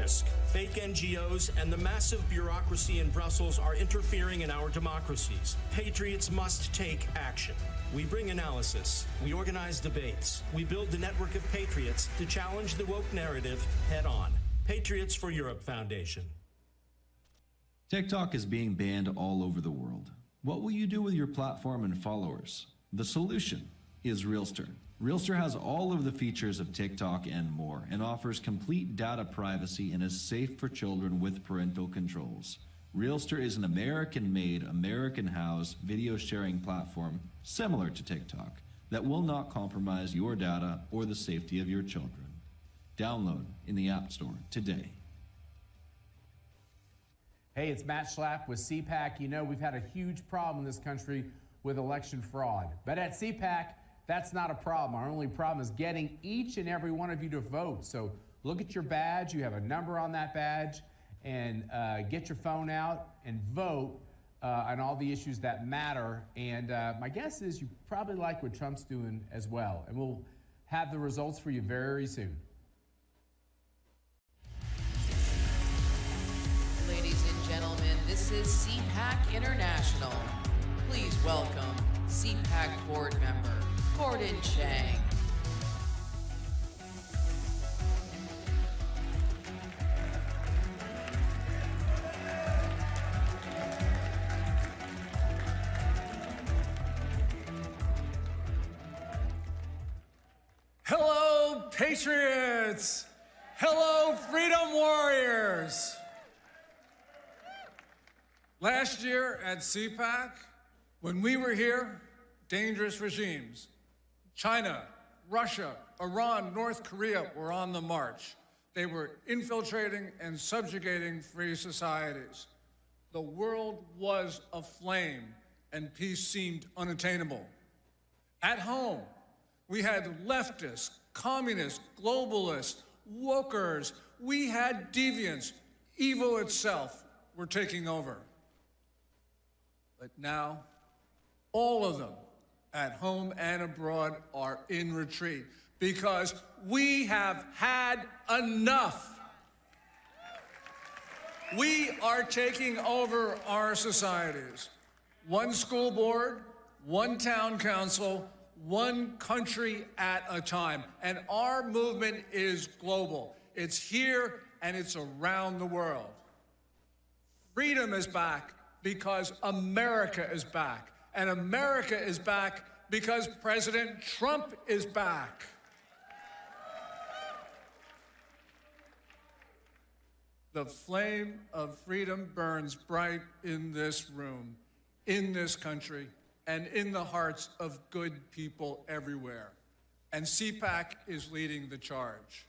risk. Fake NGOs and the massive bureaucracy in Brussels are interfering in our democracies. Patriots must take action. We bring analysis. We organize debates. We build the network of patriots to challenge the woke narrative head on. Patriots for Europe Foundation. TikTok is being banned all over the world. What will you do with your platform and followers? The solution is Realster. Realster has all of the features of TikTok and more, and offers complete data privacy and is safe for children with parental controls. Realster is an American-made, American-housed video sharing platform similar to TikTok that will not compromise your data or the safety of your children. Download in the App Store today. Hey, it's Matt Schlapp with CPAC. You know, we've had a huge problem in this country with election fraud. But at CPAC, that's not a problem. Our only problem is getting each and every one of you to vote. So look at your badge. You have a number on that badge. And get your phone out and vote on all the issues that matter. And my guess is you probably like what Trump's doing as well. And we'll have the results for you very soon. Ladies and gentlemen, this is CPAC International. Please welcome CPAC board member Gordon Chang. Hello, Patriots! Hello, Freedom Warriors! Last year at CPAC, when we were here, dangerous regimes, China, Russia, Iran, North Korea were on the march. They were infiltrating and subjugating free societies. The world was aflame and peace seemed unattainable. At home, we had leftists, communists, globalists, wokers. We had deviants. Evil itself were taking over. But now, all of them, at home and abroad, are in retreat because we have had enough. We are taking over our societies. One school board, one town council, one country at a time. And our movement is global. It's here and it's around the world. Freedom is back because America is back. And America is back because President Trump is back. The flame of freedom burns bright in this room, in this country, and in the hearts of good people everywhere. And CPAC is leading the charge.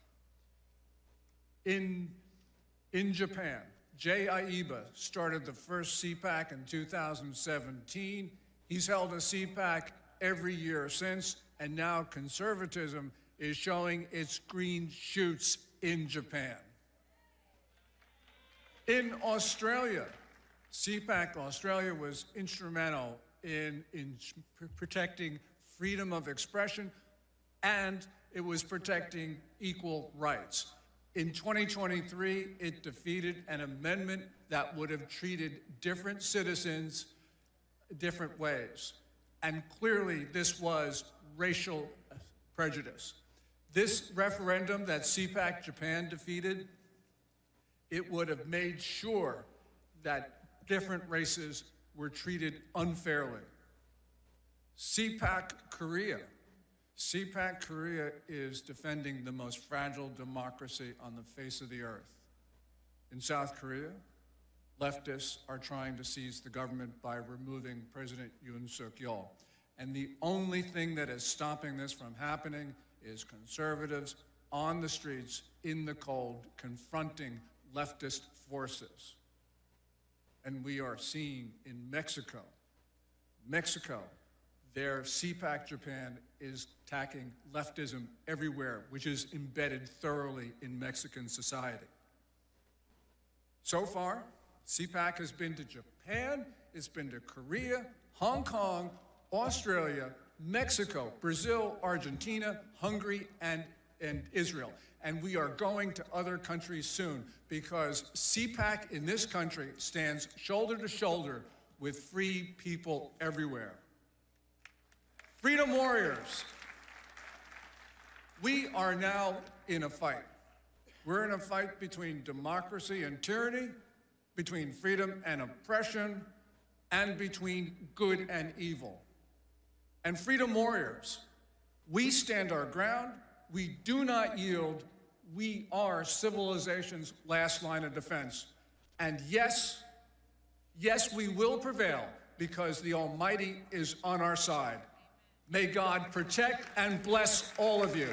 In Japan, Jay Aiba started the first CPAC in 2017. He's held a CPAC every year since, and now conservatism is showing its green shoots in Japan. In Australia, CPAC Australia was instrumental in protecting freedom of expression, and it was protecting equal rights. In 2023, it defeated an amendment that would have treated different citizens different ways. And clearly, this was racial prejudice. This referendum that CPAC Japan defeated, it would have made sure that different races were treated unfairly. CPAC Korea. CPAC Korea is defending the most fragile democracy on the face of the earth. In South Korea, leftists are trying to seize the government by removing President Yoon Suk Yeol. And the only thing that is stopping this from happening is conservatives on the streets in the cold confronting leftist forces. And we are seeing in Mexico, their CPAC Japan is attacking leftism everywhere, which is embedded thoroughly in Mexican society. So far, CPAC has been to Japan, it's been to Korea, Hong Kong, Australia, Mexico, Brazil, Argentina, Hungary, and Israel. and we are going to other countries soon, because CPAC in this country stands shoulder to shoulder with free people everywhere. Freedom warriors, we are now in a fight. We're in a fight between democracy and tyranny, between freedom and oppression, and between good and evil. And freedom warriors, we stand our ground, we do not yield, we are civilization's last line of defense. And yes, we will prevail, because the Almighty is on our side. May God protect and bless all of you.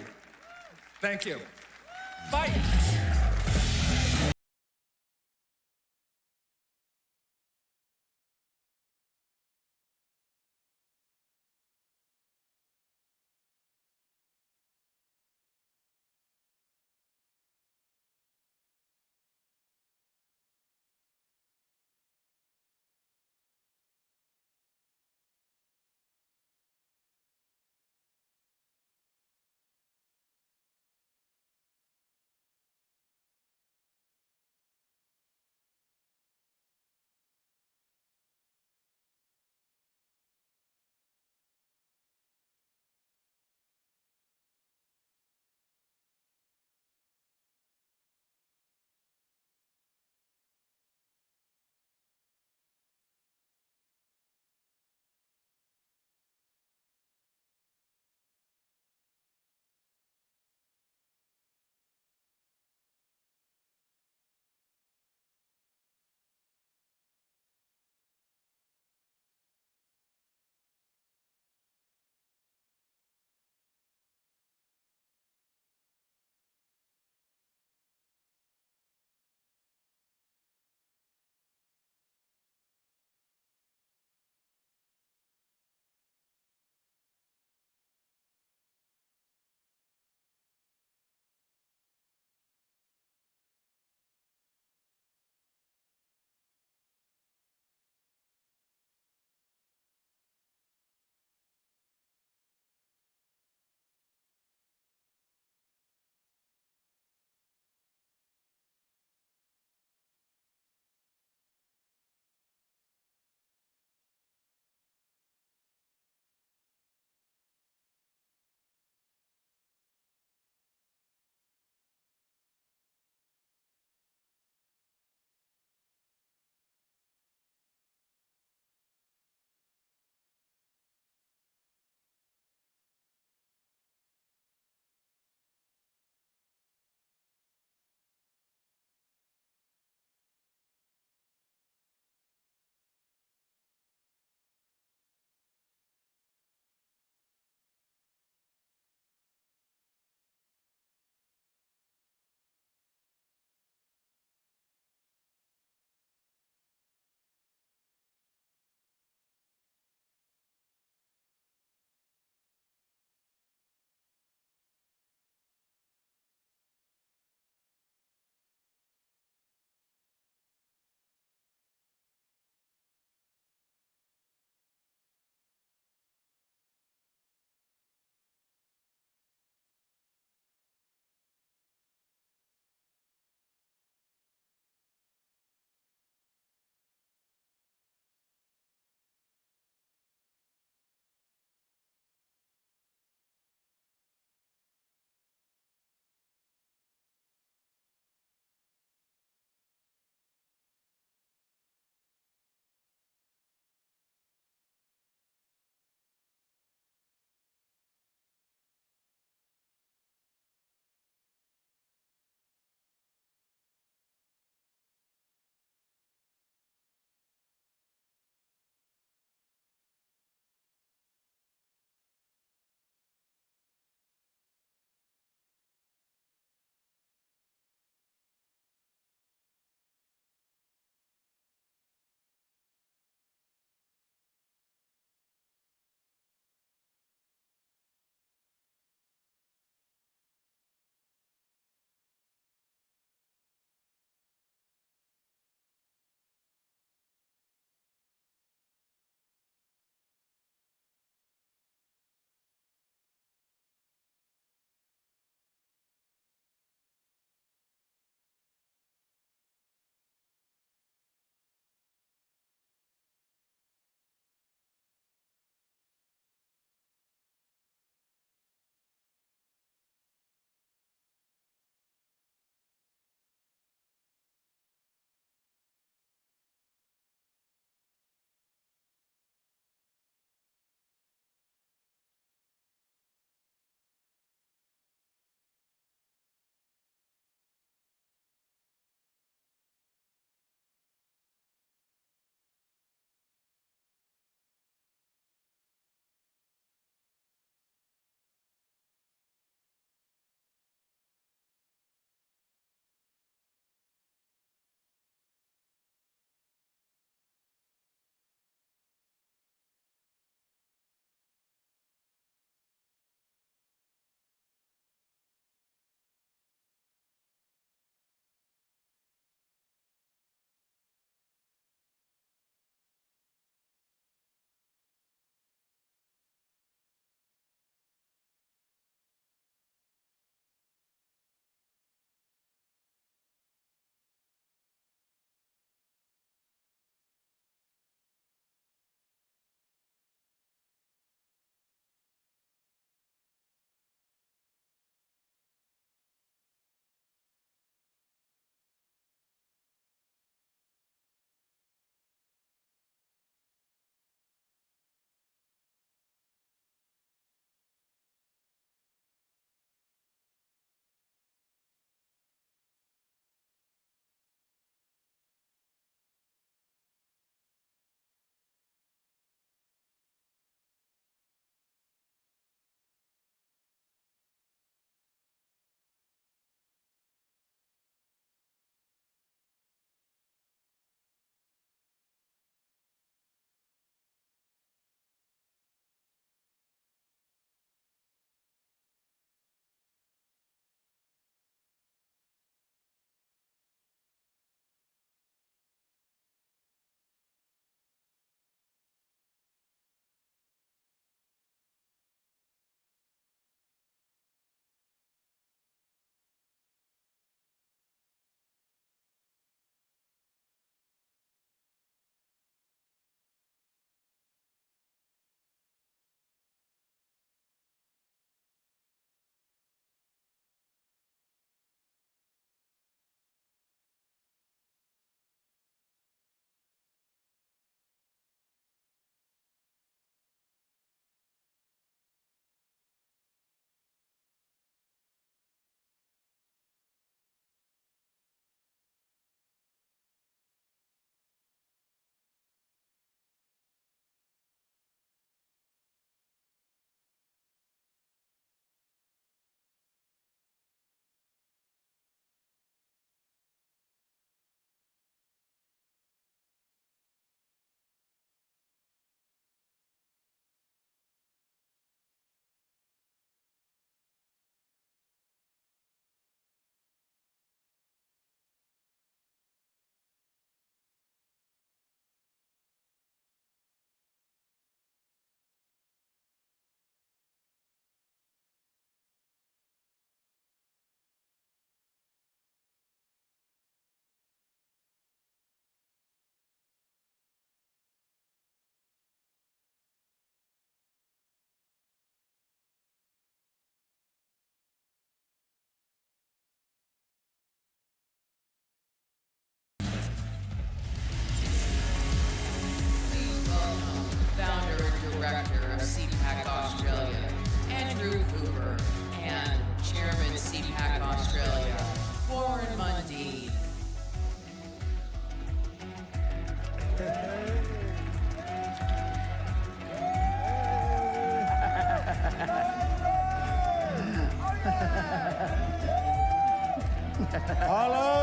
Thank you. Fight!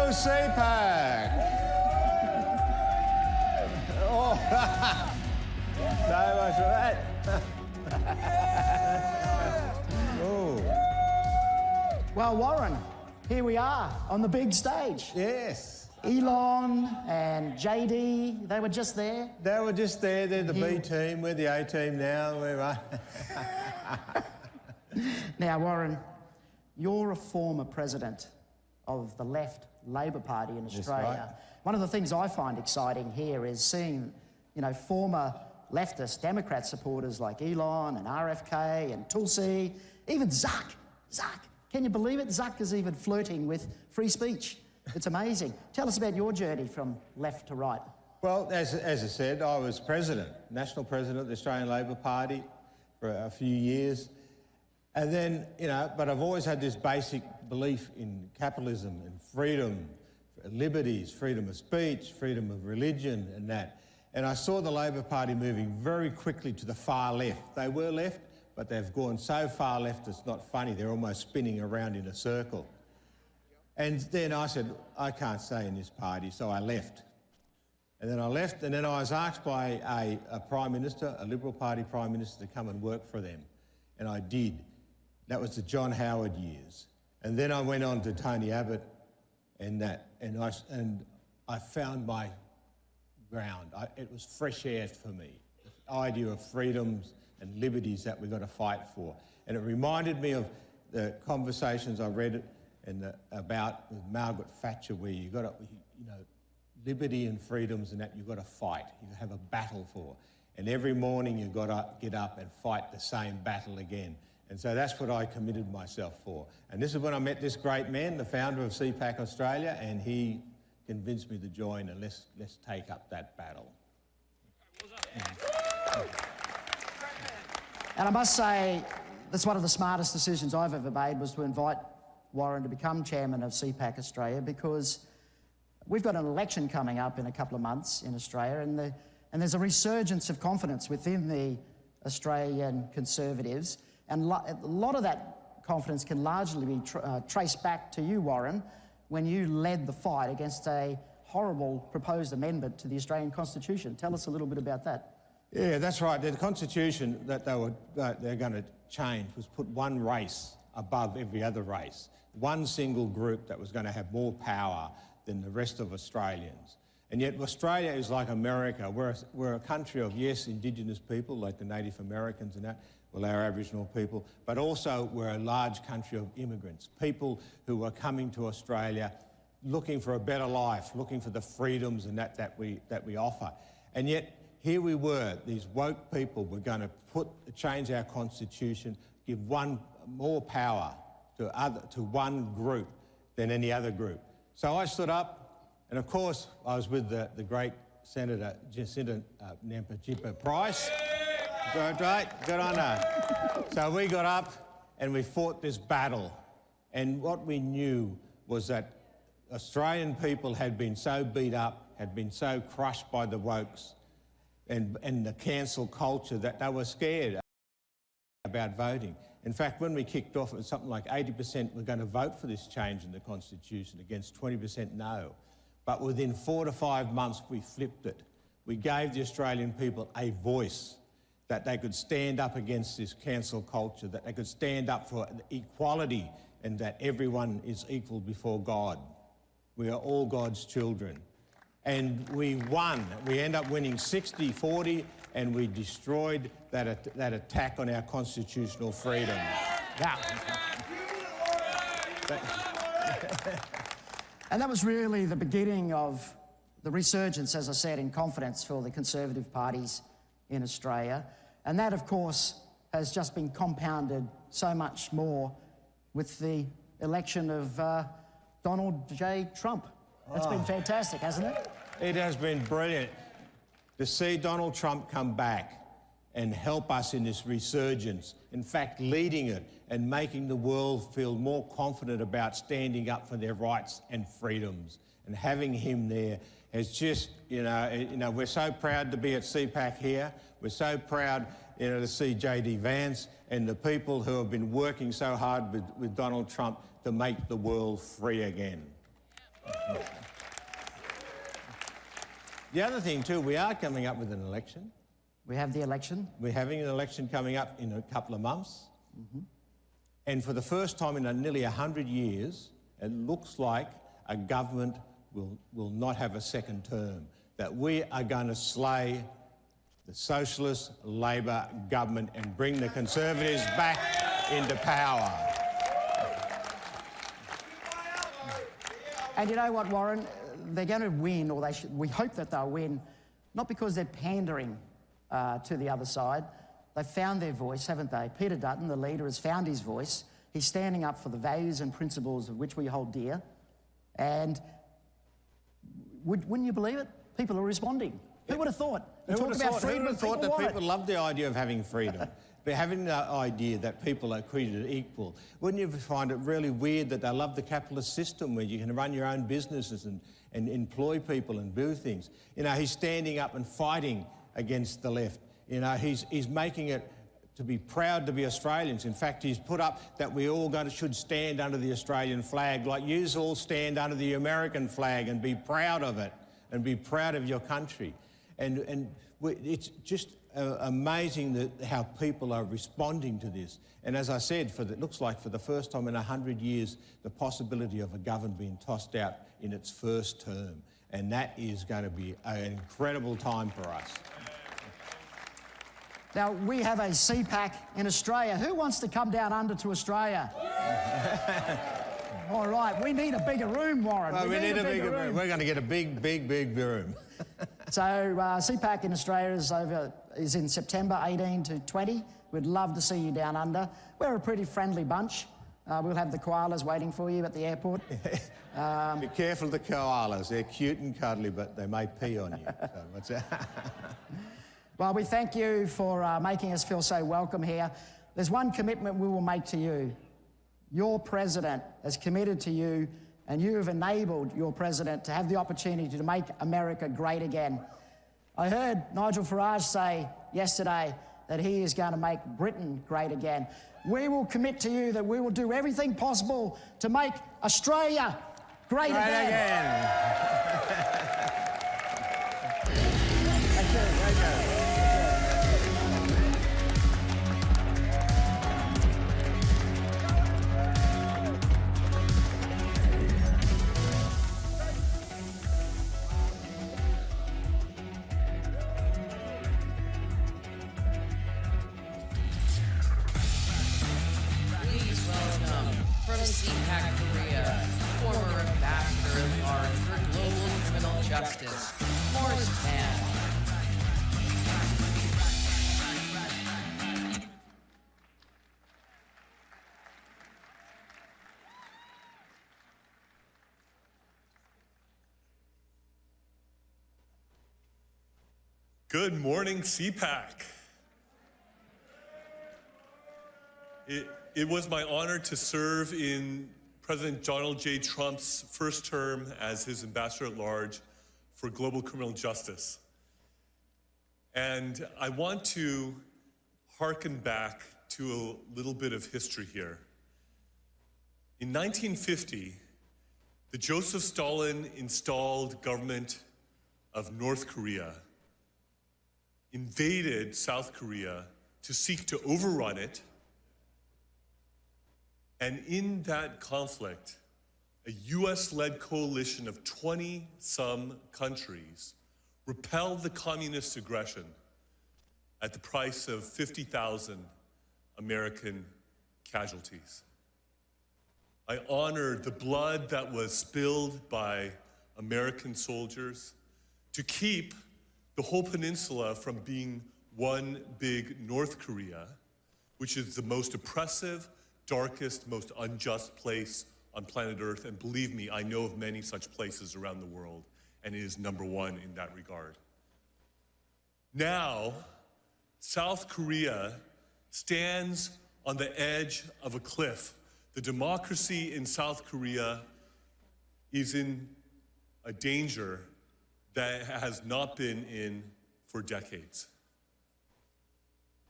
of CPAC. Oh, so much for that. Oh. Well, Warren, here we are on the big stage. Yes. Elon and JD, they were just there. They were just there. They're the B team. We're the A team now. We're Now, Warren, you're a former president of the left Labor Party in Australia. Right. One of the things I find exciting here is seeing, you know, former leftist Democrat supporters like Elon and RFK and Tulsi, even Zuck. Can you believe it? Zuck is even flirting with free speech. It's amazing. Tell us about your journey from left to right. Well, as I said, I was president, national president of the Australian Labor Party for a few years. And then, you know, but I've always had this basic belief in capitalism and freedom, liberties, freedom of speech, freedom of religion and that. And I saw the Labor Party moving very quickly to the far left. They were left, but they've gone so far left it's not funny. They're almost spinning around in a circle. And then I said, I can't stay in this party, so I left. And then I left, and then I was asked by a Prime Minister, a Liberal Party Prime Minister, to come and work for them. And I did. That was the John Howard years. And then I went on to Tony Abbott and that, and I found my ground. It was fresh air for me, the idea of freedoms and liberties that we've got to fight for. And it reminded me of the conversations I read about with Margaret Thatcher, where you got to, you know, liberty and freedoms and that you've got to fight, you have a battle for. And every morning you've got to get up and fight the same battle again. And so that's what I committed myself for. And this is when I met this great man, the founder of CPAC Australia, and he convinced me to join, and let's take up that battle. And I must say, that's one of the smartest decisions I've ever made, was to invite Warren to become chairman of CPAC Australia, because we've got an election coming up in a couple of months in Australia, and there's a resurgence of confidence within the Australian Conservatives, and a lot of that confidence can largely be traced back to you, Warren, when you led the fight against a horrible proposed amendment to the Australian Constitution. Tell us a little bit about that. Yeah, that's right. The Constitution that they're going to change was put one race above every other race, one single group that was going to have more power than the rest of Australians. And yet Australia is like America. We're a country of, yes, Indigenous people, like the Native Americans and that, well, our Aboriginal people, but also we're a large country of immigrants, people who are coming to Australia looking for a better life, looking for the freedoms and that we offer. And yet here we were, these woke people were going to change our constitution, give one more power to one group than any other group. So I stood up, and of course I was with the great Senator Jacinta Nampijinpa Price. Right, good on her. So we got up and we fought this battle, and what we knew was that Australian people had been so beat up, had been so crushed by the wokes and the cancel culture that they were scared about voting. In fact, when we kicked off, it was something like 80% were going to vote for this change in the Constitution against 20% no. But within 4 to 5 months, we flipped it. We gave the Australian people a voice, that they could stand up against this cancel culture, that they could stand up for equality and that everyone is equal before God. We are all God's children. And we won. We ended up winning 60-40, and we destroyed that attack on our constitutional freedom. Yeah. And that was really the beginning of the resurgence, as I said, in confidence for the Conservative parties in Australia. And that, of course, has just been compounded so much more with the election of Donald J. Trump. That's been fantastic, hasn't it? It has been brilliant to see Donald Trump come back and help us in this resurgence, in fact, leading it and making the world feel more confident about standing up for their rights and freedoms. And having him there has just, you know, we're so proud to be at CPAC here. We're so proud, you know, to see JD Vance and the people who have been working so hard with Donald Trump to make the world free again. The other thing too, we are coming up with an election. We have the election. We're having an election coming up in a couple of months. And for the first time in nearly 100 years, it looks like a government will not have a second term, that we are going to slay the Socialist Labor government and bring the Conservatives back into power. And you know what, Warren? They're going to win, or we hope that they'll win, not because they're pandering to the other side. They've found their voice, haven't they? Peter Dutton, the leader, has found his voice. He's standing up for the values and principles of which we hold dear. And wouldn't you believe it? People are responding. Who would have thought? Who would have thought that people love the idea of having freedom? But having the idea that people are created equal. Wouldn't you find it really weird that they love the capitalist system where you can run your own businesses and employ people and do things? You know, he's standing up and fighting against the left. You know, he's making it to be proud to be Australians. In fact, he's put up that we all should stand under the Australian flag, like you all stand under the American flag and be proud of it and be proud of your country. And it's just amazing how people are responding to this. And as I said, it looks like for the first time in 100 years, the possibility of a government being tossed out in its first term. And that is going to be an incredible time for us. Now, we have a CPAC in Australia. Who wants to come down under to Australia? All right, we need a bigger room, Warren. Well, we need a bigger room. We're going to get a big, big, big room. So CPAC in Australia is in September 18 to 20. We'd love to see you down under. We're a pretty friendly bunch. We'll have the koalas waiting for you at the airport. Be careful of the koalas. They're cute and cuddly, but they may pee on you. So what's that? Well, we thank you for making us feel so welcome here. There's one commitment we will make to you. Your president has committed to you, and you have enabled your president to have the opportunity to make America great again. I heard Nigel Farage say yesterday that he is going to make Britain great again. We will commit to you that we will do everything possible to make Australia great again. Thank you. From CPAC Korea, former Ambassador at Large for Global Criminal Justice, Morris Tan. Good morning, CPAC. It was my honor to serve in President Donald J. Trump's first term as his ambassador at large for global criminal justice. And I want to hearken back to a little bit of history here. In 1950, the Joseph Stalin installed government of North Korea invaded South Korea to seek to overrun it. And in that conflict, a US-led coalition of 20-some countries repelled the communist aggression at the price of 50,000 American casualties. I honor the blood that was spilled by American soldiers to keep the whole peninsula from being one big North Korea, which is the most oppressive, darkest, most unjust place on planet Earth. And believe me, I know of many such places around the world, and it is number one in that regard. Now, South Korea stands on the edge of a cliff. The democracy in South Korea is in a danger that has not been in for decades.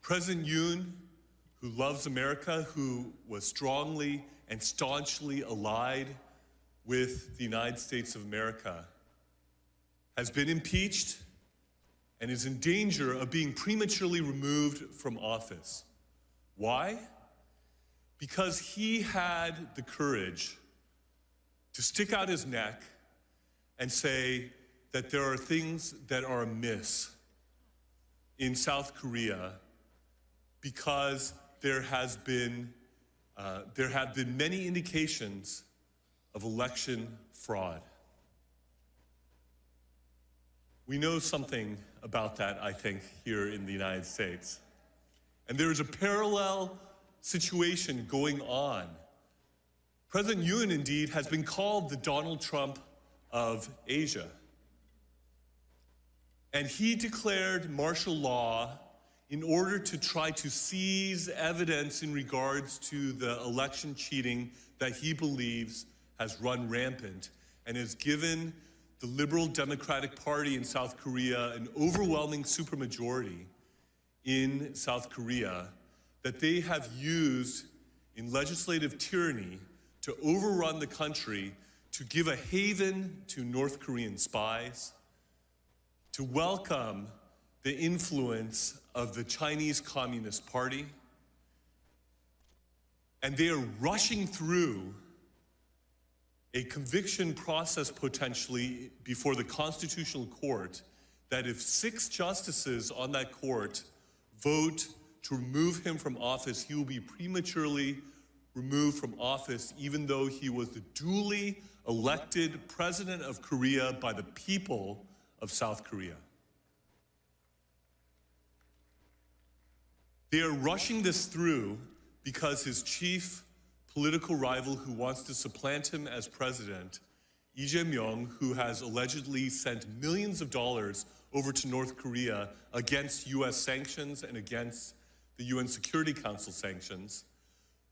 President Yoon, who loves America, who was strongly and staunchly allied with the United States of America has been impeached and is in danger of being prematurely removed from office. Why? Because he had the courage to stick out his neck and say that there are things that are amiss in South Korea because there have been many indications of election fraud. We know something about that, I think, here in the United States. And there is a parallel situation going on. President Yoon, indeed, has been called the Donald Trump of Asia. And he declared martial law in order to try to seize evidence in regards to the election cheating that he believes has run rampant and has given the Liberal Democratic Party in South Korea an overwhelming supermajority in South Korea that they have used in legislative tyranny to overrun the country, to give a haven to North Korean spies, to welcome the influence of the Chinese Communist Party. And they are rushing through a conviction process potentially before the Constitutional Court that if 6 justices on that court vote to remove him from office, he will be prematurely removed from office, even though he was the duly elected president of Korea by the people of South Korea. They are rushing this through because his chief political rival who wants to supplant him as president, Lee Jae-myung, who has allegedly sent millions of dollars over to North Korea against US sanctions and against the UN Security Council sanctions,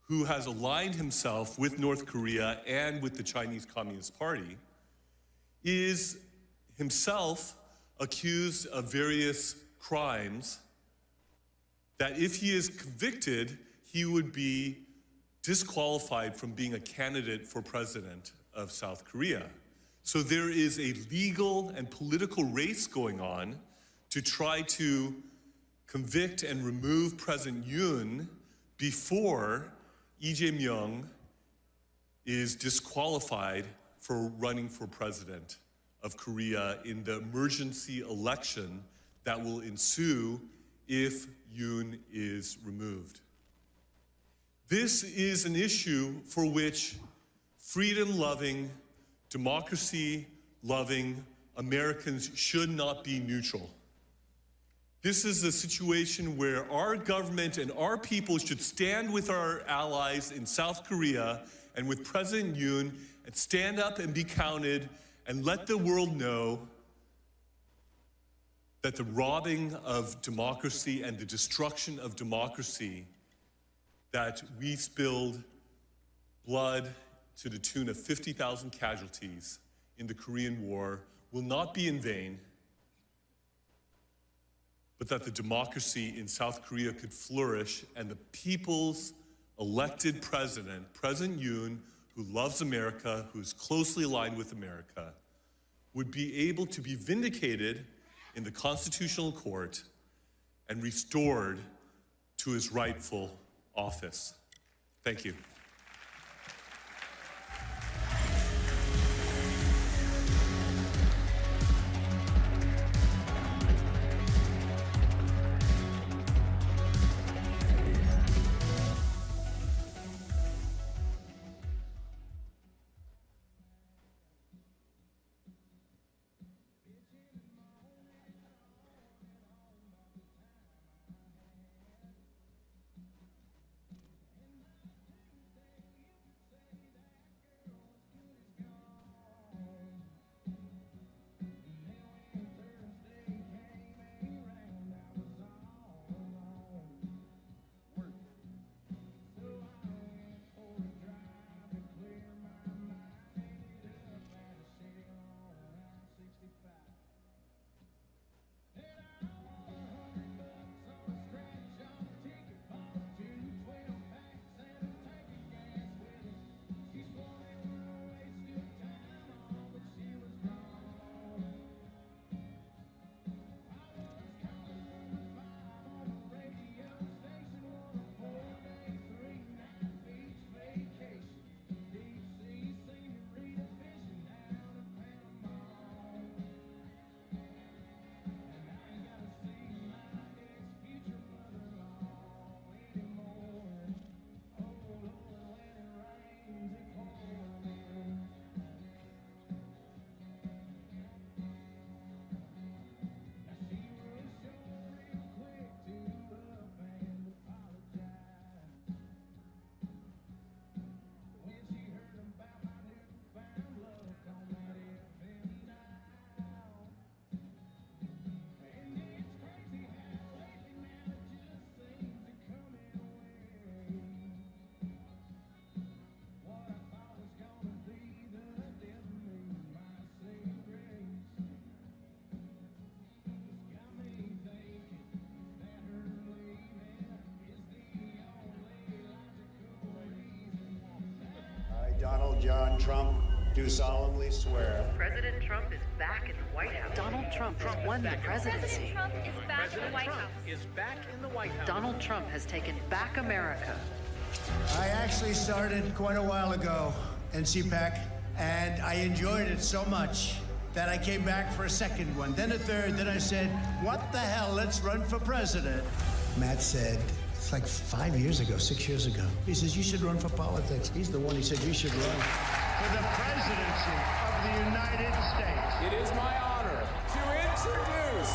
who has aligned himself with North Korea and with the Chinese Communist Party, is himself accused of various crimes that if he is convicted, he would be disqualified from being a candidate for president of South Korea. So there is a legal and political race going on to try to convict and remove President Yoon before Lee Jae-myung is disqualified for running for president of Korea in the emergency election that will ensue if Yoon is removed. This is an issue for which freedom-loving, democracy-loving Americans should not be neutral. This is a situation where our government and our people should stand with our allies in South Korea and with President Yoon and stand up and be counted and let the world know that the robbing of democracy and the destruction of democracy, that we spilled blood to the tune of 50,000 casualties in the Korean War, will not be in vain, but that the democracy in South Korea could flourish and the people's elected president, President Yoon, who loves America, who is closely aligned with America, would be able to be vindicated in the Constitutional Court and restored to his rightful office. Thank you. John Trump, do solemnly swear. President Trump is back in the White House. Donald Trump has won the presidency. Trump is back in the White House. Donald Trump has taken back America. I actually started quite a while ago in CPAC, and I enjoyed it so much that I came back for a second one, then a third, then I said, what the hell, let's run for president. Matt said, it's like 5 years ago, 6 years ago. He says, you should run for politics. He's the one who said, you should run for the presidency of the United States. It is my honor to introduce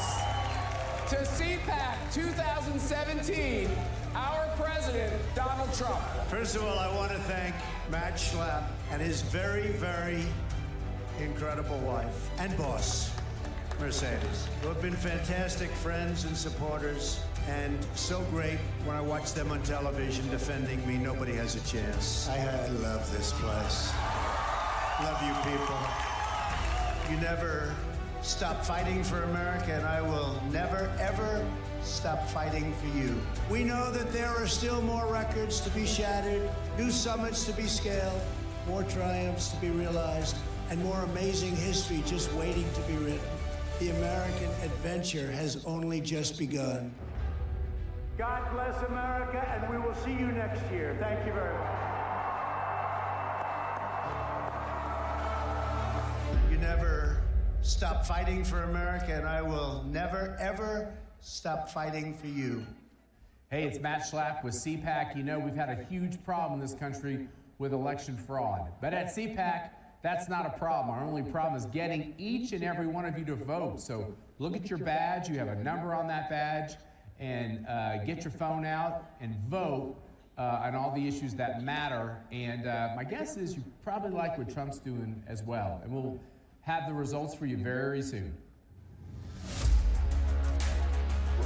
to CPAC 2017 our president, Donald Trump. First of all, I want to thank Matt Schlapp and his very, very incredible wife and boss, Mercedes, who have been fantastic friends and supporters, and so great when I watch them on television defending me. Nobody has a chance. I love this place. Love you people. You never stop fighting for America, and I will never, ever stop fighting for you. We know that there are still more records to be shattered, new summits to be scaled, more triumphs to be realized, and more amazing history just waiting to be written. The American adventure has only just begun. God bless America, and we will see you next year. Thank you very much. You never stop fighting for America, and I will never, ever stop fighting for you. Hey, it's Matt Schlapp with CPAC. You know, we've had a huge problem in this country with election fraud. But at CPAC, that's not a problem. Our only problem is getting each and every one of you to vote. So look at your badge. You have a number on that badge. And get your phone out and vote on all the issues that matter. And my guess is you probably like what Trump's doing as well. And we'll have the results for you very soon.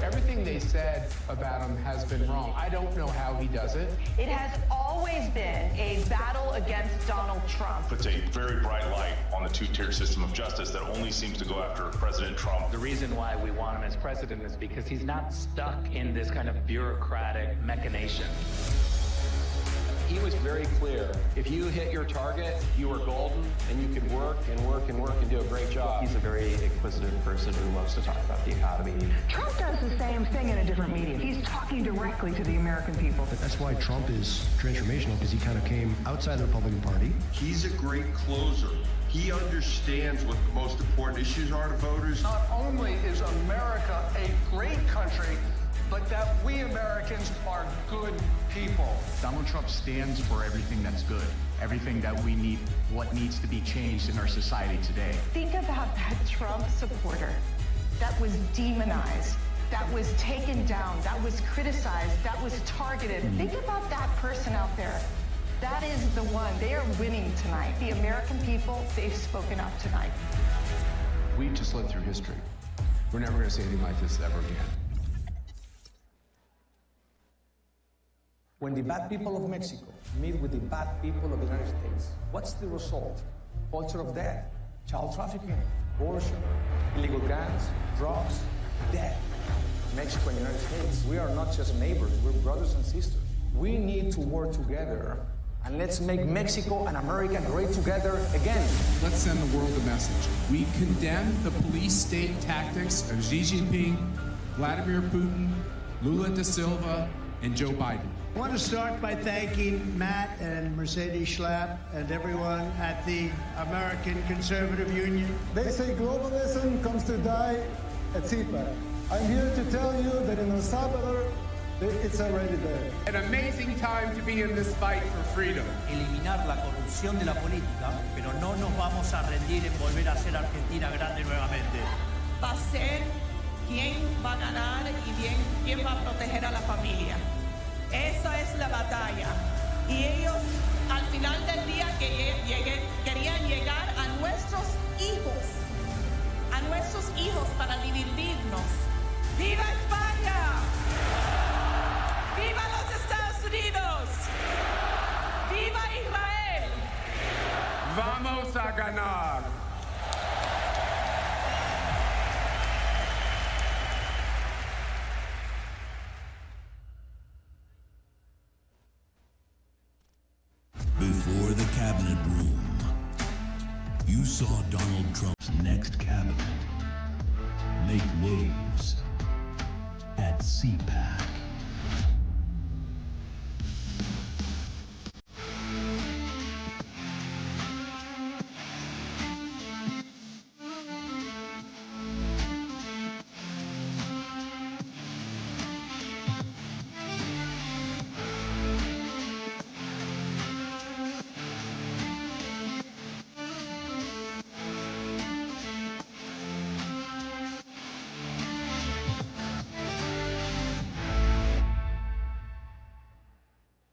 Everything they said about him has been wrong. I don't know how he does it. It has always been a battle against Donald Trump. Puts a very bright light on the two-tier system of justice that only seems to go after President Trump. The reason why we want him as president is because he's not stuck in this kind of bureaucratic machination. He was very clear. If you hit your target, you were golden, and you could work and work and work and do a great job. He's a very inquisitive person who loves to talk about the economy. Trump does the same thing in a different medium. He's talking directly to the American people. That's why Trump is transformational, because he kind of came outside the Republican Party. He's a great closer. He understands what the most important issues are to voters. Not only is America a great country, but that we Americans are good people. Donald Trump stands for everything that's good, everything that we need, what needs to be changed in our society today. Think about that Trump supporter that was demonized, that was taken down, that was criticized, that was targeted. Think about that person out there. That is the one. They are winning tonight. The American people, they've spoken up tonight. We just lived through history. We're never going to see anything like this ever again. When the bad people of Mexico meet with the bad people of the United States, what's the result? Culture of death, child trafficking, abortion, illegal guns, drugs, death. Mexico and the United States, we are not just neighbors, we're brothers and sisters. We need to work together, and let's make Mexico and America great together again. Let's send the world a message. We condemn the police state tactics of Xi Jinping, Vladimir Putin, Lula da Silva, and Joe Biden. I want to start by thanking Matt and Mercedes Schlapp and everyone at the American Conservative Union. They say globalism comes to die at CPAC. I'm here to tell you that in El Salvador, it's already there. An amazing time to be in this fight for freedom. Eliminar la corrupción de la política, pero no nos vamos a rendir en volver a ser Argentina grande nuevamente. Va a ser quién va a ganar y quién va a proteger a la familia. Esa es la batalla. Y ellos, al final del día, querían llegar a nuestros hijos para dividirnos. ¡Viva España! ¡Viva los Estados Unidos! ¡Viva Israel! ¡Vamos a ganar! Before the cabinet room You saw Donald Trump's next cabinet make waves at CPAC.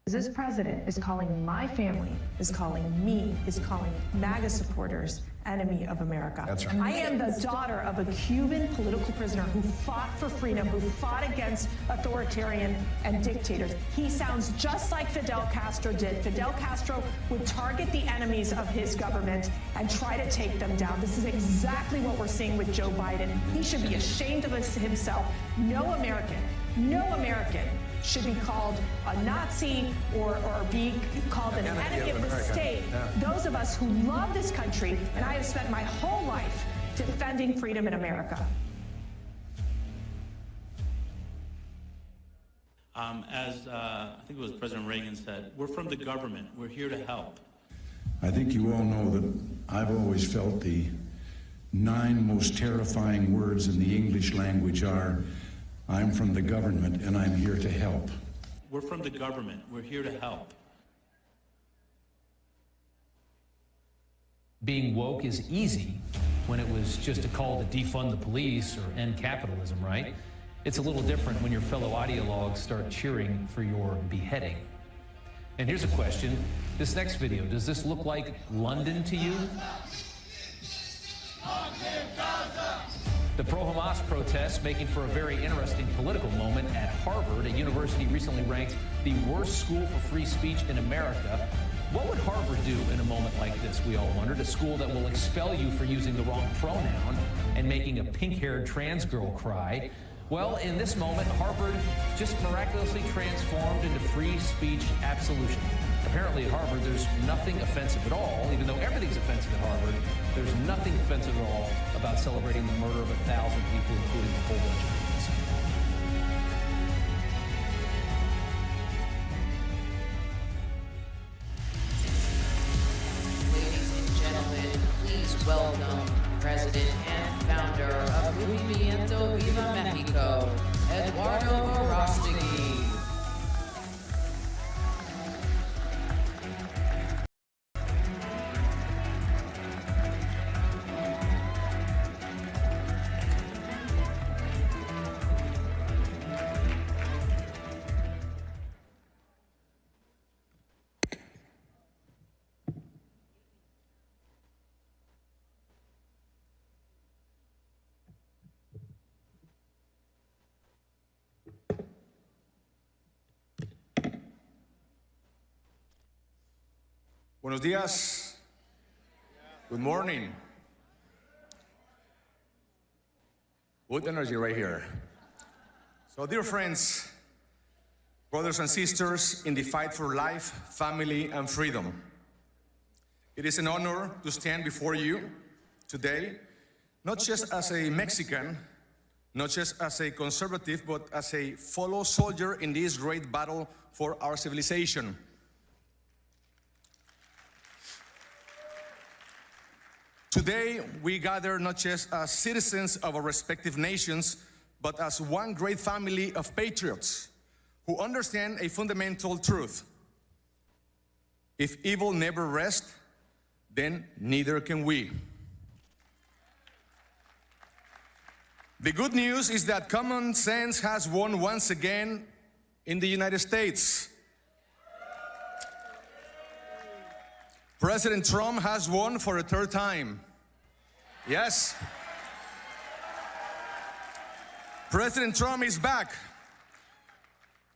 This president is calling my family, is calling me, is calling MAGA supporters enemy of America. That's right. I am the daughter of a Cuban political prisoner who fought for freedom, who fought against authoritarian and dictators. He sounds just like Fidel Castro did. Fidel Castro would target the enemies of his government and try to take them down. This is exactly what we're seeing with Joe Biden. He should be ashamed of himself. No American should be called a Nazi or be called an enemy of the state. Yeah. Those of us who love this country, and I have spent my whole life defending freedom in America. As I think it was President Reagan said, we're from the government. We're here to help. I think you all know that I've always felt the 9 most terrifying words in the English language are, I'm from the government and I'm here to help. We're from the government. We're here to help. Being woke is easy when it was just a call to defund the police or end capitalism, right? It's a little different when your fellow ideologues start cheering for your beheading. And here's a question. This next video, does this look like London to you? The pro-Hamas protests making for a very interesting political moment at Harvard. A university recently ranked the worst school for free speech in America. What would Harvard do in a moment like this, we all wondered? A school that will expel you for using the wrong pronoun and making a pink-haired trans girl cry. Well, in this moment, Harvard just miraculously transformed into free speech absolution. Apparently at Harvard, there's nothing offensive at all, even though everything's offensive at Harvard. There's nothing offensive at all about celebrating the murder of 1,000 people, including a whole bunch of kids. Ladies and gentlemen, please welcome President and founder of Movimiento Viva Mexico, Eduardo Verastegui. Buenos días. Good morning. Good energy right here. So, dear friends, brothers and sisters in the fight for life, family, and freedom, it is an honor to stand before you today, not just as a Mexican, not just as a conservative, but as a fellow soldier in this great battle for our civilization. Today, we gather not just as citizens of our respective nations, but as one great family of patriots who understand a fundamental truth. If evil never rests, then neither can we. The good news is that common sense has won once again in the United States. President Trump has won for a 3rd time. Yes. President Trump is back.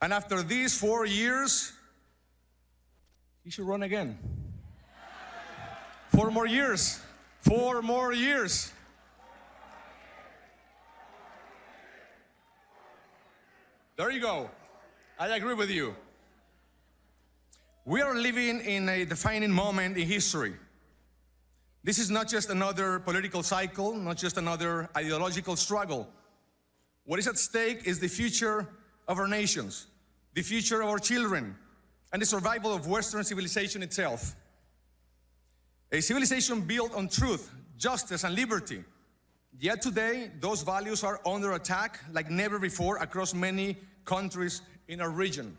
And after these 4 years, he should run again. 4 more years. 4 more years. There you go. I agree with you. We are living in a defining moment in history. This is not just another political cycle, not just another ideological struggle. What is at stake is the future of our nations, the future of our children, and the survival of Western civilization itself. A civilization built on truth, justice, and liberty. Yet today, those values are under attack like never before across many countries in our region.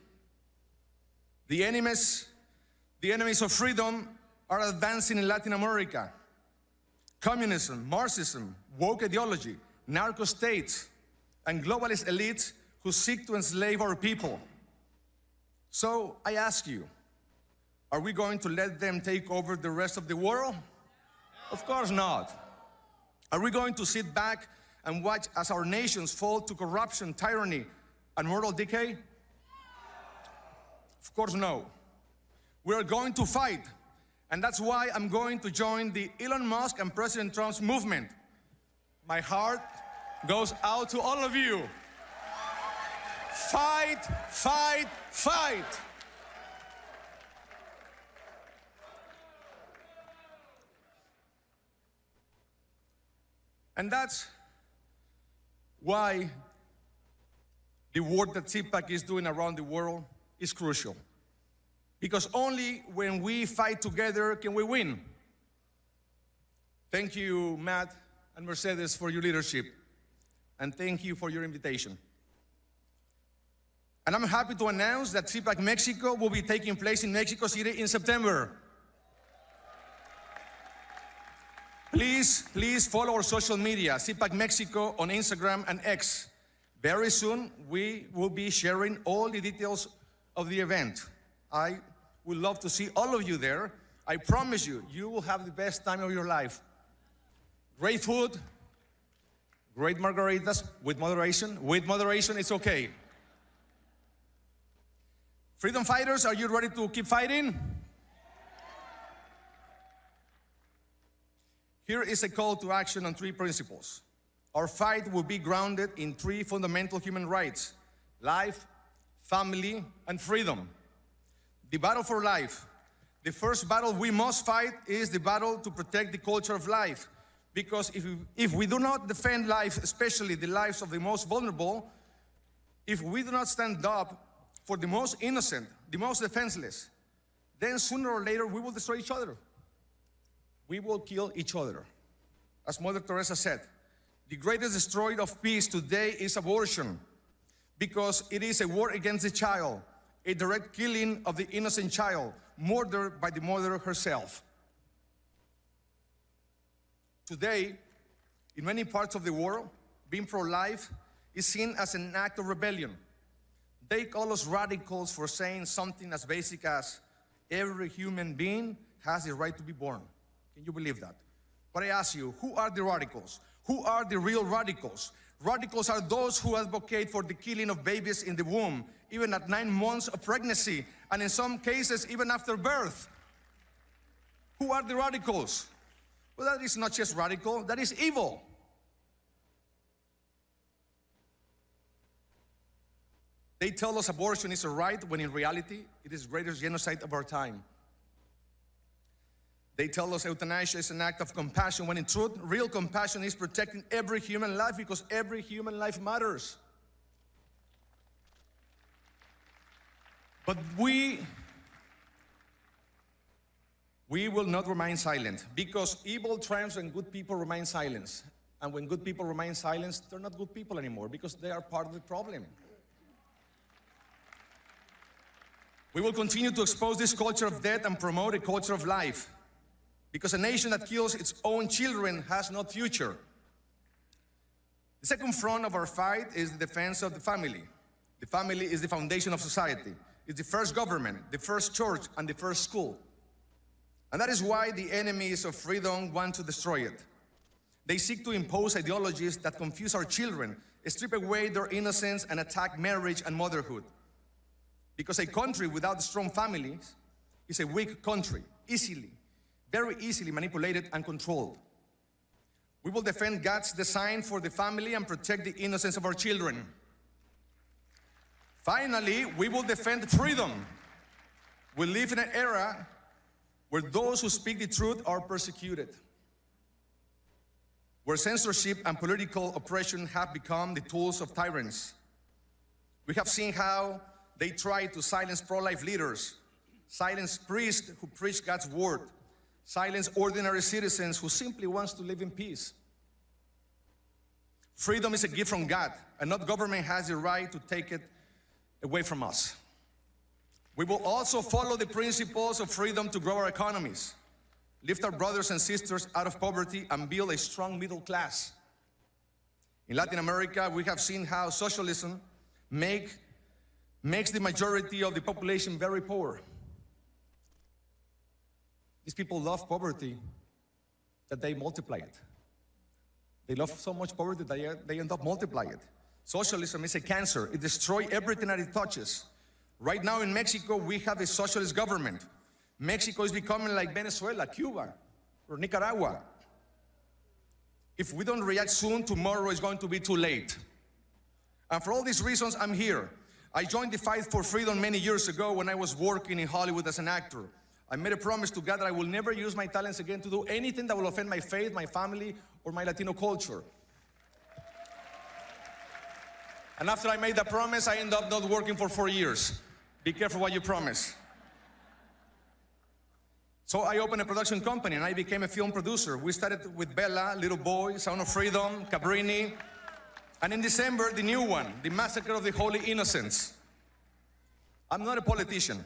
The enemies of freedom are advancing in Latin America. Communism, Marxism, woke ideology, narco states, and globalist elites who seek to enslave our people. So I ask you, are we going to let them take over the rest of the world? Of course not. Are we going to sit back and watch as our nations fall to corruption, tyranny, and moral decay? Of course no. We are going to fight, and that's why I'm going to join the Elon Musk and President Trump's movement. My heart goes out to all of you. Fight, fight, fight. And that's why the work that CPAC is doing around the world is crucial. Because only when we fight together can we win. Thank you, Matt and Mercedes, for your leadership. And thank you for your invitation. And I'm happy to announce that CPAC Mexico will be taking place in Mexico City in September. Please follow our social media, CPAC Mexico on Instagram and X. Very soon, we will be sharing all the details of the event. I would love to see all of you there. I promise you, you will have the best time of your life. Great food, great margaritas, with moderation. With moderation, it's okay. Freedom fighters, are you ready to keep fighting? Here is a call to action on 3 principles. Our fight will be grounded in 3 fundamental human rights: life, family, and freedom. The battle for life. The first battle we must fight is the battle to protect the culture of life. Because if we do not defend life, especially the lives of the most vulnerable, if we do not stand up for the most innocent, the most defenseless, then sooner or later we will destroy each other. We will kill each other. As Mother Teresa said, the greatest destroyer of peace today is abortion, because it is a war against the child, a direct killing of the innocent child, murdered by the mother herself. Today, in many parts of the world, being pro-life is seen as an act of rebellion. They call us radicals for saying something as basic as every human being has the right to be born. Can you believe that? But I ask you, who are the radicals? Who are the real radicals? Radicals are those who advocate for the killing of babies in the womb, even at 9 months of pregnancy, and in some cases, even after birth. Who are the radicals? Well, that is not just radical, that is evil. They tell us abortion is a right, when in reality, it is the greatest genocide of our time. They tell us euthanasia is an act of compassion, when in truth, real compassion is protecting every human life, because every human life matters. But we will not remain silent, because evil triumphs when good people remain silent. And when good people remain silent, they're not good people anymore, because they are part of the problem. We will continue to expose this culture of death and promote a culture of life, because a nation that kills its own children has no future. The second front of our fight is the defense of the family. The family is the foundation of society. It's the first government, the first church, and the first school. And that is why the enemies of freedom want to destroy it. They seek to impose ideologies that confuse our children, strip away their innocence, and attack marriage and motherhood. Because a country without strong families is a weak country, very easily manipulated and controlled. We will defend God's design for the family and protect the innocence of our children. Finally, we will defend freedom. We live in an era where those who speak the truth are persecuted. where censorship and political oppression have become the tools of tyrants. We have seen how they try to silence pro-life leaders, silence priests who preach God's word, silence ordinary citizens who simply want to live in peace. Freedom is a gift from God, and no government has the right to take it away from us. We will also follow the principles of freedom to grow our economies, lift our brothers and sisters out of poverty, and build a strong middle class. In Latin America, we have seen how socialism makes the majority of the population very poor. These people love poverty that they multiply it. They love so much poverty that they end up multiplying it. Socialism is a cancer. It destroys everything that it touches. Right now in Mexico, we have a socialist government. Mexico is becoming like Venezuela, Cuba, or Nicaragua. If we don't react soon, tomorrow is going to be too late. And for all these reasons, I'm here. I joined the fight for freedom many years ago when I was working in Hollywood as an actor. I made a promise to God that I will never use my talents again to do anything that will offend my faith, my family, or my Latino culture. And after I made that promise, I ended up not working for 4 years. Be careful what you promise. So I opened a production company and I became a film producer. We started with Bella, Little Boy, Sound of Freedom, Cabrini, and in December, the new one, The Massacre of the Holy Innocents. I'm not a politician.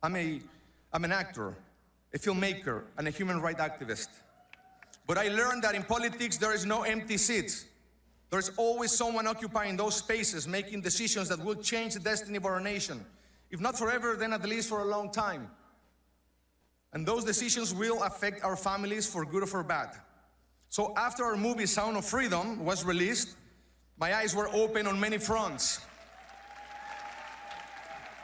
I'm an actor, a filmmaker, and a human rights activist. But I learned that in politics, there is no empty seats. There's always someone occupying those spaces, making decisions that will change the destiny of our nation. If not forever, then at least for a long time. And those decisions will affect our families for good or for bad. So after our movie Sound of Freedom was released, my eyes were open on many fronts.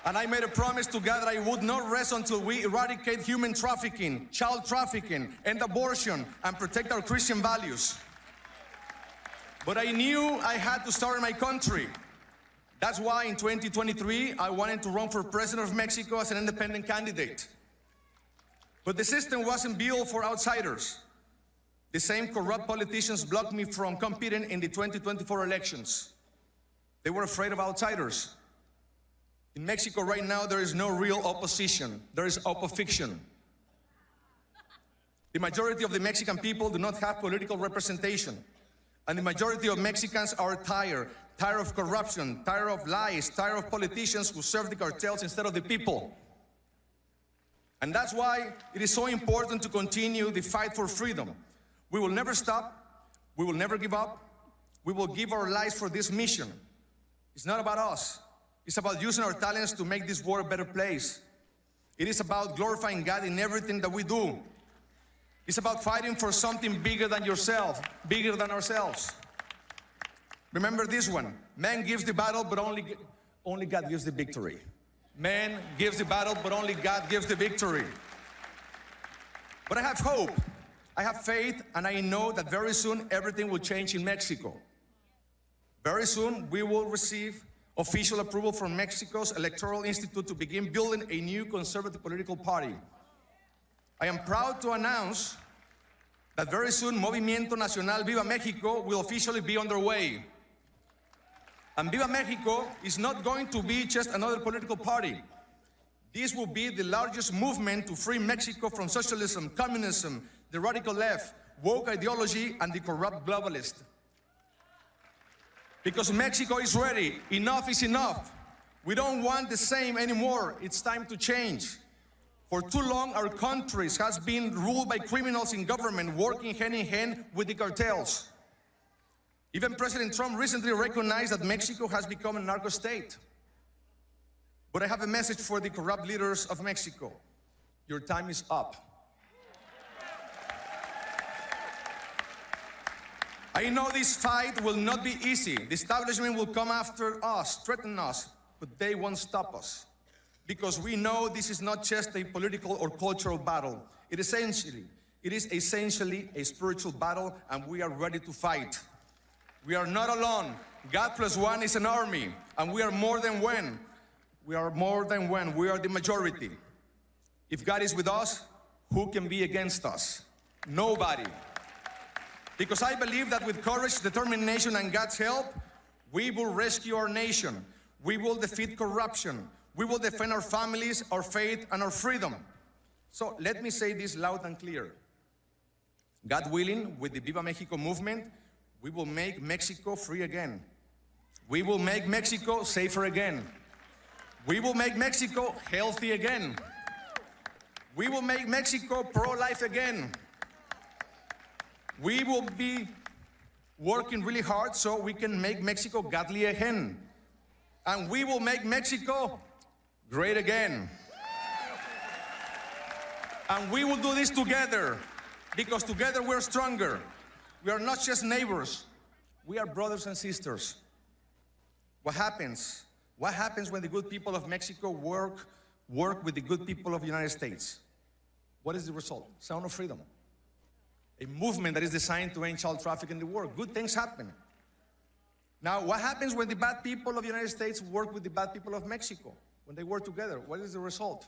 And I made a promise to God that I would not rest until we eradicate human trafficking, child trafficking, end abortion, and protect our Christian values. But I knew I had to start in my country. That's why in 2023, I wanted to run for president of Mexico as an independent candidate. But the system wasn't built for outsiders. The same corrupt politicians blocked me from competing in the 2024 elections. They were afraid of outsiders. In Mexico right now, there is no real opposition. There is opposition. The majority of the Mexican people do not have political representation. And the majority of Mexicans are tired of corruption, tired of lies, tired of politicians who serve the cartels instead of the people. And that's why it is so important to continue the fight for freedom. We will never stop. We will never give up. We will give our lives for this mission. It's not about us. It's about using our talents to make this world a better place. It is about glorifying God in everything that we do. It's about fighting for something bigger than yourself, bigger than ourselves. Remember this one. Man gives the battle, but only God gives the victory. Man gives the battle, but only God gives the victory. But I have hope. I have faith, and I know that very soon everything will change in Mexico. Very soon we will receive official approval from Mexico's Electoral Institute to begin building a new conservative political party. I am proud to announce that very soon Movimiento Nacional Viva Mexico will officially be underway. And Viva Mexico is not going to be just another political party. This will be the largest movement to free Mexico from socialism, communism, the radical left, woke ideology, and the corrupt globalist. Because Mexico is ready. Enough is enough. We don't want the same anymore. It's time to change. For too long, our country has been ruled by criminals in government working hand in hand with the cartels. Even President Trump recently recognized that Mexico has become a narco state. But I have a message for the corrupt leaders of Mexico. Your time is up. I know this fight will not be easy. The establishment will come after us, threaten us, but they won't stop us. Because we know this is not just a political or cultural battle. It is essentially a spiritual battle, and we are ready to fight. We are not alone. God plus one is an army, and we are more than one. We are more than one. We are the majority. If God is with us, who can be against us? Nobody. Because I believe that with courage, determination, and God's help, we will rescue our nation. We will defeat corruption. We will defend our families, our faith, and our freedom. So let me say this loud and clear. God willing, with the Viva Mexico movement, we will make Mexico free again. We will make Mexico safer again. We will make Mexico healthy again. We will make Mexico pro-life again. We will be working really hard so we can make Mexico godly again. And we will make Mexico great again. And we will do this together, because together we're stronger. We are not just neighbors. We are brothers and sisters. What happens? What happens when the good people of Mexico work with the good people of the United States? What is the result? Sound of freedom. A movement that is designed to end child trafficking in the world. Good things happen. Now, what happens when the bad people of the United States work with the bad people of Mexico? When they work together, what is the result?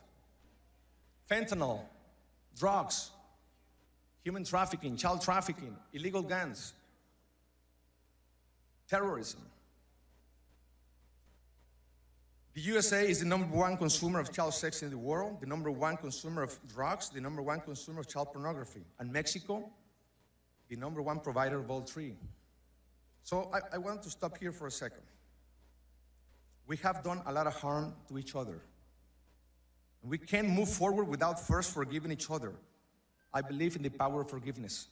Fentanyl, drugs, human trafficking, child trafficking, illegal guns, terrorism. The USA is the #1 consumer of child sex in the world, the #1 consumer of drugs, the #1 consumer of child pornography, and Mexico, the #1 provider of all three. So I want to stop here for a second. We have done a lot of harm to each other. We can't move forward without first forgiving each other. I believe in the power of forgiveness.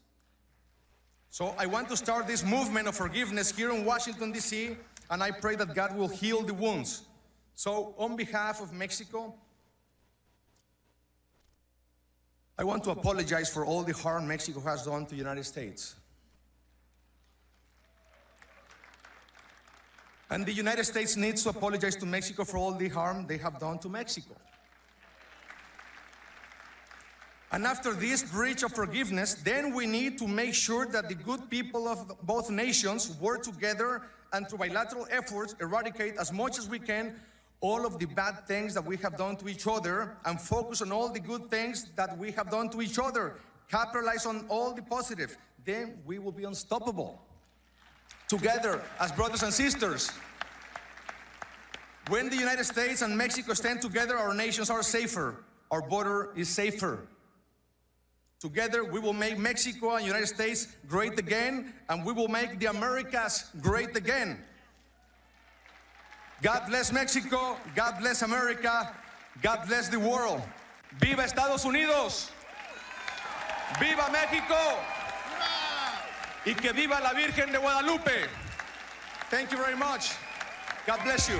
So I want to start this movement of forgiveness here in Washington, D.C., and I pray that God will heal the wounds. So on behalf of Mexico, I want to apologize for all the harm Mexico has done to the United States. And the United States needs to apologize to Mexico for all the harm they have done to Mexico. And after this breach of forgiveness, then we need to make sure that the good people of both nations work together and through bilateral efforts eradicate as much as we can all of the bad things that we have done to each other and focus on all the good things that we have done to each other. Capitalize on all the positive. Then we will be unstoppable. Together as brothers and sisters. When the United States and Mexico stand together, our nations are safer. Our border is safer. Together, we will make Mexico and the United States great again, and we will make the Americas great again. God bless Mexico, God bless America, God bless the world. ¡Viva Estados Unidos! ¡Viva México! Y que viva la Virgen de Guadalupe! Thank you very much. God bless you.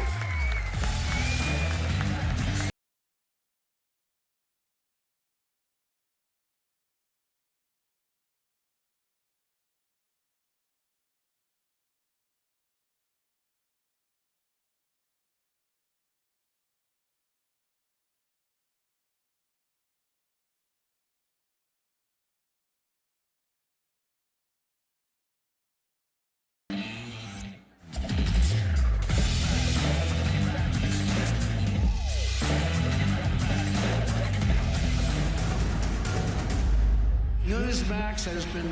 Newsmax has been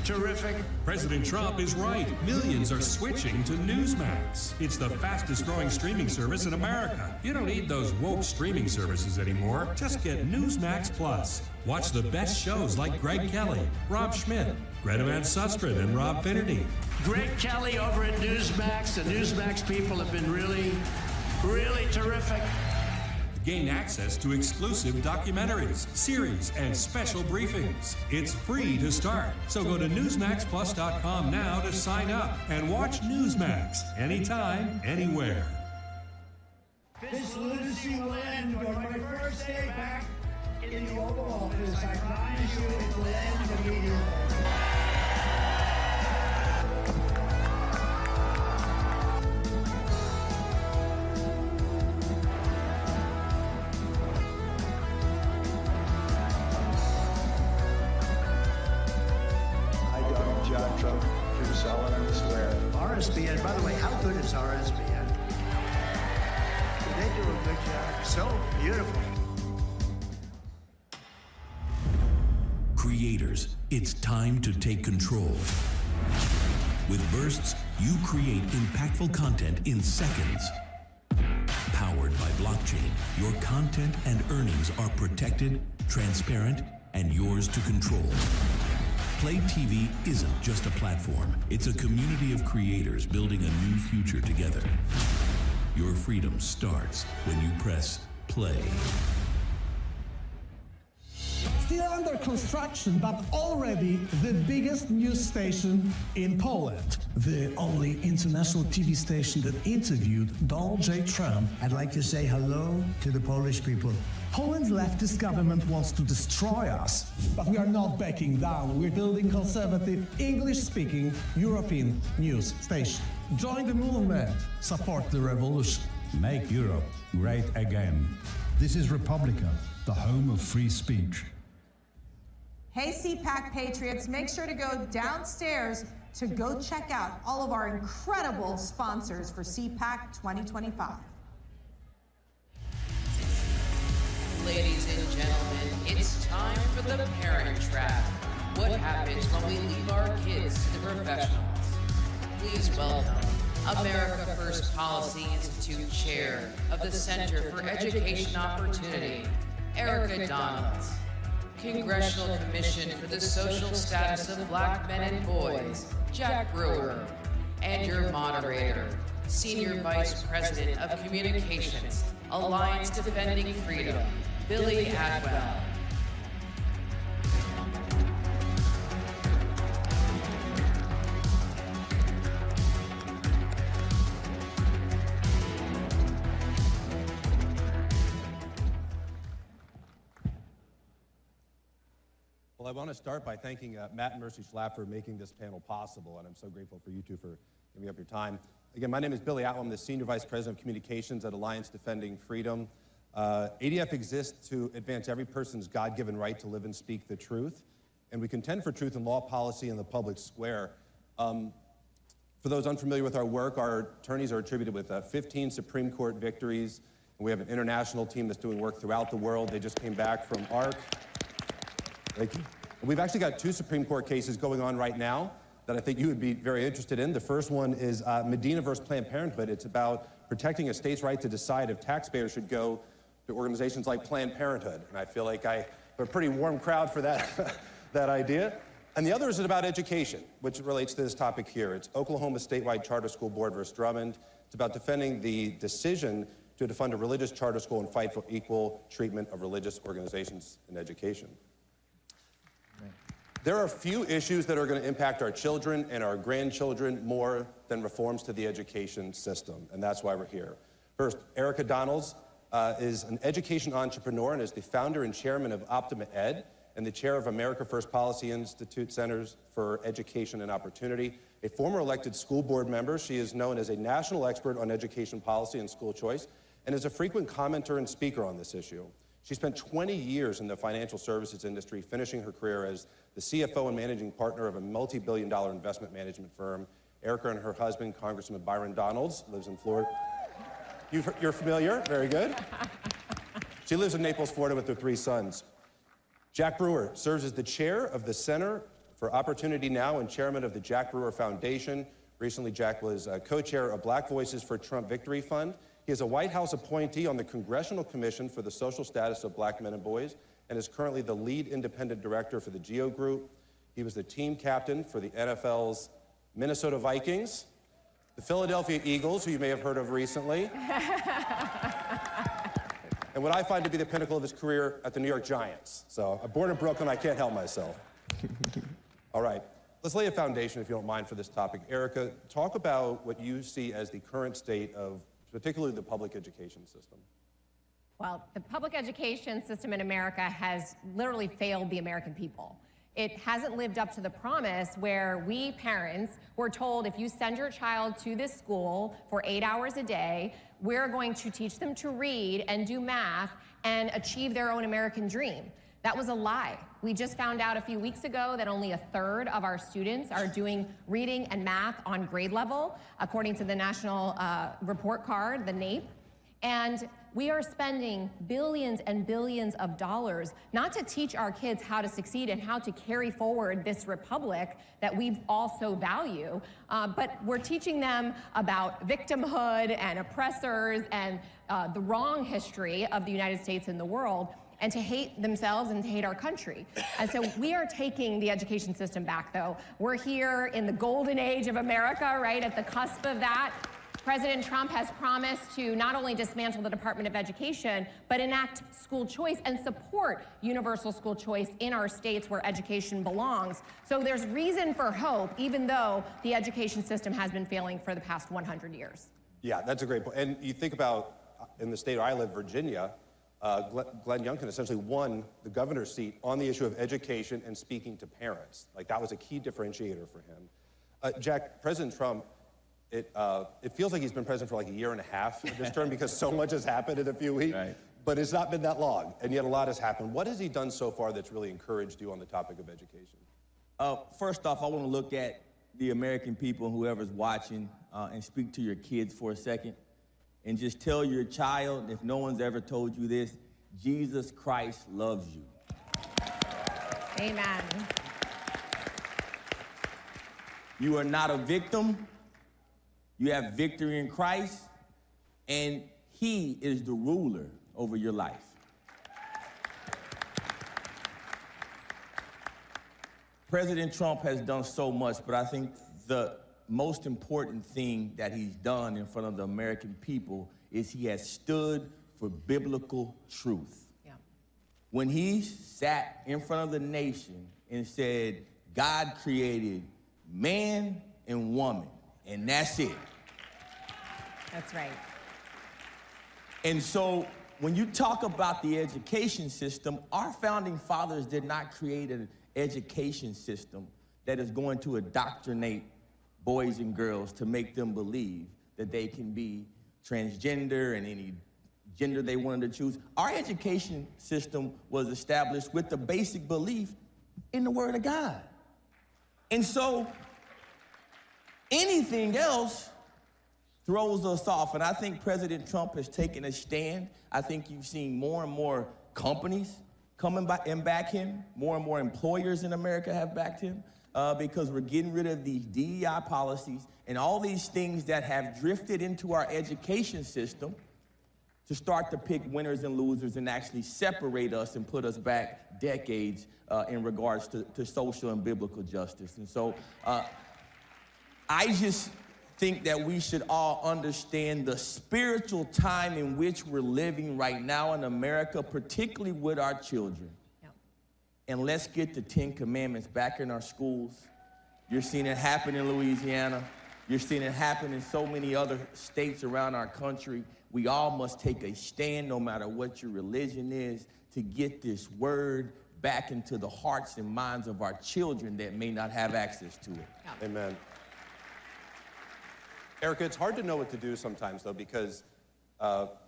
terrific. President Trump is right. Millions are switching to Newsmax. It's the fastest growing streaming service in America. You don't need those woke streaming services anymore. Just get Newsmax Plus. Watch the best shows like Greg Kelly, Rob Schmidt, Greta Van Susteren, and Rob Finnerty. Greg Kelly over at Newsmax. The Newsmax people have been really terrific. Gain access to exclusive documentaries, series, and special briefings. It's free to start. So go to NewsmaxPlus.com now to sign up and watch Newsmax anytime, anywhere. This lunacy will end on my first day back in the Oval Office. I promise you it will end immediately. RSBN, by the way, how good is RSBN? They do a good job. So beautiful. Creators, it's time to take control. With Bursts, you create impactful content in seconds. Powered by blockchain, your content and earnings are protected, transparent, and yours to control. Play TV isn't just a platform. It's a community of creators building a new future together. Your freedom starts when you press play. Still under construction, but already the biggest news station in Poland. The only international TV station that interviewed Donald J. Trump. I'd like to say hello to the Polish people. Poland's leftist government wants to destroy us, but we are not backing down. We're building conservative, English-speaking European news station. Join the movement. Support the revolution. Make Europe great again. This is Republica, the home of free speech. Hey, CPAC Patriots, make sure to go downstairs to go check out all of our incredible sponsors for CPAC 2025. Ladies and gentlemen, it's time for the Parent Trap. What happens when we leave our kids to the professionals? Please welcome America First Policy Institute Chair of the Center for Education Opportunity, Erica Donalds. Congressional Commission for the Social Status of Black Men and Boys, Jack Brewer. And your moderator, Senior Vice President of Communications, Alliance Defending Freedom, Billy Adwell. Well, I want to start by thanking Matt and Mercy Schlapp for making this panel possible, and I'm so grateful for you two for giving up your time. Again, my name is Billy Atwell. I'm the Senior Vice President of Communications at Alliance Defending Freedom. ADF exists to advance every person's God-given right to live and speak the truth, and we contend for truth in law, policy, and the public square. For those unfamiliar with our work, our attorneys are attributed with 15 Supreme Court victories, and we have an international team that's doing work throughout the world. They just came back from ARC. Thank you. And we've actually got 2 Supreme Court cases going on right now that I think you would be very interested in. The first one is Medina versus Planned Parenthood. It's about protecting a state's right to decide if taxpayers should go to organizations like Planned Parenthood. And I feel like I have a pretty warm crowd for that, that idea. And the other is about education, which relates to this topic here. It's Oklahoma Statewide Charter School Board versus Drummond. It's about defending the decision to defund a religious charter school and fight for equal treatment of religious organizations in education. There are few issues that are going to impact our children and our grandchildren more than reforms to the education system, and that's why we're here. First, Erica Donalds is an education entrepreneur and is the founder and chairman of Optima Ed and the chair of America First Policy Institute Centers for Education and Opportunity. A former elected school board member, she is known as a national expert on education policy and school choice and is a frequent commenter and speaker on this issue. She spent 20 years in the financial services industry, finishing her career as the CFO and managing partner of a multi-billion-dollar investment management firm. Erica and her husband, Congressman Byron Donalds, lives in Florida. You're familiar? Very good. She lives in Naples, Florida with her 3 sons. Jack Brewer serves as the chair of the Center for Opportunity Now and chairman of the Jack Brewer Foundation. Recently, Jack was co-chair of Black Voices for Trump Victory Fund. He is a White House appointee on the Congressional Commission for the Social Status of Black Men and Boys and is currently the lead independent director for the GEO Group. He was the team captain for the NFL's Minnesota Vikings, the Philadelphia Eagles, who you may have heard of recently, and what I find to be the pinnacle of his career at the New York Giants. So I'm born in Brooklyn, I can't help myself. All right, let's lay a foundation, if you don't mind, for this topic. Erica, talk about what you see as the current state of particularly the public education system. Well, the public education system in America has literally failed the American people. It hasn't lived up to the promise where we parents were told if you send your child to this school for 8 hours a day, we're going to teach them to read and do math and achieve their own American dream. That was a lie. We just found out a few weeks ago that only 1/3 of our students are doing reading and math on grade level, according to the National Report Card, the NAEP. And We are spending billions and billions of dollars not to teach our kids how to succeed and how to carry forward this republic that we all so value, but we're teaching them about victimhood and oppressors and the wrong history of the United States and the world, and to hate themselves and to hate our country. And so we are taking the education system back, though. We're here in the golden age of America, right, at the cusp of that. President Trump has promised to not only dismantle the Department of Education, but enact school choice and support universal school choice in our states where education belongs. So there's reason for hope, even though the education system has been failing for the past 100 years. Yeah, that's a great point. And you think about, in the state where I live, Virginia, Glenn Youngkin essentially won the governor's seat on the issue of education and speaking to parents. Like, that was a key differentiator for him. Jack, President Trump, it feels like he's been president for like a year and a half this term because so much has happened in a few weeks, right. But it's not been that long, and yet a lot has happened. What has he done so far that's really encouraged you on the topic of education? First off, I want to look at the American people, whoever's watching, and speak to your kids for a second, and just tell your child, if no one's ever told you this, Jesus Christ loves you. Amen. You are not a victim. You have victory in Christ, and he is the ruler over your life. President Trump has done so much, but I think the most important thing that he's done in front of the American people is he has stood for biblical truth. Yeah. When he sat in front of the nation and said, God created man and woman, and that's it. That's right. And so when you talk about the education system, our founding fathers did not create an education system that is going to indoctrinate boys and girls to make them believe that they can be transgender and any gender they wanted to choose. Our education system was established with the basic belief in the Word of God. And so anything else throws us off. And I think President Trump has taken a stand. I think you've seen more and more companies coming back and back him. More and more employers in America have backed him because we're getting rid of these DEI policies and all these things that have drifted into our education system to start to pick winners and losers and actually separate us and put us back decades in regards to social and biblical justice. And so I just think that we should all understand the spiritual time in which we're living right now in America, particularly with our children. Yep. And let's get the 10 Commandments back in our schools. You're seeing it happen in Louisiana. You're seeing it happen in so many other states around our country. We all must take a stand, no matter what your religion is, to get this word back into the hearts and minds of our children that may not have access to it. Yep. Amen. Erica, it's hard to know what to do sometimes, though, because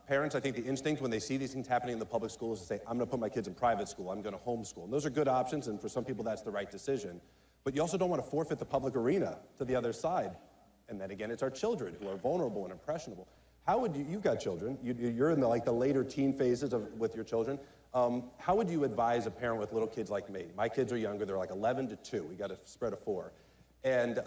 parents, I think the instinct when they see these things happening in the public schools is to say, I'm going to put my kids in private school, I'm going to homeschool. And those are good options, and for some people that's the right decision. But you also don't want to forfeit the public arena to the other side. And then again, it's our children who are vulnerable and impressionable. How would you've got children, you're in the later teen phases with your children. How would you advise a parent with little kids like me? My kids are younger, they're like 11 to 2. We got a spread of 4. And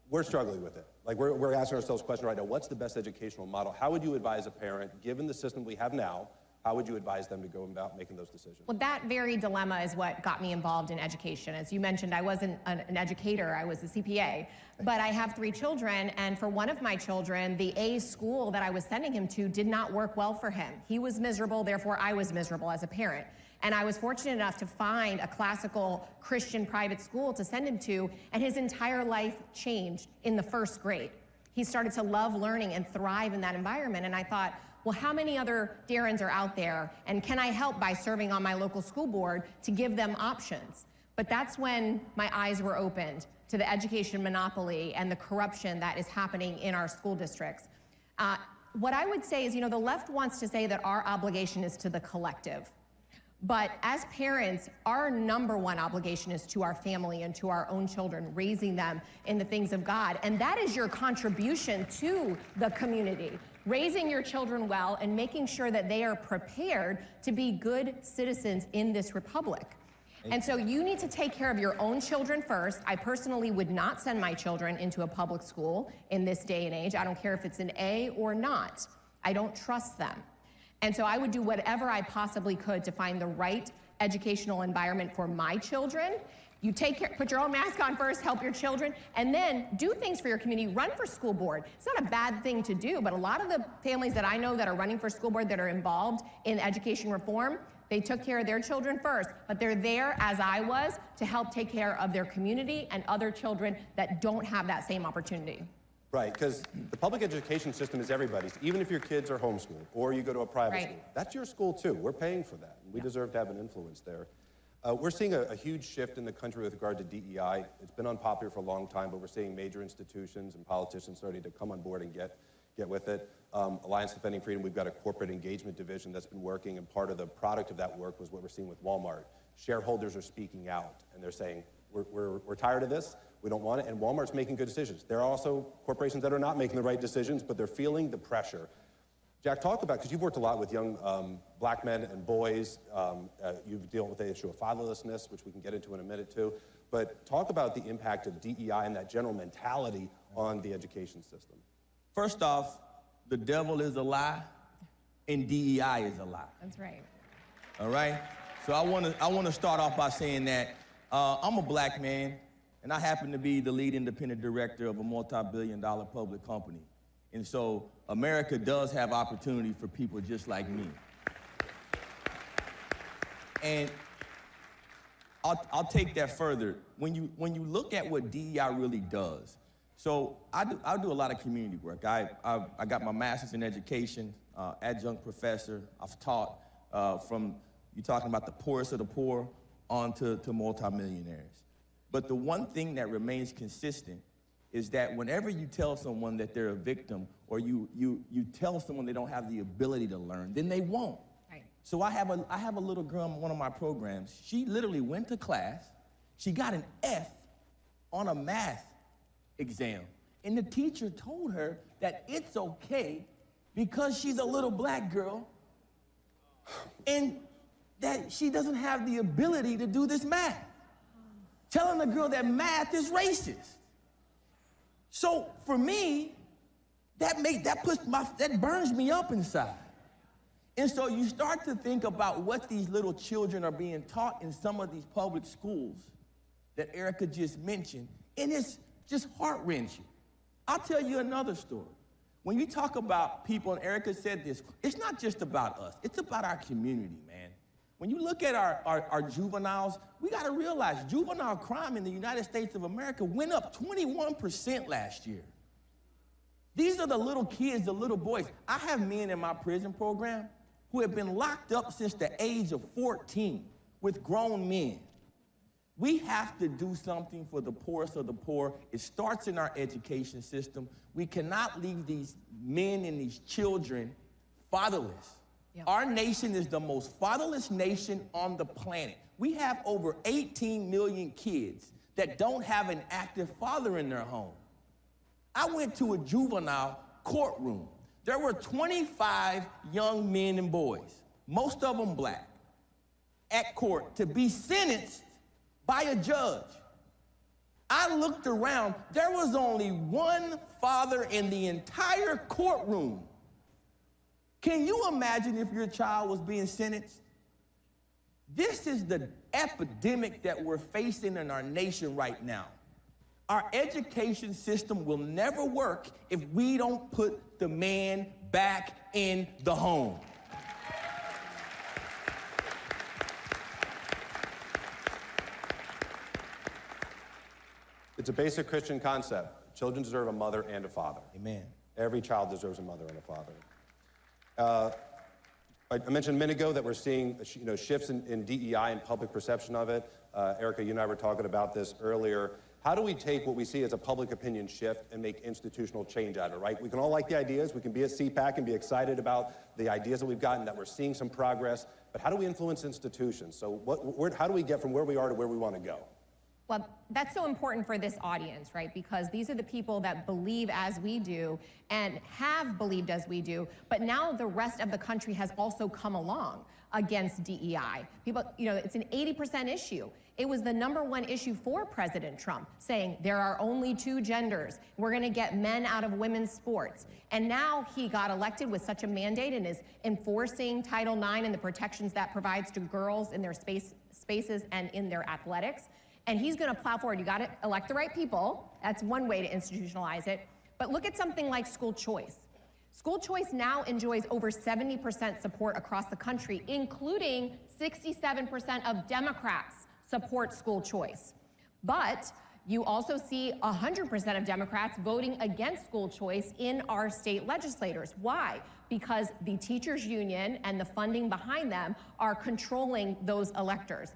we're struggling with it. Like, we're asking ourselves the question right now, what's the best educational model? How would you advise a parent, given the system we have now, how would you advise them to go about making those decisions? Well, that very dilemma is what got me involved in education. As you mentioned, I wasn't an educator, I was a CPA. But I have 3 children, and for one of my children, the A school that I was sending him to did not work well for him. He was miserable, therefore I was miserable as a parent. And I was fortunate enough to find a classical Christian private school to send him to, and his entire life changed in the 1st grade. He started to love learning and thrive in that environment, and I thought, well, how many other Darrens are out there, and can I help by serving on my local school board to give them options? But that's when my eyes were opened to the education monopoly and the corruption that is happening in our school districts. What I would say is, the left wants to say that our obligation is to the collective. But as parents, our #1 obligation is to our family and to our own children, raising them in the things of God. And that is your contribution to the community, raising your children well and making sure that they are prepared to be good citizens in this republic. And so you need to take care of your own children first. I personally would not send my children into a public school in this day and age. I don't care if it's an A or not. I don't trust them. And so I would do whatever I possibly could to find the right educational environment for my children. You take care, put your own mask on first, help your children, and then do things for your community. Run for school board. It's not a bad thing to do, but a lot of the families that I know that are running for school board that are involved in education reform, they took care of their children first, but they're there, as I was, to help take care of their community and other children that don't have that same opportunity. Right, because the public education system is everybody's. Even if your kids are homeschooled or you go to a private school, that's your school too. We're paying for that, and we deserve to have an influence there. We're seeing a huge shift in the country with regard to DEI. It's been unpopular for a long time, but we're seeing major institutions and politicians starting to come on board and get with it. Alliance Defending Freedom, we've got a corporate engagement division that's been working, and part of the product of that work was what we're seeing with Walmart. Shareholders are speaking out, and they're saying, we're tired of this, we don't want it, and Walmart's making good decisions. There are also corporations that are not making the right decisions, but they're feeling the pressure. Jack, talk about, because you've worked a lot with young black men and boys, you've dealt with the issue of fatherlessness, which we can get into in a minute too, but talk about the impact of DEI and that general mentality on the education system. First off, the devil is a lie, and DEI is a lie. That's right. All right? So I want to start off by saying that I'm a black man, and I happen to be the lead independent director of a multi-billion-dollar public company. And so America does have opportunity for people just like me. And I'll take that further. When you look at what DEI really does, so I do a lot of community work. I got my master's in education, adjunct professor. I've taught from, you're talking about the poorest of the poor on to multimillionaires. But the one thing that remains consistent is that whenever you tell someone that they're a victim, or you tell someone they don't have the ability to learn, then they won't. Right. So I have a little girl in one of my programs. She literally went to class. She got an F on a math exam. And the teacher told her that it's okay because she's a little black girl and that she doesn't have the ability to do this math. Telling the girl that math is racist. So for me, that burns me up inside. And so you start to think about what these little children are being taught in some of these public schools that Erica just mentioned, and it's just heart-wrenching. I'll tell you another story. When you talk about people, and Erica said this, it's not just about us, it's about our community, man. When you look at our juveniles, we gotta realize juvenile crime in the United States of America went up 21% last year. These are the little kids, the little boys. I have men in my prison program who have been locked up since the age of 14 with grown men. We have to do something for the poorest of the poor. It starts in our education system. We cannot leave these men and these children fatherless. Yep. Our nation is the most fatherless nation on the planet. We have over 18 million kids that don't have an active father in their home. I went to a juvenile courtroom. There were 25 young men and boys, most of them black, at court to be sentenced by a judge. I looked around, there was only one father in the entire courtroom. Can you imagine if your child was being sentenced? This is the epidemic that we're facing in our nation right now. Our education system will never work if we don't put the man back in the home. It's a basic Christian concept. Children deserve a mother and a father. Amen. Every child deserves a mother and a father. I mentioned a minute ago that we're seeing shifts in DEI and public perception of it. Erica, you and I were talking about this earlier. How do we take what we see as a public opinion shift and make institutional change out of it, right? We can all like the ideas. We can be at CPAC and be excited about the ideas that we've gotten, that we're seeing some progress. But how do we influence institutions? So how do we get from where we are to where we want to go? Well, that's so important for this audience, right? Because these are the people that believe as we do and have believed as we do, but now the rest of the country has also come along against DEI. People, you know, it's an 80% issue. It was the #1 issue for President Trump, saying there are only 2 genders. We're gonna get men out of women's sports. And now he got elected with such a mandate and is enforcing Title IX and the protections that provides to girls in their spaces and in their athletics. And he's gonna plow forward. You gotta elect the right people. That's one way to institutionalize it. But look at something like school choice. School choice now enjoys over 70% support across the country, including 67% of Democrats support school choice. But you also see 100% of Democrats voting against school choice in our state legislators. Why? Because the teachers union and the funding behind them are controlling those electors.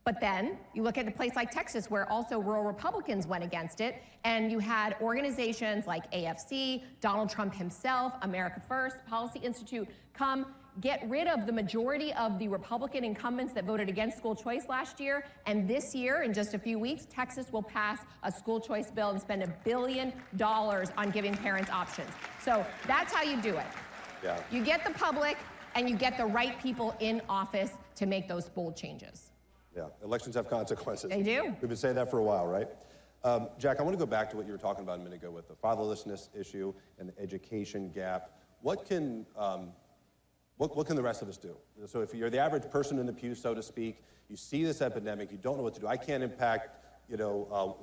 But then you look at a place like Texas, where also rural Republicans went against it, and you had organizations like AFC, Donald Trump himself, America First, Policy Institute come get rid of the majority of the Republican incumbents that voted against school choice last year. And this year, in just a few weeks, Texas will pass a school choice bill and spend $1 billion on giving parents options. So that's how you do it. Yeah. You get the public and you get the right people in office to make those bold changes. Yeah, elections have consequences. They do. We've been saying that for a while, right? Jack, I want to go back to what you were talking about a minute ago with the fatherlessness issue and the education gap. What can the rest of us do? So if you're the average person in the pew, so to speak, you see this epidemic, you don't know what to do. I can't impact, you know,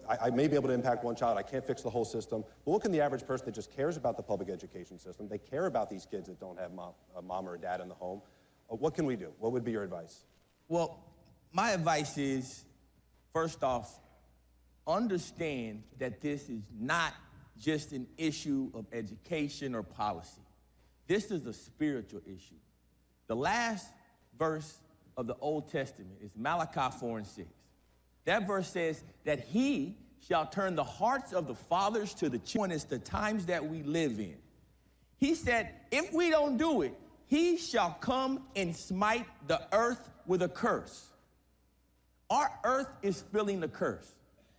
I may be able to impact one child. I can't fix the whole system. But what can the average person that just cares about the public education system, they care about these kids that don't have a mom or a dad in the home, what can we do? What would be your advice? Well, my advice is, first off, understand that this is not just an issue of education or policy. This is a spiritual issue. The last verse of the Old Testament is Malachi 4:6. That verse says that he shall turn the hearts of the fathers to the children. It's the times that we live in. He said, if we don't do it, he shall come and smite the earth with a curse. Our earth is feeling the curse.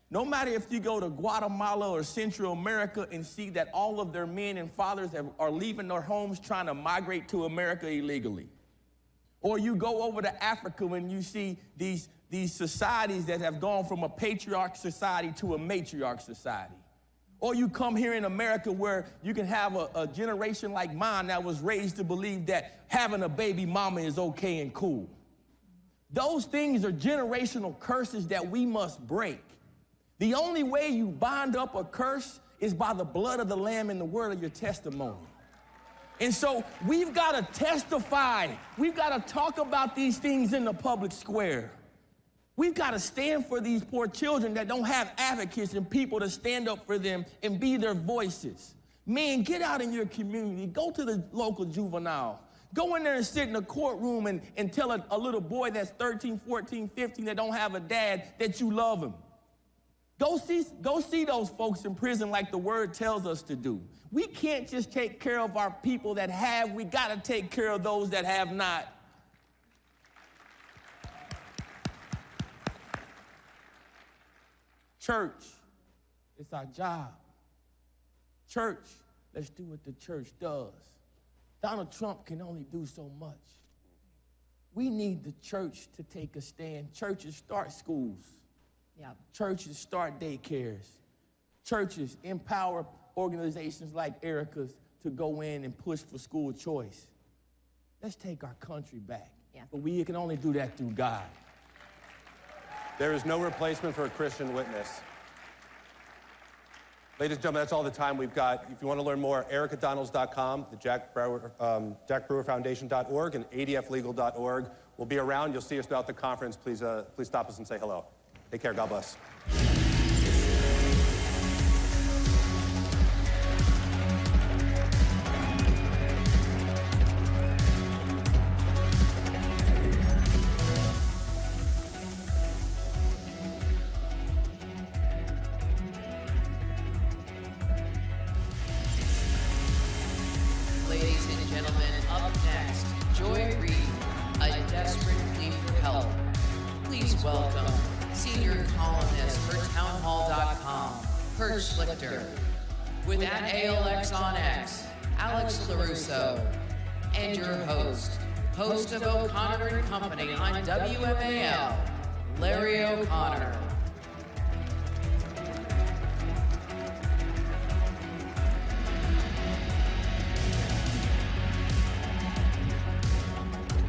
No matter if you go to Guatemala or Central America and see that all of their men and fathers are leaving their homes trying to migrate to America illegally. Or you go over to Africa when you see these societies that have gone from a patriarch society to a matriarch society. Or you come here in America where you can have a generation like mine that was raised to believe that having a baby mama is okay and cool. Those things are generational curses that we must break. The only way you bind up a curse is by the blood of the Lamb and the word of your testimony. And so we've got to testify. We've got to talk about these things in the public square. We've got to stand for these poor children that don't have advocates and people to stand up for them and be their voices. Man, get out in your community. Go to the local juvenile. Go in there and sit in a courtroom and tell a little boy that's 13, 14, 15 that don't have a dad that you love him. Go see those folks in prison like the word tells us to do. We can't just take care of our people that have. We got to take care of those that have not. Church, it's our job. Church, let's do what the church does. Donald Trump can only do so much. We need the church to take a stand. Churches start schools. Yeah. Churches start daycares. Churches empower organizations like Erica's to go in and push for school choice. Let's take our country back. Yeah. But we can only do that through God. There is no replacement for a Christian witness. Ladies and gentlemen, that's all the time we've got. If you want to learn more, ericadonalds.com, the jackbrewerfoundation.org, and adflegal.org. We'll be around. You'll see us throughout the conference. Please stop us and say hello. Take care. God bless. Ladies and gentlemen, up next, Joy Reid, a desperate plea for help. Please welcome senior columnist for townhall.com, Kurt Schlichter. With @ALX on X, Alex LaRusso. And your host of O'Connor and Company on WMAL, Larry O'Connor.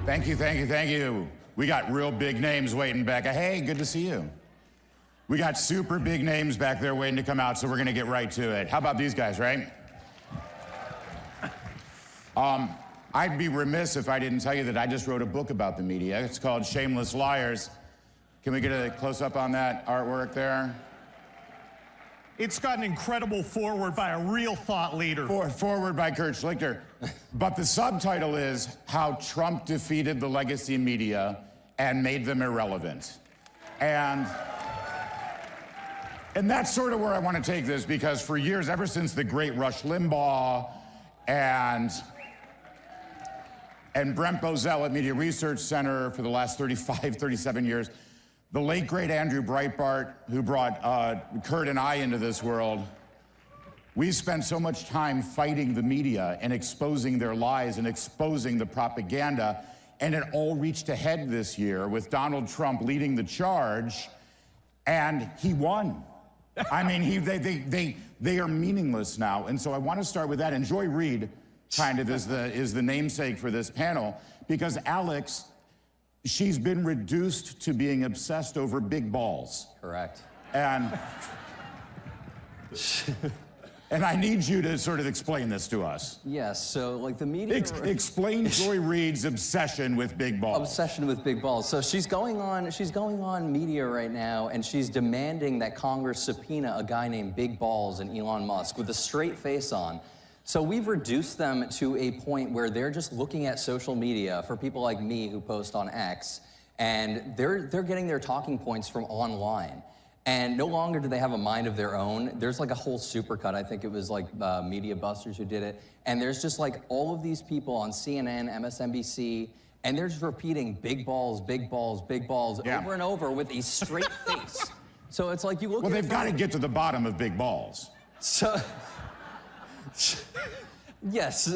Thank you, thank you, thank you. We got real big names waiting back. Hey, good to see you. We got super big names back there waiting to come out, so we're gonna get right to it. How about these guys, right? I'd be remiss if I didn't tell you that I just wrote a book about the media. It's called Shameless Liars. Can we get a close-up on that artwork there? It's got an incredible foreword by a real thought leader. Foreword by Kurt Schlichter. But the subtitle is How Trump Defeated the Legacy Media and Made Them Irrelevant. And that's sort of where I want to take this, because for years, ever since the great Rush Limbaugh and Brent Bozell at Media Research Center for the last 35, 37 years, the late, great Andrew Breitbart, who brought Kurt and I into this world, we spent so much time fighting the media and exposing their lies and exposing the propaganda, and it all reached a head this year with Donald Trump leading the charge, and he won. I mean, they are meaningless now, and so I want to start with that. And Joy Reid kind of is the namesake for this panel, because Alex, she's been reduced to being obsessed over big balls. Correct. And I need you to sort of explain this to us. Yes, so like the media... Explain Joy Reid's obsession with big balls. Obsession with big balls. So she's going on media right now, and she's demanding that Congress subpoena a guy named Big Balls and Elon Musk with a straight face on. So we've reduced them to a point where they're just looking at social media for people like me who post on X, and they're getting their talking points from online. And no longer do they have a mind of their own. There's like a whole supercut. I think it was like Media Busters who did it. And there's just like all of these people on CNN, MSNBC, and they're just repeating big balls, big balls, big balls over and over with a straight face. So it's like you look at they've got to get to the bottom of big balls. So... Yes,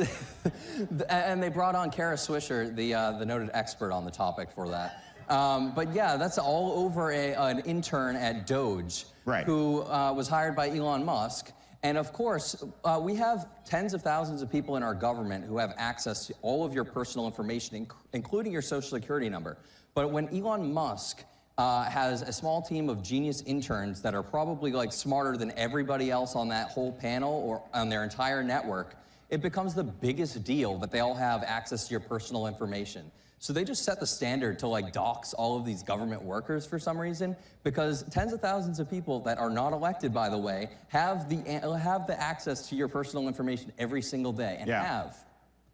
and they brought on Kara Swisher, the noted expert on the topic for that. But yeah, that's all over an intern at Doge, who was hired by Elon Musk. And of course, we have tens of thousands of people in our government who have access to all of your personal information, including your social security number. But when Elon Musk has a small team of genius interns that are probably like smarter than everybody else on that whole panel or on their entire network, it becomes the biggest deal that they all have access to your personal information. So they just set the standard to like dox all of these government workers for some reason, because tens of thousands of people that are not elected, by the way, have the access to your personal information every single day, and have.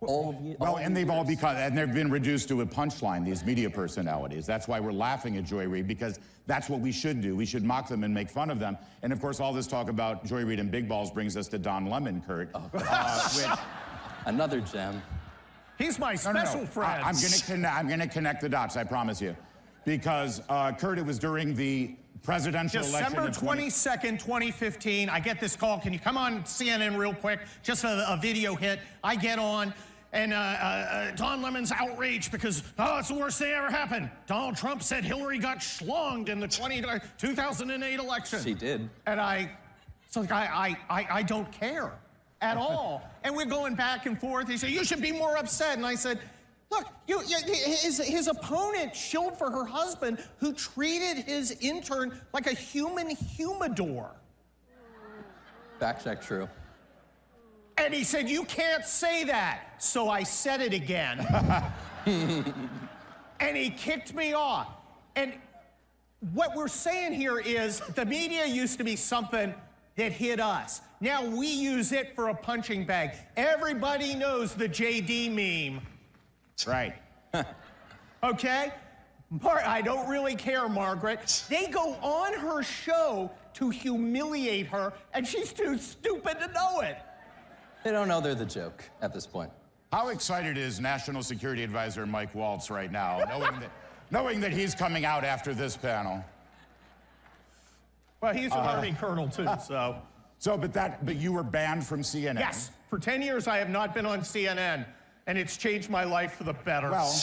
And they've been reduced to a punchline, these media personalities. That's why we're laughing at Joy Reid, because that's what we should do. We should mock them and make fun of them. And of course, all this talk about Joy Reid and big balls brings us to Don Lemon, Kurt. Another gem. He's my special friend. I'm gonna connect the dots, I promise you. Because, Kurt, it was during the presidential election December 22nd, 2015. I get this call. Can you come on CNN real quick? Just a video hit. I get on. And Don Lemon's outraged because, it's the worst thing ever happened. Donald Trump said Hillary got schlonged in the 2008 election. She did. And I don't care at all. And we're going back and forth. He said, you should be more upset. And I said, look, his opponent shilled for her husband who treated his intern like a human humidor. Fact check, true. And he said, you can't say that. So I said it again. And he kicked me off. And what we're saying here is the media used to be something that hit us. Now we use it for a punching bag. Everybody knows the JD meme. Right. Okay? I don't really care, Margaret. They go on her show to humiliate her, and she's too stupid to know it. They don't know they're the joke at this point. How excited is National Security Advisor Mike Waltz right now, knowing that he's coming out after this panel? Well, he's an Army colonel, too, so. But you were banned from CNN. Yes. For 10 years, I have not been on CNN, and it's changed my life for the better. Well,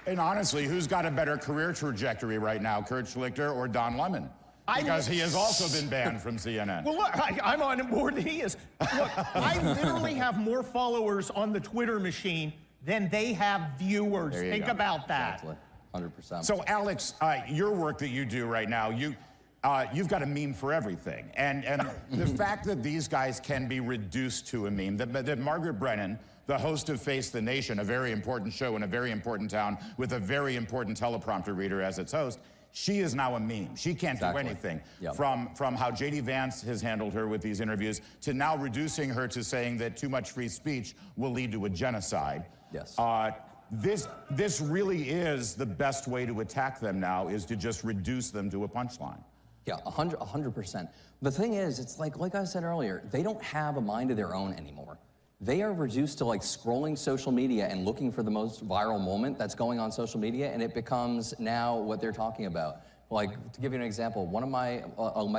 and honestly, who's got a better career trajectory right now, Kurt Schlichter or Don Lemon? Because he has also been banned from CNN. Well, look, I'm on it more than he is. Look, I literally have more followers on the Twitter machine than they have viewers. Think about that. Exactly. 100%. So, Alex, your work that you do right now, you've got a meme for everything. And the fact that these guys can be reduced to a meme, that Margaret Brennan, the host of Face the Nation, a very important show in a very important town with a very important teleprompter reader as its host, she is now a meme. She can't do anything. Yep. From how J.D. Vance has handled her with these interviews to now reducing her to saying that too much free speech will lead to a genocide. Yes. This really is the best way to attack them now, is to just reduce them to a punchline. Yeah, 100%. The thing is, it's like I said earlier, they don't have a mind of their own anymore. They are reduced to like scrolling social media and looking for the most viral moment that's going on social media, and it becomes now what they're talking about. Like, to give you an example, one of my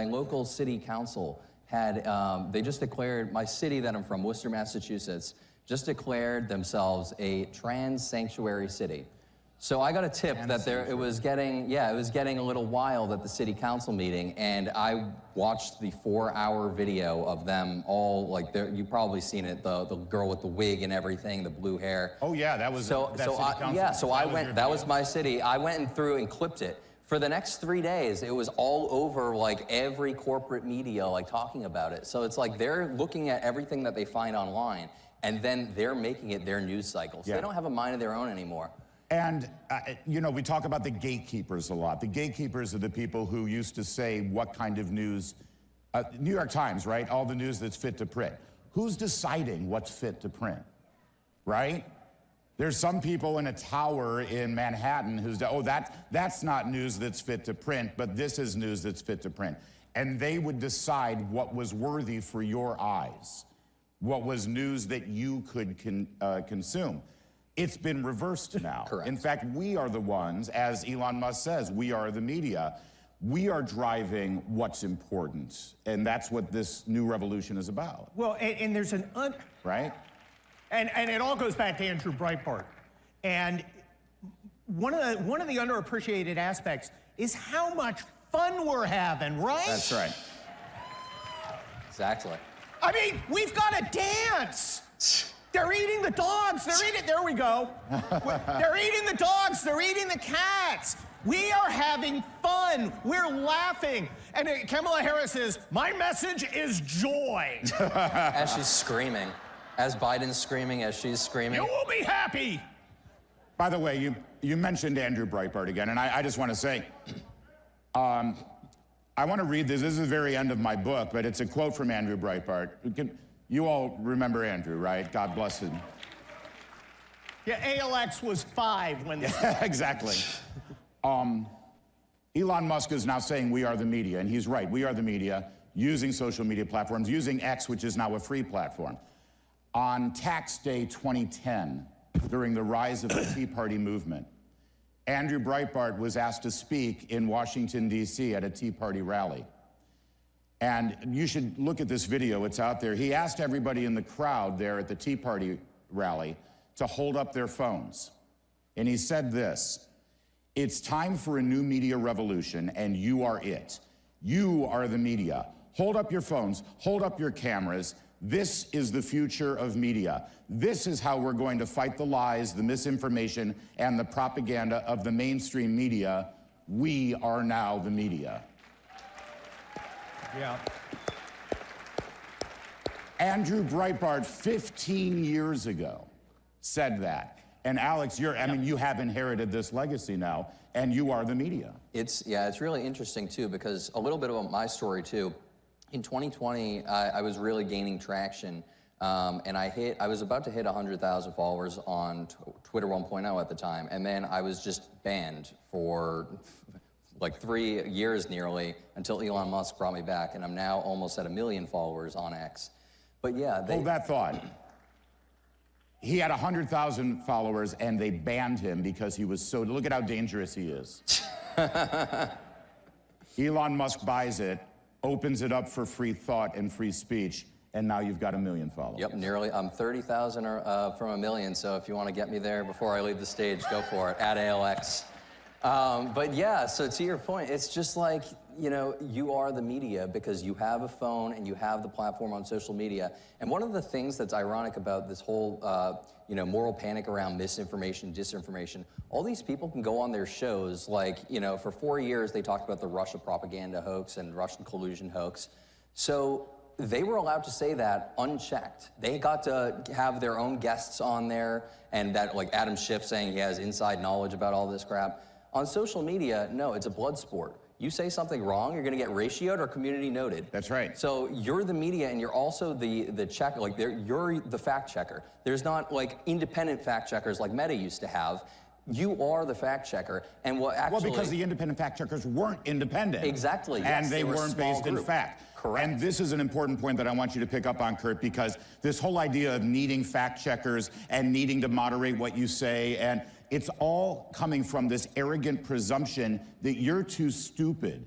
local city council had, they just declared, my city that I'm from, Worcester, Massachusetts, just declared themselves a trans sanctuary city. So I got a tip that it was getting a little wild at the city council meeting, and I watched the 4-hour video of them all, like, you've probably seen it, the girl with the wig and everything, the blue hair. Oh yeah, that was so I went, that was my city. I went and through and clipped it. For the next 3 days, it was all over, like, every corporate media, like, talking about it. So it's like they're looking at everything that they find online, and then they're making it their news cycle. So they don't have a mind of their own anymore. And, you know, we talk about the gatekeepers a lot. The gatekeepers are the people who used to say what kind of news, New York Times, right? All the news that's fit to print. Who's deciding what's fit to print, right? There's some people in a tower in Manhattan who's, that's not news that's fit to print, but this is news that's fit to print. And they would decide what was worthy for your eyes, what was news that you could consume. It's been reversed now. Correct. In fact, we are the ones, as Elon Musk says, we are the media. We are driving what's important, and that's what this new revolution is about. Well, and there's an right? And it all goes back to Andrew Breitbart. And one of the underappreciated aspects is how much fun we're having, right? That's right. Exactly. I mean, we've got to dance. They're eating the dogs. There we go. They're eating the dogs. They're eating the cats. We are having fun. We're laughing. And Kamala Harris says, my message is joy. As she's screaming. As Biden's screaming, as she's screaming. You will be happy. By the way, you mentioned Andrew Breitbart again, and I just want to say, I want to read this. This is the very end of my book, but it's a quote from Andrew Breitbart. You all remember Andrew, right? God bless him. Yeah, ALX was 5 when this exactly. Elon Musk is now saying we are the media, and he's right. We are the media, using social media platforms, using X, which is now a free platform. On Tax Day 2010, during the rise of the Tea Party movement, Andrew Breitbart was asked to speak in Washington, D.C. at a Tea Party rally. And you should look at this video, it's out there. He asked everybody in the crowd there at the Tea Party rally to hold up their phones. And he said this, it's time for a new media revolution, and you are it. You are the media. Hold up your phones, hold up your cameras. This is the future of media. This is how we're going to fight the lies, the misinformation, and the propaganda of the mainstream media. We are now the media. Yeah. Andrew Breitbart, 15 years ago, said that. And Alex, I mean, you have inherited this legacy now, and you are the media. It's really interesting, too, because a little bit about my story, too. In 2020, I was really gaining traction, and I was about to hit 100,000 followers on Twitter 1.0 at the time, and then I was just banned for like 3 years nearly until Elon Musk brought me back, and I'm now almost at 1 million followers on X. But yeah, hold that thought. He had 100,000 followers, and they banned him because he was so. Look at how dangerous he is. Elon Musk buys it, opens it up for free thought and free speech, and now you've got 1 million followers. Yep, nearly. I'm 30,000 from 1 million, so if you want to get me there before I leave the stage, go for it, at ALX. But yeah, so to your point, it's just like, you know, you are the media because you have a phone and you have the platform on social media. And one of the things that's ironic about this whole, you know, moral panic around misinformation, disinformation, all these people can go on their shows, like, you know, for 4 years they talked about the Russia propaganda hoax and Russian collusion hoax. So they were allowed to say that unchecked. They got to have their own guests on there, and that, like Adam Schiff saying he has inside knowledge about all this crap. On social media, no, it's a blood sport. You say something wrong, you're gonna get ratioed or community noted. That's right. So you're the media and you're also the check, like you're the fact checker. There's not like independent fact checkers like Meta used to have. You are the fact checker. And what actually— Well, because the independent fact checkers weren't independent. Exactly, And yes, they were a weren't small based in group. fact. Correct. And this is an important point that I want you to pick up on, Kurt, because this whole idea of needing fact checkers and needing to moderate what you say, and it's all coming from this arrogant presumption that you're too stupid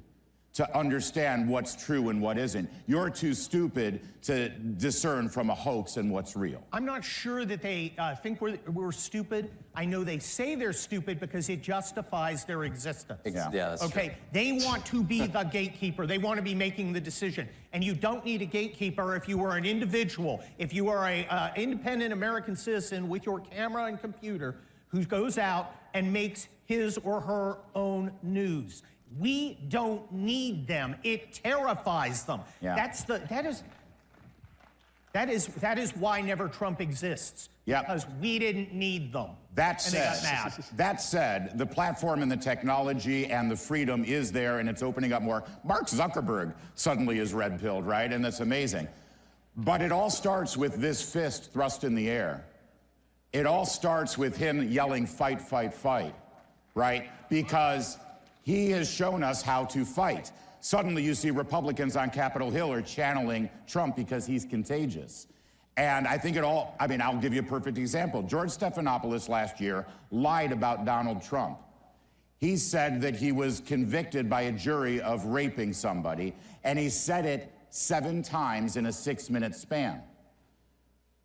to understand what's true and what isn't. You're too stupid to discern from a hoax and what's real. I'm not sure that they think we're stupid. I know they say they're stupid because it justifies their existence. Yeah, that's okay, true. They want to be the gatekeeper. They want to be making the decision. And you don't need a gatekeeper if you are an individual, if you are an independent American citizen with your camera and computer who goes out and makes his or her own news. We don't need them. It terrifies them. Yeah. That is why Never Trump exists. Yeah. Because we didn't need them. That and they got mad. that said, the platform and the technology and the freedom is there, and it's opening up more. Mark Zuckerberg suddenly is red-pilled, right? And that's amazing. But it all starts with this fist thrust in the air. It all starts with him yelling, "Fight, fight, fight," right? Because he has shown us how to fight. Suddenly you see Republicans on Capitol Hill are channeling Trump because he's contagious. And I think I'll give you a perfect example. George Stephanopoulos last year lied about Donald Trump. He said that he was convicted by a jury of raping somebody, and he said it 7 times in a 6-minute span.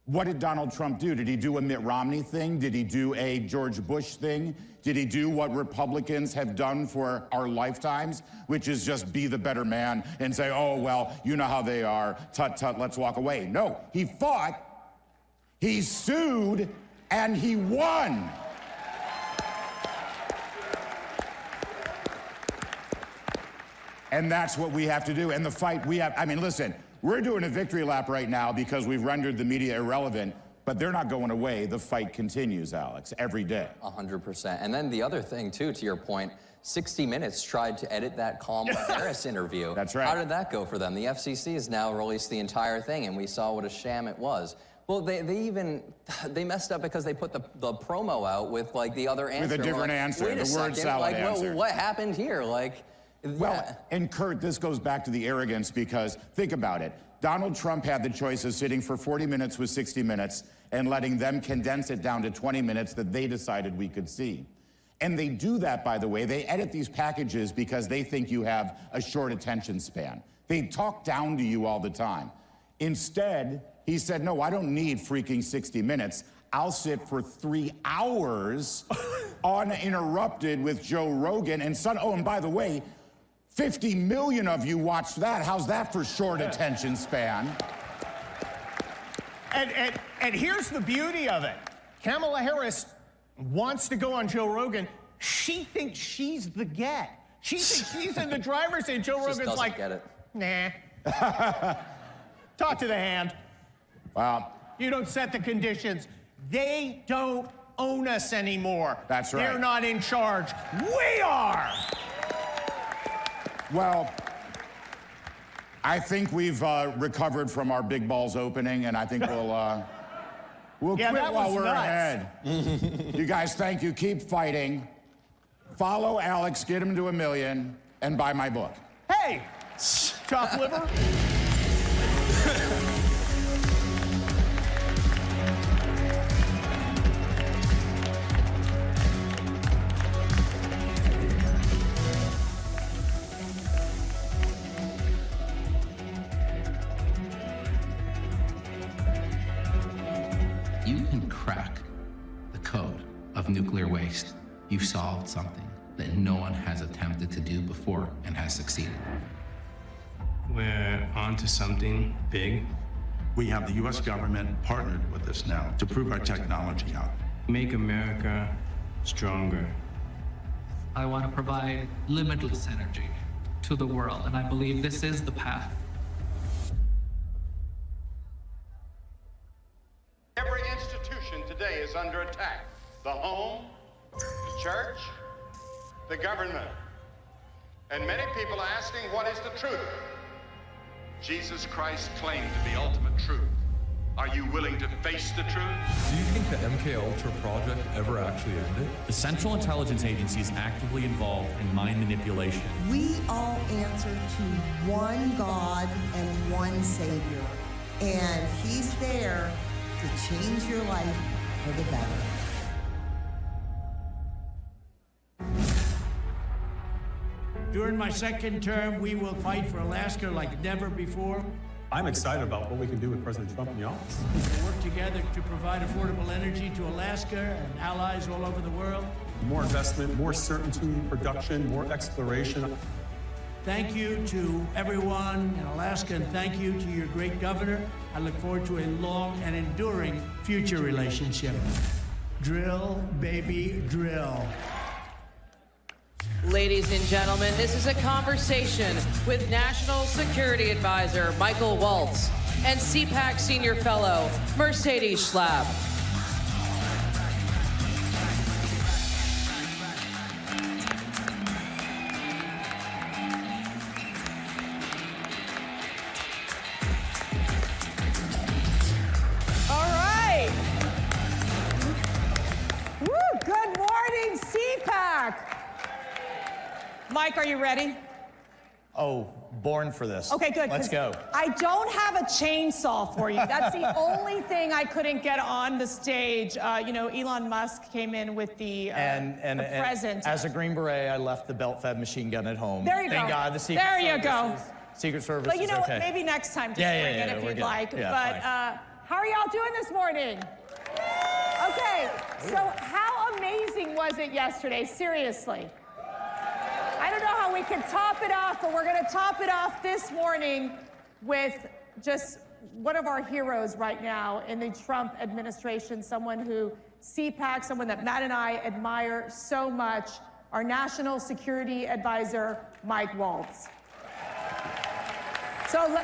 What did Donald Trump do? Did he do a Mitt Romney thing? Did he do a George Bush thing? Did he do what Republicans have done for our lifetimes, which is just be the better man and say, oh, well, you know how they are, tut, tut, let's walk away? No, he fought, he sued, and he won. And that's what we have to do. And the fight we have, I mean, listen, we're doing a victory lap right now because we've rendered the media irrelevant, but they're not going away. The fight continues, Alex, every day. 100%. And then the other thing, too, to your point, 60 Minutes tried to edit that Kamala Harris interview. That's right. How did that go for them? The FCC has now released the entire thing, and we saw what a sham it was. Well, they messed up because they put the promo out with, like, the other answer. With a different answer, wait a the word second, salad like, answer. What happened here? Like, well, and Kurt, this goes back to the arrogance because think about it. Donald Trump had the choice of sitting for 40 minutes with 60 Minutes and letting them condense it down to 20 minutes that they decided we could see. And they do that, by the way. They edit these packages because they think you have a short attention span. They talk down to you all the time. Instead, he said, no, I don't need freaking 60 Minutes. I'll sit for 3 hours uninterrupted with Joe Rogan and oh, and by the way, 50 million of you watched that. How's that for short attention span? And here's the beauty of it. Kamala Harris wants to go on Joe Rogan. She thinks she's the get. She thinks she's in the driver's seat. Joe Rogan's like, get it. Nah. Talk to the hand. Wow. You don't set the conditions. They don't own us anymore. That's right. They're not in charge. We are. Well, I think we've recovered from our big balls opening, and I think we'll quit while we're ahead. You guys, thank you. Keep fighting. Follow Alex, get him to 1 million, and buy my book. Hey, chopped liver. of nuclear waste, you've solved something that no one has attempted to do before and has succeeded. We're onto something big. We have the U.S. government partnered with us now to prove our technology out. Make America stronger. I want to provide limitless energy to the world, and I believe this is the path. Every institution today is under attack. The home, the church, the government. And many people are asking, what is the truth? Jesus Christ claimed the ultimate truth. Are you willing to face the truth? Do you think the MKUltra project ever actually ended? The Central Intelligence Agency is actively involved in mind manipulation. We all answer to one God and one Savior, and He's there to change your life for the better. During my second term, we will fight for Alaska like never before. I'm excited about what we can do with President Trump in the office. We'll work together to provide affordable energy to Alaska and allies all over the world. More investment, more certainty, production, more exploration. Thank you to everyone in Alaska, and thank you to your great governor. I look forward to a long and enduring future relationship. Drill, baby, drill. Ladies and gentlemen, this is a conversation with National Security Advisor Michael Waltz and CPAC Senior Fellow Mercedes Schlapp. All right. Woo, good morning, CPAC. Mike, are you ready? Oh, born for this. Okay, good. Let's go. I don't have a chainsaw for you. That's the only thing I couldn't get on the stage. You know, Elon Musk came in with the present. As a Green Beret, I left the belt-fed machine gun at home. There you Thank go. God the Secret There you Service go. Secret Service But you is know, okay. maybe next time just Yeah, bring yeah, it yeah, if we're you'd good. like. Yeah, but how are y'all doing this morning? Okay, so how amazing was it yesterday? Seriously. I don't know how we can top it off, but we're going to top it off this morning with just one of our heroes right now in the Trump administration, someone who CPAC, someone that Matt and I admire so much, our National Security Advisor, Mike Waltz. So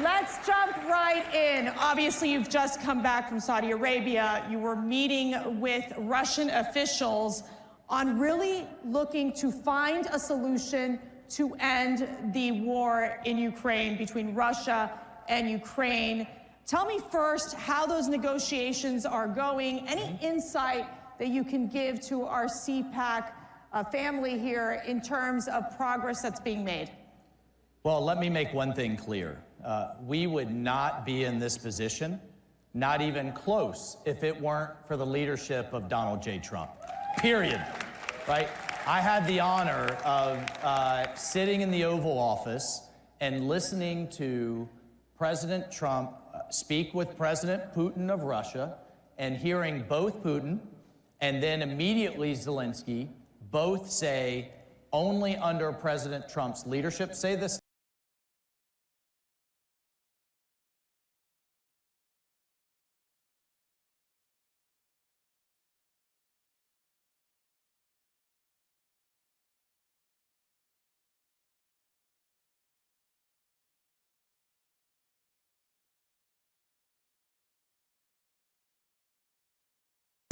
let's jump right in. Obviously, you've just come back from Saudi Arabia. You were meeting with Russian officials on really looking to find a solution to end the war in Ukraine between Russia and Ukraine. Tell me first how those negotiations are going. Any insight that you can give to our CPAC family here in terms of progress that's being made? Well, let me make one thing clear. We would not be in this position, not even close, if it weren't for the leadership of Donald J. Trump. Period. Right? I had the honor of sitting in the Oval Office and listening to President Trump speak with President Putin of Russia and hearing both Putin and then immediately Zelensky both say only under President Trump's leadership, say this.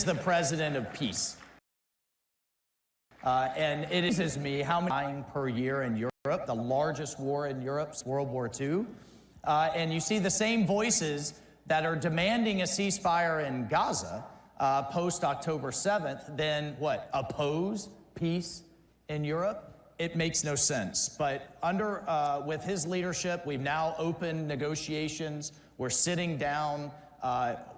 The president of peace. And it is me how many dying per year in Europe, the largest war in Europe, World War II. And you see the same voices that are demanding a ceasefire in Gaza post-October 7th, then what, oppose peace in Europe? It makes no sense. But with his leadership, we've now opened negotiations. We're sitting down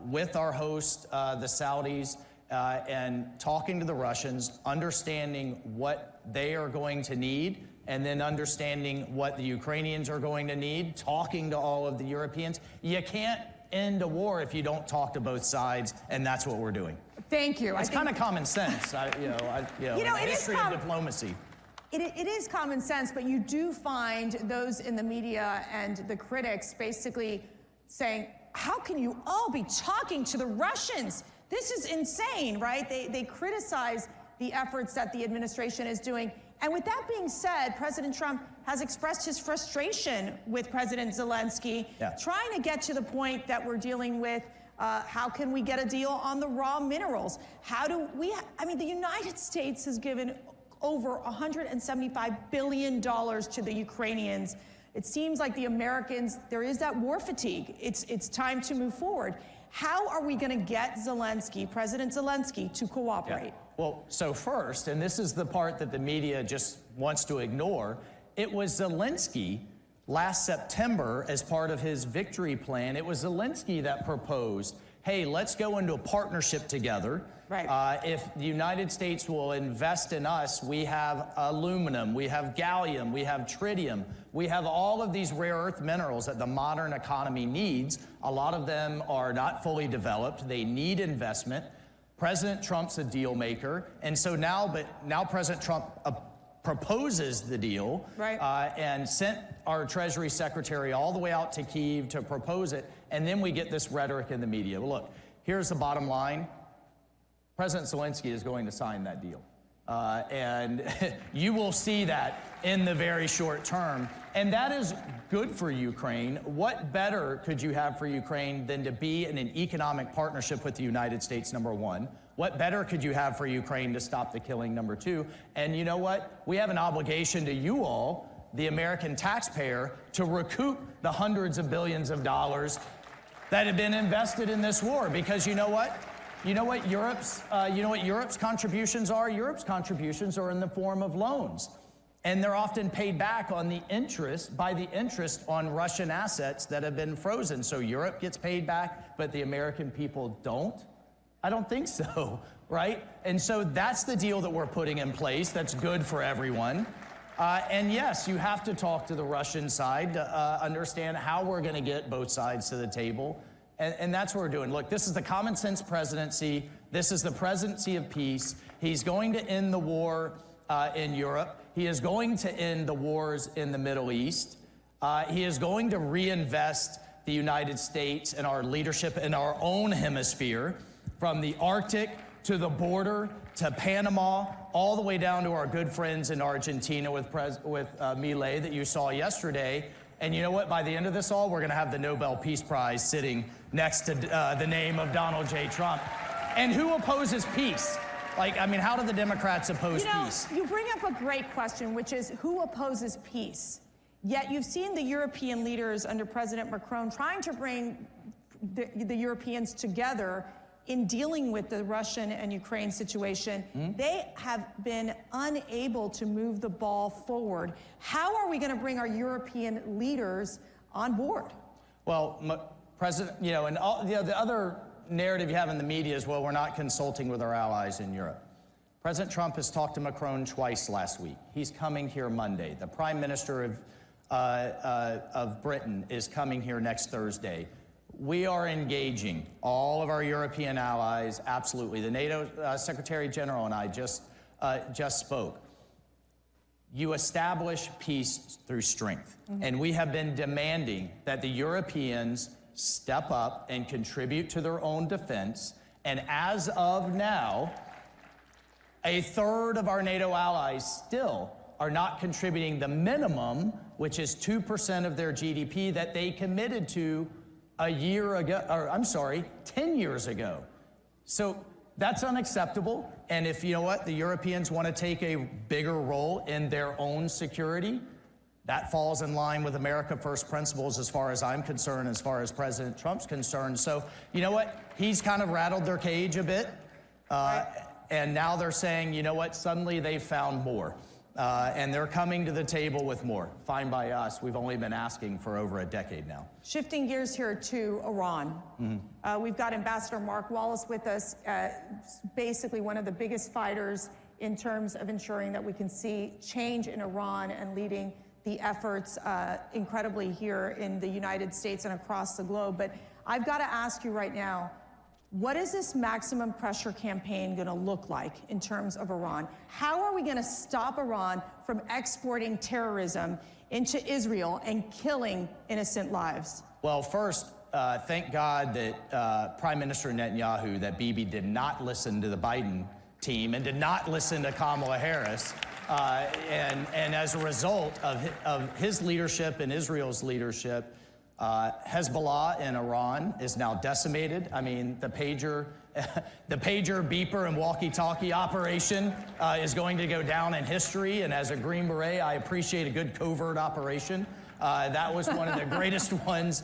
with our host, the Saudis, and talking to the Russians, understanding what they are going to need, and then understanding what the Ukrainians are going to need, talking to all of the Europeans. You can't end a war if you don't talk to both sides, and that's what we're doing. Thank you. It's kind of common sense, in the history of diplomacy. It is common sense, but you do find those in the media and the critics basically saying, how can you all be talking to the Russians? This is insane, right? They criticize the efforts that the administration is doing. And with that being said, President Trump has expressed his frustration with President Zelenskyy, trying to get to the point that we're dealing with how can we get a deal on the raw minerals? How do we, the United States has given over $175 billion to the Ukrainians. It seems like the Americans, there is that war fatigue. It's time to move forward. How are we going to get Zelenskyy, President Zelenskyy, to cooperate? Yeah. Well, so first, and this is the part that the media just wants to ignore, it was Zelenskyy last September, as part of his victory plan, it was Zelenskyy that proposed, hey, let's go into a partnership together. Right. If the United States will invest in us, we have aluminum, we have gallium, we have tritium, we have all of these rare earth minerals that the modern economy needs. A lot of them are not fully developed. They need investment. President Trump's a deal maker. And so now President Trump proposes the deal, and sent our Treasury Secretary all the way out to Kyiv to propose it, and then we get this rhetoric in the media. Well, look, here's the bottom line. President Zelenskyy is going to sign that deal. And you will see that in the very short term. And that is good for Ukraine. What better could you have for Ukraine than to be in an economic partnership with the United States, number one? What better could you have for Ukraine to stop the killing, number two? And you know what? We have an obligation to you all, the American taxpayer, to recoup the hundreds of billions of dollars that have been invested in this war. Because you know what? You know what Europe's contributions are? Europe's contributions are in the form of loans. And they're often paid back on the interest, by the interest on Russian assets that have been frozen. So Europe gets paid back, but the American people don't? I don't think so, right? And so that's the deal that we're putting in place that's good for everyone. And yes, you have to talk to the Russian side to understand how we're going to get both sides to the table. And that's what we're doing. Look, this is the common sense presidency. This is the presidency of peace. He's going to end the war in Europe. He is going to end the wars in the Middle East. He is going to reinvest the United States and our leadership in our own hemisphere, from the Arctic to the border to Panama, all the way down to our good friends in Argentina with Milei that you saw yesterday. And you know what? By the end of this all, we're going to have the Nobel Peace Prize sitting next to the name of Donald J. Trump. And who opposes peace? How do the Democrats oppose peace? You bring up a great question, which is who opposes peace? Yet you've seen the European leaders under President Macron trying to bring the Europeans together in dealing with the Russian and Ukraine situation. They have been unable to move the ball forward. How are we going to bring our European leaders on board? Well, President, and all the other narrative you have in the media is, well, we're not consulting with our allies in Europe. President Trump has talked to Macron twice last week. He's coming here Monday. The Prime Minister of Britain is coming here next Thursday. We are engaging all of our European allies, absolutely. The NATO Secretary General and I just spoke. You establish peace through strength. And we have been demanding that the Europeans step up and contribute to their own defense. And as of now, a third of our NATO allies still are not contributing the minimum, which is 2% of their GDP that they committed to a year ago, or I'm sorry, 10 years ago. So that's unacceptable. And if, the Europeans want to take a bigger role in their own security, that falls in line with America First principles as far as I'm concerned, as far as President Trump's concerned. So, you know what? He's kind of rattled their cage a bit. And now they're saying, suddenly they've found more. And they're coming to the table with more. Fine by us. We've only been asking for over a decade now. Shifting gears here to Iran. We've got Ambassador Mark Wallace with us, basically one of the biggest fighters in terms of ensuring that we can see change in Iran and leading the efforts incredibly here in the United States and across the globe. But I've got to ask you right now, What is this maximum pressure campaign going to look like in terms of Iran? How are we going to stop Iran from exporting terrorism into Israel and killing innocent lives? Well, first, thank God that Prime Minister Netanyahu, that Bibi did not listen to the Biden team and did not listen to Kamala Harris. And as a result of his leadership and Israel's leadership, Hezbollah in Iran is now decimated. I mean, the pager, beeper, and walkie-talkie operation is going to go down in history. And as a Green Beret, I appreciate a good covert operation. That was one of the greatest ones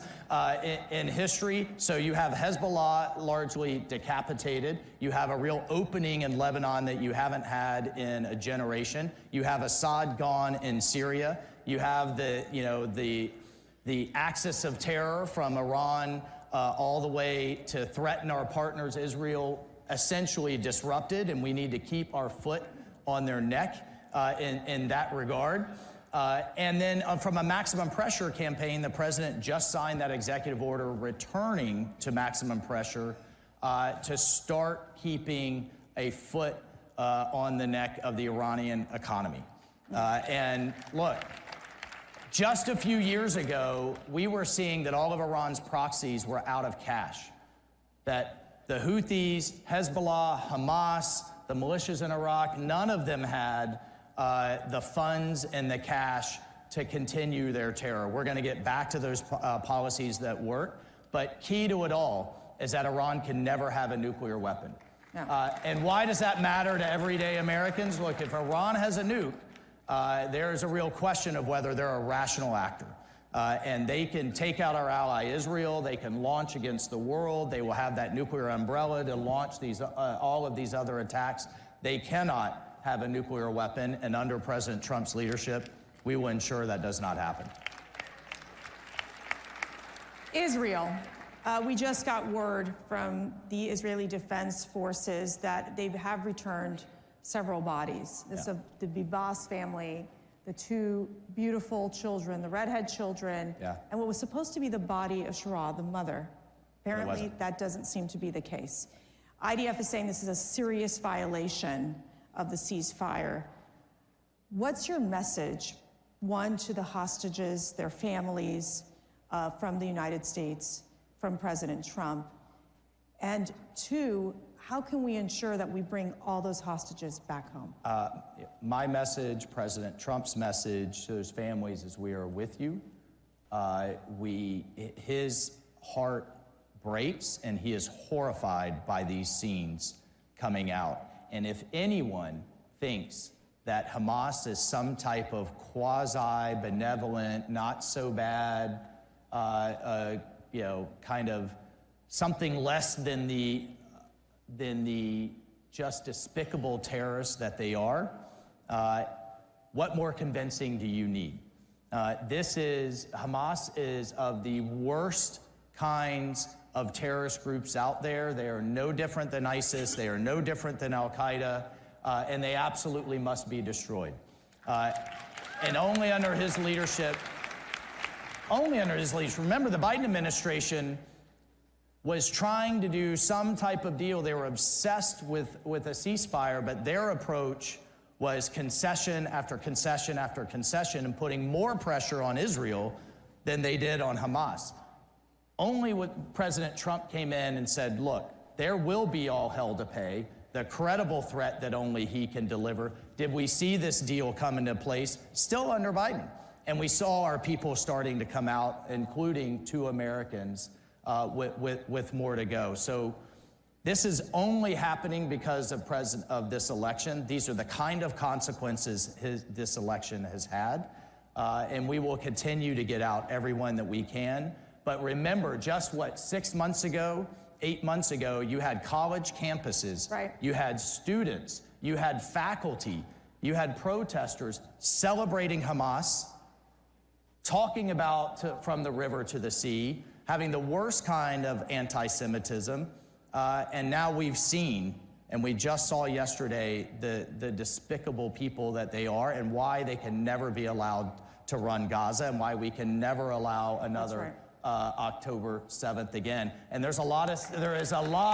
in history. So you have Hezbollah largely decapitated. You have a real opening in Lebanon that you haven't had in a generation. You have Assad gone in Syria. You have the axis of terror from Iran all the way to threaten our partners, Israel, essentially disrupted, and we need to keep our foot on their neck in that regard. And then from a maximum pressure campaign, the president just signed that executive order returning to maximum pressure to start keeping a foot on the neck of the Iranian economy. And look, just a few years ago, we were seeing that all of Iran's proxies were out of cash, that the Houthis, Hezbollah, Hamas, the militias in Iraq, none of them had the funds and the cash to continue their terror. We're going to get back to those policies that work, but key to it all is that Iran can never have a nuclear weapon. Yeah. And why does that matter to everyday Americans? Look, if Iran has a nuke, there's a real question of whether they're a rational actor. And they can take out our ally Israel, they can launch against the world, they will have that nuclear umbrella to launch these, all of these other attacks. They cannot have a nuclear weapon, and under President Trump's leadership, we will ensure that does not happen. Israel. We just got word from the Israeli Defense Forces that they have returned several bodies. This of the Bibas family, the two beautiful children, the redhead children, and what was supposed to be the body of Shara, the mother. Apparently, that doesn't seem to be the case. IDF is saying this is a serious violation of the ceasefire. What's your message, one, to the hostages, their families, from the United States, from President Trump, and two, how can we ensure that we bring all those hostages back home? My message, President Trump's message to those families is we are with you. His heart breaks and he is horrified by these scenes coming out. And if anyone thinks that Hamas is some type of quasi-benevolent, not so bad, kind of something less than the just despicable terrorists that they are, what more convincing do you need? Hamas is of the worst kinds of terrorist groups out there. They are no different than ISIS. They are no different than Al-Qaeda, and they absolutely must be destroyed. And only under his leadership, remember the Biden administration was trying to do some type of deal. They were obsessed with a ceasefire, but their approach was concession after concession after concession and putting more pressure on Israel than they did on Hamas. Only when President Trump came in and said, look, there will be all hell to pay, the credible threat that only he can deliver, did we see this deal come into place, still under Biden. And we saw our people starting to come out, including 2 Americans, with more to go. So this is only happening because of this election. These are the kind of consequences this election has had. And we will continue to get out everyone that we can. But remember, just 6 months ago, 8 months ago, you had college campuses, you had students, you had faculty, you had protesters celebrating Hamas, talking about from the river to the sea, having the worst kind of anti-Semitism, and now we've seen, and we just saw yesterday, the despicable people that they are and why they can never be allowed to run Gaza and why we can never allow another October 7th again. And there is a lot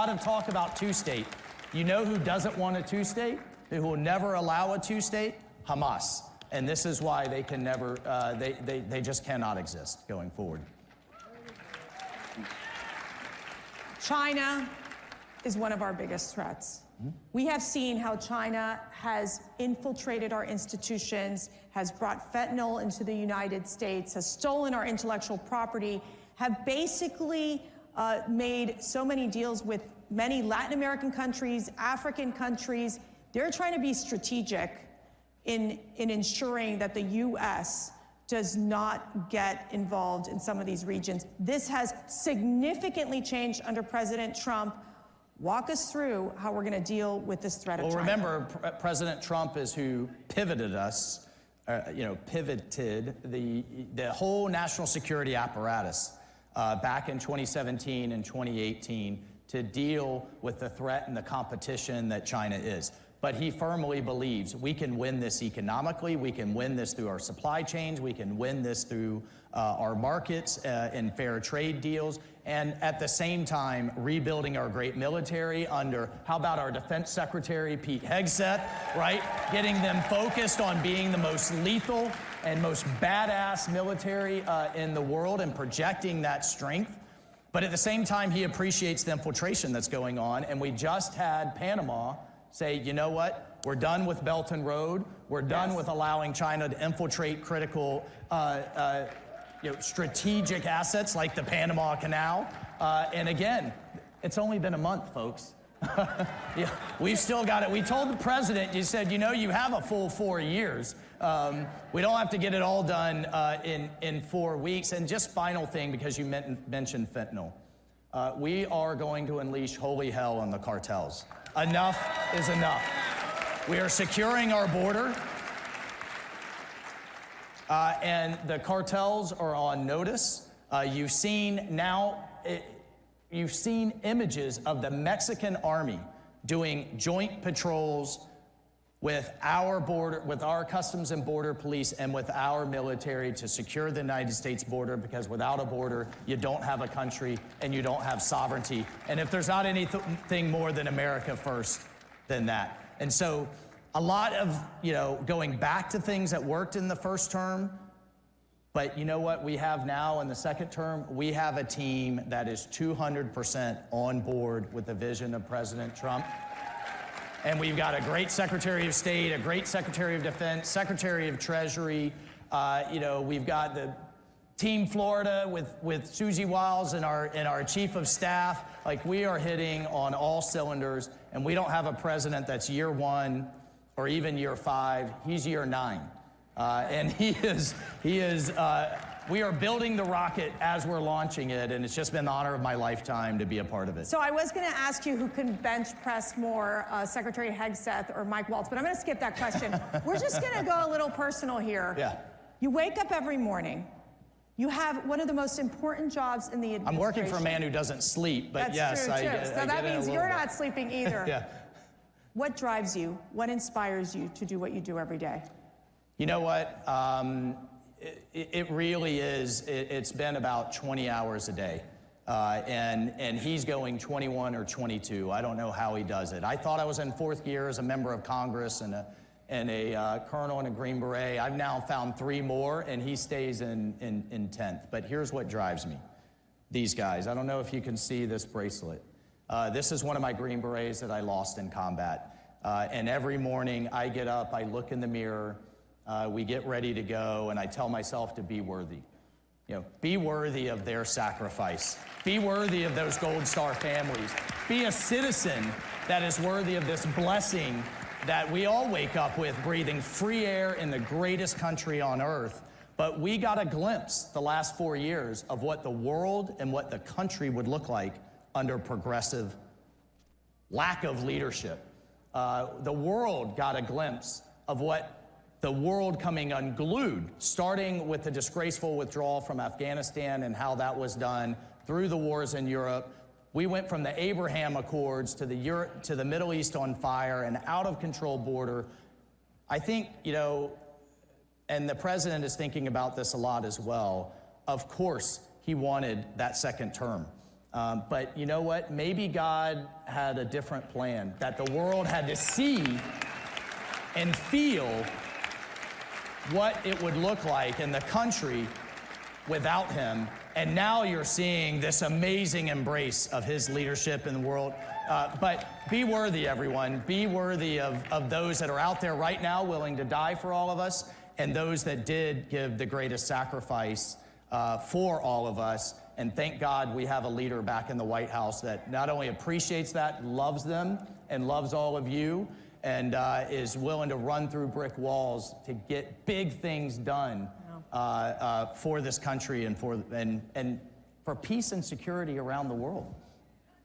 of talk about two-state. You know who doesn't want a two-state? Who will never allow a two-state? Hamas. And this is why they can never, they just cannot exist going forward. China is one of our biggest threats. We have seen how China has infiltrated our institutions, has brought fentanyl into the United States, has stolen our intellectual property, have basically made so many deals with many Latin American countries, African countries. They're trying to be strategic in ensuring that the U.S. does not get involved in some of these regions. This has significantly changed under President Trump. Walk us through how we're going to deal with this threat of China. Well, remember, President Trump is who pivoted us, pivoted the whole national security apparatus back in 2017 and 2018 to deal with the threat and the competition that China is. But he firmly believes we can win this economically, we can win this through our supply chains, we can win this through our markets and fair trade deals, and at the same time rebuilding our great military under, how about our Defense Secretary Pete Hegseth, right? Getting them focused on being the most lethal and most badass military in the world and projecting that strength. But at the same time, he appreciates the infiltration that's going on, and we just had Panama say, you know what, we're done with Belt and Road, we're done with allowing China to infiltrate critical strategic assets like the Panama Canal. And again, it's only been a month, folks. Yeah, we've still got it. We told the president, you said, you know, you have a full 4 years. We don't have to get it all done in 4 weeks. And just final thing, because you mentioned fentanyl. We are going to unleash holy hell on the cartels. Enough is enough. We are securing our border. And the cartels are on notice. You've seen images of the Mexican army doing joint patrols with our border, with our Customs and Border Police and with our military to secure the United States border, because without a border, you don't have a country and you don't have sovereignty. And if there's not anything more than America first than that. And so a lot of, going back to things that worked in the first term, but you know what we have now in the second term? We have a team that is 200% on board with the vision of President Trump. And we've got a great Secretary of State, a great Secretary of Defense, Secretary of Treasury. We've got the Team Florida with Susie Wiles and our Chief of Staff. Like, we are hitting on all cylinders, and we don't have a president that's year 1 or even year 5. He's year 9. And we are building the rocket as we're launching it, and it's just been the honor of my lifetime to be a part of it. So I was going to ask you who can bench press more, Secretary Hegseth or Mike Waltz, but I'm going to skip that question. We're just going to go a little personal here. Yeah. You wake up every morning. You have one of the most important jobs in the administration. I'm working for a man who doesn't sleep, but That's yes, true, I So that means you're bit. not sleeping either. Yeah. What drives you? What inspires you to do what you do every day? You know what? It really is. It's been about 20 hours a day. And he's going 21 or 22. I don't know how he does it. I thought I was in 4th gear as a member of Congress and a colonel and a Green Beret. I've now found 3 more, and he stays in 10th. But here's what drives me. These guys. I don't know if you can see this bracelet. This is one of my Green Berets that I lost in combat. And every morning I get up, I look in the mirror, we get ready to go, and I tell myself to be worthy. Be worthy of their sacrifice. Be worthy of those Gold Star families. Be a citizen that is worthy of this blessing that we all wake up with, breathing free air in the greatest country on earth. But we got a glimpse the last 4 years of what the world and what the country would look like under progressive lack of leadership. The world got a glimpse of what the world coming unglued, starting with the disgraceful withdrawal from Afghanistan and how that was done through the wars in Europe. We went from the Abraham Accords to the Middle East on fire, and out of control border. I think, and the president is thinking about this a lot as well. Of course, he wanted that second term. But you know what? Maybe God had a different plan, that the world had to see and feel what it would look like in the country without him. And now you're seeing this amazing embrace of his leadership in the world. But be worthy, everyone. Be worthy of those that are out there right now willing to die for all of us, and those that did give the greatest sacrifice for all of us. And thank God we have a leader back in the White House that not only appreciates that, loves them, and loves all of you, and is willing to run through brick walls to get big things done for this country and for peace and security around the world.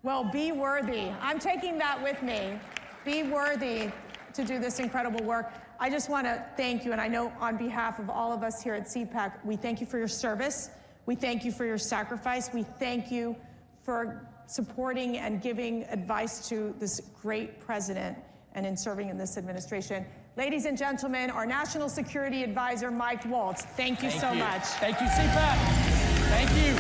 Well, be worthy. I'm taking that with me. Be worthy to do this incredible work. I just want to thank you, and I know on behalf of all of us here at CPAC, we thank you for your service. We thank you for your sacrifice. We thank you for supporting and giving advice to this great president and in serving in this administration. Ladies and gentlemen, our National Security Advisor, Mike Waltz. Thank you so much. Thank you, CPAC. Thank you.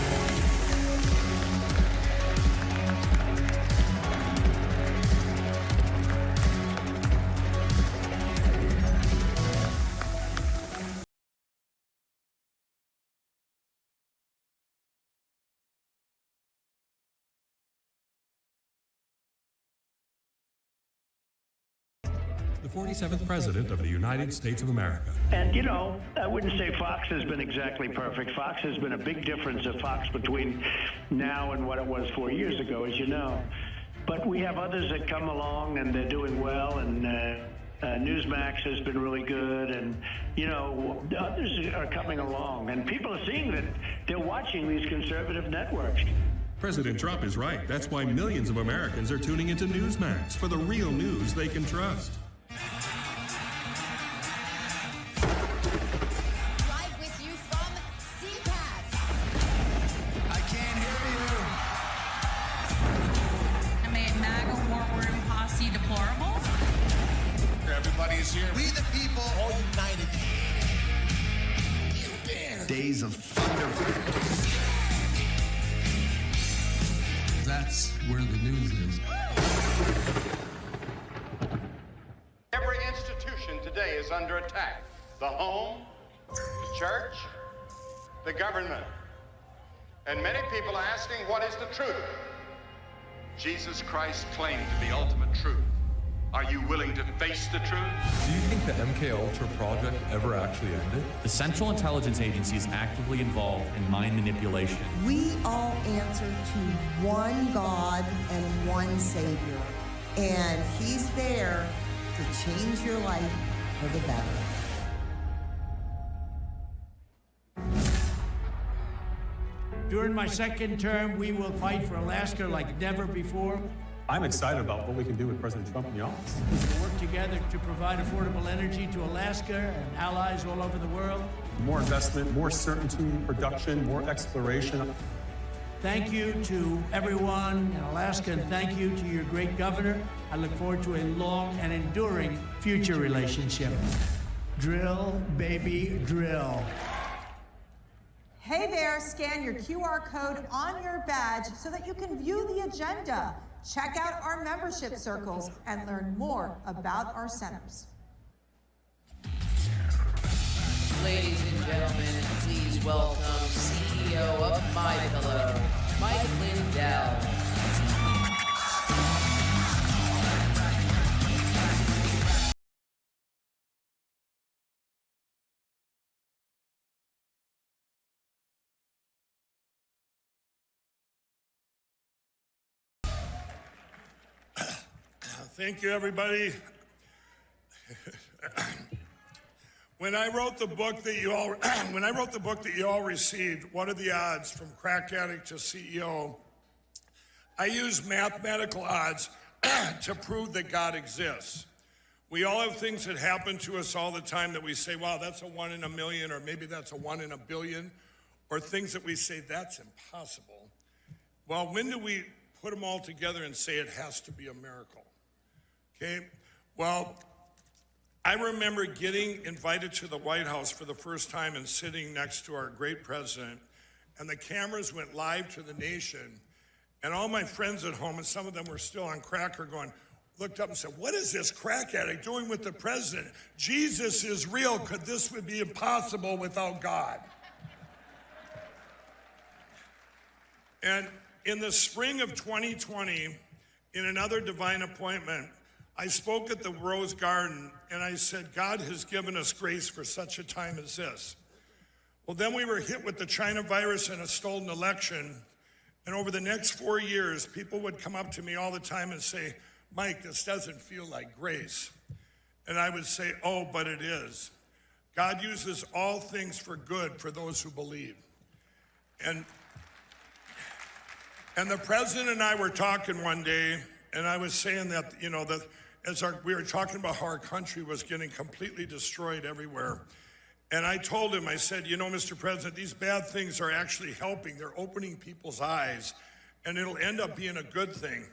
The 47th President of the United States of America. And, you know, I wouldn't say Fox has been exactly perfect. Fox has been a big difference of Fox between now and what it was 4 years ago, as you know. But we have others that come along, and they're doing well, and Newsmax has been really good, and, you know, others are coming along. And people are seeing that they're watching these conservative networks. President Trump is right. That's why millions of Americans are tuning into Newsmax for the real news they can trust. Live with you from CPAC. I can't hear you. Am a MAGA war room posse deplorable? Everybody's here. We the people, all united. Days of thunder. That's where the news is. Every institution today is under attack. The home, the church, the government. And many people are asking, what is the truth? Jesus Christ claimed to be ultimate truth. Are you willing to face the truth? Do you think the MKUltra project ever actually ended? The Central Intelligence Agency is actively involved in mind manipulation. We all answer to one God and one Savior, and He's there to change your life for the better. During my second term, we will fight for Alaska like never before. I'm excited about what we can do with President Trump in the office. We'll work together to provide affordable energy to Alaska and allies all over the world. More investment, more certainty, production, more exploration. Thank you to everyone in Alaska, and thank you to your great governor. I look forward to a long and enduring future relationship. Drill, baby, drill. Hey there, scan your QR code on your badge so that you can view the agenda. Check out our membership circles and learn more about our centers. Ladies and gentlemen, please welcome CEO of MyPillow, Mike Lindell. Thank you, everybody. When I wrote the book that you all received, What Are the Odds from Crack Addict to CEO, I used mathematical odds to prove that God exists. We all have things that happen to us all the time that we say, wow, that's a 1 in a million, or maybe that's a 1 in a billion, or things that we say, that's impossible. Well, when do we put them all together and say it has to be a miracle? Okay, well, I remember getting invited to the White House for the first time and sitting next to our great president and the cameras went live to the nation. And all my friends at home, and some of them were still on crack, looked up and said, what is this crack addict doing with the president? Jesus is real. This would be impossible without God. And in the spring of 2020, in another divine appointment, I spoke at the Rose Garden, and I said, God has given us grace for such a time as this. Well, then we were hit with the China virus and a stolen election, and over the next 4 years, people would come up to me all the time and say, Mike, this doesn't feel like grace. And I would say, oh, but it is. God uses all things for good for those who believe. And the president and I were talking one day, and I was saying that, you know, that we were talking about how our country was getting completely destroyed everywhere. And I told him, I said, you know, Mr. President, these bad things are actually helping. They're opening people's eyes, and it'll end up being a good thing.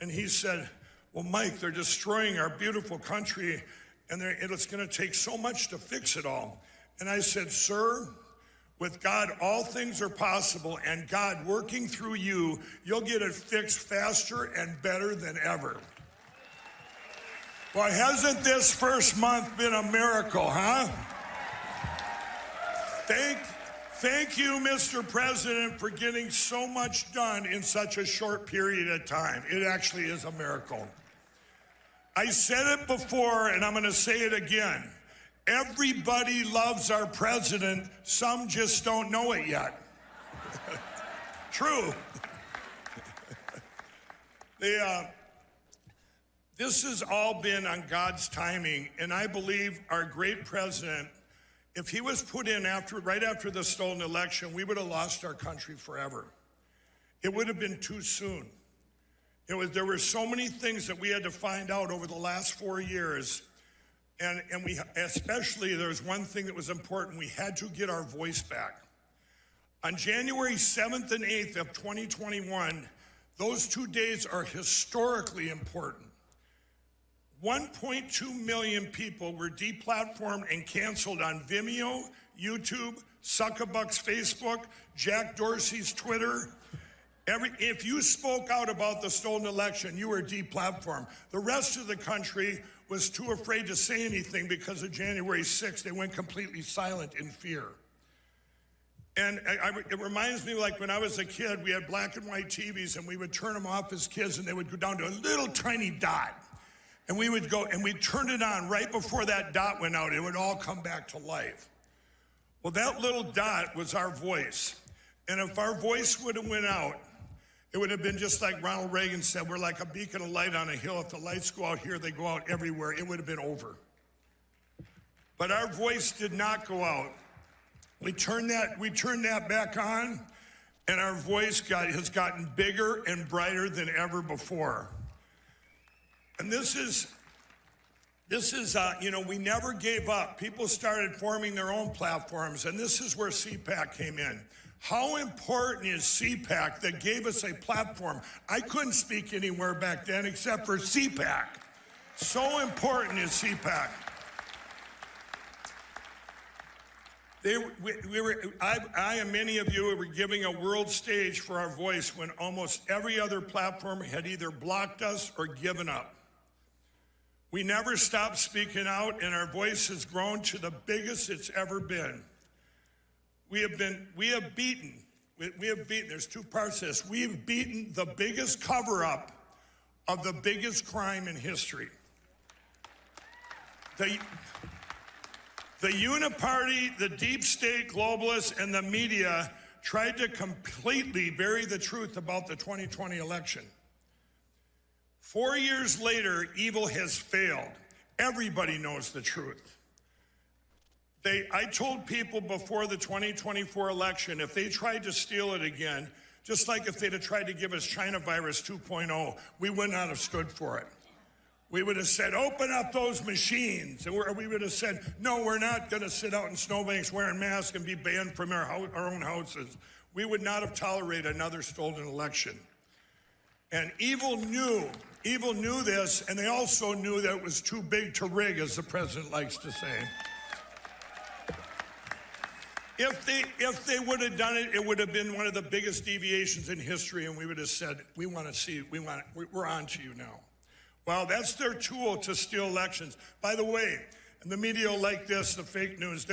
And he said, well, Mike, they're destroying our beautiful country, and it's going to take so much to fix it all. And I said, sir, with God, all things are possible, and God working through you, you'll get it fixed faster and better than ever. Well, hasn't this first month been a miracle, huh? Thank you, Mr. President, for getting so much done in such a short period of time. It actually is a miracle. I said it before, and I'm going to say it again. Everybody loves our president. Some just don't know it yet. True. This has all been on God's timing, and I believe our great president, if he was put in right after the stolen election, we would have lost our country forever. It would have been too soon. There were so many things that we had to find out over the last 4 years. And especially there was one thing that was important. We had to get our voice back. On January 7th and 8th of 2021, those 2 days are historically important. 1.2 million people were deplatformed and canceled on Vimeo, YouTube, Zuckerbuck's Facebook, Jack Dorsey's Twitter. If you spoke out about the stolen election, you were deplatformed. The rest of the country was too afraid to say anything because of January 6th. They went completely silent in fear. And it reminds me, like when I was a kid, we had black and white TVs, and we would turn them off as kids, and they would go down to a little tiny dot. And we would go, and we'd turn it on right before that dot went out. It would all come back to life. Well, that little dot was our voice. And if our voice would have went out, it would have been just like Ronald Reagan said, we're like a beacon of light on a hill. If the lights go out here, they go out everywhere. It would have been over. But our voice did not go out. We turned that back on, and our voice has gotten bigger and brighter than ever before. And this is, we never gave up. People started forming their own platforms, and this is where CPAC came in. How important is CPAC that gave us a platform? I couldn't speak anywhere back then except for CPAC. So important is CPAC. I and many of you were giving a world stage for our voice when almost every other platform had either blocked us or given up. We never stopped speaking out, and our voice has grown to the biggest it's ever been. We have beaten, there's two parts to this. We have beaten the biggest cover-up of the biggest crime in history. The uniparty, the deep state globalists, and the media tried to completely bury the truth about the 2020 election. 4 years later, evil has failed. Everybody knows the truth. I told people before the 2024 election, if they tried to steal it again, just like if they'd have tried to give us China virus 2.0, we would not have stood for it. We would have said, open up those machines. Or we would have said, no, we're not going to sit out in snowbanks wearing masks and be banned from our own houses. We would not have tolerated another stolen election. And evil knew this, and they also knew that it was too big to rig, as the president likes to say. If they would have done it, it would have been one of the biggest deviations in history, and we would have said, we're on to you now. Well, that's their tool to steal elections. By the way, and the media will like this, the fake news,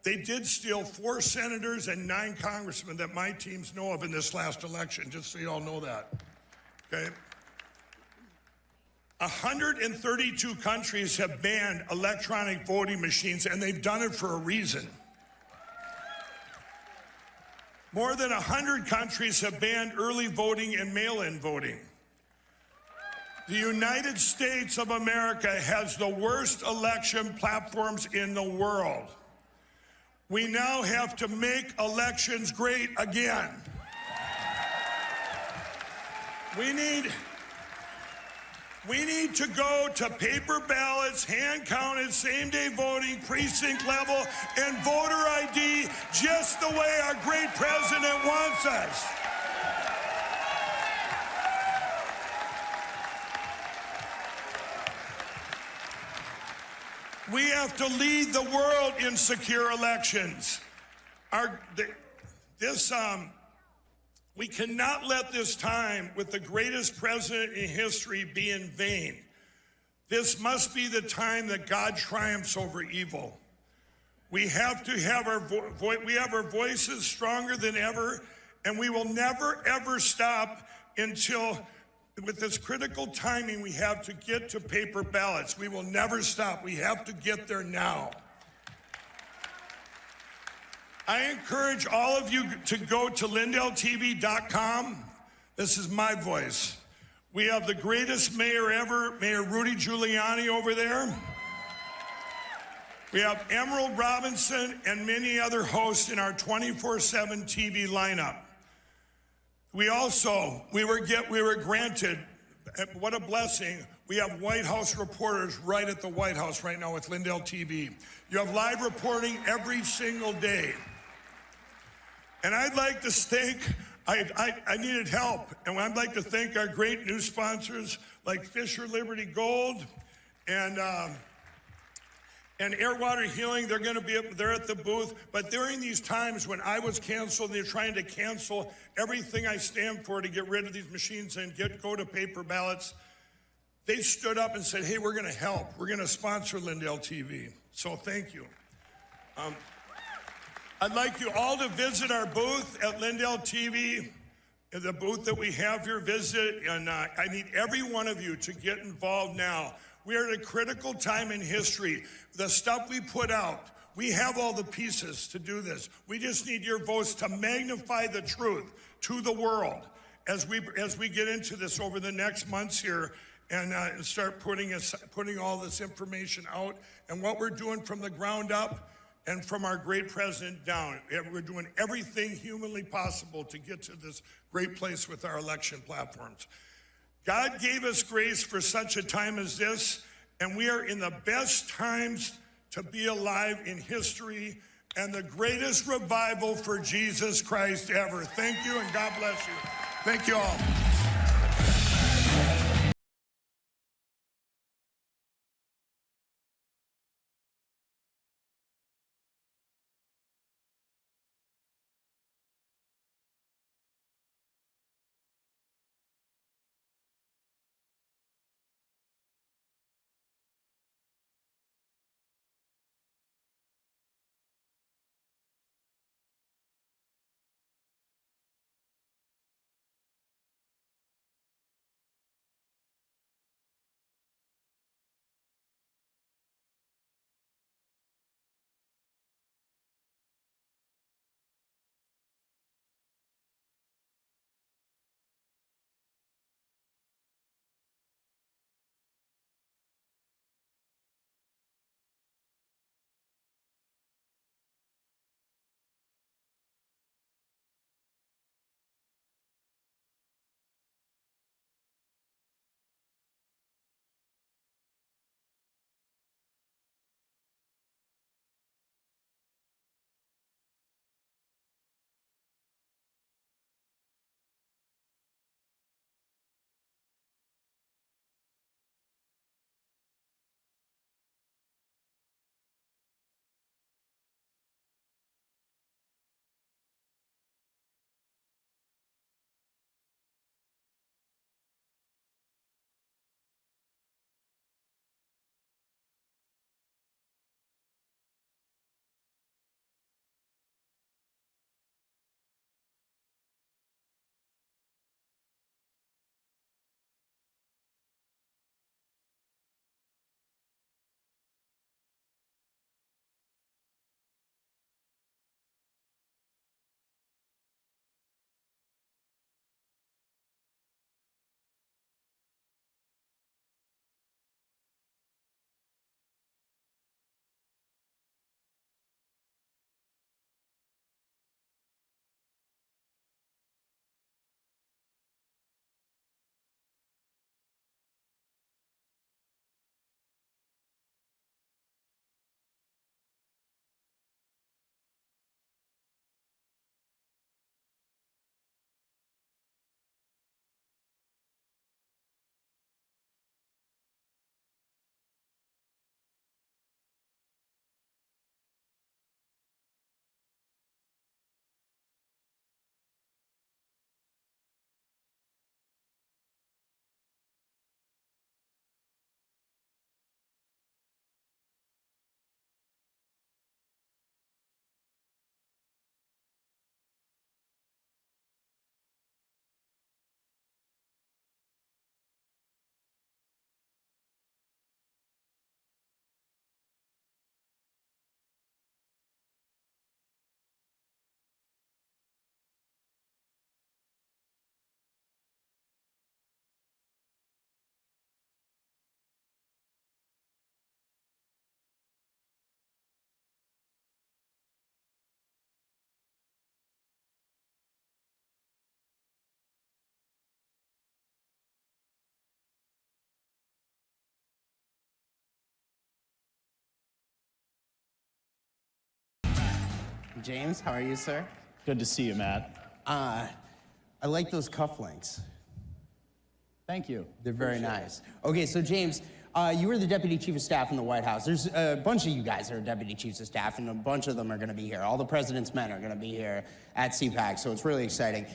they did steal 4 senators and 9 congressmen that my teams know of in this last election, just so you all know that, okay? 132 countries have banned electronic voting machines, and they've done it for a reason. More than 100 countries have banned early voting and mail-in voting. The United States of America has the worst election platforms in the world. We now have to make elections great again. We need to go to paper ballots, hand-counted, same-day voting, precinct level, and voter ID just the way our great president wants us. We have to lead the world in secure elections. We cannot let this time with the greatest president in history be in vain. This must be the time that God triumphs over evil. We have to have our voices stronger than ever, and we will never, ever stop until, with this critical timing, we have to get to paper ballots. We will never stop. We have to get there now. I encourage all of you to go to LindellTV.com. This is my voice. We have the greatest mayor ever, Mayor Rudy Giuliani over there. We have Emerald Robinson and many other hosts in our 24/7 TV lineup. We were granted, what a blessing, we have White House reporters right at the White House right now with Lindell TV. You have live reporting every single day. And I'd like to thank, I needed help, and I'd like to thank our great new sponsors like Fisher Liberty Gold and Airwater Healing. They're going to be they're at the booth. But during these times when I was canceled, and they're trying to cancel everything I stand for to get rid of these machines and go to paper ballots, they stood up and said, hey, we're going to help. We're going to sponsor Lindell TV. So thank you. I'd like you all to visit our booth at Lindell TV, the booth that we have here, visit, and I need every one of you to get involved now. We are at a critical time in history. The stuff we put out, we have all the pieces to do this. We just need your votes to magnify the truth to the world as we get into this over the next months here and start putting all this information out and what we're doing from the ground up and from our great president down. We're doing everything humanly possible to get to this great place with our election platforms. God gave us grace for such a time as this, and we are in the best times to be alive in history and the greatest revival for Jesus Christ ever. Thank you, and God bless you. Thank you all. James, how are you, sir? Good to see you, Matt. I like those cufflinks. Thank you. They're very nice. Okay, so James, you were the Deputy Chief of Staff in the White House. There's a bunch of you guys that are Deputy Chiefs of Staff, and a bunch of them are going to be here. All the President's men are going to be here at CPAC, so it's really exciting.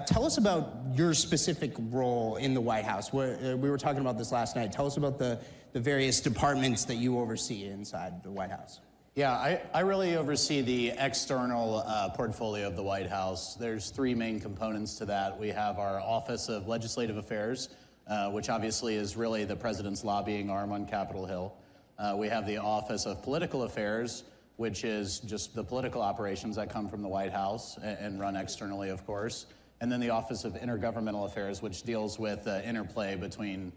Tell us about your specific role in the White House. We were talking about this last night. Tell us about the various departments that you oversee inside the White House. Yeah, I really oversee the external portfolio of the White House. There's three main components to that. We have our Office of Legislative Affairs, which obviously is really the president's lobbying arm on Capitol Hill. We have the Office of Political Affairs, which is just the political operations that come from the White House and run externally, of course. And then the Office of Intergovernmental Affairs, which deals with interplay between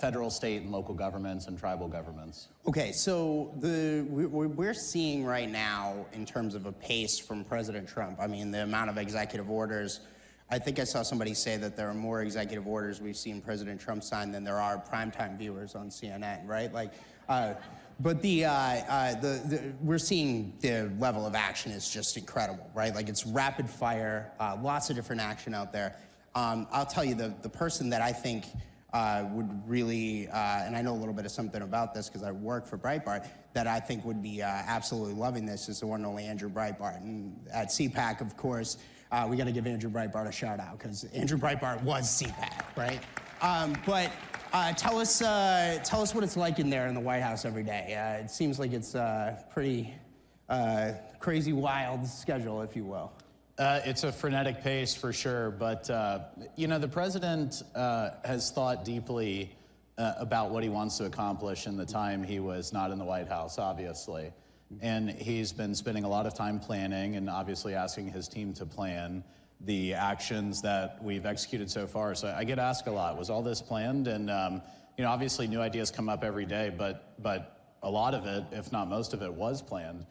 federal, state, and local governments and tribal governments. Okay, so we're seeing right now, in terms of a pace from President Trump, I mean, the amount of executive orders, I think I saw somebody say that there are more executive orders we've seen President Trump sign than there are primetime viewers on CNN, right? Like, but we're seeing the level of action is just incredible, right? Like, it's rapid fire, lots of different action out there. I'll tell you, the person that I think would really, and I know a little bit of something about this because I work for Breitbart, that I think would be absolutely loving this is the one and only Andrew Breitbart. And at CPAC, of course, we got to give Andrew Breitbart a shout out because Andrew Breitbart was CPAC, right? But tell us what it's like in there in the White House every day. It seems like it's a pretty crazy, wild schedule, if you will. It's a frenetic pace for sure, but you know, the president has thought deeply about what he wants to accomplish in the time he was not in the White House, obviously. And he's been spending a lot of time planning and obviously asking his team to plan the actions that we've executed so far. So I get asked a lot, was all this planned? And you know, obviously new ideas come up every day, but a lot of it, if not most of it, was planned.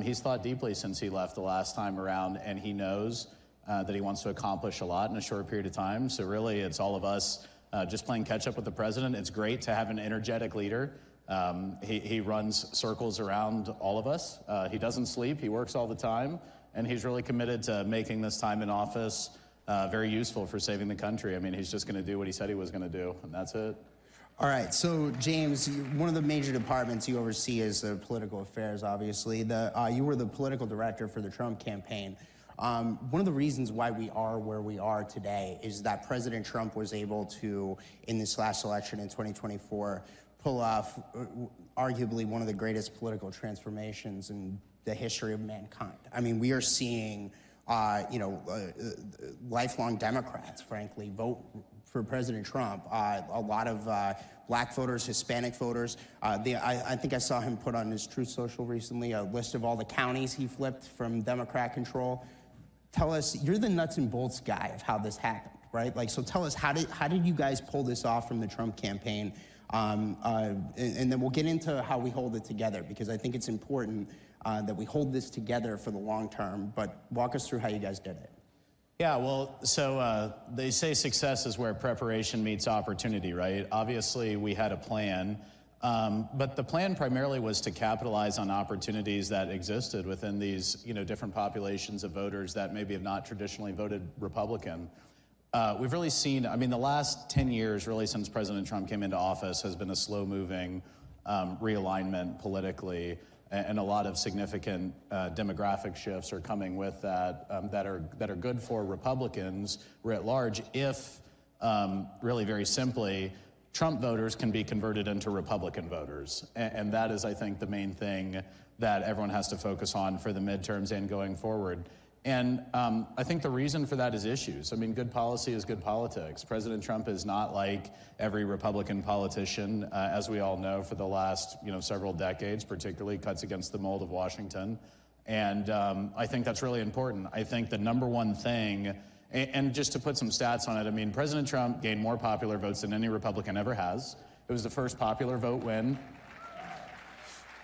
He's thought deeply since he left the last time around, and he knows that he wants to accomplish a lot in a short period of time. So really, it's all of us just playing catch up with the president. It's great to have an energetic leader. He runs circles around all of us. He doesn't sleep. He works all the time, and he's really committed to making this time in office very useful for saving the country. I mean, he's just going to do what he said he was going to do, and that's it. All right, so James, one of the major departments you oversee is the political affairs, obviously. You were the political director for the Trump campaign. One of the reasons why we are where we are today is that President Trump was able to, in this last election in 2024, pull off arguably one of the greatest political transformations in the history of mankind. I mean, we are seeing, lifelong Democrats, frankly, vote for President Trump. A lot of black voters, Hispanic voters. I think I saw him put on his Truth Social recently a list of all the counties he flipped from Democrat control. Tell us, you're the nuts and bolts guy of how this happened, right? Like, so tell us, how did you guys pull this off from the Trump campaign? And then we'll get into how we hold it together, because I think it's important that we hold this together for the long term. But walk us through how you guys did it. Yeah, well, so they say success is where preparation meets opportunity, right? Obviously, we had a plan, but the plan primarily was to capitalize on opportunities that existed within these, different populations of voters that maybe have not traditionally voted Republican. We've really seen, the last 10 years, really since President Trump came into office, has been a slow-moving realignment politically. And a lot of significant demographic shifts are coming with that that are good for Republicans writ large if, really very simply, Trump voters can be converted into Republican voters. And that is, I think, the main thing that everyone has to focus on for the midterms and going forward. And I think the reason for that is issues. Good policy is good politics. President Trump is not like every Republican politician, as we all know, for the last several decades, particularly cuts against the mold of Washington. And I think that's really important. I think the number one thing, and just to put some stats on it, President Trump gained more popular votes than any Republican ever has. It was the first popular vote win.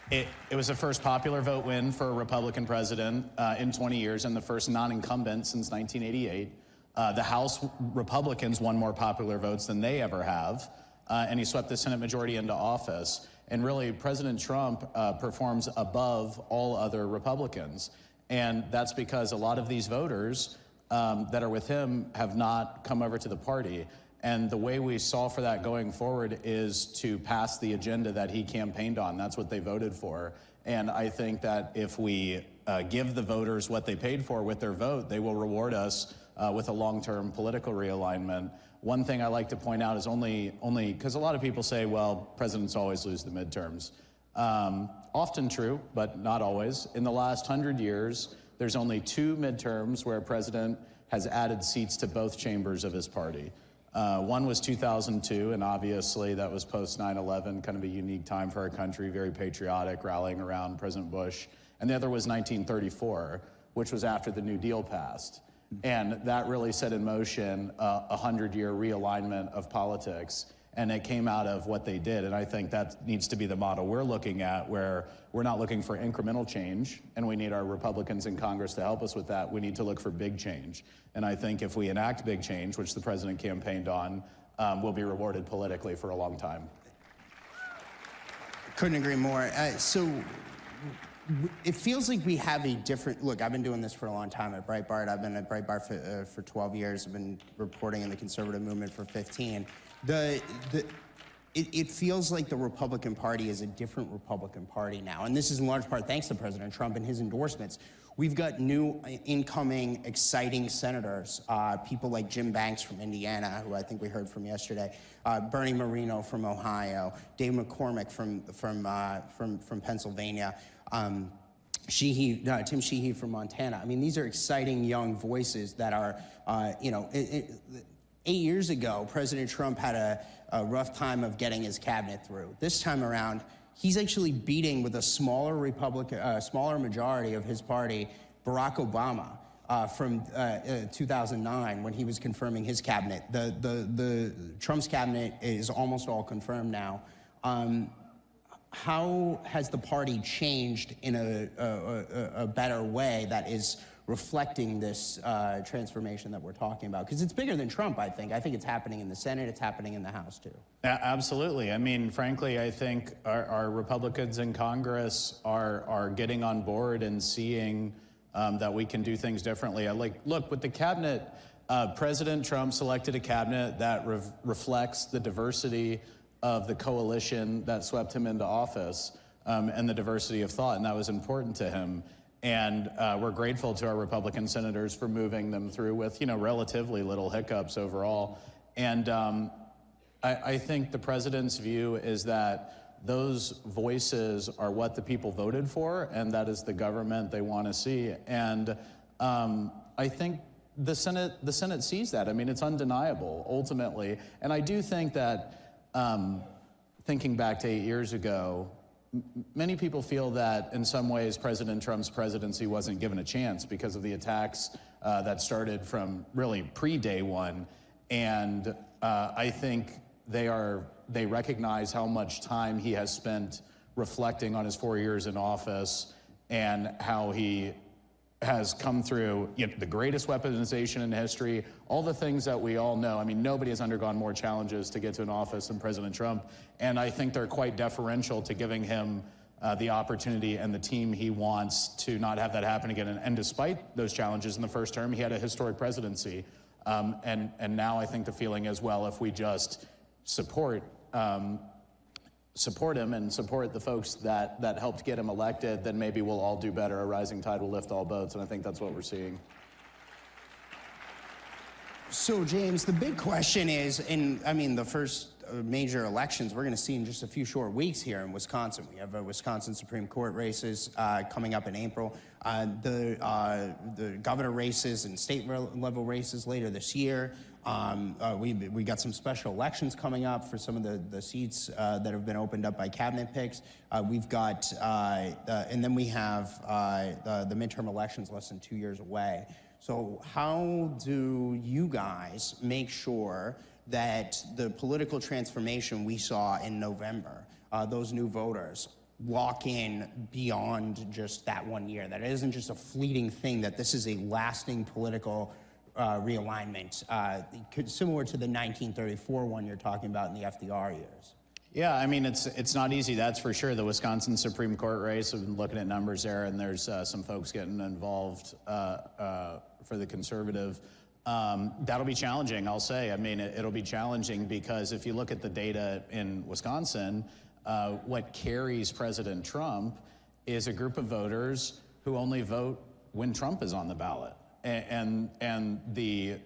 It was the first popular vote win for a Republican president in 20 years and the first non-incumbent since 1988. The House Republicans won more popular votes than they ever have, and he swept the Senate majority into office. And really, President Trump performs above all other Republicans. And that's because a lot of these voters that are with him have not come over to the party. And the way we solve for that going forward is to pass the agenda that he campaigned on. That's what they voted for. And I think that if we give the voters what they paid for with their vote, they will reward us with a long-term political realignment. One thing I like to point out is only because a lot of people say, well, presidents always lose the midterms. Often true, but not always. In the last 100 years, there's only 2 midterms where a president has added seats to both chambers of his party. One was 2002, and obviously that was post 9/11, kind of a unique time for our country, very patriotic, rallying around President Bush. And the other was 1934, which was after the New Deal passed. And that really set in motion a 100-year realignment of politics. And it came out of what they did. And I think that needs to be the model we're looking at, where we're not looking for incremental change, and we need our Republicans in Congress to help us with that. We need to look for big change. And I think if we enact big change, which the president campaigned on, we'll be rewarded politically for a long time. Couldn't agree more. So it feels like we have a different look. I've been doing this for a long time at Breitbart. I've been at Breitbart for 12 years. I've been reporting in the conservative movement for 15. It feels like the Republican Party is a different Republican Party now. And this is in large part thanks to President Trump and his endorsements. We've got new incoming exciting senators, people like Jim Banks from Indiana, who I think we heard from yesterday, Bernie Moreno from Ohio, Dave McCormick from Pennsylvania, Tim Sheehy from Montana. I mean, these are exciting young voices that are, 8 years ago, President Trump had a rough time of getting his cabinet through. This time around, he's actually beating with a smaller majority of his party, Barack Obama from 2009 when he was confirming his cabinet. The Trump's cabinet is almost all confirmed now. How has the party changed in a better way that is reflecting this transformation that we're talking about? Because it's bigger than Trump, I think. I think it's happening in the Senate, it's happening in the House, too. Absolutely. I mean, frankly, I think our Republicans in Congress are getting on board and seeing that we can do things differently. Look, with the cabinet, President Trump selected a cabinet that reflects the diversity of the coalition that swept him into office and the diversity of thought, and that was important to him. And we're grateful to our Republican senators for moving them through with, relatively little hiccups overall. And I think the president's view is that those voices are what the people voted for, and that is the government they want to see. And I think the Senate sees that. I mean, it's undeniable, ultimately. And I do think that, thinking back to 8 years ago, many people feel that in some ways President Trump's presidency wasn't given a chance because of the attacks that started from really pre-day one. And I think they recognize how much time he has spent reflecting on his 4 years in office and how he has come through the greatest weaponization in history, all the things that we all know. I mean, nobody has undergone more challenges to get to an office than President Trump. And I think they're quite deferential to giving him the opportunity and the team he wants to not have that happen again. And despite those challenges in the first term, he had a historic presidency. And now I think the feeling is, well, if we just support him and support the folks that helped get him elected, then maybe we'll all do better. A rising tide will lift all boats, and I think that's what we're seeing. So, James, the big question is, the first major elections we're going to see in just a few short weeks here in Wisconsin. We have Wisconsin Supreme Court races coming up in April, the governor races and state level races later this year. We got some special elections coming up for some of the seats that have been opened up by cabinet picks. We've got, and then we have the midterm elections less than 2 years away. So how do you guys make sure that the political transformation we saw in November, those new voters, walk in beyond just that 1 year, that it isn't just a fleeting thing, that this is a lasting political realignment, similar to the 1934 one you're talking about in the FDR years? Yeah, I mean, it's not easy, that's for sure. The Wisconsin Supreme Court race, I've been looking at numbers there, and there's some folks getting involved for the conservative. That'll be challenging, I'll say. I mean, it'll be challenging because if you look at the data in Wisconsin, what carries President Trump is a group of voters who only vote when Trump is on the ballot. And the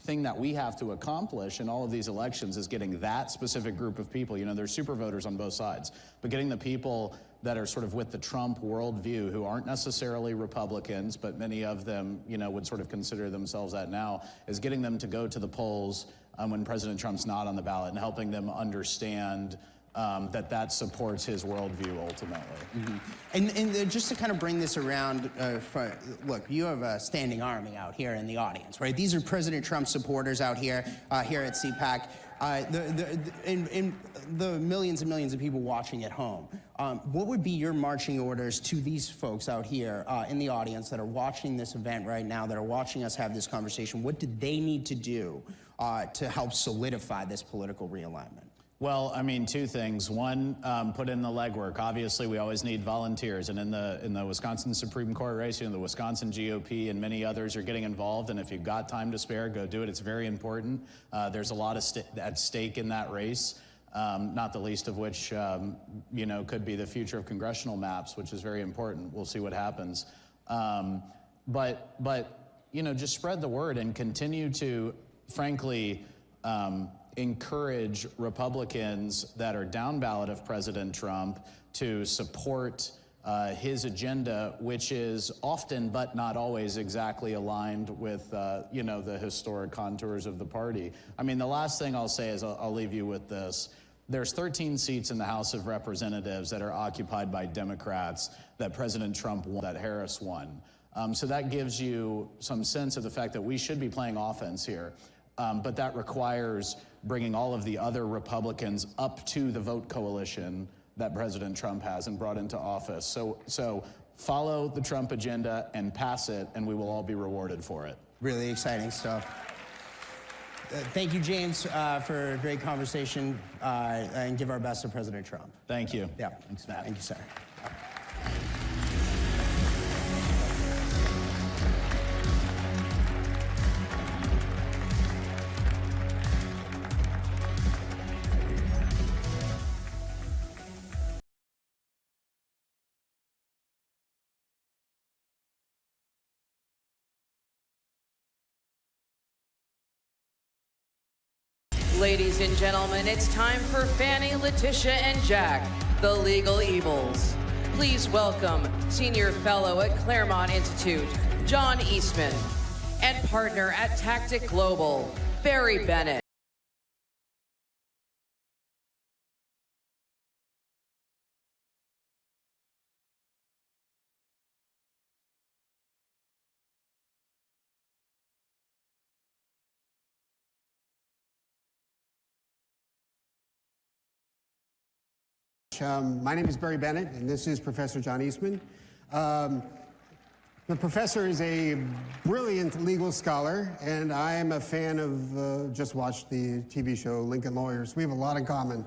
thing that we have to accomplish in all of these elections is getting that specific group of people. You know, there's super voters on both sides, but getting the people that are sort of with the Trump worldview, who aren't necessarily Republicans, but many of them, you know, would sort of consider themselves that now, is getting them to go to the polls when President Trump's not on the ballot and helping them understand that supports his worldview ultimately. And just to kind of bring this around, look, you have a standing army out here in the audience, right? These are President Trump supporters out here, here at CPAC. The millions and millions of people watching at home, what would be your marching orders to these folks out here in the audience that are watching this event right now, that are watching us have this conversation? What do they need to do to help solidify this political realignment? Well, I mean, two things. One, put in the legwork. Obviously, we always need volunteers, and in the Wisconsin Supreme Court race, you know, the Wisconsin GOP and many others are getting involved. And if you've got time to spare, go do it. It's very important. There's a lot at stake in that race, not the least of which, you know, could be the future of congressional maps, which is very important. We'll see what happens. But you know, just spread the word and continue to, frankly, encourage Republicans that are down ballot of President Trump to support his agenda, which is often but not always exactly aligned with you know, the historic contours of the party. I mean, the last thing I'll say is I'll leave you with this. There's 13 seats in the House of Representatives that are occupied by Democrats that President Trump won, that Harris won. So that gives you some sense of the fact that we should be playing offense here. But that requires bringing all of the other Republicans up to the vote coalition that President Trump has and brought into office. So follow the Trump agenda and pass it, and we will all be rewarded for it. Really exciting stuff. Thank you, James, for a great conversation, and give our best to President Trump. Thank you. Yeah, thanks, Matt. Thank you, sir. Ladies and gentlemen, it's time for Fannie, Letitia, and Jack, the Legal Evils. Please welcome Senior Fellow at Claremont Institute, John Eastman, and partner at Tactic Global, Barry Bennett. My name is Barry Bennett, and this is Professor John Eastman. The professor is a brilliant legal scholar, and I am a fan of, just watched the TV show Lincoln Lawyers. We have a lot in common.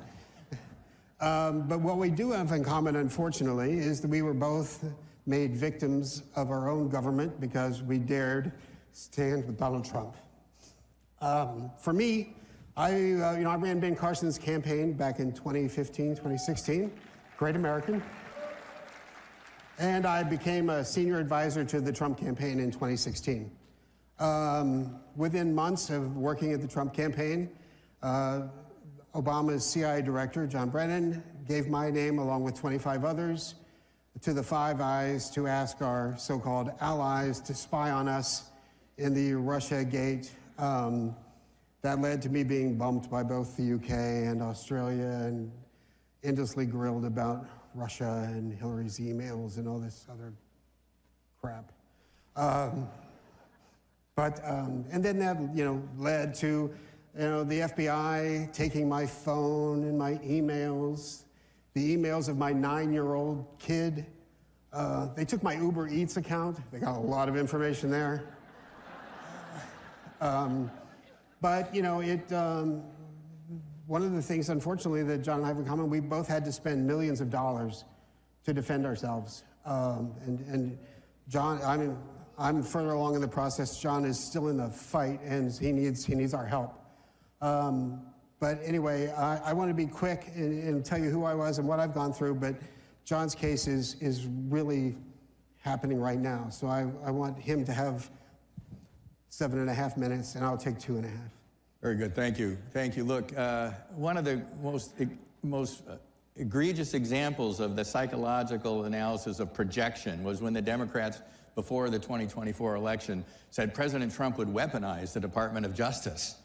But what we do have in common, unfortunately, is that we were both made victims of our own government because we dared stand with Donald Trump. For me, I ran Ben Carson's campaign back in 2015, 2016, Great American. And I became a senior advisor to the Trump campaign in 2016. Within months of working at the Trump campaign, Obama's CIA director, John Brennan, gave my name along with 25 others to the Five Eyes to ask our so-called allies to spy on us in the Russiagate. That led to me being bumped by both the UK and Australia and endlessly grilled about Russia and Hillary's emails and all this other crap. And then that, led to, the FBI taking my phone and my emails, the emails of my 9-year-old kid. They took my Uber Eats account. They got a lot of information there. But, one of the things, unfortunately, that John and I have in common, we both had to spend millions of dollars to defend ourselves. And John, I'm further along in the process. John is still in the fight, and he needs our help. But anyway, I want to be quick and tell you who I was and what I've gone through, but John's case is really happening right now. So I want him to have 7.5 minutes, and I'll take 2.5. Very good, thank you. Thank you. Look, one of the most egregious examples of the psychological analysis of projection was when the Democrats, before the 2024 election, said President Trump would weaponize the Department of Justice.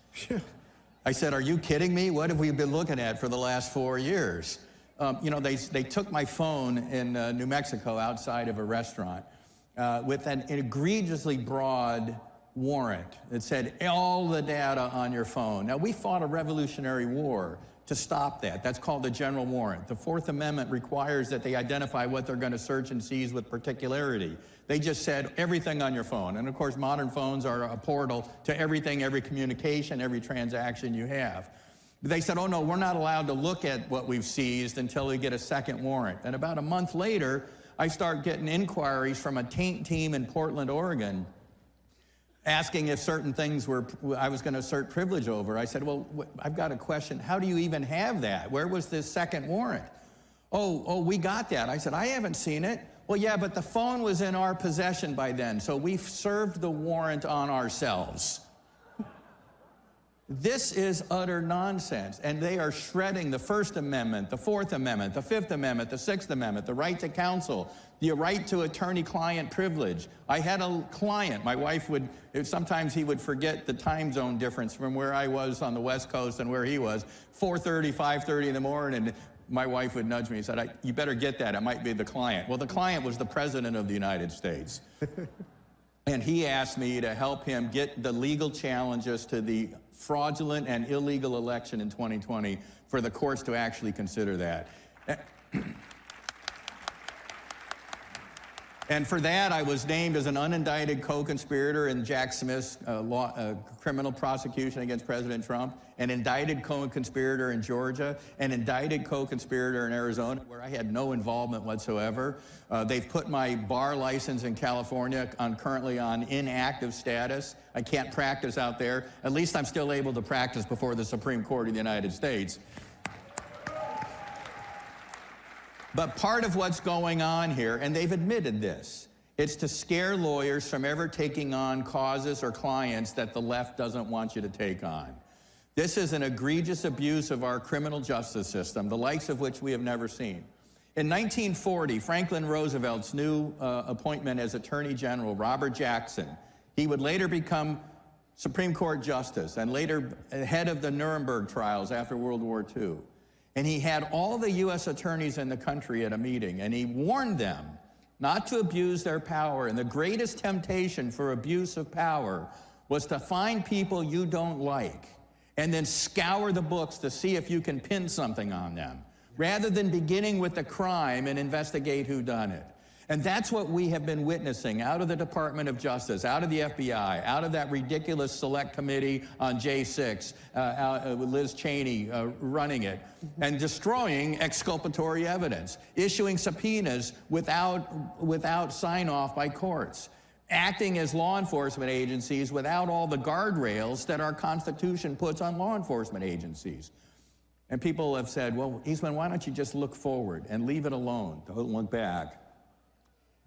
I said, are you kidding me? What have we been looking at for the last 4 years? You know, they took my phone in New Mexico outside of a restaurant with an egregiously broad warrant that said all the data on your phone. Now, we fought a Revolutionary War to stop that. That's called the general warrant. The Fourth Amendment requires that they identify what they're going to search and seize with particularity. They just said everything on your phone. And of course, modern phones are a portal to everything, every communication, every transaction you have. But they said, oh no, we're not allowed to look at what we've seized until we get a second warrant. And about a month later, I start getting inquiries from a taint team in Portland, Oregon, asking if certain things I was going to assert privilege over. I said, well, I've got a question. How do you even have that? Where was this second warrant? Oh, we got that. I said, I haven't seen it. Well, yeah, but the phone was in our possession by then, so we served the warrant on ourselves. This is utter nonsense, and they are shredding the First Amendment, the Fourth Amendment, the Fifth Amendment, the Sixth Amendment, the right to counsel, the right to attorney-client privilege. I had a client, my wife sometimes he would forget the time zone difference from where I was on the West Coast and where he was, 4:30, 5:30 in the morning, and my wife would nudge me and said, you better get that, it might be the client. Well, the client was the President of the United States. And he asked me to help him get the legal challenges to the fraudulent and illegal election in 2020 for the courts to actually consider that. And for that, I was named as an unindicted co-conspirator in Jack Smith's criminal prosecution against President Trump, an indicted co-conspirator in Georgia, an indicted co-conspirator in Arizona, where I had no involvement whatsoever. They've put my bar license in California currently on inactive status. I can't practice out there. At least I'm still able to practice before the Supreme Court of the United States. But part of what's going on here, and they've admitted this, it's to scare lawyers from ever taking on causes or clients that the left doesn't want you to take on. This is an egregious abuse of our criminal justice system, the likes of which we have never seen. In 1940, Franklin Roosevelt's new appointment as Attorney General, Robert Jackson, he would later become Supreme Court Justice and later head of the Nuremberg trials after World War II. And he had all the U.S. attorneys in the country at a meeting, and he warned them not to abuse their power. And the greatest temptation for abuse of power was to find people you don't like and then scour the books to see if you can pin something on them, rather than beginning with the crime and investigate who done it. And that's what we have been witnessing out of the Department of Justice, out of the FBI, out of that ridiculous select committee on J6, with Liz Cheney running it, and destroying exculpatory evidence, issuing subpoenas without sign-off by courts, acting as law enforcement agencies without all the guardrails that our Constitution puts on law enforcement agencies. And people have said, well, Eastman, why don't you just look forward and leave it alone, don't look back?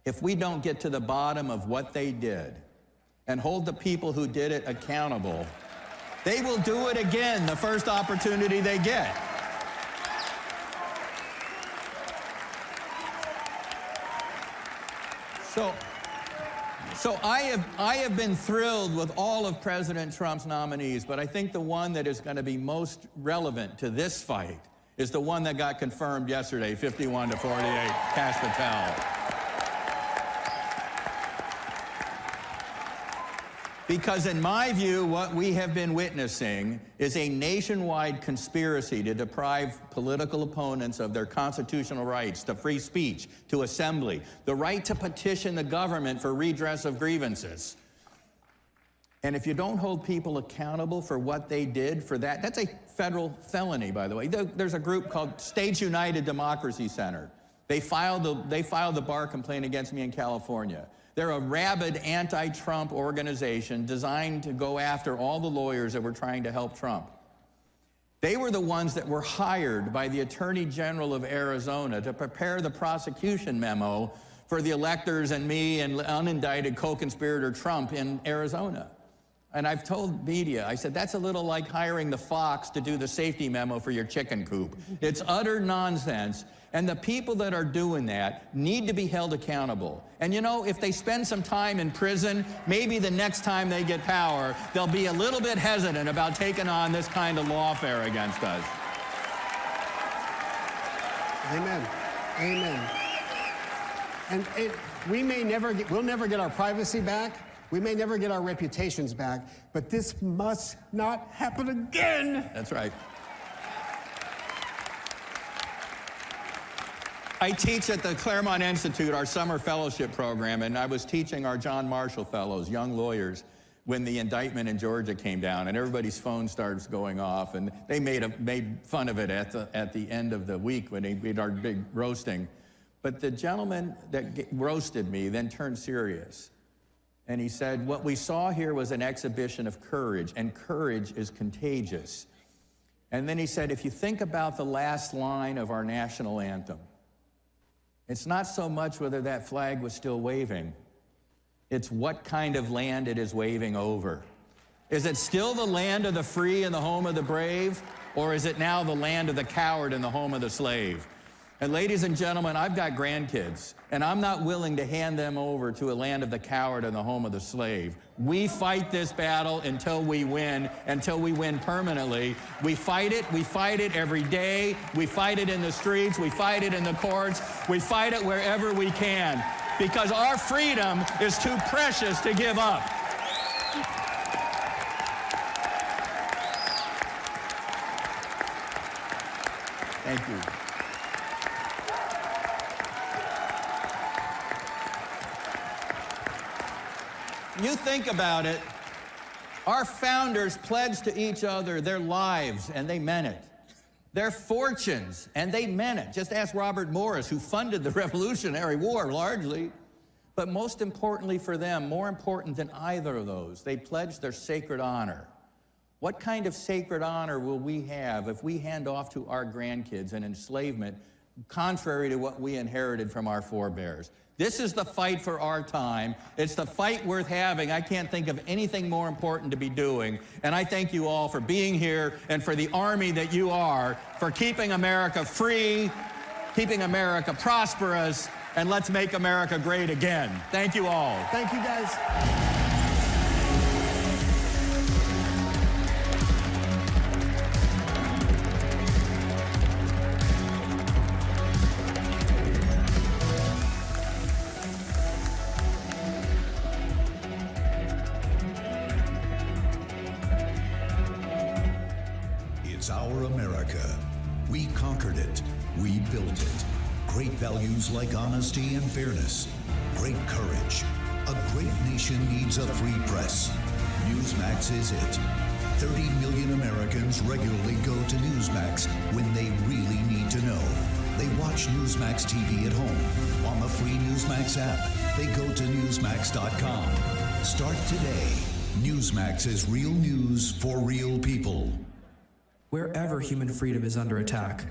If we don't get to the bottom of what they did and hold the people who did it accountable, they will do it again the first opportunity they get. So I have been thrilled with all of President Trump's nominees, but I think the one that is going to be most relevant to this fight is the one that got confirmed yesterday, 51-48, Kash Patel. Because in my view, what we have been witnessing is a nationwide conspiracy to deprive political opponents of their constitutional rights to free speech, to assembly, the right to petition the government for redress of grievances. And if you don't hold people accountable for what they did for that, that's a federal felony, by the way. There's a group called States United Democracy Center. They filed the bar complaint against me in California. They're a rabid anti-Trump organization designed to go after all the lawyers that were trying to help Trump. They were the ones that were hired by the Attorney General of Arizona to prepare the prosecution memo for the electors and me and unindicted co-conspirator Trump in Arizona. And I've told media, I said, that's a little like hiring the fox to do the safety memo for your chicken coop. It's utter nonsense. And the people that are doing that need to be held accountable. And you know, if they spend some time in prison, maybe the next time they get power, they'll be a little bit hesitant about taking on this kind of lawfare against us. Amen. Amen. And we'll never get our privacy back. We may never get our reputations back, but this must not happen again. That's right. I teach at the Claremont Institute, our summer fellowship program, and I was teaching our John Marshall Fellows, young lawyers, when the indictment in Georgia came down, and everybody's phone starts going off, and they made fun of it at the end of the week when we did our big roasting. But the gentleman that roasted me then turned serious. And he said, what we saw here was an exhibition of courage, and courage is contagious. And then he said, if you think about the last line of our national anthem, it's not so much whether that flag was still waving, it's what kind of land it is waving over. Is it still the land of the free and the home of the brave, or is it now the land of the coward and the home of the slave? And ladies and gentlemen, I've got grandkids, and I'm not willing to hand them over to a land of the coward and the home of the slave. We fight this battle until we win permanently. We fight it every day. We fight it in the streets, we fight it in the courts, we fight it wherever we can, because our freedom is too precious to give up. Thank you. You think about it, our founders pledged to each other their lives, and they meant it. Their fortunes, and they meant it. Just ask Robert Morris, who funded the Revolutionary War largely. But most importantly for them, more important than either of those, they pledged their sacred honor. What kind of sacred honor will we have if we hand off to our grandkids an enslavement contrary to what we inherited from our forebears? This is the fight for our time. It's the fight worth having. I can't think of anything more important to be doing. And I thank you all for being here and for the army that you are, for keeping America free, keeping America prosperous, and let's make America great again. Thank you all. Thank you, guys. It's our America. We conquered it. We built it. Great values like honesty and fairness. Great courage. A great nation needs a free press. Newsmax is it. 30 million Americans regularly go to Newsmax when they really need to know. They watch Newsmax TV at home. On the free Newsmax app, they go to Newsmax.com. Start today. Newsmax is real news for real people. Wherever human freedom is under attack,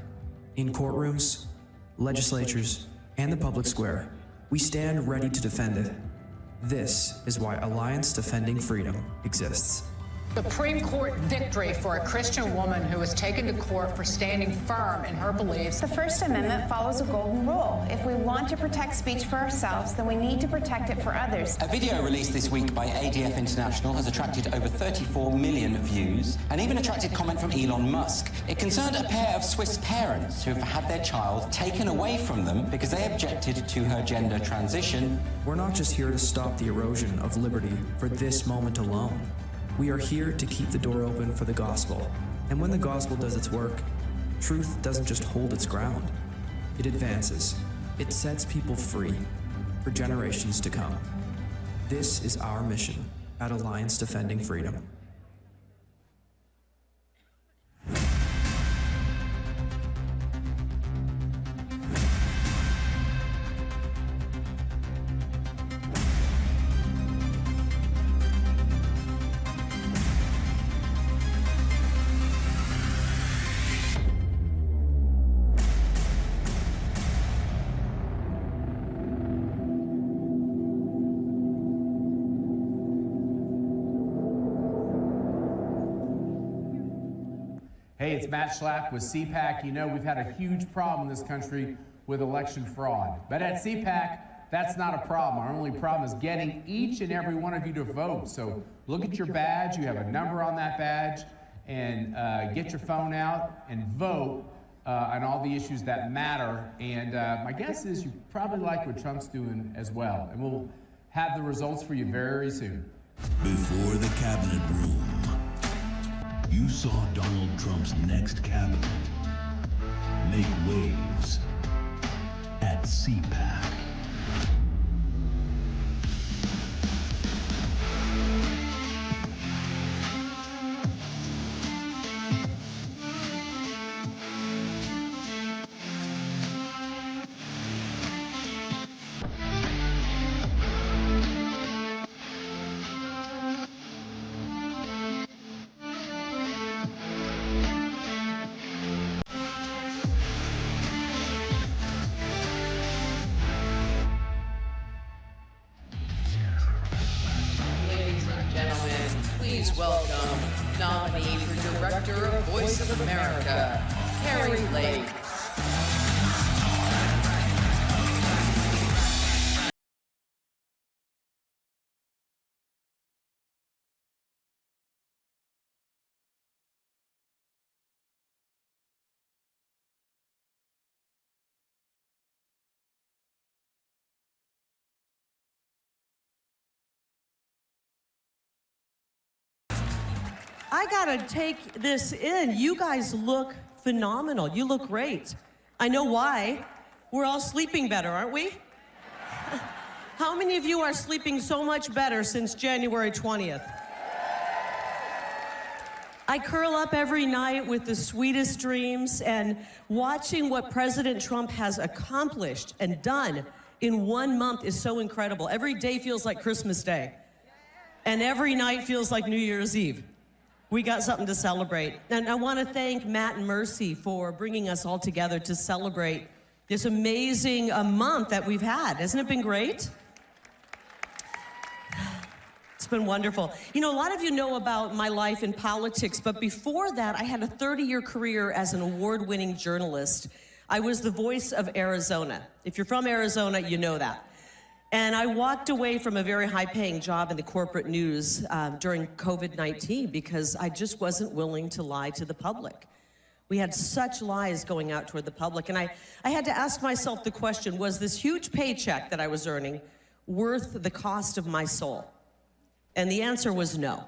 in courtrooms, legislatures, and the public square, we stand ready to defend it. This is why Alliance Defending Freedom exists. Supreme Court victory for a Christian woman who was taken to court for standing firm in her beliefs. The First Amendment follows a golden rule. If we want to protect speech for ourselves, then we need to protect it for others. A video released this week by ADF International has attracted over 34 million views and even attracted comment from Elon Musk. It concerned a pair of Swiss parents who have had their child taken away from them because they objected to her gender transition. We're not just here to stop the erosion of liberty for this moment alone. We are here to keep the door open for the gospel. And when the gospel does its work, truth doesn't just hold its ground. It advances. It sets people free for generations to come. This is our mission at Alliance Defending Freedom. Hey, it's Matt Schlapp with CPAC. You know, we've had a huge problem in this country with election fraud. But at CPAC, that's not a problem. Our only problem is getting each and every one of you to vote. So look at your badge. You have a number on that badge. And get your phone out and vote on all the issues that matter. And my guess is you probably like what Trump's doing as well. And we'll have the results for you very soon. Before the cabinet room, you saw Donald Trump's next cabinet make waves at CPAC. Please welcome nominee for Director of Voice of America, Kari Lake. I gotta take this in. You guys look phenomenal. You look great. I know why. We're all sleeping better, aren't we? How many of you are sleeping so much better since January 20th? I curl up every night with the sweetest dreams, and watching what President Trump has accomplished and done in 1 month is so incredible. Every day feels like Christmas Day, and every night feels like New Year's Eve. We got something to celebrate. And I want to thank Matt and Mercy for bringing us all together to celebrate this amazing month that we've had. Hasn't it been great? It's been wonderful. You know, a lot of you know about my life in politics, but before that, I had a 30-year career as an award-winning journalist. I was the voice of Arizona. If you're from Arizona, you know that. And I walked away from a very high-paying job in the corporate news during COVID-19 because I just wasn't willing to lie to the public. We had such lies going out toward the public, and I had to ask myself the question, was this huge paycheck that I was earning worth the cost of my soul? And the answer was no.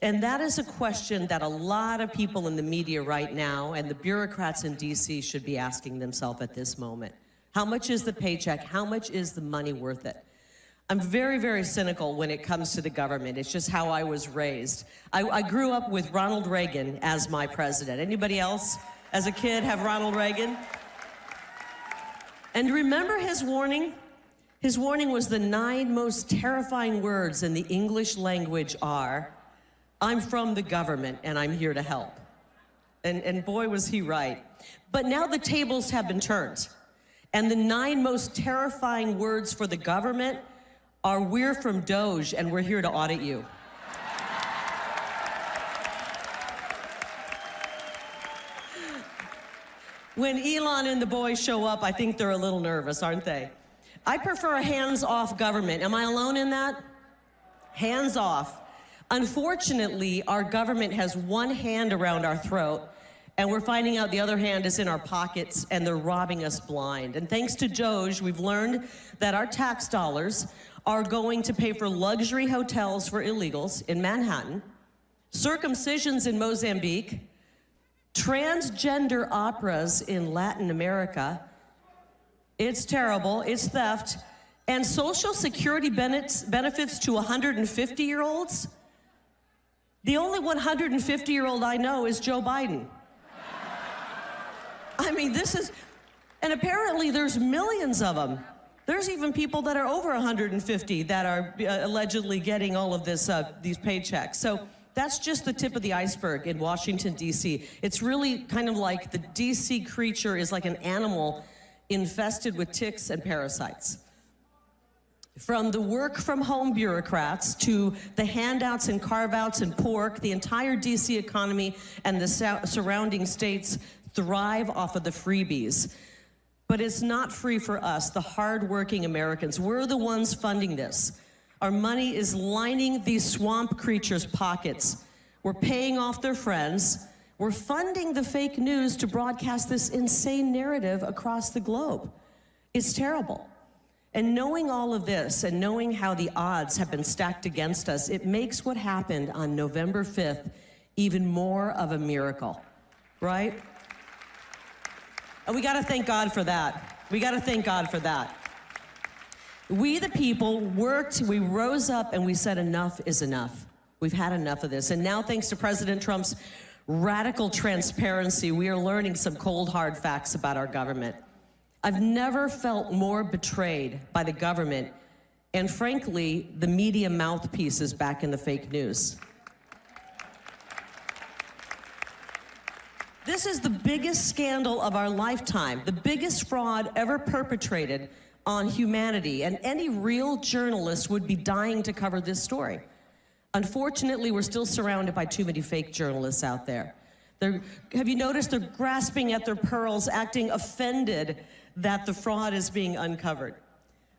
And that is a question that a lot of people in the media right now and the bureaucrats in DC should be asking themselves at this moment. How much is the paycheck? How much is the money worth it? I'm very, very cynical when it comes to the government. It's just how I was raised. I grew up with Ronald Reagan as my president. Anybody else as a kid have Ronald Reagan? And remember his warning? His warning was the 9 most terrifying words in the English language are, "I'm from the government and I'm here to help." And boy, was he right. But now the tables have been turned. And the 9 most terrifying words for the government are, "We're from Doge and we're here to audit you." When Elon and the boys show up, I think they're a little nervous, aren't they? I prefer a hands-off government. Am I alone in that? Hands off. Unfortunately, our government has one hand around our throat, and we're finding out the other hand is in our pockets, and they're robbing us blind. And thanks to Doge, we've learned that our tax dollars are going to pay for luxury hotels for illegals in Manhattan, circumcisions in Mozambique, transgender operas in Latin America. It's terrible, it's theft, And Social Security benefits to 150-year-olds? The only 150-year-old I know is Joe Biden. I mean, this is, and apparently there's millions of them. There's even people that are over 150 that are allegedly getting all of this, these paychecks. So that's just the tip of the iceberg in Washington, D.C. It's really kind of like the D.C. creature is like an animal infested with ticks and parasites. From the work-from-home bureaucrats to the handouts and carve-outs and pork, the entire D.C. economy and the surrounding states thrive off of the freebies. But it's not free for us, the hard-working Americans. We're the ones funding this. Our money is lining these swamp creatures' pockets. We're paying off their friends. We're funding the fake news to broadcast this insane narrative across the globe. It's terrible. And knowing all of this and knowing how the odds have been stacked against us, it makes what happened on November 5th even more of a miracle, right? And we got to thank God for that. We got to thank God for that. We, the people, worked, we rose up, and we said enough is enough. We've had enough of this. And now, thanks to President Trump's radical transparency, we are learning some cold, hard facts about our government. I've never felt more betrayed by the government and, frankly, the media mouthpieces back in the fake news. This is the biggest scandal of our lifetime, the biggest fraud ever perpetrated on humanity, and any real journalist would be dying to cover this story. Unfortunately, we're still surrounded by too many fake journalists out there. Have you noticed they're grasping at their pearls, acting offended that the fraud is being uncovered?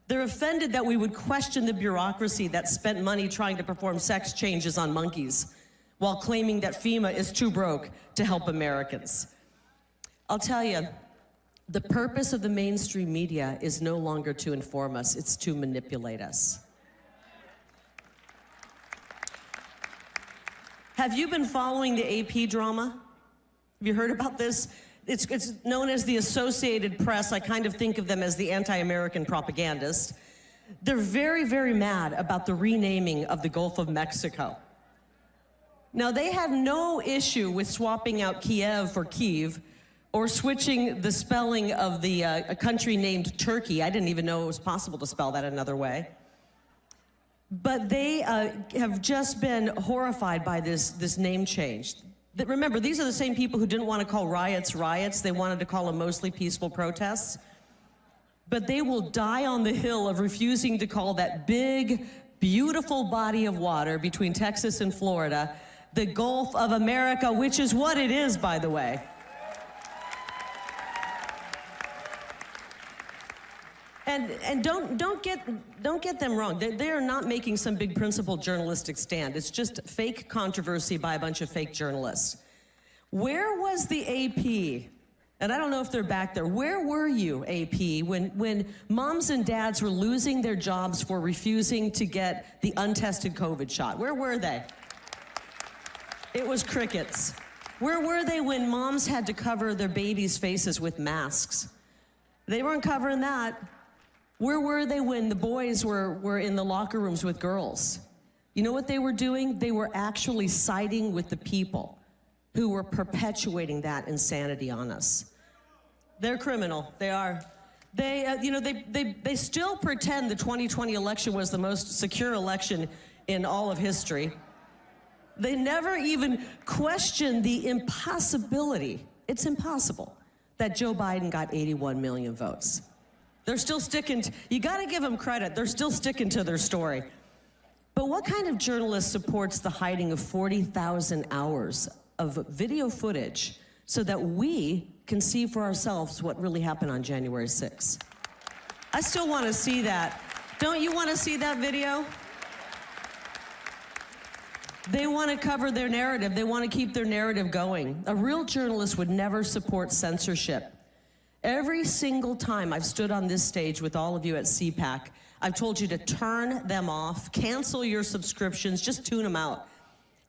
They're offended that we would question the bureaucracy that spent money trying to perform sex changes on monkeys while claiming that FEMA is too broke to help Americans. I'll tell you, the purpose of the mainstream media is no longer to inform us, it's to manipulate us. Have you been following the AP drama? Have you heard about this? It's known as the Associated Press. I kind of think of them as the anti-American propagandists. They're very, very mad about the renaming of the Gulf of Mexico. Now, they have no issue with swapping out Kiev for Kyiv or switching the spelling of a country named Turkey. I didn't even know it was possible to spell that another way. But they have just been horrified by this name change. Remember, these are the same people who didn't want to call riots riots. They wanted to call them mostly peaceful protests. But they will die on the hill of refusing to call that big, beautiful body of water between Texas and Florida the Gulf of America, which is what it is, by the way. And don't get them wrong. They are not making some big principled journalistic stand. It's just fake controversy by a bunch of fake journalists. Where was the AP? And I don't know if they're back there. Where were you, AP, when moms and dads were losing their jobs for refusing to get the untested COVID shot? Where were they? It was crickets. Where were they when moms had to cover their babies' faces with masks? They weren't covering that. Where were they when the boys were in the locker rooms with girls? You know what they were doing? They were actually siding with the people who were perpetuating that insanity on us. They're criminal. They are. They still pretend the 2020 election was the most secure election in all of history. They never even questioned the impossibility. It's impossible that Joe Biden got 81 million votes. They're still sticking to, you gotta give them credit, they're still sticking to their story. But what kind of journalist supports the hiding of 40,000 hours of video footage so that we can see for ourselves what really happened on January 6th? I still wanna see that. Don't you wanna see that video? They want to cover their narrative. They want to keep their narrative going. A real journalist would never support censorship. Every single time I've stood on this stage with all of you at CPAC, I've told you to turn them off, cancel your subscriptions, just tune them out.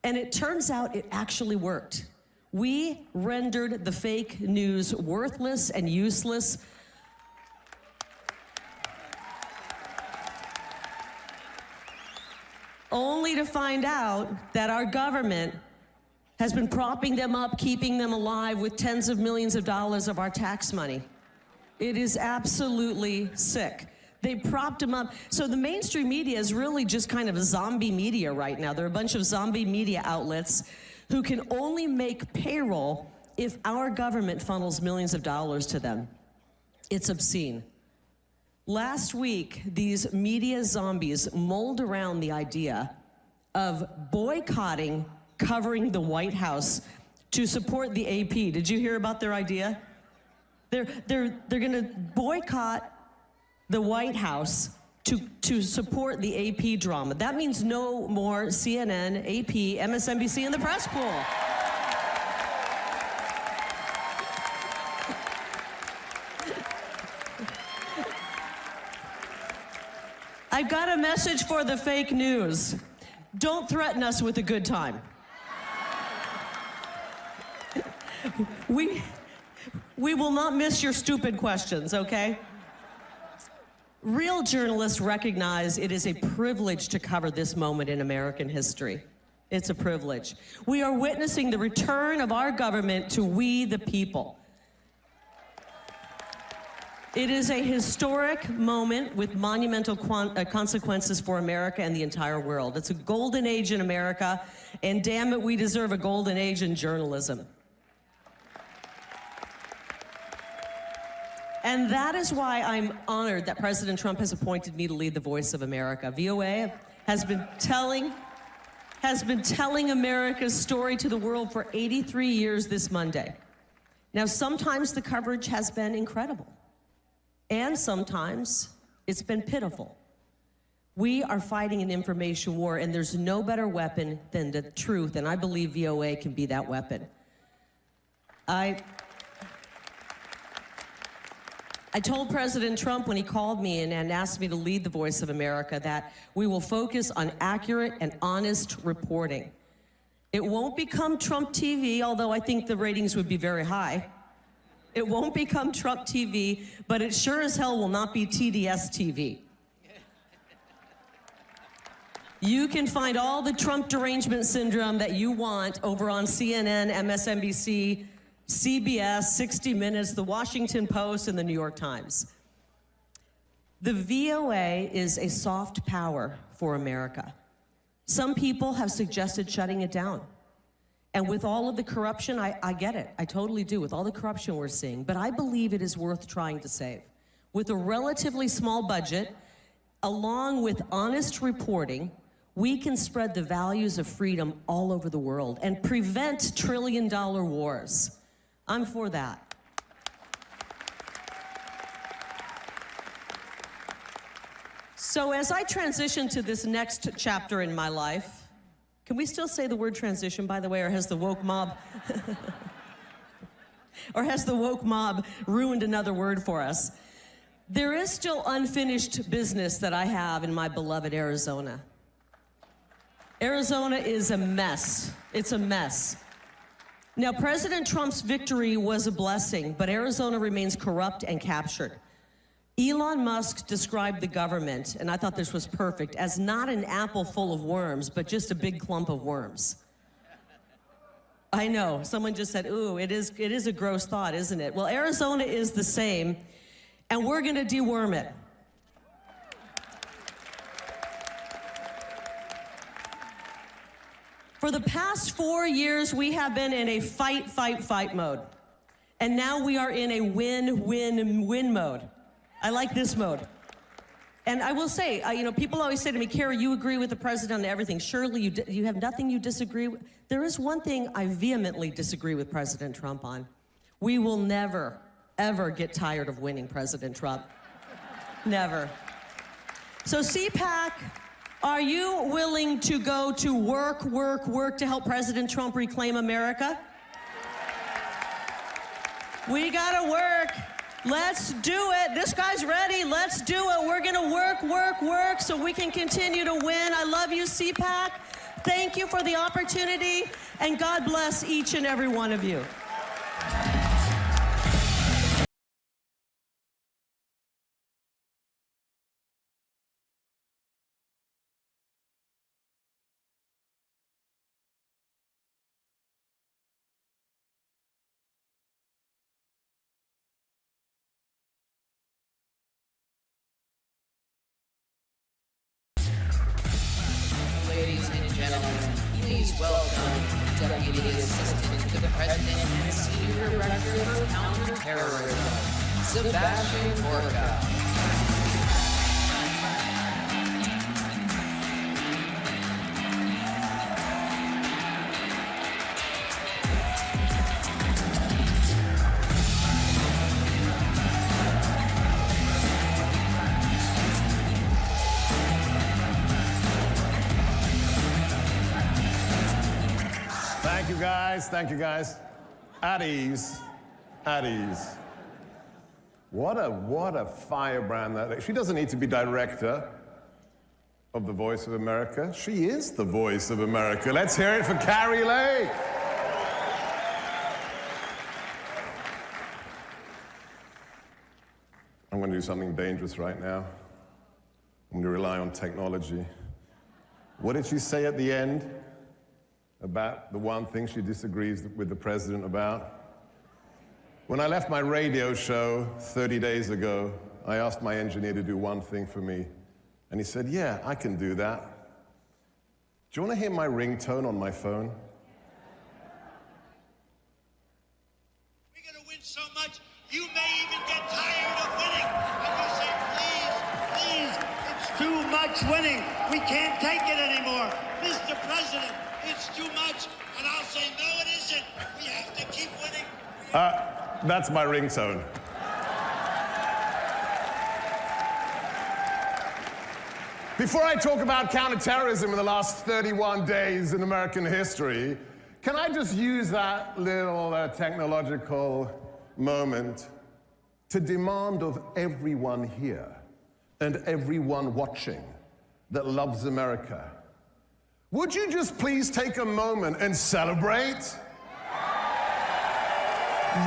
And it turns out it actually worked. We rendered the fake news worthless and useless. only to find out that our government has been propping them up, keeping them alive with tens of millions of dollars of our tax money. It is absolutely sick. They propped them up. So the mainstream media is really just kind of a zombie media right now. There are a bunch of zombie media outlets who can only make payroll if our government funnels millions of dollars to them. It's obscene. Last week, these media zombies mulled around the idea of boycotting covering the White House to support the AP. Did you hear about their idea? They're going to boycott the White House to support the AP drama. That means no more CNN, AP, MSNBC, and the press pool. I've got a message for the fake news. Don't threaten us with a good time. We will not miss your stupid questions, okay? Real journalists recognize it is a privilege to cover this moment in American history. It's a privilege. We are witnessing the return of our government to we the people. It is a historic moment with monumental consequences for America and the entire world. It's a golden age in America, and damn it, we deserve a golden age in journalism. And that is why I'm honored that President Trump has appointed me to lead the voice of America. VOA has been telling America's story to the world for 83 years this Monday. Now, sometimes the coverage has been incredible, and sometimes it's been pitiful. We are fighting an information war, and there's no better weapon than the truth, and I believe VOA can be that weapon. I told President Trump when he called me and asked me to lead the Voice of America that we will focus on accurate and honest reporting. It won't become Trump TV, although I think the ratings would be very high. It won't become Trump TV, but it sure as hell will not be TDS TV. You can find all the Trump derangement syndrome that you want over on CNN, MSNBC, CBS, 60 Minutes, The Washington Post, and The New York Times. The VOA is a soft power for America. Some people have suggested shutting it down. And with all of the corruption, I get it. I totally do, with all the corruption we're seeing. But I believe it is worth trying to save. With a relatively small budget, along with honest reporting, we can spread the values of freedom all over the world and prevent trillion-dollar wars. I'm for that. So as I transition to this next chapter in my life, can we still say the word transition, by the way, or has the woke mob ruined another word for us? There is still unfinished business that I have in my beloved Arizona. Arizona is a mess. It's a mess. Now, President Trump's victory was a blessing, but Arizona remains corrupt and captured. Elon Musk described the government, and I thought this was perfect, as not an apple full of worms, but just a big clump of worms. I know, someone just said, ooh, it is a gross thought, isn't it? Well, Arizona is the same, and we're gonna deworm it. For the past 4 years, we have been in a fight, fight, fight mode. And now we are in a win, win, win mode. I like this mode. And I will say, people always say to me, Kari, you agree with the president on everything. Surely you have nothing you disagree with. There is one thing I vehemently disagree with President Trump on. We will never, ever get tired of winning President Trump. Never. So CPAC, are you willing to go to work to help President Trump reclaim America? We gotta work. Let's do it. This guy's ready. Let's do it. We're gonna work so we can continue to win. I love you, CPAC. Thank you for the opportunity, and God bless each and every one of you. welcome Deputy Assistant to the President and Senior Director for Counterterrorism, Sebastian Gorka. Thank you, guys. At ease. At ease. What a firebrand that is. She doesn't need to be director of the Voice of America. She is the Voice of America. Let's hear it for Kari Lake. I'm going to do something dangerous right now. I'm going to rely on technology. What did she say at the end about the one thing she disagrees with the president about? When I left my radio show 30 days ago, I asked my engineer to do one thing for me. And he said, yeah, I can do that. Do you want to hear my ringtone on my phone? We're going to win so much, you may even get tired of winning. And you say, please, it's too much winning. We can't take it anymore. Mr. President, it's too much. And I'll say, no, it isn't. We have to keep winning. That's my ringtone. Before I talk about counterterrorism in the last 31 days in American history, can I just use that little technological moment to demand of everyone here and everyone watching that loves America, would you just please take a moment and celebrate?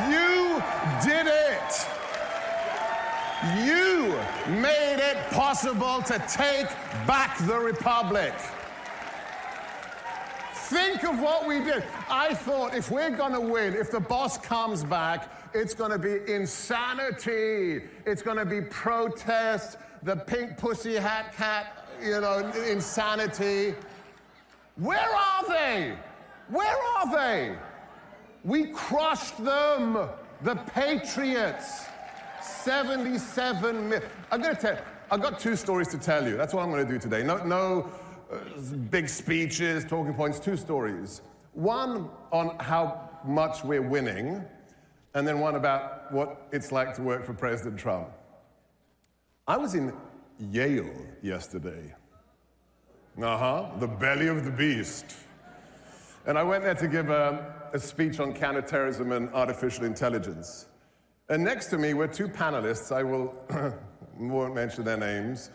You did it! You made it possible to take back the Republic. Think of what we did. I thought if we're gonna win, if the boss comes back, it's gonna be insanity. It's gonna be protest, the pink pussy hat cat, insanity. Where are they? Where are they? We crushed them, the Patriots. 77 million. I'm going to tell you, I've got two stories to tell you. That's what I'm going to do today. No big speeches, talking points, two stories. One on how much we're winning, and then one about what it's like to work for President Trump. I was in Yale yesterday. The belly of the beast. And I went there to give a speech on counterterrorism and artificial intelligence. And next to me were two panelists. I won't mention their names,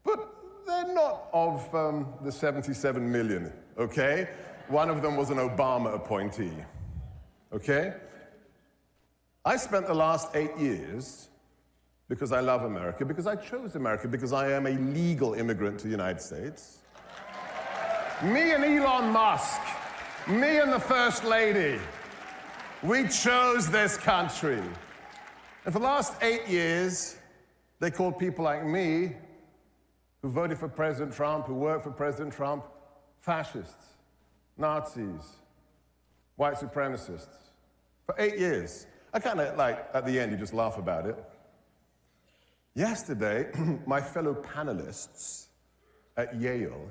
but they're not of the 77 million, okay? One of them was an Obama appointee, okay? I spent the last 8 years, because I love America, because I chose America, because I am a legal immigrant to the United States. Me and Elon Musk, me and the First Lady, we chose this country. And for the last 8 years, they called people like me, who voted for President Trump, who worked for President Trump, fascists, Nazis, white supremacists. For 8 years. I kind of at the end, you just laugh about it. Yesterday, my fellow panelists at Yale,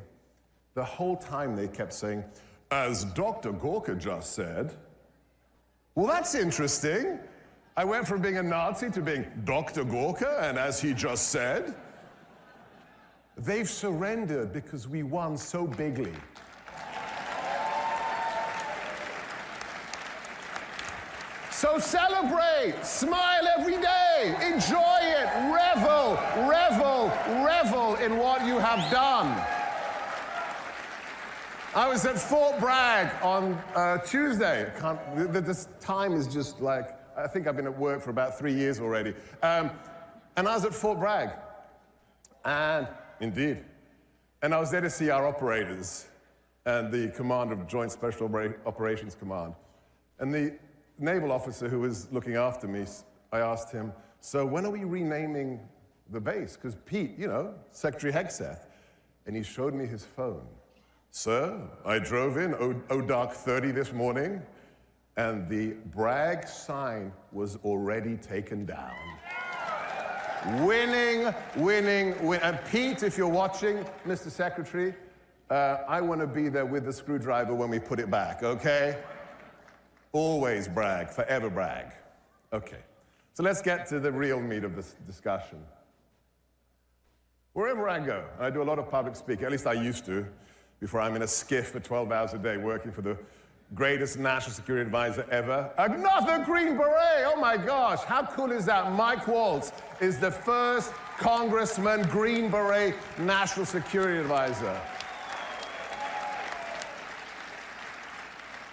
the whole time they kept saying, as Dr. Gorka just said, well, that's interesting. I went from being a Nazi to being Dr. Gorka, and as he just said, they've surrendered because we won so bigly. So celebrate, smile every day, enjoy it, revel, revel, revel in what you have done. I was at Fort Bragg on Tuesday. This time is just like, I think I've been at work for about 3 years already. And I was at Fort Bragg. And indeed. And I was there to see our operators and the commander of Joint Special Operations Command. And the naval officer who was looking after me, I asked him, so when are we renaming the base? Because Pete, Secretary Hegseth. And he showed me his phone. Sir, I drove in dark 30 this morning, and the brag sign was already taken down. Winning, winning, win. And Pete, if you're watching, Mr. Secretary, I want to be there with the screwdriver when we put it back, okay? Always brag, forever brag. Okay, so let's get to the real meat of this discussion. Wherever I go, I do a lot of public speaking, at least I used to, before I'm in a skiff for 12 hours a day working for the greatest national security advisor ever. Another Green Beret, oh my gosh, how cool is that? Mike Waltz is the first Congressman Green Beret national security advisor.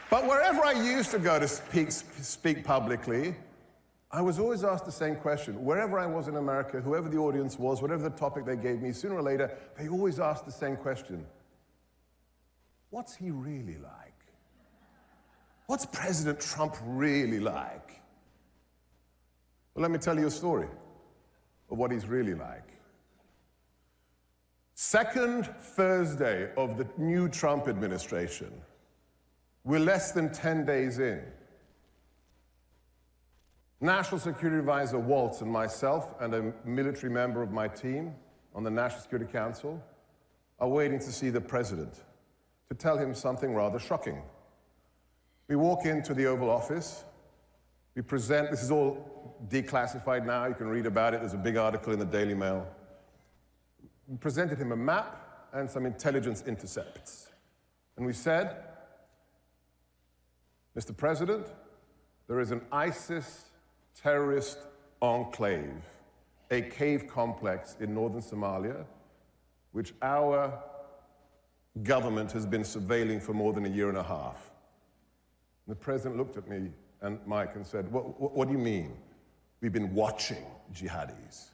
But wherever I used to go to speak publicly, I was always asked the same question. Wherever I was in America, whoever the audience was, whatever the topic they gave me, sooner or later, they always asked the same question. What's he really like? What's President Trump really like? Well, let me tell you a story of what he's really like. Second Thursday of the new Trump administration, we're less than 10 days in. National Security Advisor Waltz and myself and a military member of my team on the National Security Council are waiting to see the president to tell him something rather shocking. We walk into the Oval Office, we present, this is all declassified now, you can read about it, there's a big article in the Daily Mail. We presented him a map and some intelligence intercepts. And we said, Mr. President, there is an ISIS terrorist enclave, a cave complex in northern Somalia, which our government has been surveilling for more than a year and a half. And the president looked at me and Mike and said, what do you mean? We've been watching jihadis.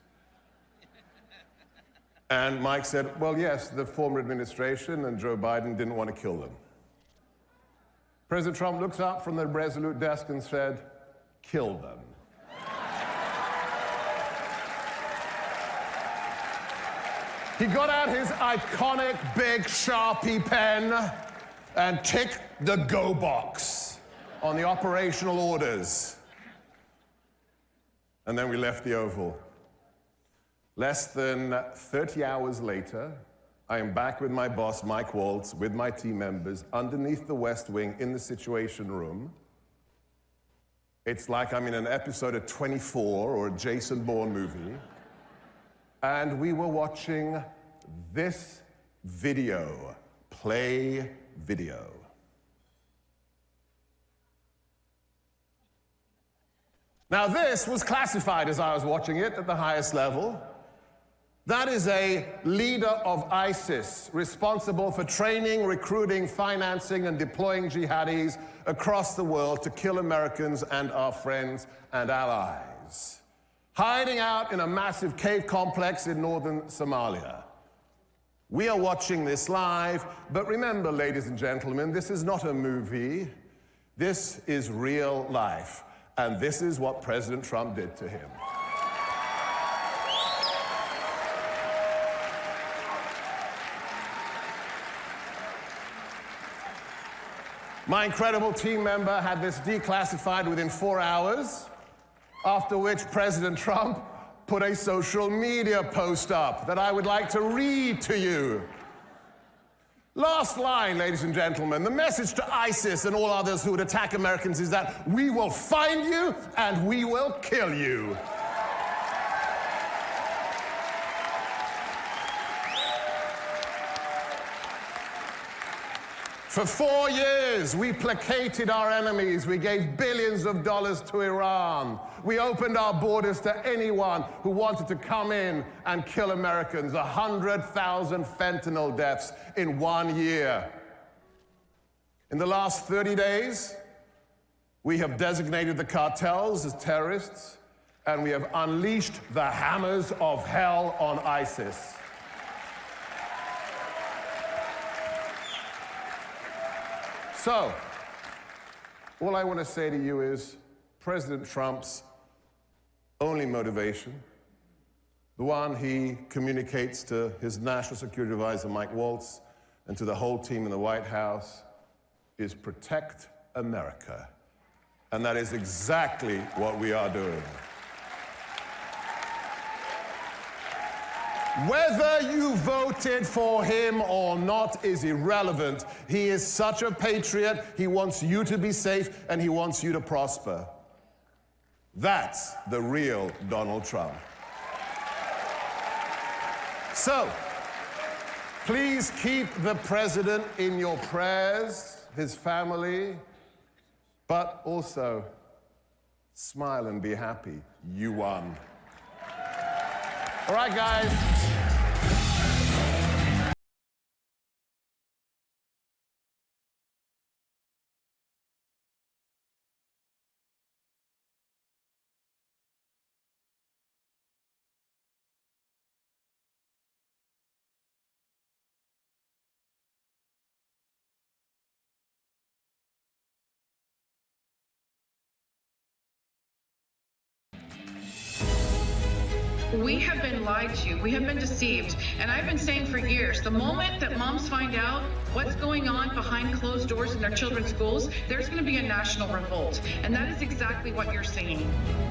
And Mike said, well, yes, the former administration and Joe Biden didn't want to kill them. President Trump looks up from the Resolute desk and said, kill them. He got out his iconic big Sharpie pen and ticked the go box on the operational orders. And then we left the Oval. Less than 30 hours later, I am back with my boss, Mike Waltz, with my team members, underneath the West Wing in the Situation Room. It's like I'm in an episode of 24 or a Jason Bourne movie. And we were watching this video, play video. Now this was classified as I was watching it at the highest level. That is a leader of ISIS, responsible for training, recruiting, financing, and deploying jihadis across the world to kill Americans and our friends and allies. Hiding out in a massive cave complex in northern Somalia. We are watching this live, but remember, ladies and gentlemen, this is not a movie. This is real life, and this is what President Trump did to him. My incredible team member had this declassified within 4 hours, after which President Trump put a social media post up that I would like to read to you. Last line, ladies and gentlemen, the message to ISIS and all others who would attack Americans is that we will find you and we will kill you. For 4 years, we placated our enemies. We gave billions of dollars to Iran. We opened our borders to anyone who wanted to come in and kill Americans. 100,000 fentanyl deaths in 1 year. In the last 30 days, we have designated the cartels as terrorists, and we have unleashed the hammers of hell on ISIS. So, all I want to say to you is President Trump's only motivation, the one he communicates to his National Security Advisor, Mike Waltz, and to the whole team in the White House is protect America. And that is exactly what we are doing. Whether you voted for him or not is irrelevant. He is such a patriot. He wants you to be safe, and he wants you to prosper. That's the real Donald Trump. So, please keep the president in your prayers, his family, but also smile and be happy. You won. All right, guys. We have been lied to, we have been deceived, and I've been saying for years, the moment that moms find out what's going on behind closed doors in their children's schools, there's going to be a national revolt, and that is exactly what you're seeing.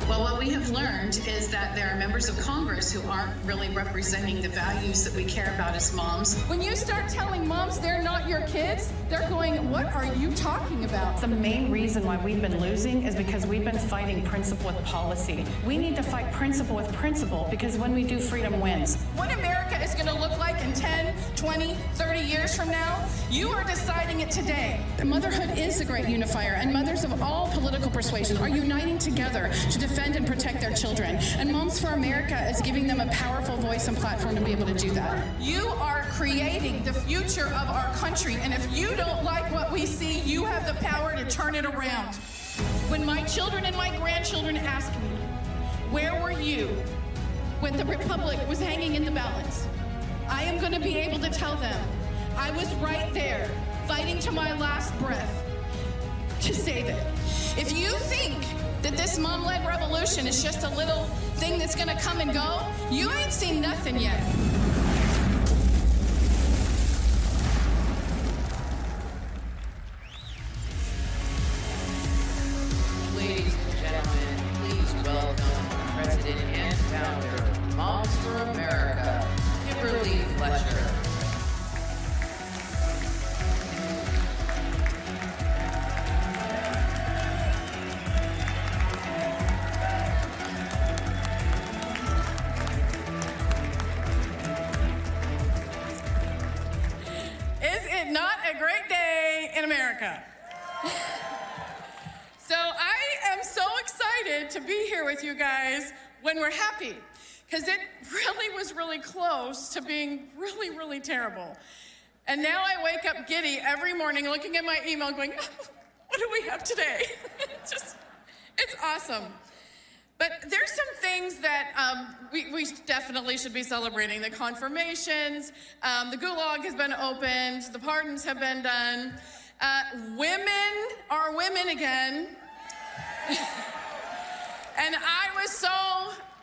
Well, what we have learned is that there are members of Congress who aren't really representing the values that we care about as moms. When you start telling moms they're not your kids, they're going, what are you talking about? The main reason why we've been losing is because we've been fighting principle with policy. We need to fight principle with principle, because when we do, freedom wins. What America is going to look like in 10, 20, 30 years from now, you are deciding it today. Motherhood is a great unifier, and mothers of all political persuasions are uniting together to defend and protect their children. And Moms for America is giving them a powerful voice and platform to be able to do that. You are creating the future of our country, and if you don't like what we see, you have the power to turn it around. When my children and my grandchildren ask me, where were you when the Republic was hanging in the balance? I am going to be able to tell them I was right there, fighting to my last breath to save it. If you think that this mom-led revolution is just a little thing that's going to come and go, you ain't seen nothing yet. Ladies and gentlemen, please welcome President and founder, Moms for America, Kimberly Fletcher. Is it not a great day in America? So I am so excited to be here with you guys when we're happy, because it really was really close to being really, really terrible. And now I wake up giddy every morning looking at my email going, what do we have today? It's awesome. But there's some things that we definitely should be celebrating. The confirmations, the gulag has been opened, the pardons have been done. Women are women again. And I was so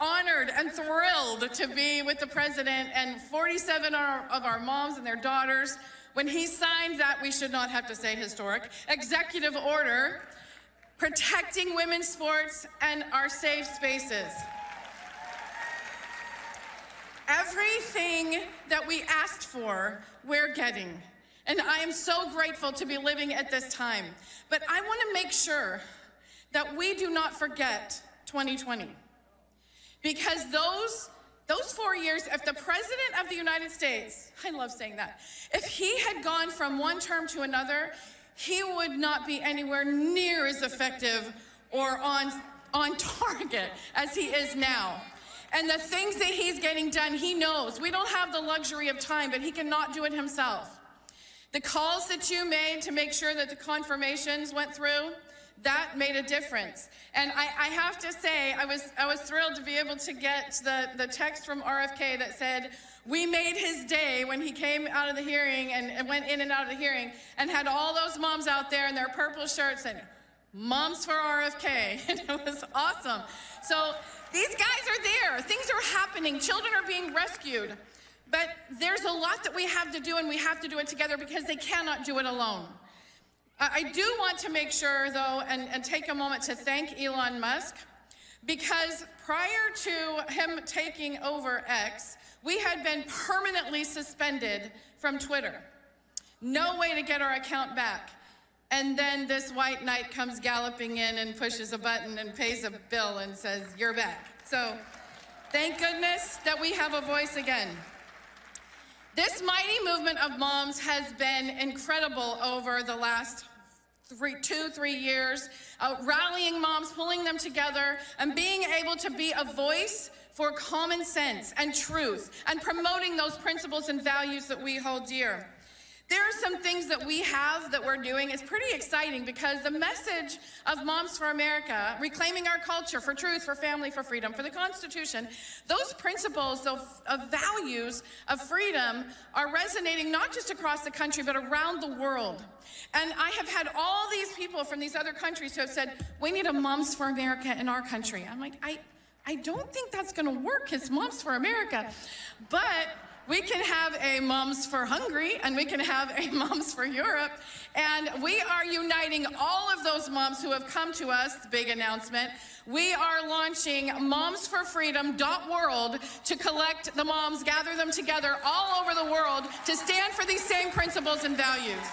honored and thrilled to be with the president and 47 of our moms and their daughters when he signed that, we should not have to say historic, executive order protecting women's sports and our safe spaces. Everything that we asked for, we're getting. And I am so grateful to be living at this time. But I want to make sure that we do not forget 2020. Because those 4 years, if the President of the United States, I love saying that, if he had gone from one term to another, he would not be anywhere near as effective or on target as he is now. And the things that he's getting done, he knows. We don't have the luxury of time, but he cannot do it himself. The calls that you made to make sure that the confirmations went through, that made a difference. And I have to say, I was thrilled to be able to get the text from RFK that said, we made his day when he came out of the hearing and went in and out of the hearing and had all those moms out there in their purple shirts and Moms for RFK. And it was awesome. So these guys are there. Things are happening. Children are being rescued. But there's a lot that we have to do, and we have to do it together because they cannot do it alone. I do want to make sure, though, and take a moment to thank Elon Musk, because prior to him taking over X, we had been permanently suspended from Twitter. No way to get our account back. And then this white knight comes galloping in and pushes a button and pays a bill and says, "You're back." So thank goodness that we have a voice again. This mighty movement of moms has been incredible over the last 2-3 years, rallying moms, pulling them together, and being able to be a voice for common sense and truth, and promoting those principles and values that we hold dear. There are some things that we have that we're doing. It's pretty exciting because the message of Moms for America, reclaiming our culture for truth, for family, for freedom, for the Constitution, those principles of values of freedom are resonating not just across the country, but around the world. And I have had all these people from these other countries who have said, "We need a Moms for America in our country." I'm like, I don't think that's gonna work. It's Moms for America. But we can have a Moms for Hungary, and we can have a Moms for Europe. And we are uniting all of those moms who have come to us, big announcement. We are launching momsforfreedom.world to collect the moms, gather them together all over the world to stand for these same principles and values.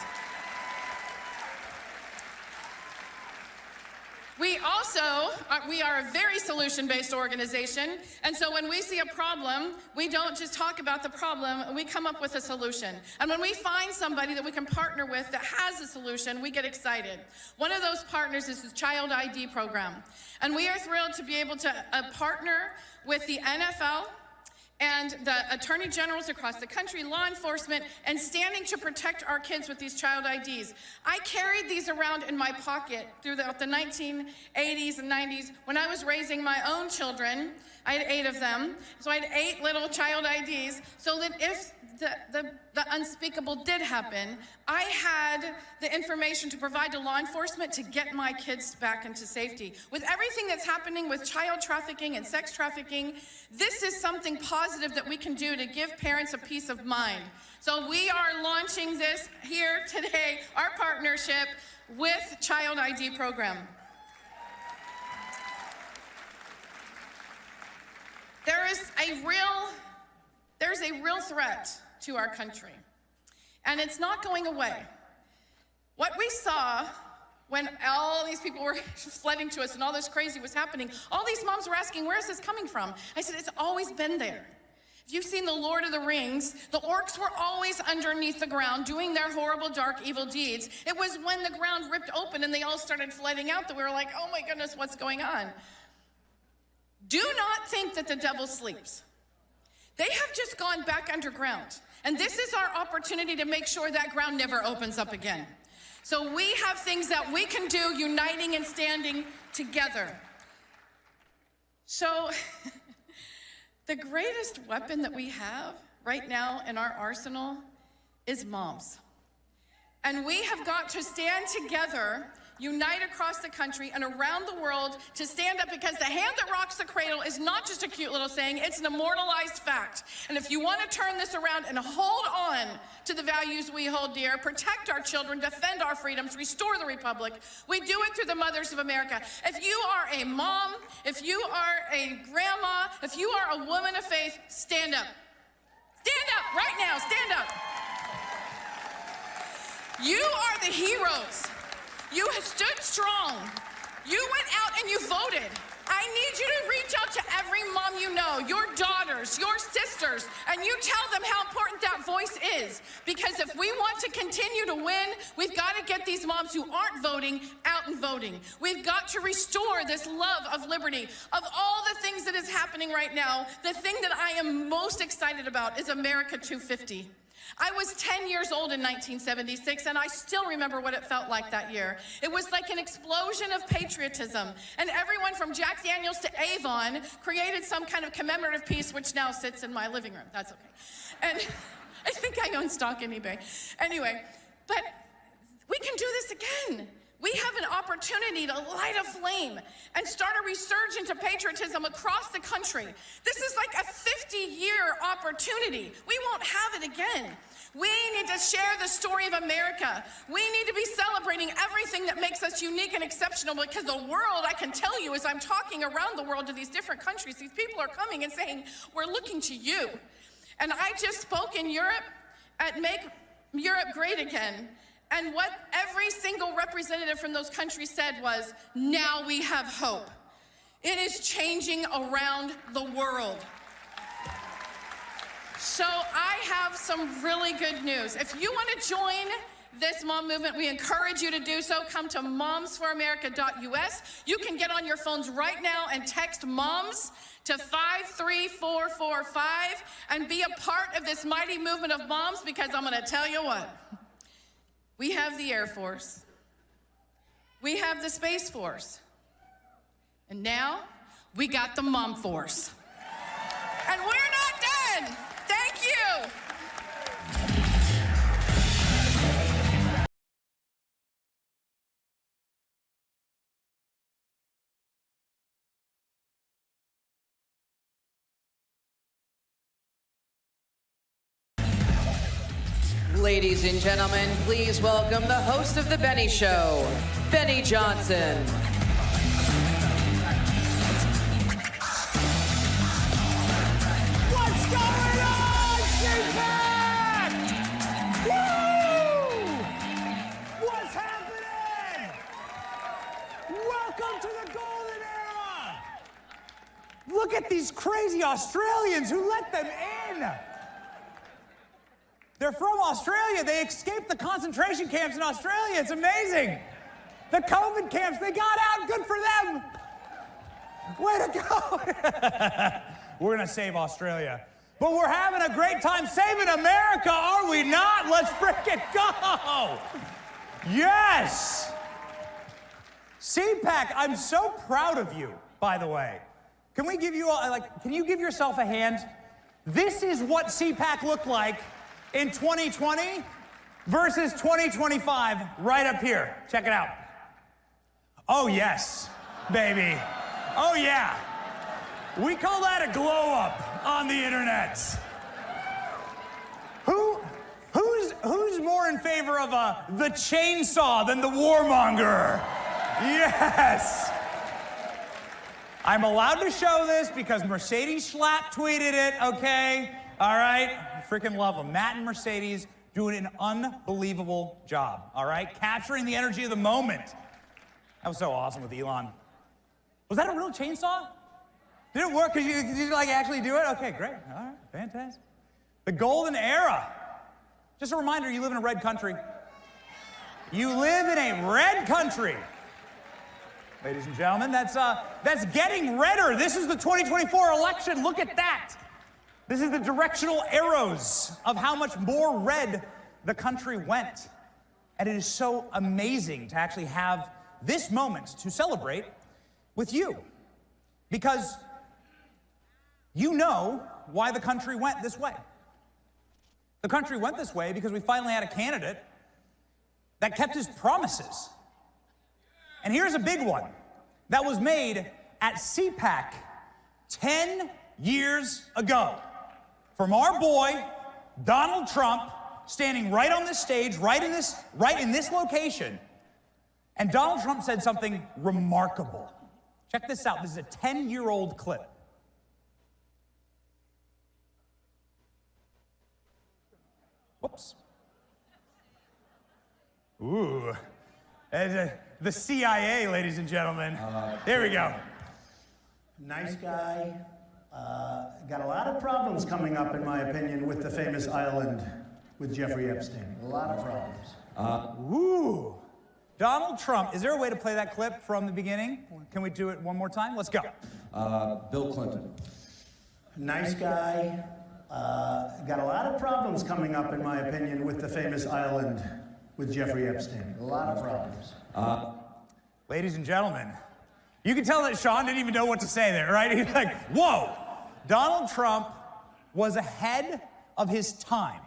We are a very solution-based organization, and so when we see a problem, we don't just talk about the problem, we come up with a solution. And when we find somebody that we can partner with that has a solution, we get excited. One of those partners is the Child ID program, and we are thrilled to be able to partner with the NFL and the attorney generals across the country, law enforcement, and standing to protect our kids with these child IDs. I carried these around in my pocket throughout the 1980s and 90s when I was raising my own children. I had 8 of them, so I had 8 little child IDs, so that if the unspeakable did happen, I had the information to provide to law enforcement to get my kids back into safety. With everything that's happening with child trafficking and sex trafficking, this is something positive that we can do to give parents a peace of mind. So we are launching this here today, our partnership with Child ID program. There's a real threat to our country, and it's not going away. What we saw when all these people were flooding to us and all this crazy was happening, all these moms were asking, "Where is this coming from?" I said, it's always been there. If you've seen The Lord of the Rings, the orcs were always underneath the ground doing their horrible, dark, evil deeds. It was when the ground ripped open and they all started flooding out that we were like, oh my goodness, what's going on? Do not think that the devil sleeps. They have just gone back underground. And this is our opportunity to make sure that ground never opens up again. So we have things that we can do, uniting and standing together. So the greatest weapon that we have right now in our arsenal is moms. And we have got to stand together, unite across the country and around the world to stand up, because the hand that rocks the cradle is not just a cute little saying, it's an immortalized fact. And if you want to turn this around and hold on to the values we hold dear, protect our children, defend our freedoms, restore the republic, we do it through the Mothers of America. If you are a mom, if you are a grandma, if you are a woman of faith, stand up. Stand up right now, stand up. You are the heroes. You have stood strong. You went out and you voted. I need you to reach out to every mom you know, your daughters, your sisters, and you tell them how important that voice is. Because if we want to continue to win, we've got to get these moms who aren't voting out and voting. We've got to restore this love of liberty. Of all the things that is happening right now, the thing that I am most excited about is America 250. I was 10 years old in 1976, and I still remember what it felt like that year. It was like an explosion of patriotism, and everyone from Jack Daniels to Avon created some kind of commemorative piece, which now sits in my living room. That's okay. And I think I own stock in eBay. Anyway, but we can do this again. We have an opportunity to light a flame and start a resurgence of patriotism across the country. This is like a 50-year opportunity. We won't have it again. We need to share the story of America. We need to be celebrating everything that makes us unique and exceptional, because the world, I can tell you, as I'm talking around the world to these different countries, these people are coming and saying, we're looking to you. And I just spoke in Europe at Make Europe Great Again. And what every single representative from those countries said was, now we have hope. It is changing around the world. So I have some really good news. If you want to join this mom movement, we encourage you to do so. Come to momsforamerica.us. You can get on your phones right now and text MOMS to 53445 and be a part of this mighty movement of moms, because I'm going to tell you what. We have the Air Force. We have the Space Force. And now we got the Mom Force. And we're not done. Thank you. Ladies and gentlemen, please welcome the host of The Benny Show, Benny Johnson. What's going on, CPAC? Woo! What's happening? Welcome to the golden era. Look at these crazy Australians. Who let them in? They're from Australia. They escaped the concentration camps in Australia. It's amazing. The COVID camps, they got out. Good for them. Way to go. We're going to save Australia. But we're having a great time saving America, are we not? Let's frickin' go. Yes. CPAC, I'm so proud of you, by the way. Can we give you, can you give yourself a hand? This is what CPAC looked like in 2020 versus 2025, right up here. Check it out. Oh, yes, baby. Oh, yeah. We call that a glow up on the internet. Who's more in favor of the chainsaw than the warmonger? Yes. I'm allowed to show this because Mercedes Schlapp tweeted it, okay? All right? I freaking love them. Matt and Mercedes doing an unbelievable job, all right? Capturing the energy of the moment. That was so awesome with Elon. Was that a real chainsaw? Did it work? Did you like actually do it? Okay, great. All right, fantastic. The golden era. Just a reminder, you live in a red country. You live in a red country. Ladies and gentlemen, that's getting redder. This is the 2024 election. Look at that. This is the directional arrows of how much more red the country went. And it is so amazing to actually have this moment to celebrate with you. Because you know why the country went this way. The country went this way because we finally had a candidate that kept his promises. And here's a big one that was made at CPAC 10 years ago. From our boy, Donald Trump, standing right on this stage, right in this location. And Donald Trump said something remarkable. Check this out. This is a 10-year-old clip. Whoops. Ooh. The CIA, ladies and gentlemen. There we go. Nice guy. Got a lot of problems coming up, in my opinion, with the famous island with Jeffrey Epstein. A lot of problems. Ooh. Donald Trump. Is there a way to play that clip from the beginning? Can we do it one more time? Let's go. Bill Clinton. Nice guy. Got a lot of problems coming up, in my opinion, with the famous island with Jeffrey Epstein. A lot of problems. Ladies and gentlemen, you can tell that Sean didn't even know what to say there, right? He's like, whoa. Donald Trump was ahead of his time.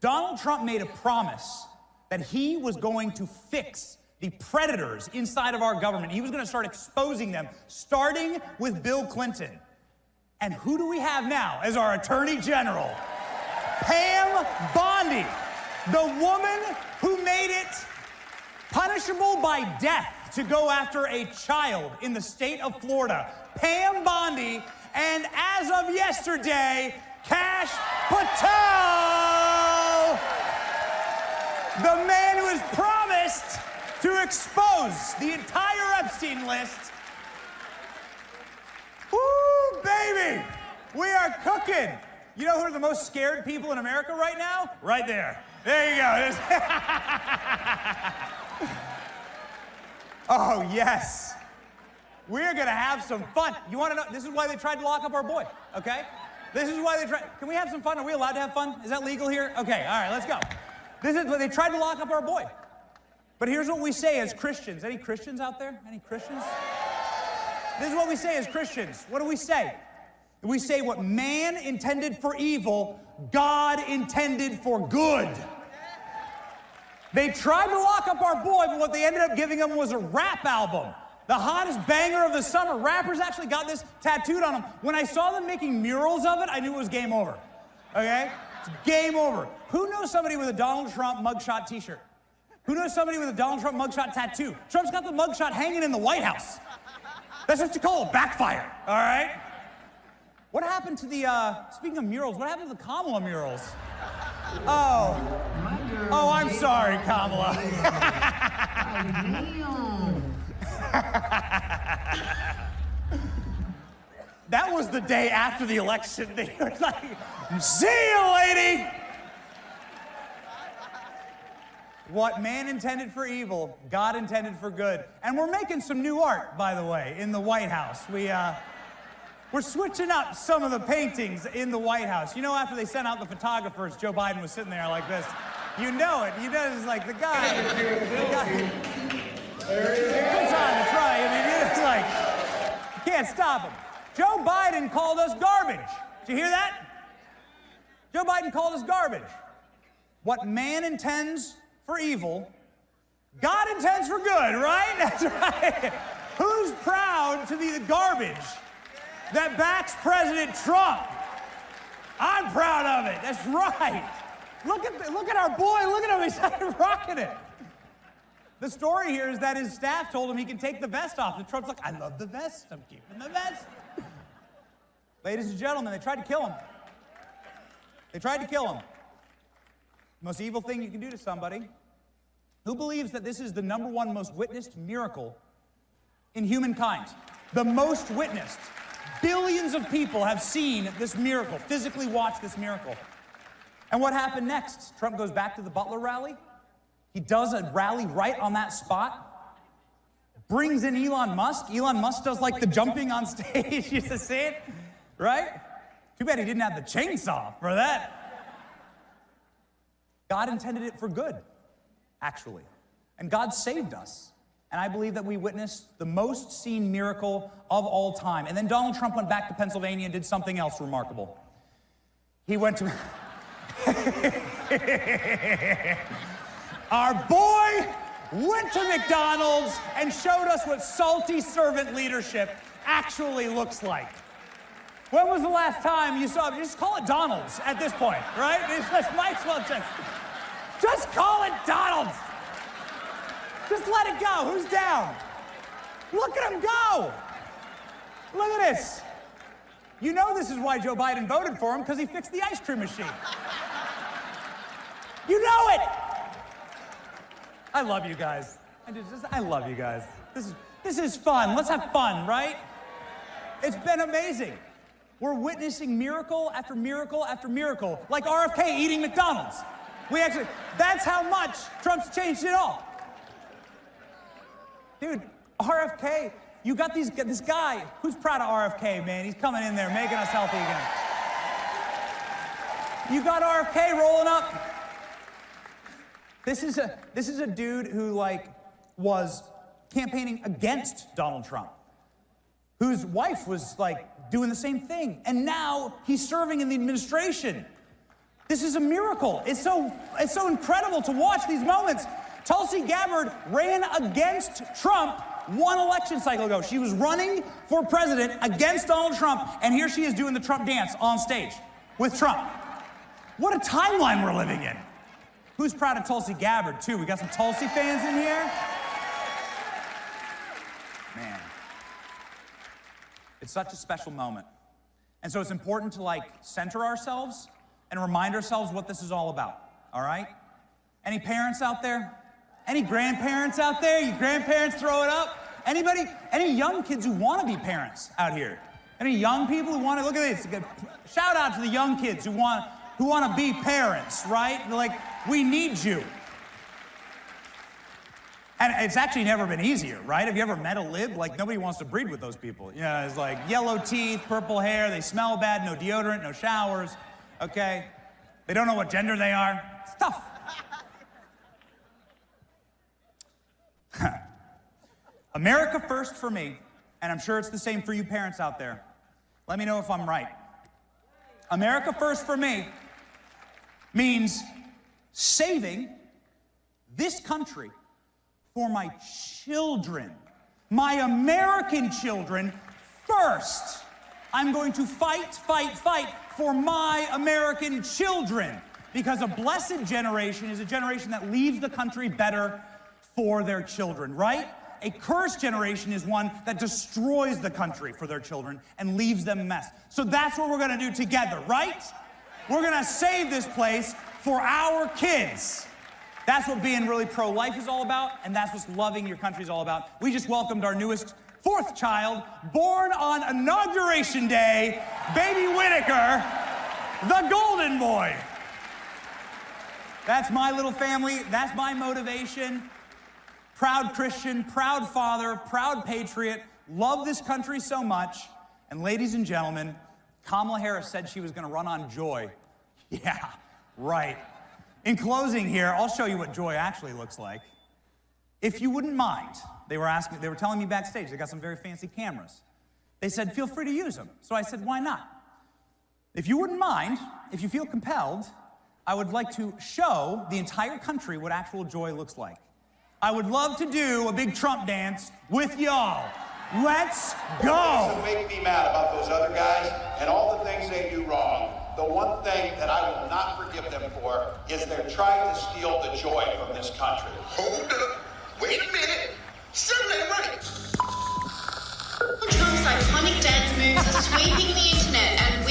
Donald Trump made a promise that he was going to fix the predators inside of our government. He was going to start exposing them, starting with Bill Clinton. And who do we have now as our Attorney General? Pam Bondi, the woman who made it punishable by death to go after a child in the state of Florida. Pam Bondi, and as of yesterday, Kash Patel, the man who has promised to expose the entire Epstein list. Woo, baby, we are cooking. You know who are the most scared people in America right now? Right there. There you go. Oh, yes. We're going to have some fun. You want to know? This is why they tried to lock up our boy, okay? This is why they tried. Can we have some fun? Are we allowed to have fun? Is that legal here? Okay, all right, let's go. This is why they tried to lock up our boy. But here's what we say as Christians. Any Christians out there? Any Christians? This is what we say as Christians. What do we say? We say what man intended for evil, God intended for good. They tried to lock up our boy, but what they ended up giving him was a rap album. The hottest banger of the summer. Rappers actually got this tattooed on them. When I saw them making murals of it, I knew it was game over. Okay? It's game over. Who knows somebody with a Donald Trump mugshot t-shirt? Who knows somebody with a Donald Trump mugshot tattoo? Trump's got the mugshot hanging in the White House. That's what you call a backfire, all right? What happened to the, speaking of murals, what happened to the Kamala murals? Oh, I'm sorry, Kamala. That was the day after the election. They were like, see you, lady. What man intended for evil, God intended for good. And we're making some new art, by the way, in the White House. We're switching up some of the paintings in the White House. You know, after they sent out the photographers, Joe Biden was sitting there like this. You know it. You know it's like the guy. Good time to try. I mean, it's like, you can't stop him. Joe Biden called us garbage. Did you hear that? Joe Biden called us garbage. What man intends for evil, God intends for good, right? That's right. Who's proud to be the garbage that backs President Trump? I'm proud of it. That's right. Look at our boy. Look at him. He's rocking it. The story here is that his staff told him he can take the vest off. And Trump's like, I love the vest. I'm keeping the vest. Ladies and gentlemen, they tried to kill him. They tried to kill him. The most evil thing you can do to somebody. Who believes that this is the #1 most witnessed miracle in humankind? The most witnessed. Billions of people have seen this miracle, physically watched this miracle. And what happened next? Trump goes back to the Butler rally. He does a rally right on that spot. Brings in Elon Musk. Elon Musk does like the jumping on stage. You used to see it, right? Too bad he didn't have the chainsaw for that. God intended it for good, actually. And God saved us. And I believe that we witnessed the most seen miracle of all time. And then Donald Trump went back to Pennsylvania and did something else remarkable. He went to... Our boy went to McDonald's and showed us what salty servant leadership actually looks like. When was the last time you saw... Just call it Donald's at this point, right? It's just, might as well just call it Donald's. Just let it go. Who's down? Look at him go. Look at this. You know this is why Joe Biden voted for him, because he fixed the ice cream machine. You know it. I love you guys. I love you guys. This is fun. Let's have fun, right? It's been amazing. We're witnessing miracle after miracle after miracle, like RFK eating McDonald's. That's how much Trump's changed it all. Dude, RFK, you got this guy. Who's proud of RFK, man? He's coming in there, making us healthy again. You got RFK rolling up. This is a dude who was campaigning against Donald Trump, whose wife was doing the same thing, and now he's serving in the administration. This is a miracle. It's so incredible to watch these moments. Tulsi Gabbard ran against Trump one election cycle ago. She was running for president against Donald Trump, and here she is doing the Trump dance on stage with Trump. What a timeline we're living in. Who's proud of Tulsi Gabbard, too? We got some Tulsi fans in here? Man. It's such a special moment. And so it's important to, like, center ourselves and remind ourselves what this is all about, all right? Any parents out there? Any grandparents out there? You grandparents, throw it up. Anybody? Any young kids who want to be parents out here? Any young people who want to, look at this. Shout out to the young kids who want to be parents, right? Like, we need you. And it's actually never been easier, right? Have you ever met a lib? Like, nobody wants to breed with those people. You know, it's like yellow teeth, purple hair, they smell bad, no deodorant, no showers, okay? They don't know what gender they are. It's tough. America first for me, and I'm sure it's the same for you parents out there. Let me know if I'm right. America first for me means saving this country for my children, my American children first. I'm going to fight, fight, fight for my American children, because a blessed generation is a generation that leaves the country better for their children, right? A cursed generation is one that destroys the country for their children and leaves them a mess. So that's what we're gonna do together, right? We're gonna save this place for our kids. That's what being really pro-life is all about, and that's what loving your country is all about. We just welcomed our newest fourth child, born on Inauguration Day, baby Whitaker, the golden boy. That's my little family, that's my motivation. Proud Christian, proud father, proud patriot, love this country so much. And ladies and gentlemen, Kamala Harris said she was gonna run on joy. Yeah, right. In closing here, I'll show you what joy actually looks like. If you wouldn't mind, they were telling me backstage, they got some very fancy cameras. They said, feel free to use them. So I said, why not? If you wouldn't mind, if you feel compelled, I would like to show the entire country what actual joy looks like. I would love to do a big Trump dance with y'all. Let's go. Doesn't make me mad about those other guys and all the things they do wrong. The one thing that I will not forgive them for is they're trying to steal the joy from this country. Hold up. Wait a minute. Something ain't right. Trump's iconic dance moves are sweeping the internet and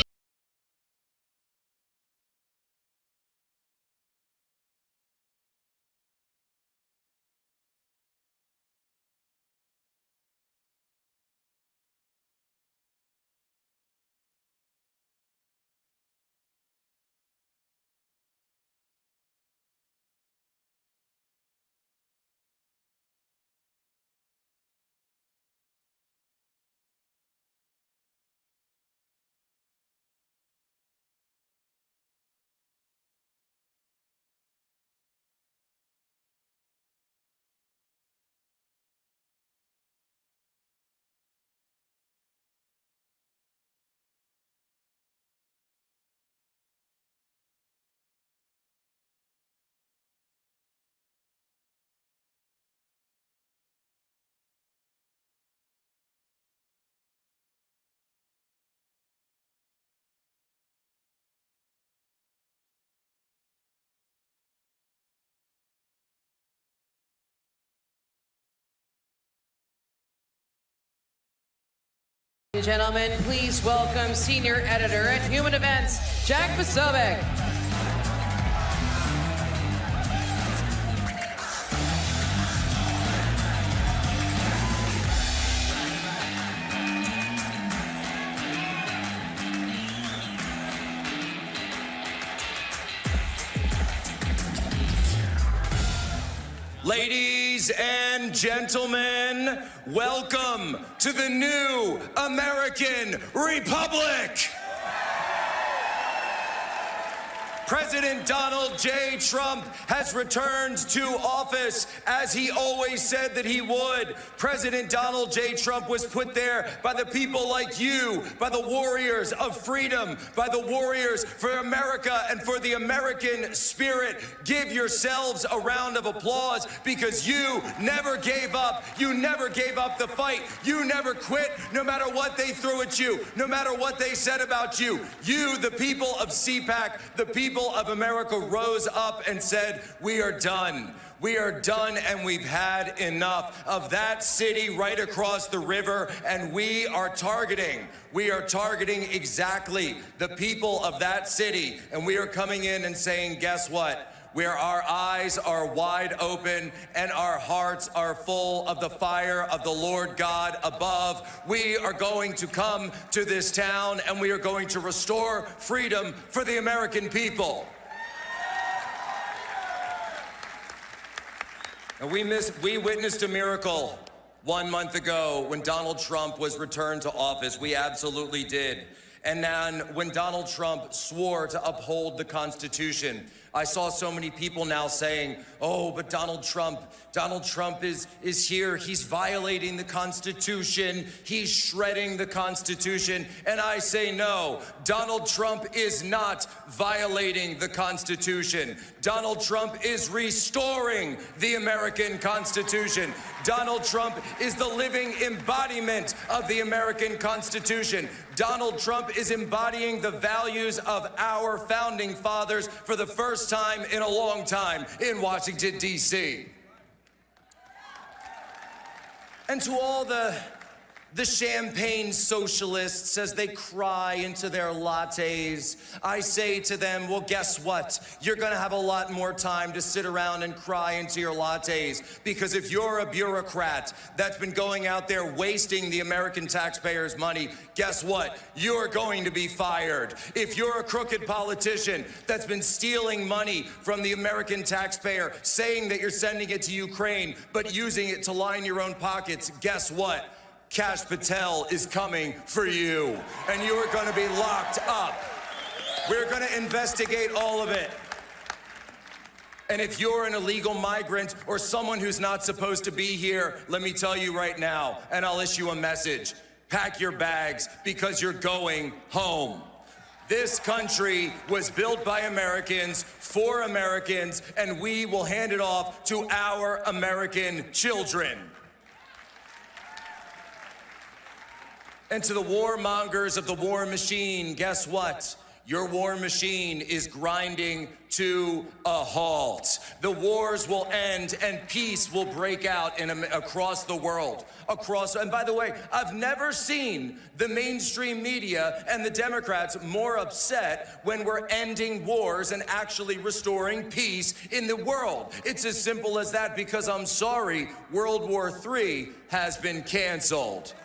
Gentlemen, please welcome Senior Editor at Human Events, Jack Posobiec. Ladies and gentlemen, welcome to the new American Republic. President Donald J. Trump has returned to office as he always said that he would. President Donald J. Trump was put there by the people like you, by the warriors of freedom, by the warriors for America and for the American spirit. Give yourselves a round of applause because you never gave up. You never gave up the fight. You never quit, no matter what they threw at you, no matter what they said about you. You, the people of CPAC, the people of America, rose up and said, we are done. We are done and we've had enough of that city right across the river, and we are targeting exactly the people of that city, and we are coming in and saying, guess what? Where our eyes are wide open and our hearts are full of the fire of the Lord God above, we are going to come to this town and we are going to restore freedom for the American people. And we witnessed a miracle 1 month ago when Donald Trump was returned to office. We absolutely did. And then when Donald Trump swore to uphold the Constitution, I saw so many people now saying, oh, but Donald Trump is here. He's violating the Constitution. He's shredding the Constitution. And I say no, Donald Trump is not violating the Constitution. Donald Trump is restoring the American Constitution. Donald Trump is the living embodiment of the American Constitution. Donald Trump is embodying the values of our founding fathers for the first time in a long time in Washington, D.C. And to all the champagne socialists as they cry into their lattes, I say to them, well, guess what? You're gonna have a lot more time to sit around and cry into your lattes, because if you're a bureaucrat that's been going out there wasting the American taxpayers' money, guess what? You're going to be fired. If you're a crooked politician that's been stealing money from the American taxpayer, saying that you're sending it to Ukraine, but using it to line your own pockets, guess what? Kash Patel is coming for you, and you are going to be locked up. We're going to investigate all of it. And if you're an illegal migrant or someone who's not supposed to be here, let me tell you right now, and I'll issue a message. Pack your bags because you're going home. This country was built by Americans for Americans, and we will hand it off to our American children. And to the warmongers of the war machine, guess what? Your war machine is grinding to a halt. The wars will end and peace will break out across the world. And by the way, I've never seen the mainstream media and the Democrats more upset when we're ending wars and actually restoring peace in the world. It's as simple as that, because I'm sorry, World War III has been canceled.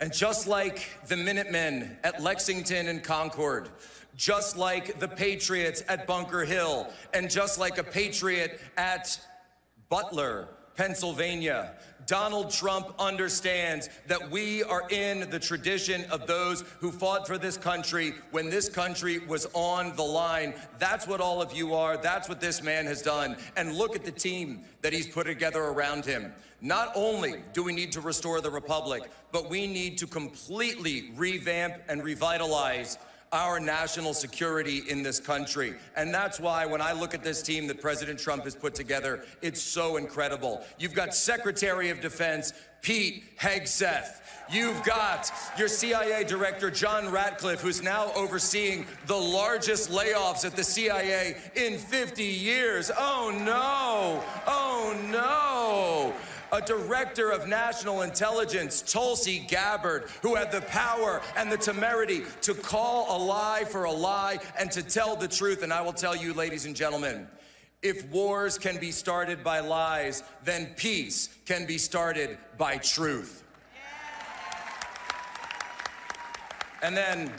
And just like the Minutemen at Lexington and Concord, just like the Patriots at Bunker Hill, and just like a Patriot at Butler, Pennsylvania, Donald Trump understands that we are in the tradition of those who fought for this country when this country was on the line. That's what all of you are. That's what this man has done. And look at the team that he's put together around him. Not only do we need to restore the republic, but we need to completely revamp and revitalize our national security in this country. And that's why when I look at this team that President Trump has put together, it's so incredible. You've got Secretary of Defense Pete Hegseth. You've got your CIA Director, John Ratcliffe, who's now overseeing the largest layoffs at the CIA in 50 years. Oh no, oh no. A Director of National Intelligence, Tulsi Gabbard, who had the power and the temerity to call a lie for a lie and to tell the truth. And I will tell you, ladies and gentlemen, if wars can be started by lies, then peace can be started by truth. And then,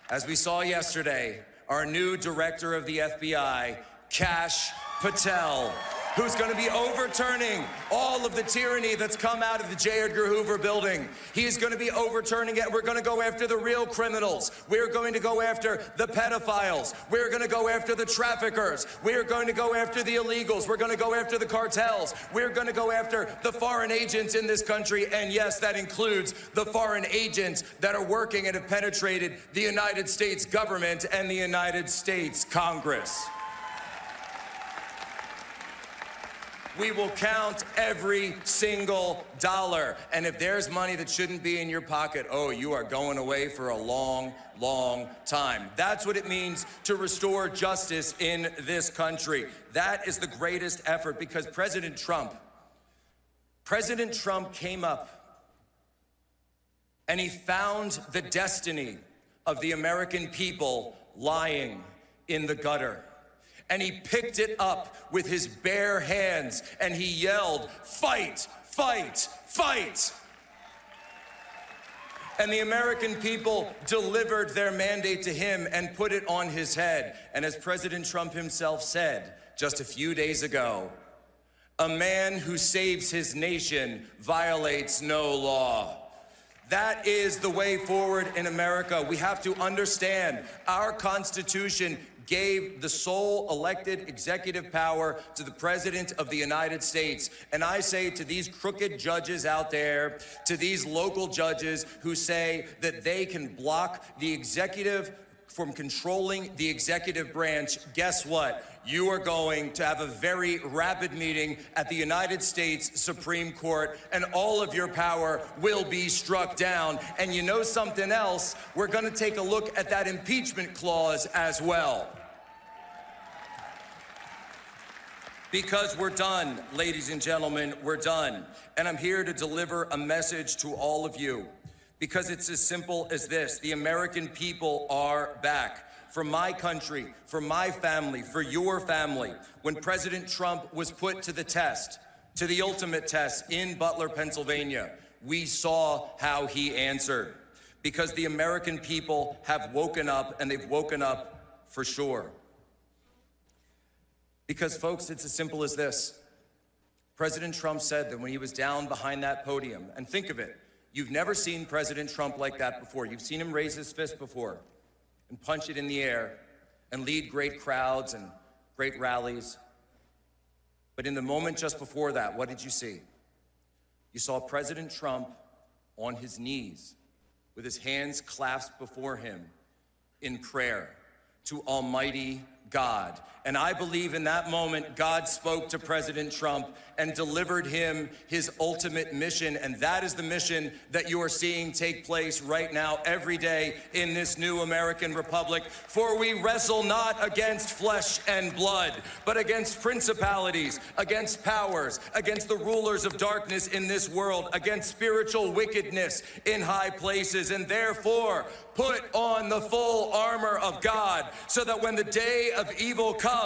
as we saw yesterday, our new Director of the FBI, Kash Patel, who's going to be overturning all of the tyranny that's come out of the J. Edgar Hoover building. He's going to be overturning it. We're going to go after the real criminals. We're going to go after the pedophiles. We're going to go after the traffickers. We're going to go after the illegals. We're going to go after the cartels. We're going to go after the foreign agents in this country. And yes, that includes the foreign agents that are working and have penetrated the United States government and the United States Congress. We will count every single dollar. And if there's money that shouldn't be in your pocket, oh, you are going away for a long, long time. That's what it means to restore justice in this country. That is the greatest effort, because President Trump came up and he found the destiny of the American people lying in the gutter. And he picked it up with his bare hands and he yelled, "Fight, fight, fight." And the American people delivered their mandate to him and put it on his head. And as President Trump himself said just a few days ago, a man who saves his nation violates no law. That is the way forward in America. We have to understand our Constitution gave the sole elected executive power to the President of the United States. And I say to these crooked judges out there, to these local judges who say that they can block the executive from controlling the executive branch, guess what? You are going to have a very rapid meeting at the United States Supreme Court, and all of your power will be struck down. And you know something else? We're going to take a look at that impeachment clause as well. Because we're done, ladies and gentlemen, we're done. And I'm here to deliver a message to all of you, because it's as simple as this: the American people are back. For my country, for my family, for your family. When President Trump was put to the test, to the ultimate test in Butler, Pennsylvania, we saw how he answered. Because the American people have woken up, and they've woken up for sure. Because, folks, it's as simple as this. President Trump said that when he was down behind that podium, and think of it, you've never seen President Trump like that before. You've seen him raise his fist before and punch it in the air and lead great crowds and great rallies. But in the moment just before that, what did you see? You saw President Trump on his knees with his hands clasped before him in prayer to Almighty God. And I believe in that moment, God spoke to President Trump and delivered him his ultimate mission. And that is the mission that you are seeing take place right now, every day in this new American republic. For we wrestle not against flesh and blood, but against principalities, against powers, against the rulers of darkness in this world, against spiritual wickedness in high places. And therefore, put on the full armor of God, so that when the day of evil comes,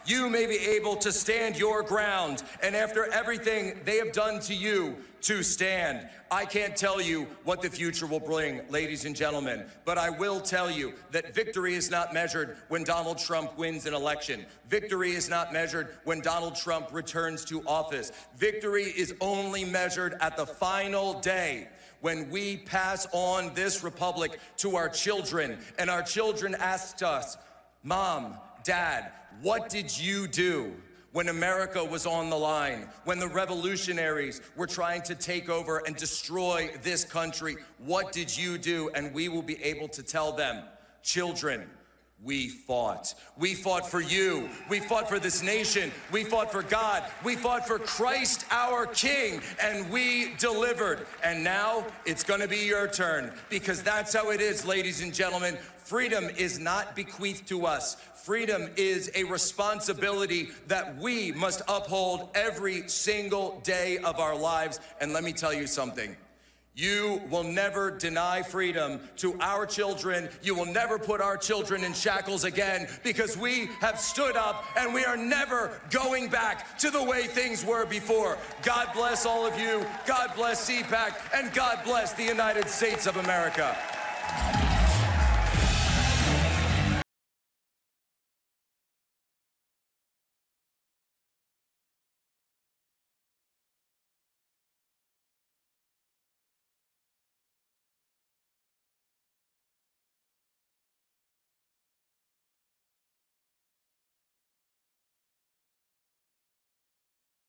you may be able to stand your ground. And after everything they have done to you, to stand. I can't tell you what the future will bring, ladies and gentlemen, but I will tell you that victory is not measured when Donald Trump wins an election. Victory is not measured when Donald Trump returns to office. Victory is only measured at the final day, when we pass on this republic to our children, and our children asked us, Mom, Dad, what did you do when America was on the line, when the revolutionaries were trying to take over and destroy this country? What did you do? And we will be able to tell them, children, we fought. We fought for you. We fought for this nation. We fought for God. We fought for Christ our King, and we delivered. And now it's going to be your turn, because that's how it is, ladies and gentlemen. Freedom is not bequeathed to us. Freedom is a responsibility that we must uphold every single day of our lives. And let me tell you something. You will never deny freedom to our children. You will never put our children in shackles again, because we have stood up and we are never going back to the way things were before. God bless all of you. God bless CPAC, and God bless the United States of America.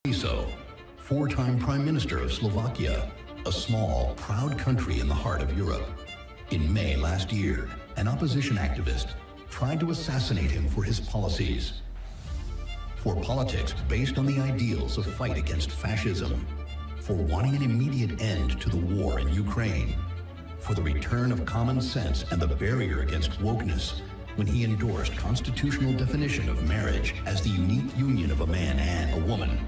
Fico, four-time Prime Minister of Slovakia, a small, proud country in the heart of Europe. In May last year, an opposition activist tried to assassinate him for his policies. For politics based on the ideals of fight against fascism, for wanting an immediate end to the war in Ukraine, for the return of common sense and the barrier against wokeness when he endorsed constitutional definition of marriage as the unique union of a man and a woman,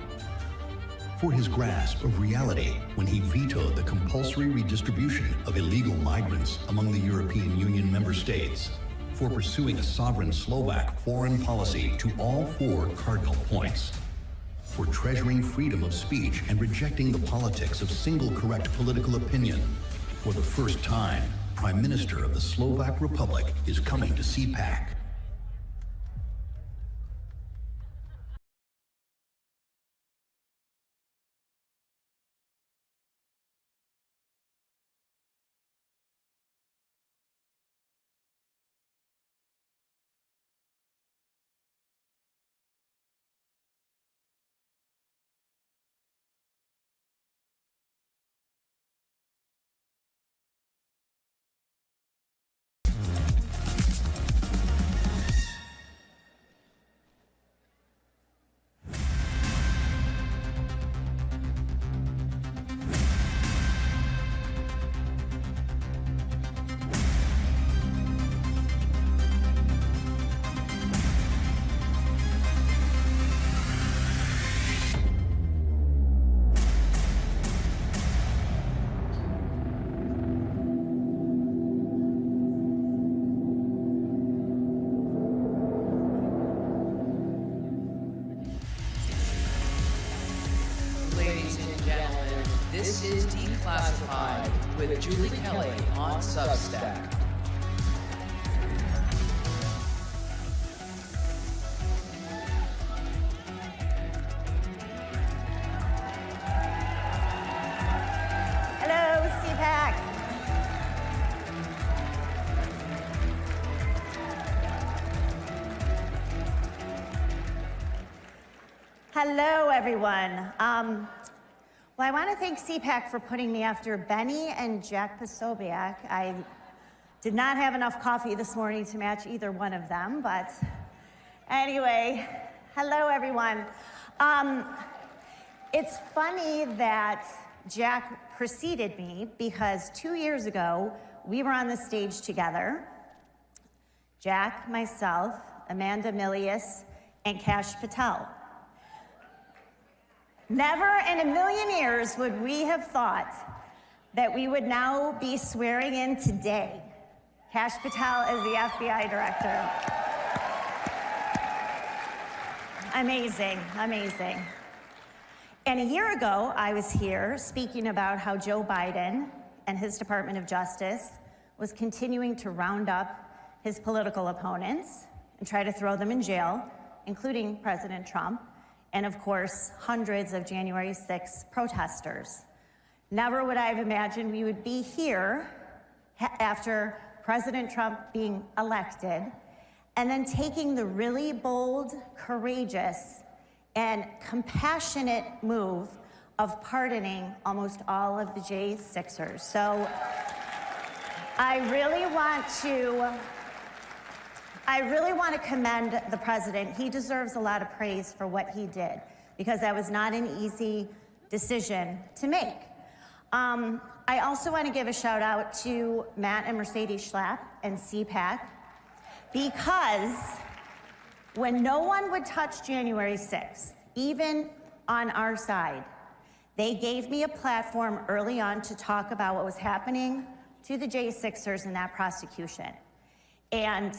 for his grasp of reality when he vetoed the compulsory redistribution of illegal migrants among the European Union member states, for pursuing a sovereign Slovak foreign policy to all four cardinal points, for treasuring freedom of speech and rejecting the politics of single correct political opinion. For the first time, Prime Minister of the Slovak Republic is coming to CPAC. This is Declassified with Julie Kelly on Substack. Hello, CPAC. Hello, everyone. Well, I want to thank CPAC for putting me after Benny and Jack Posobiec. I did not have enough coffee this morning to match either one of them, but anyway, hello, everyone. It's funny that Jack preceded me because 2 years ago, we were on the stage together. Jack, myself, Amanda Milius, and Kash Patel. Never in a million years would we have thought that we would now be swearing in today Kash Patel as the FBI director. Amazing, amazing. And a year ago, I was here speaking about how Joe Biden and his Department of Justice was continuing to round up his political opponents and try to throw them in jail, including President Trump, and of course, hundreds of January 6th protesters. Never would I have imagined we would be here after President Trump being elected and then taking the really bold, courageous, and compassionate move of pardoning almost all of the J6ers. So I really want to commend the president. He deserves a lot of praise for what he did, because that was not an easy decision to make. I also want to give a shout out to Matt and Mercedes Schlapp and CPAC, because when no one would touch January 6th, even on our side, they gave me a platform early on to talk about what was happening to the J6ers in that prosecution. And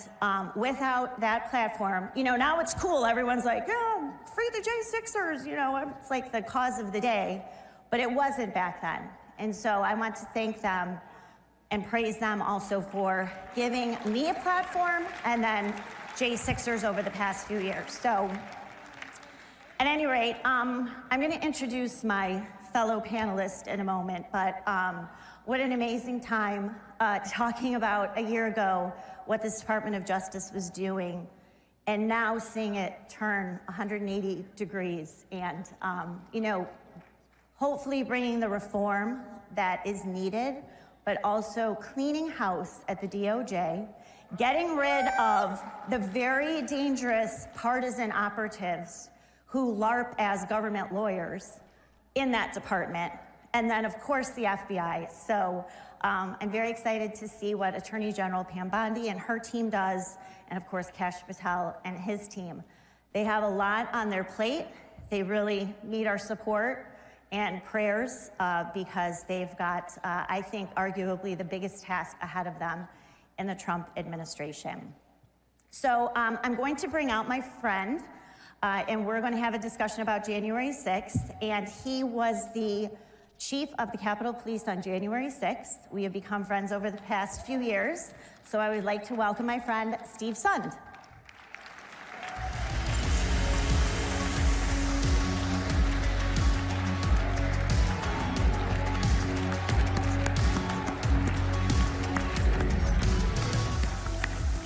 without that platform, you know, now it's cool. Everyone's like, yeah, free the J6ers, you know, it's like the cause of the day. But it wasn't back then. And so I want to thank them and praise them also for giving me a platform and then J6ers over the past few years. So at any rate, I'm going to introduce my fellow panelist in a moment, but what an amazing time talking about a year ago what this Department of Justice was doing and now seeing it turn 180 degrees and, you know, hopefully bringing the reform that is needed, but also cleaning house at the DOJ, getting rid of the very dangerous partisan operatives who LARP as government lawyers in that department, and then, of course, the FBI. So I'm very excited to see what Attorney General Pam Bondi and her team does, and of course, Kash Patel and his team. They have a lot on their plate. They really need our support and prayers because they've got, I think, arguably the biggest task ahead of them in the Trump administration. So I'm going to bring out my friend, and we're going to have a discussion about January 6th, and he was the chief of the Capitol Police on January 6th. We have become friends over the past few years, so I would like to welcome my friend, Steve Sund.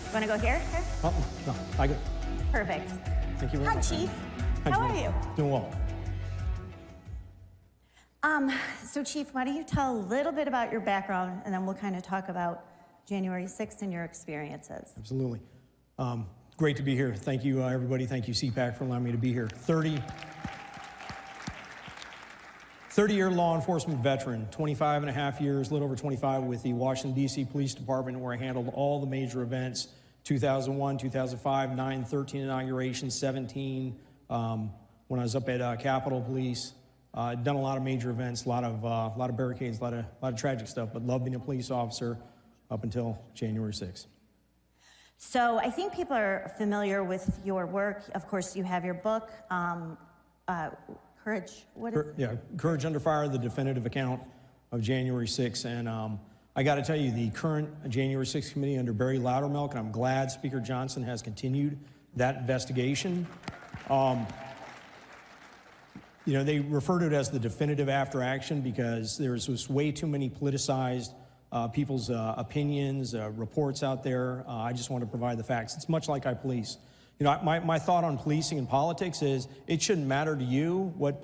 You want to go here? Oh, no, I go. Perfect. Thank you very much. Hi, Chief. Hi, How Janine. are you? Doing well. So, Chief, why don't you tell a little bit about your background, and then we'll kind of talk about January 6th and your experiences. Absolutely. Great to be here. Thank you, everybody. Thank you, CPAC, for allowing me to be here. 30-year law enforcement veteran, 25 and a half years, a little over 25 with the Washington, D.C. Police Department, where I handled all the major events, 2001, 2005, 9, 13 inauguration, 17, when I was up at Capitol Police. Done a lot of major events, a lot of barricades, a lot of tragic stuff, but loved being a police officer up until January 6th. So I think people are familiar with your work. Of course, you have your book, Courage. What is it? Yeah, Courage Under Fire, the definitive account of January 6th. And I got to tell you, the current January 6th committee under Barry Loudermilk, and I'm glad Speaker Johnson has continued that investigation. You know, they refer to it as the definitive after action because there's just way too many politicized people's opinions, reports out there. I just want to provide the facts. It's much like I police. You know, my thought on policing and politics is it shouldn't matter to you what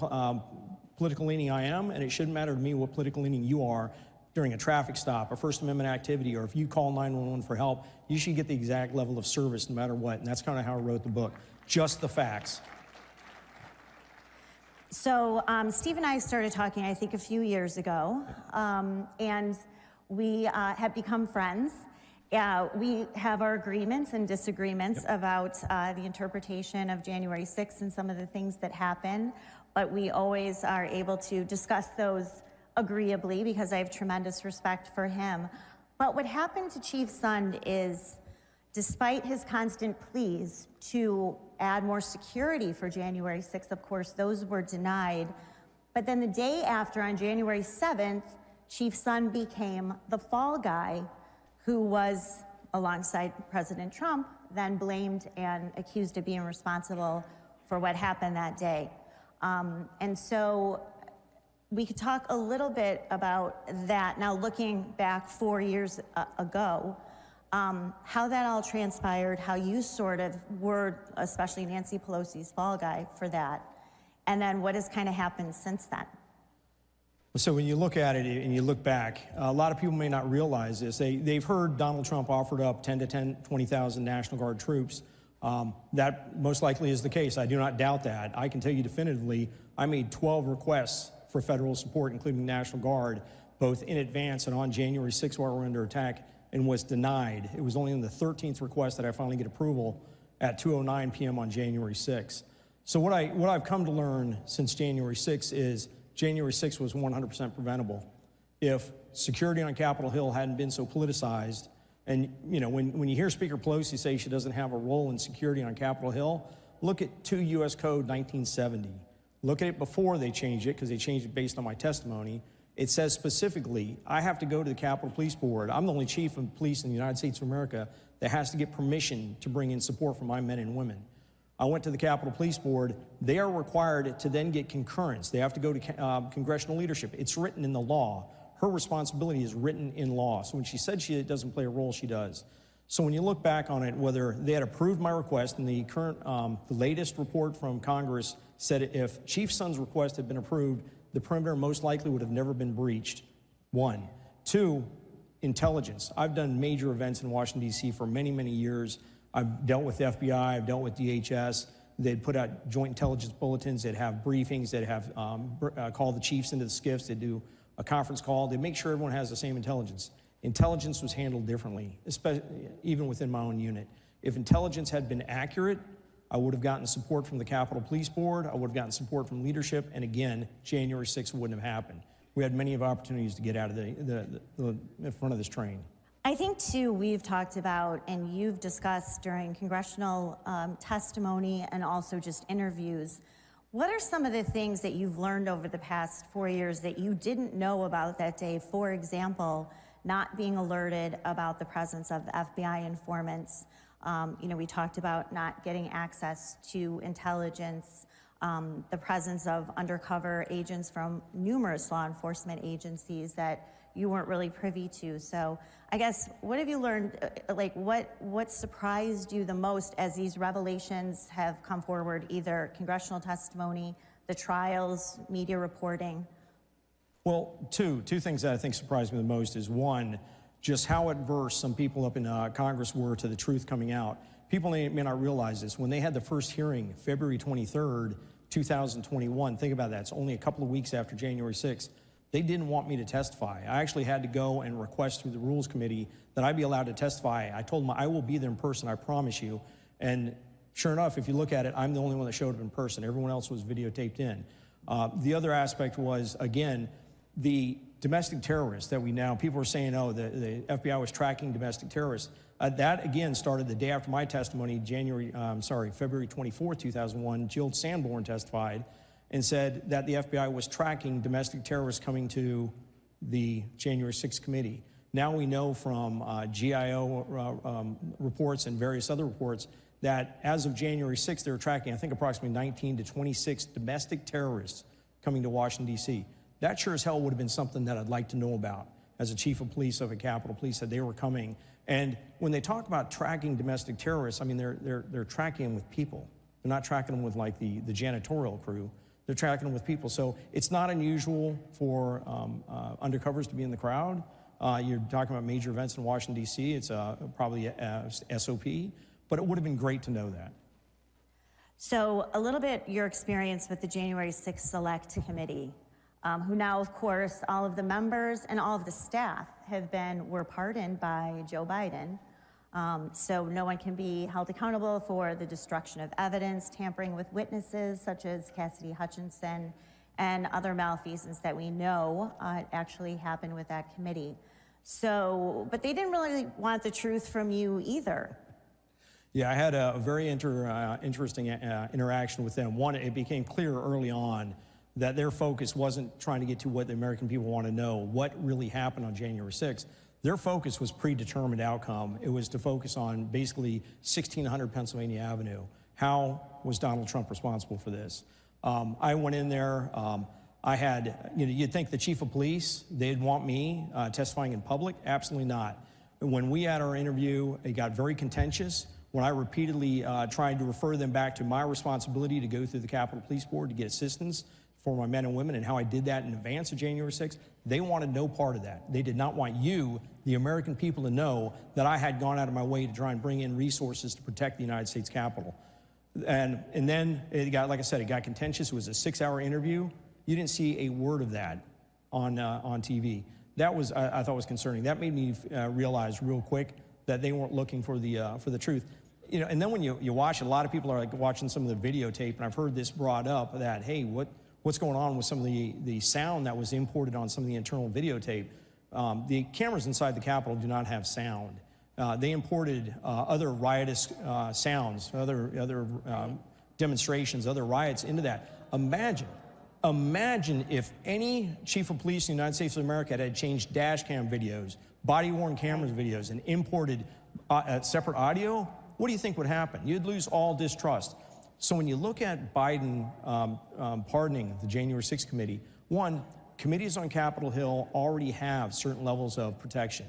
political leaning I am, and it shouldn't matter to me what political leaning you are during a traffic stop, a First Amendment activity, or if you call 911 for help, you should get the exact level of service no matter what. And that's kind of how I wrote the book. Just the facts. So Steve and I started talking, I think, a few years ago, and we have become friends. We have our agreements and disagreements about the interpretation of January 6th and some of the things that happen, but we always are able to discuss those agreeably because I have tremendous respect for him. But what happened to Chief Sund is, despite his constant pleas to add more security for January 6th, of course, those were denied. But then the day after, on January 7th, Chief Sund became the fall guy who was, alongside President Trump, then blamed and accused of being responsible for what happened that day. And so we could talk a little bit about that. Now, looking back 4 years ago, how that all transpired, how you sort of were, especially Nancy Pelosi's fall guy for that, and then what has kind of happened since then. So when you look at it and you look back, a lot of people may not realize this. They've heard Donald Trump offered up 20,000 National Guard troops. That most likely is the case. I do not doubt that. I can tell you definitively, I made 12 requests for federal support, including National Guard, both in advance and on January 6th while we were under attack, and was denied. It was only in the 13th request that I finally get approval at 2:09 p.m. on January 6th. So what I've come to learn since January 6th is January 6th was 100% preventable. If security on Capitol Hill hadn't been so politicized, and you know, when you hear Speaker Pelosi say she doesn't have a role in security on Capitol Hill, look at 2 U.S. Code 1970. Look at it before they changed it, because they changed it based on my testimony. It says specifically, I have to go to the Capitol Police Board. I'm the only chief of police in the United States of America that has to get permission to bring in support for my men and women. I went to the Capitol Police Board. They are required to then get concurrence. They have to go to congressional leadership. It's written in the law. Her responsibility is written in law. So when she said she doesn't play a role, she does. So when you look back on it, whether they had approved my request, and the latest report from Congress said if Chief Son's request had been approved, the perimeter most likely would have never been breached. 1. 2, intelligence. I've done major events in Washington, D.C. for many, many years. I've dealt with the FBI, I've dealt with DHS. They'd put out joint intelligence bulletins, they'd have briefings, they'd have call the chiefs into the SCIFs, they'd do a conference call, they'd make sure everyone has the same intelligence. Intelligence was handled differently, especially even within my own unit. If intelligence had been accurate, I would have gotten support from the Capitol Police Board, I would have gotten support from leadership, and again, January 6th wouldn't have happened. We had many of opportunities to get out of the front of this train. I think, too, we've talked about, and you've discussed during congressional testimony and also just interviews, what are some of the things that you've learned over the past 4 years that you didn't know about that day? For example, not being alerted about the presence of FBI informants. You know, we talked about not getting access to intelligence, the presence of undercover agents from numerous law enforcement agencies that you weren't really privy to. So I guess, what have you learned, like what surprised you the most as these revelations have come forward, either congressional testimony, the trials, media reporting? Well, two things that I think surprised me the most is, one, just how adverse some people up in Congress were to the truth coming out. People may not realize this. When they had the first hearing, February 23rd, 2021, think about that, it's only a couple of weeks after January 6th, they didn't want me to testify. I actually had to go and request through the Rules Committee that I be allowed to testify. I told them I will be there in person, I promise you. And sure enough, if you look at it, I'm the only one that showed up in person. Everyone else was videotaped in. The other aspect was, again, the domestic terrorists that people are saying, oh, the FBI was tracking domestic terrorists. That, again, started the day after my testimony, February 24, 2001. Jill Sanborn testified and said that the FBI was tracking domestic terrorists coming to the January 6th committee. Now we know from GIO reports and various other reports that as of January 6th, they were tracking, I think, approximately 19 to 26 domestic terrorists coming to Washington, D.C. That sure as hell would have been something that I'd like to know about as a chief of police of a Capitol Police, that they were coming. And when they talk about tracking domestic terrorists, I mean, they're tracking them with people. They're not tracking them with, like, the janitorial crew. They're tracking them with people. So it's not unusual for undercovers to be in the crowd. You're talking about major events in Washington, D.C. It's probably a SOP, but it would have been great to know that. So a little bit your experience with the January 6th Select Committee, who now, of course, all of the members and all of the staff were pardoned by Joe Biden. So no one can be held accountable for the destruction of evidence, tampering with witnesses, such as Cassidy Hutchinson, and other malfeasance that we know actually happened with that committee. So, but they didn't really want the truth from you either. Yeah, I had a very interesting interaction with them. One, it became clear early on that their focus wasn't trying to get to what the American people want to know, what really happened on January 6th. Their focus was predetermined outcome. It was to focus on basically 1600 Pennsylvania Avenue. How was Donald Trump responsible for this? I went in there. I had, you'd think the chief of police, they'd want me testifying in public. Absolutely not. When we had our interview, it got very contentious. When I repeatedly tried to refer them back to my responsibility to go through the Capitol Police Board to get assistance for my men and women, and how I did that in advance of January 6th, they wanted no part of that. They did not want you, the American people, to know that I had gone out of my way to try and bring in resources to protect the United States Capitol. And then it got, like I said, it got contentious. It was a 6-hour interview. You didn't see a word of that on TV. That was, I thought, was concerning. That made me realize real quick that they weren't looking for the truth. And then when you watch it, a lot of people are like watching some of the videotape, and I've heard this brought up that, hey, what's going on with some of the sound that was imported on some of the internal videotape? The cameras inside the Capitol do not have sound. They imported other riotous sounds, other demonstrations, other riots into that. Imagine if any chief of police in the United States of America had changed dash cam videos, body-worn cameras videos, and imported separate audio. What do you think would happen? You'd lose all distrust. So when you look at Biden pardoning the January 6th committee, one, committees on Capitol Hill already have certain levels of protection.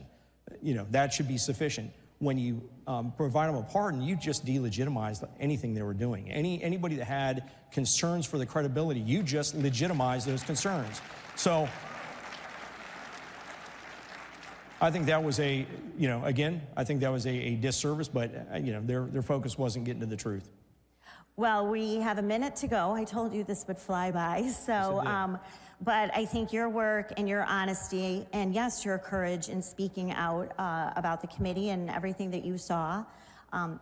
That should be sufficient. when you provide them a pardon, you just delegitimized anything they were doing. Anybody that had concerns for the credibility, you just legitimized those concerns. So I think that was I think that was a disservice, but their focus wasn't getting to the truth. Well, we have a minute to go. I told you this would fly by, so, but I think your work and your honesty, and yes, your courage in speaking out about the committee and everything that you saw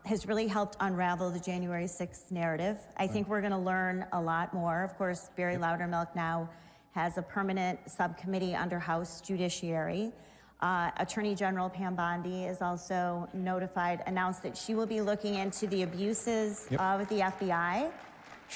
has really helped unravel the January 6th narrative. I think we're gonna learn a lot more. Of course, Barry Loudermilk now has a permanent subcommittee under House Judiciary. Attorney General Pam Bondi is also announced that she will be looking into the abuses of the FBI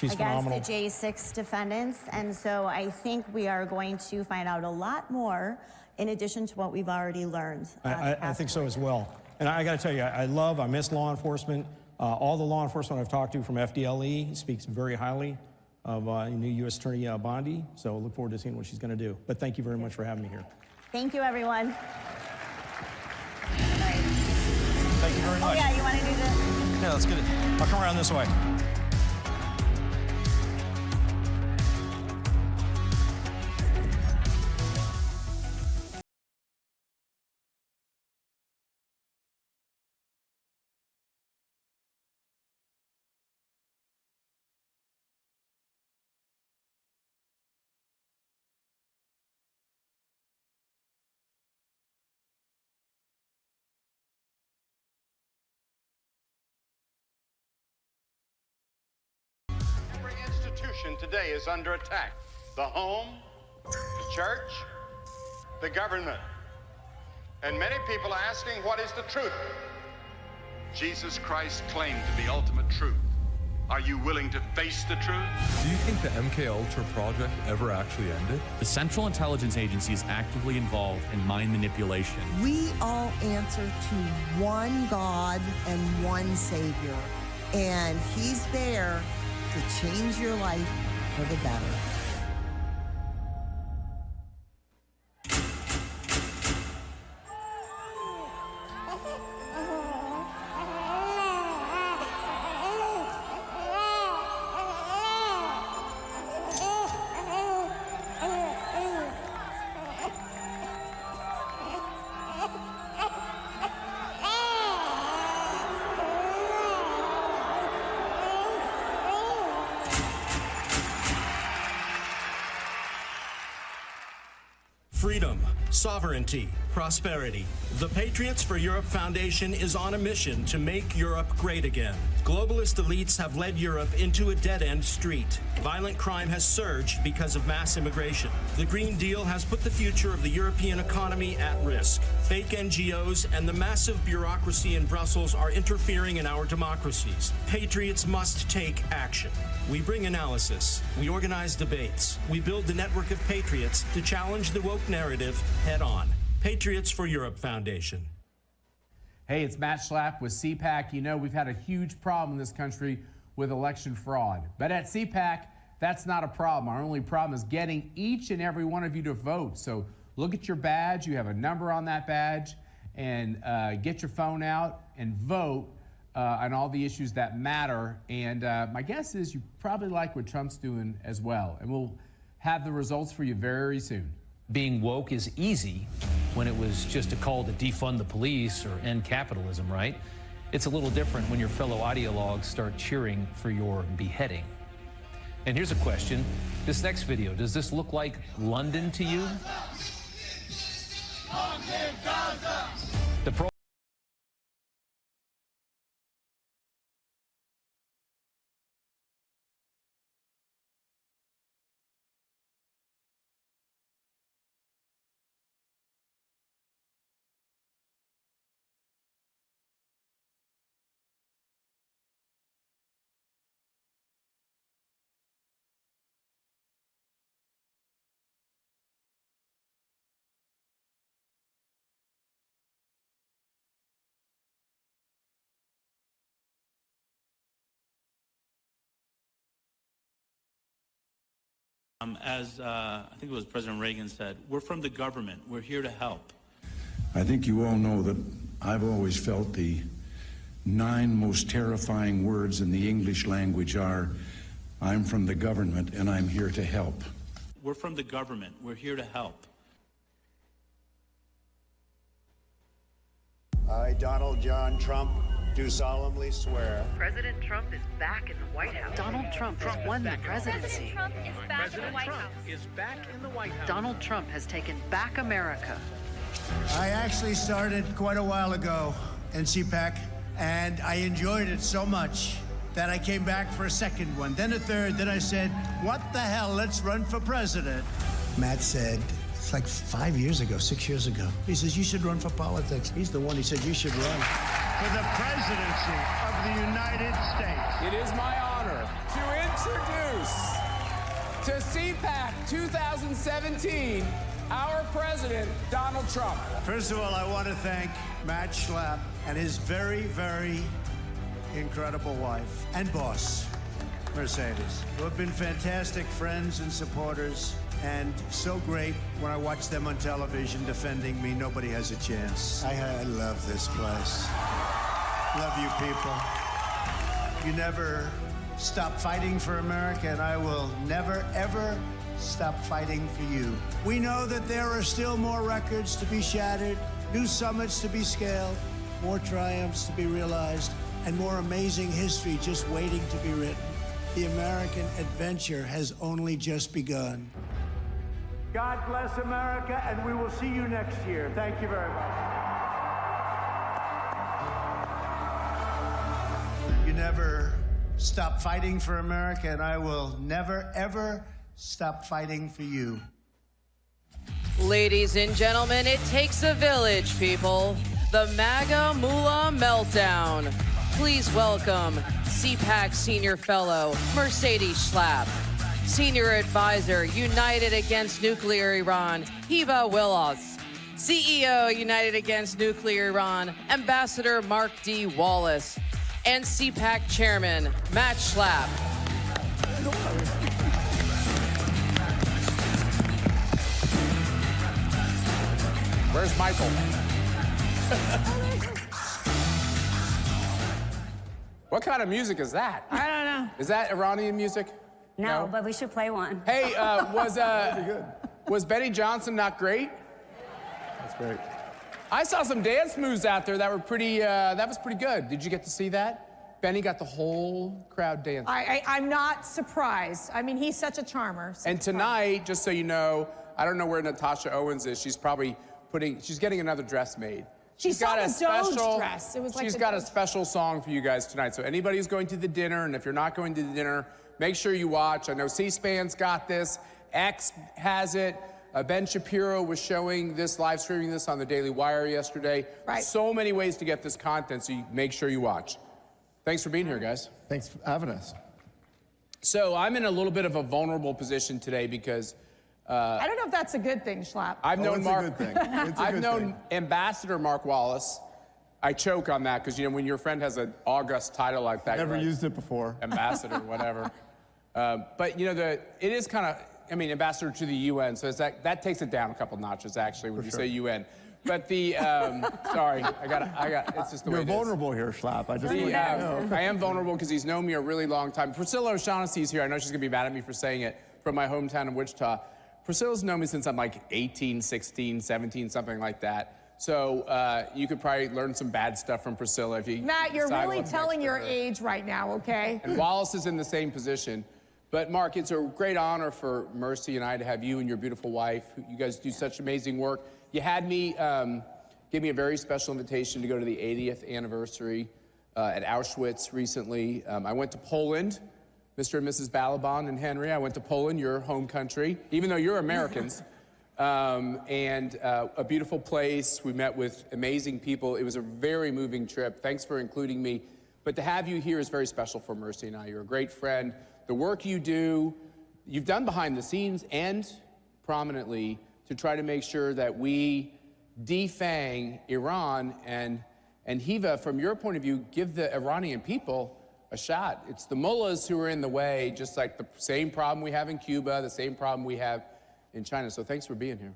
against phenomenal. the J6 defendants. And so I think we are going to find out a lot more in addition to what we've already learned. I think so as well. And I got to tell you, I miss law enforcement. All the law enforcement I've talked to from FDLE speaks very highly of new U.S. Attorney Bondi. So look forward to seeing what she's going to do. But thank you very much for having me here. Thank you, everyone. Thank you very much. Oh, yeah, you want to do this? Yeah, let's get it. I'll come around this way. Today is under attack. The home, the church, the government. And many people are asking, what is the truth? Jesus Christ claimed the ultimate truth. Are you willing to face the truth? Do you think the MKUltra project ever actually ended? The Central Intelligence Agency is actively involved in mind manipulation. We all answer to one God and one Savior, and He's there to change your life for the better. Freedom, sovereignty, prosperity. The Patriots for Europe Foundation is on a mission to make Europe great again. Globalist elites have led Europe into a dead-end street. Violent crime has surged because of mass immigration. The Green Deal has put the future of the European economy at risk. Fake NGOs and the massive bureaucracy in Brussels are interfering in our democracies. Patriots must take action. We bring analysis. We organize debates. We build the network of patriots to challenge the woke narrative head on. Patriots for Europe Foundation. Hey, it's Matt Schlapp with CPAC. You know, we've had a huge problem in this country with election fraud. But at CPAC, that's not a problem. Our only problem is getting each and every one of you to vote. So look at your badge. You have a number on that badge. And get your phone out and vote on all the issues that matter. And my guess is you probably like what Trump's doing as well. And we'll have the results for you very soon. Being woke is easy when it was just a call to defund the police or end capitalism, right? It's a little different when your fellow ideologues start cheering for your beheading. And here's a question. This next video, does this look like London to you? The As I think it was President Reagan said, we're from the government. We're here to help. I think you all know that I've always felt the 9 most terrifying words in the English language are, I'm from the government and I'm here to help. We're from the government. We're here to help. I, Donald John Trump, do solemnly swear. President Trump is back in the White House. Donald Trump has won the presidency. Trump is back in the White House. Is back in the White House. Donald Trump has taken back America. I actually started quite a while ago in CPAC, and I enjoyed it so much that I came back for a second one, then a third, then I said, what the hell, let's run for president. Matt said, it's like 5 years ago, 6 years ago. He says, you should run for politics. He's the one, he said, you should run. For the presidency of the United States. It is my honor to introduce to CPAC 2017 our president, Donald Trump. First of all, I want to thank Matt Schlapp and his very, very incredible wife and boss, Mercedes, who have been fantastic friends and supporters, and so great when I watch them on television defending me. Nobody has a chance. I love this place. Love you people. You never stop fighting for America, and I will never, ever stop fighting for you. We know that there are still more records to be shattered, new summits to be scaled, more triumphs to be realized, and more amazing history just waiting to be written. The American adventure has only just begun. God bless America, and we will see you next year. Thank you very much. You never stop fighting for America, and I will never, ever stop fighting for you. Ladies and gentlemen, it takes a village, people. The MAGA Moolah Meltdown. Please welcome CPAC Senior Fellow Mercedes Schlapp, Senior Advisor United Against Nuclear Iran Hiba Willis, CEO United Against Nuclear Iran Ambassador Mark D. Wallace, and CPAC Chairman Matt Schlapp. Where's Michael? What kind of music is that? I don't know. Is that Iranian music? No, but we should play one. Hey, was Betty Johnson not great? That's great. I saw some dance moves out there that were pretty, that was pretty good. Did you get to see that? Benny got the whole crowd dancing. I'm not surprised. I mean, he's such a charmer. And tonight, just so you know, I don't know where Natasha Owens is. She's probably she's getting another dress made. She's got a special dress. It was like she's got a special song for you guys tonight. So anybody who's going to the dinner, and if you're not going to the dinner, make sure you watch. I know C-SPAN's got this. X has it. Ben Shapiro was showing this, live streaming this on the Daily Wire yesterday. Right. So many ways to get this content, so you make sure you watch. Thanks for being here, guys. Thanks for having us. So I'm in a little bit of a vulnerable position today because I don't know if that's a good thing, Schlapp. I've known Mark. It's a good thing. I've known Ambassador Mark Wallace. I choke on that because, you know, when your friend has an august title like that. Never used it before. Ambassador, whatever. But, you know, it is kind of, I mean, ambassador to the UN, so that takes it down a couple notches, actually, when you say UN. But the, sorry, I got, it's just the way it is. You're vulnerable here, Schlapp. I just want you to know. I am vulnerable because he's known me a really long time. Priscilla O'Shaughnessy's here. I know she's going to be mad at me for saying it, from my hometown of Wichita. Priscilla's known me since I'm like 18, 16, 17, something like that. So you could probably learn some bad stuff from Priscilla if you Matt, you're decide really what's telling next your for her. age right now, okay? And Wallace is in the same position. But Mark, it's a great honor for Mercy and I to have you and your beautiful wife. You guys do such amazing work. You had me, gave me a very special invitation to go to the 80th anniversary at Auschwitz recently. I went to Poland. Mr. and Mrs. Balaban and Henry, I went to Poland, your home country, even though you're Americans. And a beautiful place. We met with amazing people. It was a very moving trip. Thanks for including me. But to have you here is very special for Mercy and I. You're a great friend. The work you do, you've done behind the scenes and prominently to try to make sure that we defang Iran and Hiva, from your point of view, give the Iranian people a shot. It's the mullahs who are in the way, just like the same problem we have in Cuba, the same problem we have in China. So thanks for being here.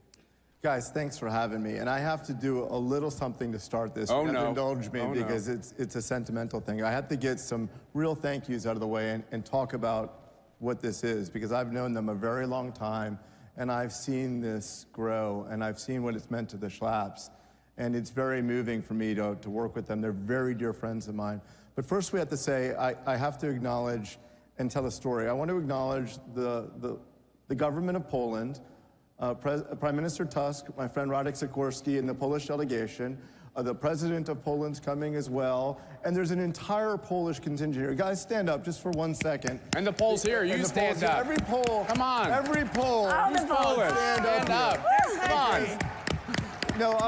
Guys, thanks for having me. And I have to do a little something to start this. Oh, you have no. to indulge me because no. it's a sentimental thing. I have to get some real thank yous out of the way and talk about what this is, because I've known them a very long time, and I've seen this grow, and I've seen what it's meant to the Schlapps. And it's very moving for me to work with them. They're very dear friends of mine. But first we have to say, I have to acknowledge and tell a story. I want to acknowledge the government of Poland, Prime Minister Tusk, my friend Radek Sikorski, and the Polish delegation. The president of Poland's coming as well. And there's an entire Polish contingent here. Guys, stand up just for 1 second. And the Poles here, you stand up. Every Pole. Come on. Every Pole. He's Polish. Stand up. Come on. No,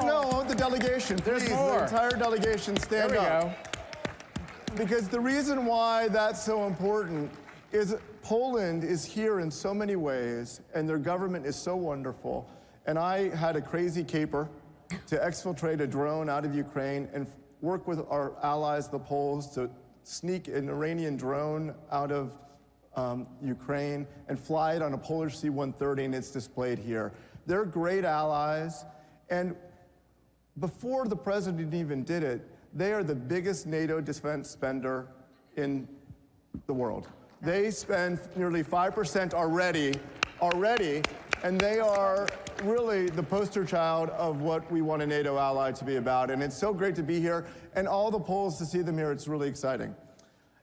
no, the delegation. There's please, more. The entire delegation, stand up. There we go. Because the reason why that's so important is Poland is here in so many ways, and their government is so wonderful. And I had a crazy caper to exfiltrate a drone out of Ukraine and work with our allies, the Poles, to sneak an Iranian drone out of Ukraine and fly it on a Polish C-130, and it's displayed here. They're great allies, and before the president even did it, they are the biggest NATO defense spender in the world. They spend nearly 5% already, and they are really the poster child of what we want a NATO ally to be about. And it's so great to be here, and all the Poles to see them here. It's really exciting.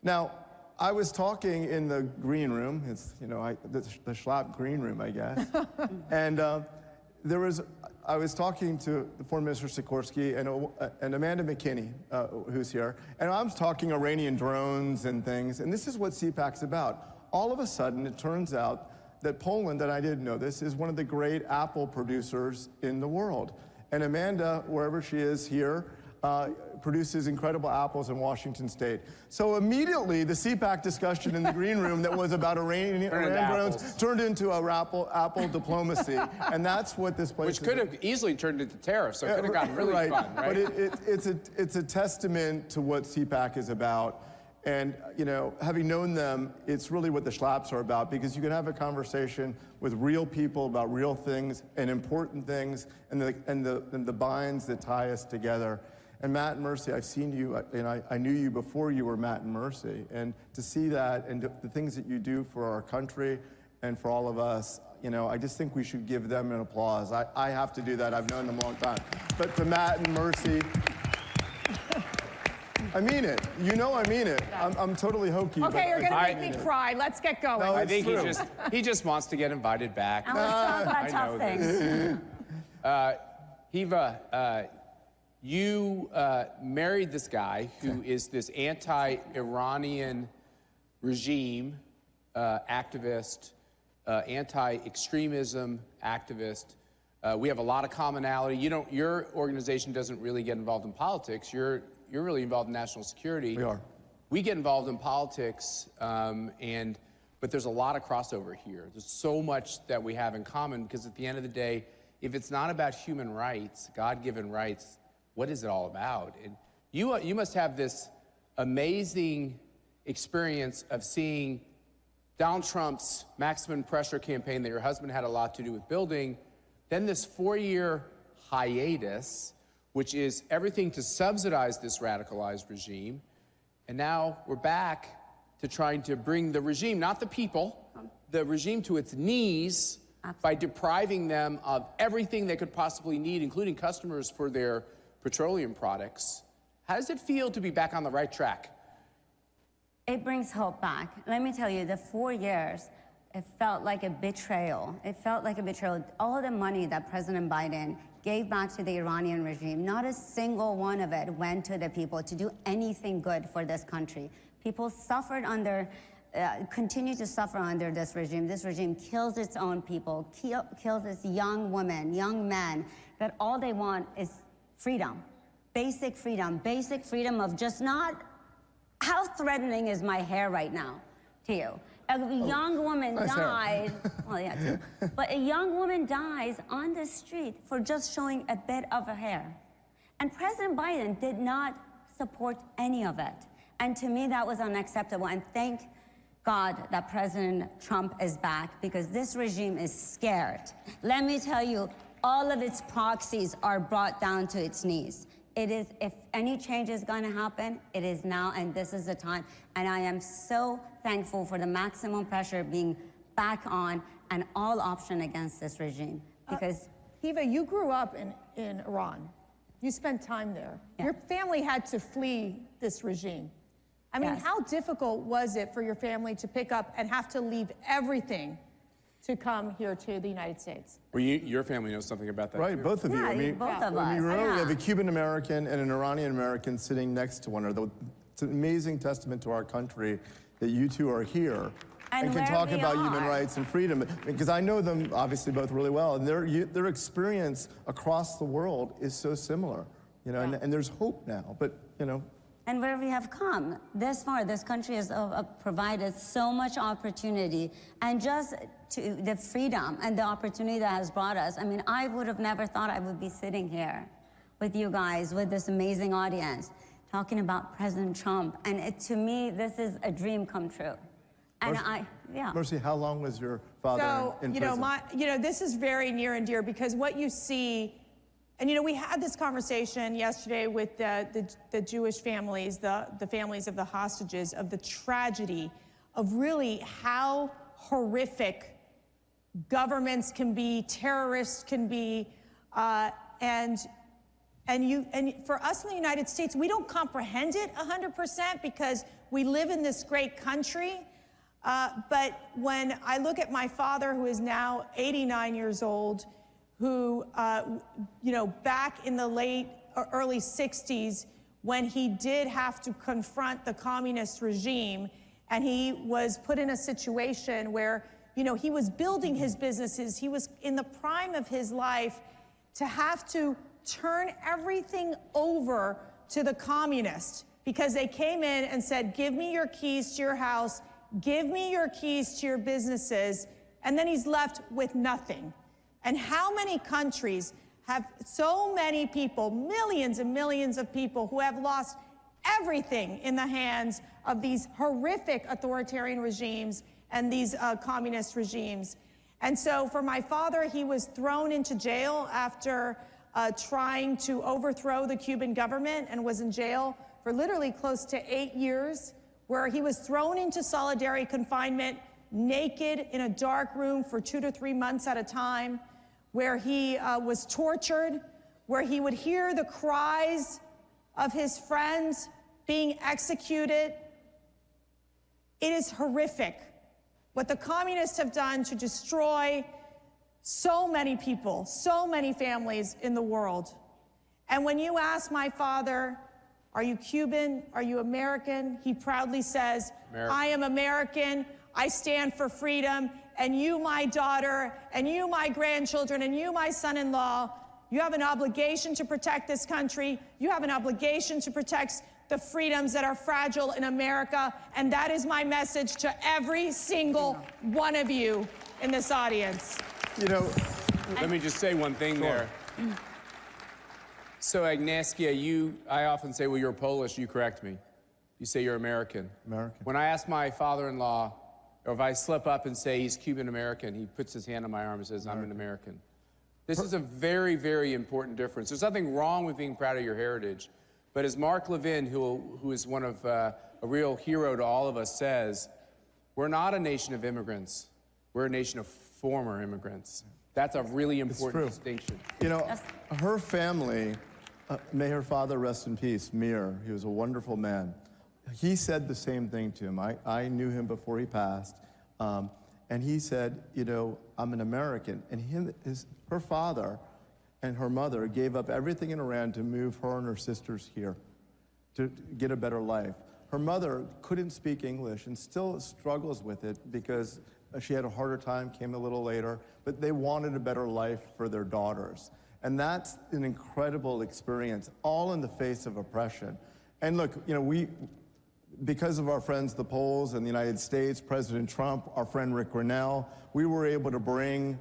Now, I was talking in the green room. It's, you know, the Schlapp green room, I guess. And I was talking to the Foreign Minister Sikorski and Amanda McKinney, who's here, and I was talking Iranian drones and things, and this is what CPAC's about. All of a sudden, it turns out that Poland, and I didn't know this, is one of the great apple producers in the world. And Amanda, wherever she is here, produces incredible apples in Washington State. So immediately, the CPAC discussion in the green room that was about Iranian drones turned into a apple diplomacy, and that's what this place is. Which could have easily turned into tariffs, so it could have gotten really fun, right? But it's a testament to what CPAC is about. And, you know, having known them, it's really what the Schlapps are about, because you can have a conversation with real people about real things and important things and the binds that tie us together. And Matt and Mercy, I've seen you, and I knew you before you were Matt and Mercy. And to see that and the things that you do for our country and for all of us, you know, I just think we should give them an applause. I have to do that. I've known them a long time. But to Matt and Mercy, I mean it. You know I mean it. I'm totally hokey. Okay, you're gonna make me cry. Let's get going. No, I think he just wants to get invited back. And let's talk about tough things. Hiva, you married this guy who is this anti-Iranian regime activist, anti-extremism activist. We have a lot of commonality. Your organization doesn't really get involved in politics. You're really involved in national security. We are. We get involved in politics, but there's a lot of crossover here. There's so much that we have in common, because at the end of the day, if it's not about human rights, God-given rights, what is it all about? And you must have this amazing experience of seeing Donald Trump's maximum pressure campaign that your husband had a lot to do with building, then this 4-year hiatus, which is everything to subsidize this radicalized regime. And now we're back to trying to bring the regime, not the people, the regime to its knees by depriving them of everything they could possibly need, including customers for their petroleum products. How does it feel to be back on the right track? It brings hope back. Let me tell you, the 4 years, it felt like a betrayal. It felt like a betrayal. All the money that President Biden gave back to the Iranian regime, not a single one of it went to the people to do anything good for this country. People suffered under, continue to suffer under this regime. This regime kills its own people, kills its young women, young men, that all they want is freedom, basic freedom of just not, how threatening is my hair right now to you? A young woman died, well, yeah, too. But a young woman dies on the street for just showing a bit of her hair. And President Biden did not support any of it. And to me, that was unacceptable. And thank God that President Trump is back, because this regime is scared. Let me tell you, all of its proxies are brought down to its knees. It is, if any change is going to happen, it is now, and this is the time. And I am so thankful for the maximum pressure being back on and all option against this regime. Because Hiva, you grew up in Iran. You spent time there. Yeah. Your family had to flee this regime. I mean, how difficult was it for your family to pick up and have to leave everything to come here to the United States? Well, your family knows something about that, right? Too. Both of you. Yeah, I mean, both of us. We have a Cuban American and an Iranian American sitting next to one another. It's an amazing testament to our country that you two are here and can talk about human rights and freedom. Because I know them obviously both really well, and their experience across the world is so similar. You know, and there's hope now. But you know. And where we have come this far, this country has provided so much opportunity, and just to the freedom and the opportunity that has brought us. I mean, I would have never thought I would be sitting here with you guys, with this amazing audience, talking about President Trump. And to me, this is a dream come true. And Mercy, how long was your father in prison? This is very near and dear, because what you see. And we had this conversation yesterday with the Jewish families, the families of the hostages, of the tragedy of really how horrific governments can be, terrorists can be, and for us in the United States, we don't comprehend it 100% because we live in this great country. But when I look at my father, who is now 89 years old, who, back in the early 60s, when he did have to confront the communist regime, and he was put in a situation where, he was building his businesses, he was in the prime of his life, to have to turn everything over to the communists because they came in and said, give me your keys to your house, give me your keys to your businesses, and then he's left with nothing. And how many countries have so many people, millions and millions of people, who have lost everything in the hands of these horrific authoritarian regimes and these communist regimes? And so for my father, he was thrown into jail after trying to overthrow the Cuban government, and was in jail for literally close to 8 years, where he was thrown into solitary confinement, naked in a dark room for 2 to 3 months at a time, where he was tortured, where he would hear the cries of his friends being executed. It is horrific what the communists have done to destroy so many people, so many families in the world. And when you ask my father, are you Cuban? Are you American? He proudly says, I am American. I stand for freedom. And you, my daughter, and you, my grandchildren, and you, my son-in-law, you have an obligation to protect this country. You have an obligation to protect the freedoms that are fragile in America. And that is my message to every single one of you in this audience. Let me just say one thing there. So, Agnieszka, I often say, well, you're Polish, you correct me. You say you're American. When I ask my father-in-law, or if I slip up and say he's Cuban-American, he puts his hand on my arm and says, I'm an American. This is a very, very important difference. There's nothing wrong with being proud of your heritage. But as Mark Levin, who is one of a real hero to all of us, says, we're not a nation of immigrants. We're a nation of former immigrants. That's a really important distinction. Her family, may her father rest in peace, Mir, he was a wonderful man. He said the same thing to him. I knew him before he passed. And he said, I'm an American. And her father and her mother gave up everything in Iran to move her and her sisters here to get a better life. Her mother couldn't speak English and still struggles with it because she had a harder time, came a little later, but they wanted a better life for their daughters. And that's an incredible experience, all in the face of oppression. And look, because of our friends, the Poles and the United States, President Trump, our friend Rick Grinnell, we were able to bring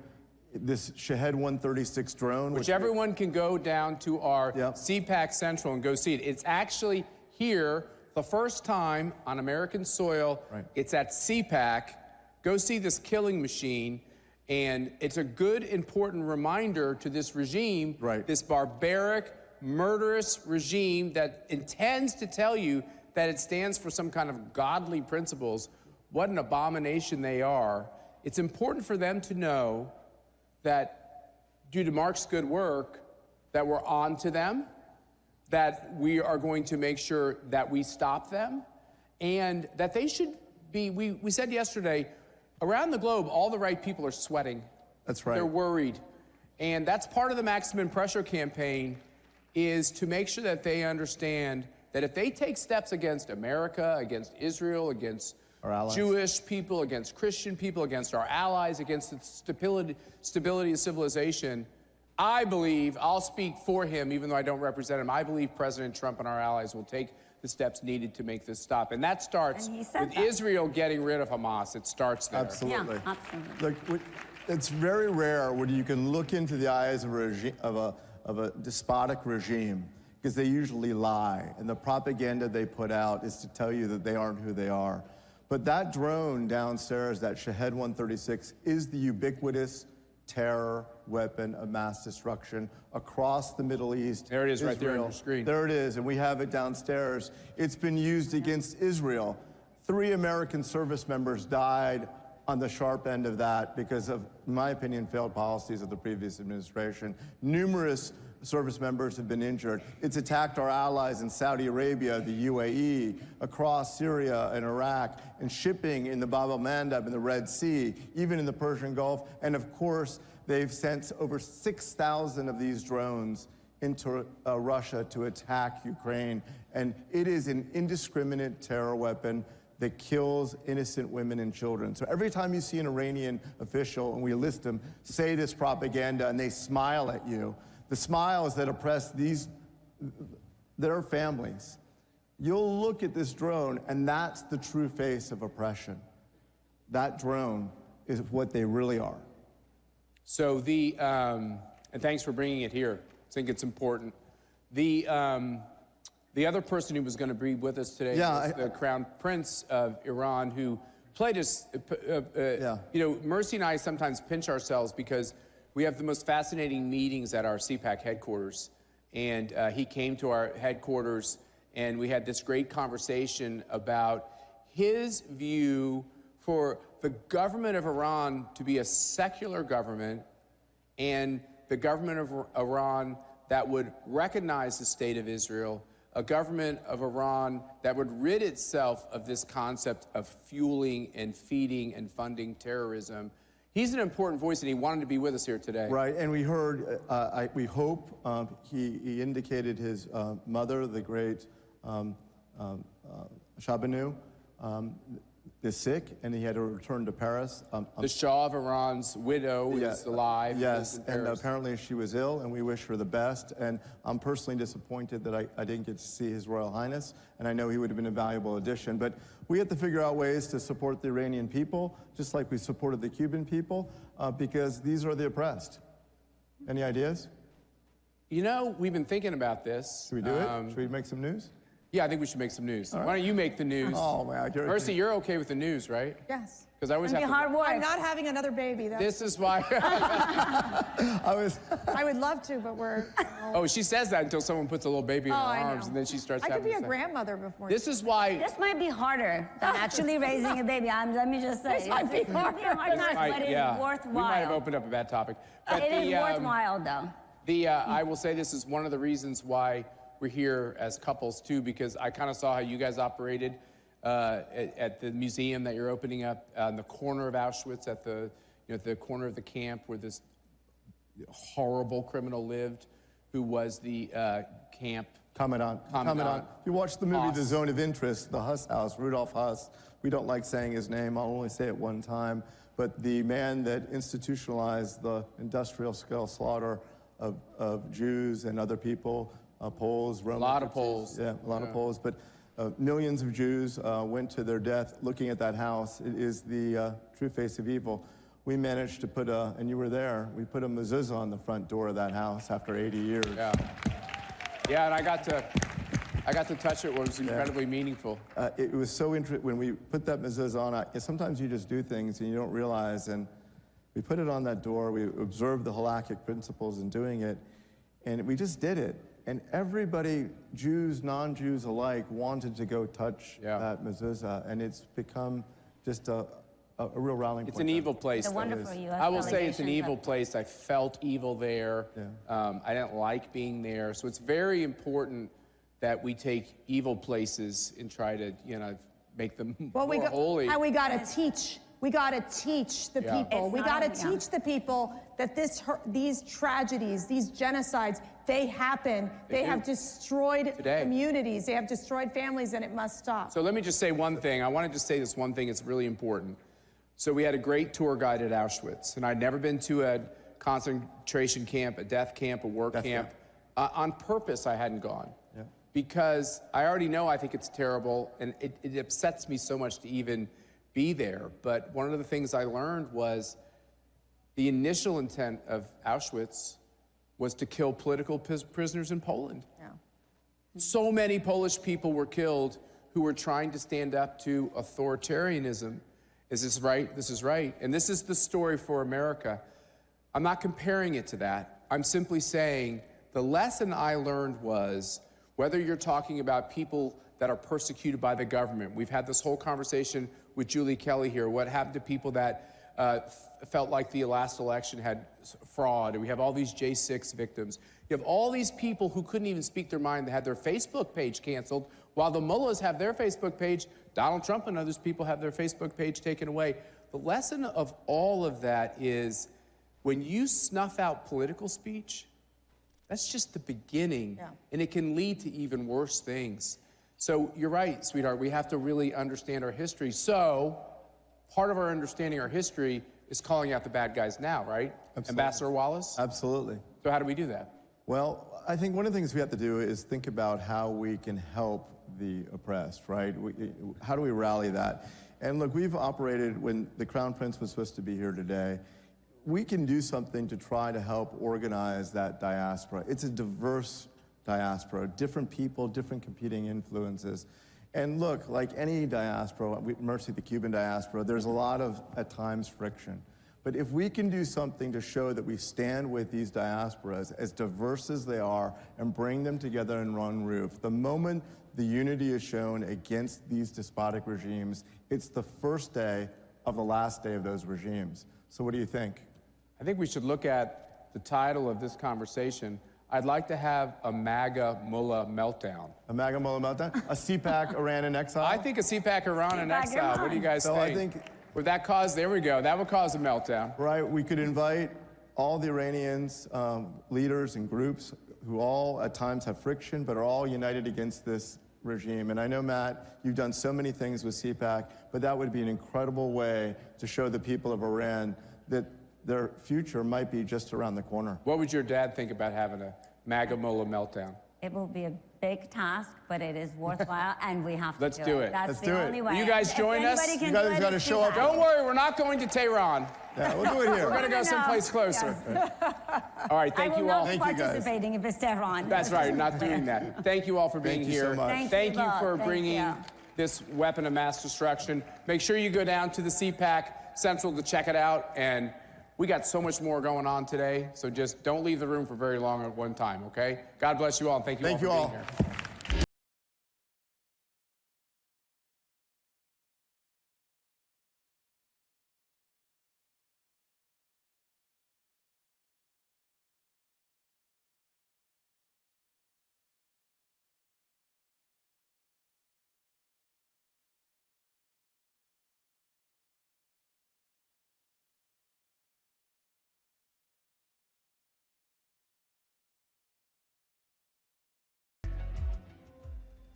this Shahed 136 drone. Which everyone can go down to our CPAC Central and go see it. It's actually here, the first time on American soil. It's at CPAC. Go see this killing machine. And it's a good, important reminder to this regime, this barbaric, murderous regime that intends to tell you that it stands for some kind of godly principles, what an abomination they are. It's important for them to know that due to Mark's good work, that we're on to them, that we are going to make sure that we stop them, and that they should be, we said yesterday, around the globe, all the right people are sweating. That's right. They're worried. And that's part of the maximum pressure campaign, is to make sure that they understand that if they take steps against America, against Israel, against Jewish people, against Christian people, against our allies, against the stability of civilization, I believe, I'll speak for him, even though I don't represent him, I believe President Trump and our allies will take the steps needed to make this stop. And that starts with Israel getting rid of Hamas. It starts there. Absolutely. Yeah, absolutely. Look, it's very rare when you can look into the eyes of a despotic regime, because they usually lie, and the propaganda they put out is to tell you that they aren't who they are. But that drone downstairs, that Shahed 136, is the ubiquitous terror weapon of mass destruction across the Middle East. There it is, Israel. right there on your screen. There it is, and we have it downstairs. It's been used against Israel. 3 American service members died on the sharp end of that because of, in my opinion, failed policies of the previous administration. Numerous service members have been injured. It's attacked our allies in Saudi Arabia, the UAE, across Syria and Iraq, and shipping in the Bab el-Mandeb in the Red Sea, even in the Persian Gulf. And of course, they've sent over 6,000 of these drones into Russia to attack Ukraine. And it is an indiscriminate terror weapon that kills innocent women and children. So every time you see an Iranian official, and we list them, say this propaganda, and they smile at you, the smiles that oppress their families, you'll look at this drone, and that's the true face of oppression. That drone is what they really are. So and thanks for bringing it here. I think it's important. The other person who was going to be with us today was the Crown Prince of Iran, who played us, you know, Mercy and I sometimes pinch ourselves because we have the most fascinating meetings at our CPAC headquarters. And he came to our headquarters, and we had this great conversation about his view for the government of Iran to be a secular government, and the government of Iran that would recognize the state of Israel, a government of Iran that would rid itself of this concept of fueling and feeding and funding terrorism. He's an important voice, and he wanted to be with us here today. Right, and we heard, we hope, he indicated his mother, the great Shabanu, is sick, and he had to return to Paris. The Shah of Iran's widow is alive. Yes, and apparently she was ill, and we wish her the best. And I'm personally disappointed that I didn't get to see His Royal Highness, and I know he would have been a valuable addition. But we have to figure out ways to support the Iranian people, just like we supported the Cuban people, because these are the oppressed. Any ideas? You know, we've been thinking about this. Should we do it? Should we make some news? Yeah, I think we should make some news. Right. Why don't you make the news? Oh, man. Mercy, you're okay with the news, right? Yes. Because I always have to... hard work. I'm not having another baby. This is why... I would love to, but we're... Oh, she says that until someone puts a little baby in her arms, and then she starts having... I could be a grandmother before. This is why... This might be harder than actually raising a baby. Let me just say. This might be harder. But it's worthwhile. We might have opened up a bad topic. But it is worthwhile, though. I will say this is one of the reasons why we're here as couples, too, because I kind of saw how you guys operated at the museum that you're opening up on the corner of Auschwitz, at the corner of the camp where this horrible criminal lived, who was the camp Commandant. If you watch the movie The Zone of Interest, the Huss house, Rudolf Huss, we don't like saying his name, I'll only say it one time, but the man that institutionalized the industrial-scale slaughter of Jews and other people, Poles, Romans. A lot of Poles. Yeah, a lot of Poles, but millions of Jews went to their death looking at that house. It is the true face of evil. We managed to put and you were there, we put a mezuzah on the front door of that house after 80 years. Yeah, and I got to touch it, it was incredibly meaningful. It was so interesting, when we put that mezuzah on, sometimes you just do things and you don't realize, and We put it on that door, we observed the halakhic principles in doing it, and we just did it. And everybody, Jews, non-Jews alike, wanted to go touch that mezuzah, and it's become just a real rallying point. It's an evil place. The wonderful U.S. I will say it's an evil place. I felt evil there. I didn't like being there. So it's very important that we take evil places and try to, make them more holy. And we got to teach. We got to teach the people. We got to teach the people that these tragedies, these genocides, they happen. They have destroyed communities. They have destroyed families, and it must stop. So let me just say one thing. I wanted to say this one thing. It's really important. So we had a great tour guide at Auschwitz, and I'd never been to a concentration camp, a death camp, a work camp. On purpose, I hadn't gone. Because I already know I think it's terrible, and it upsets me so much to even be there. But one of the things I learned was the initial intent of Auschwitz was to kill political prisoners in Poland. So many Polish people were killed who were trying to stand up to authoritarianism. Is this right? This is right. And this is the story for America. I'm not comparing it to that. I'm simply saying the lesson I learned was, whether you're talking about people that are persecuted by the government, we've had this whole conversation with Julie Kelly here, what happened to people that felt like the last election had fraud, and we have all these J6 victims. You have all these people who couldn't even speak their mind. They had their Facebook page canceled, while the mullahs have their Facebook page. Donald Trump and others people have their Facebook page taken away. The lesson of all of that is, when you snuff out political speech, that's just the beginning, and it can lead to even worse things. So you're right, sweetheart, we have to really understand our history. So part of our understanding our history is calling out the bad guys now, right? Absolutely. Ambassador Wallace? Absolutely. So how do we do that? Well, I think one of the things we have to do is think about how we can help the oppressed, right? How do we rally that? And look, we've operated, when the Crown Prince was supposed to be here today, we can do something to try to help organize that diaspora. It's a diverse diaspora, different people, different competing influences. And look, like any diaspora, mercy the Cuban diaspora, there's a lot of, at times, friction. But if we can do something to show that we stand with these diasporas, as diverse as they are, and bring them together in one roof, the moment the unity is shown against these despotic regimes, it's the first day of the last day of those regimes. So what do you think? I think we should look at the title of this conversation. I'd like to have a MAGA mullah meltdown. A MAGA mullah meltdown? A CPAC Iran in exile? I think a CPAC Iran in exile. What do you guys think? I think, would that cause, there we go, that would cause a meltdown. Right, we could invite all the Iranians, leaders and groups who all at times have friction, but are all united against this regime. And I know, Matt, you've done so many things with CPAC, but that would be an incredible way to show the people of Iran that their future might be just around the corner. What would your dad think about having a MAGA mullah meltdown? It will be a big task, but it is worthwhile, and we have to Let's do it. That's the only way. Will you guys join us? You guys got to show up. Don't worry, we're not going to Tehran. Yeah, we'll do it here. We're going to go someplace closer. All right, thank you all. I will not participating if it's Tehran. That's right, not doing that. Thank you all for being here. Thank you so much. Thank you for bringing this weapon of mass destruction. Make sure you go down to the CPAC Central to check it out. And we got so much more going on today, so just don't leave the room for very long at one time, okay? God bless you all, and thank you all for being here.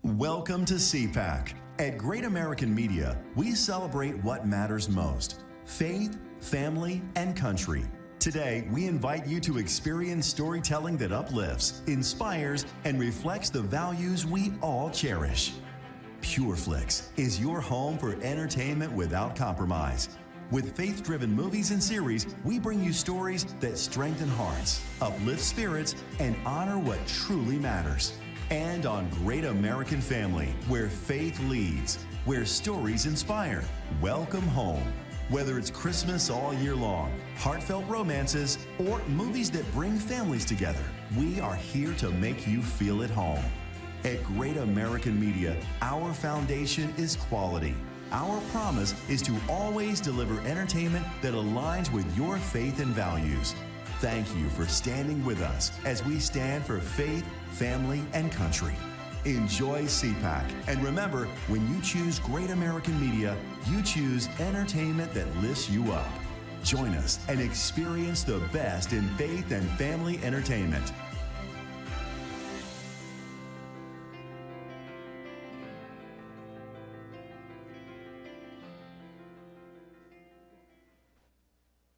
Welcome to CPAC. At Great American Media, we celebrate what matters most: faith, family, and country. Today, we invite you to experience storytelling that uplifts, inspires, and reflects the values we all cherish. PureFlix is your home for entertainment without compromise. With faith-driven movies and series, we bring you stories that strengthen hearts, uplift spirits, and honor what truly matters. And on Great American Family, where faith leads, where stories inspire. Welcome home. Whether it's Christmas all year long, heartfelt romances, or movies that bring families together, we are here to make you feel at home. At Great American Media, our foundation is quality. Our promise is to always deliver entertainment that aligns with your faith and values. Thank you for standing with us as we stand for faith, family, and country. Enjoy CPAC. And remember, when you choose Great American Media, you choose entertainment that lifts you up. Join us and experience the best in faith and family entertainment.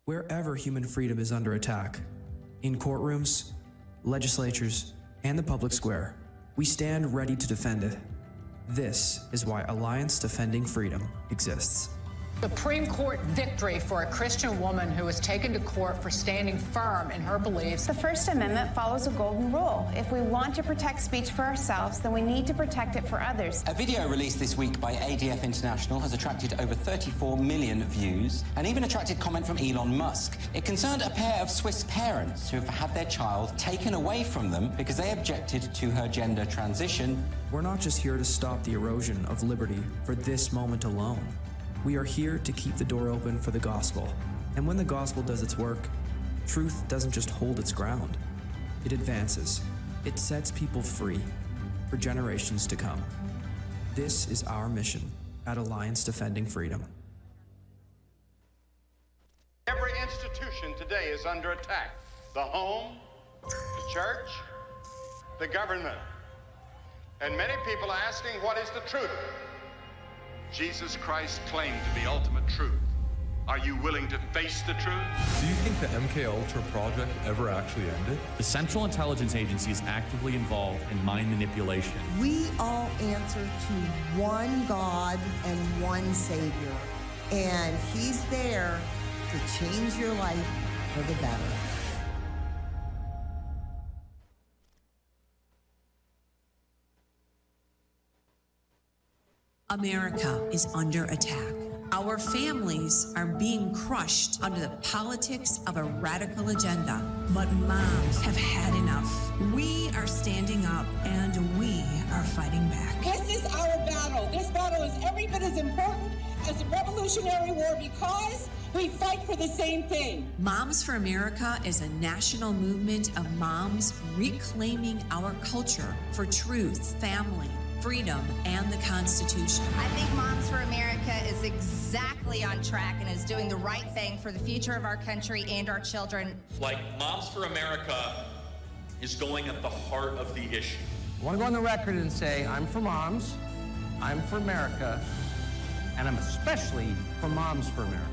Wherever human freedom is under attack, in courtrooms, legislatures, and the public square, we stand ready to defend it. This is why Alliance Defending Freedom exists. Supreme Court victory for a Christian woman who was taken to court for standing firm in her beliefs. The First Amendment follows a golden rule. If we want to protect speech for ourselves, then we need to protect it for others. A video released this week by ADF International has attracted over 34 million views and even attracted comment from Elon Musk. It concerned a pair of Swiss parents who have had their child taken away from them because they objected to her gender transition. We're not just here to stop the erosion of liberty for this moment alone. We are here to keep the door open for the gospel. And when the gospel does its work, truth doesn't just hold its ground. It advances. It sets people free for generations to come. This is our mission at Alliance Defending Freedom. Every institution today is under attack. The home, the church, the government. And many people are asking, what is the truth? Jesus Christ claimed to be ultimate truth. Are you willing to face the truth? Do you think the MKUltra project ever actually ended? The Central Intelligence Agency is actively involved in mind manipulation. We all answer to one God and one Savior, and He's there to change your life for the better. America is under attack. Our families are being crushed under the politics of a radical agenda. But moms have had enough. We are standing up and we are fighting back. This is our battle. This battle is every bit as important as the Revolutionary War because we fight for the same thing. Moms for America is a national movement of moms reclaiming our culture for truth, family, freedom, and the Constitution. I think Moms for America is exactly on track and is doing the right thing for the future of our country and our children. Like Moms for America is going at the heart of the issue. I want to go on the record and say I'm for moms, I'm for America, and I'm especially for Moms for America.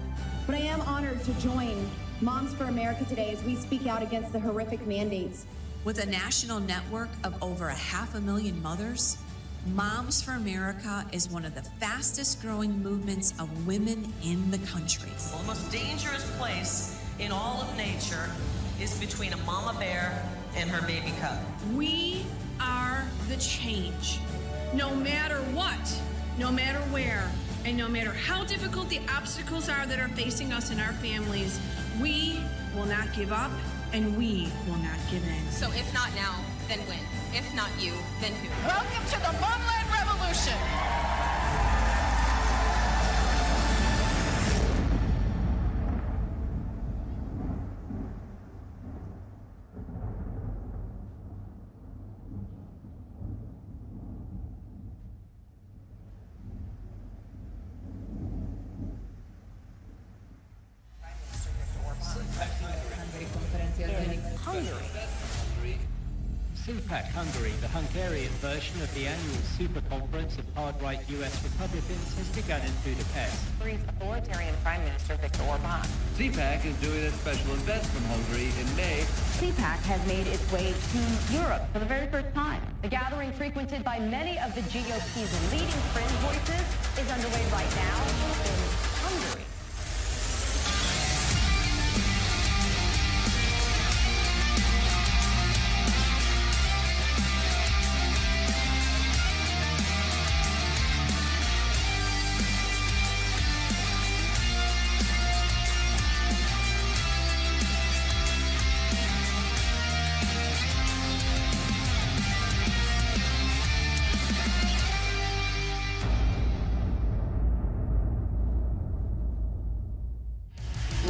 But I am honored to join Moms for America today as we speak out against the horrific mandates. With a national network of over 500,000 mothers, Moms for America is one of the fastest growing movements of women in the country. Well, the most dangerous place in all of nature is between a mama bear and her baby cub. We are the change. No matter what, no matter where, and no matter how difficult the obstacles are that are facing us and our families, we will not give up and we will not give in. So if not now, then when? If not you, then who? Welcome to the Momland Revolution. CPAC Hungary, the Hungarian version of the annual super conference of hard-right US Republicans, has begun in Budapest. Hungary's authoritarian Prime Minister Viktor Orbán. CPAC is doing a special event from Hungary in May. CPAC has made its way to Europe for the very first time. The gathering, frequented by many of the GOP's leading fringe voices, is underway right now in Hungary.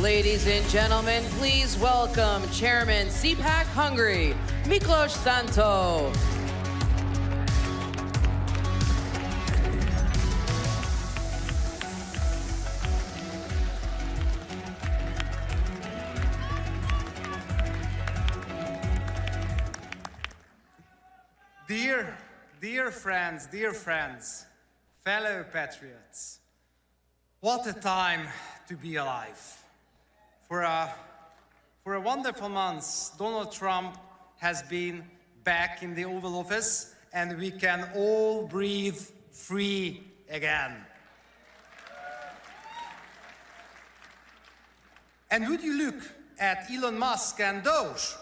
Ladies and gentlemen, please welcome Chairman CPAC Hungary, Miklos Santo. Dear friends, fellow patriots, what a time to be alive. For a wonderful month, Donald Trump has been back in the Oval Office, and we can all breathe free again. And would you look at Elon Musk and Doge?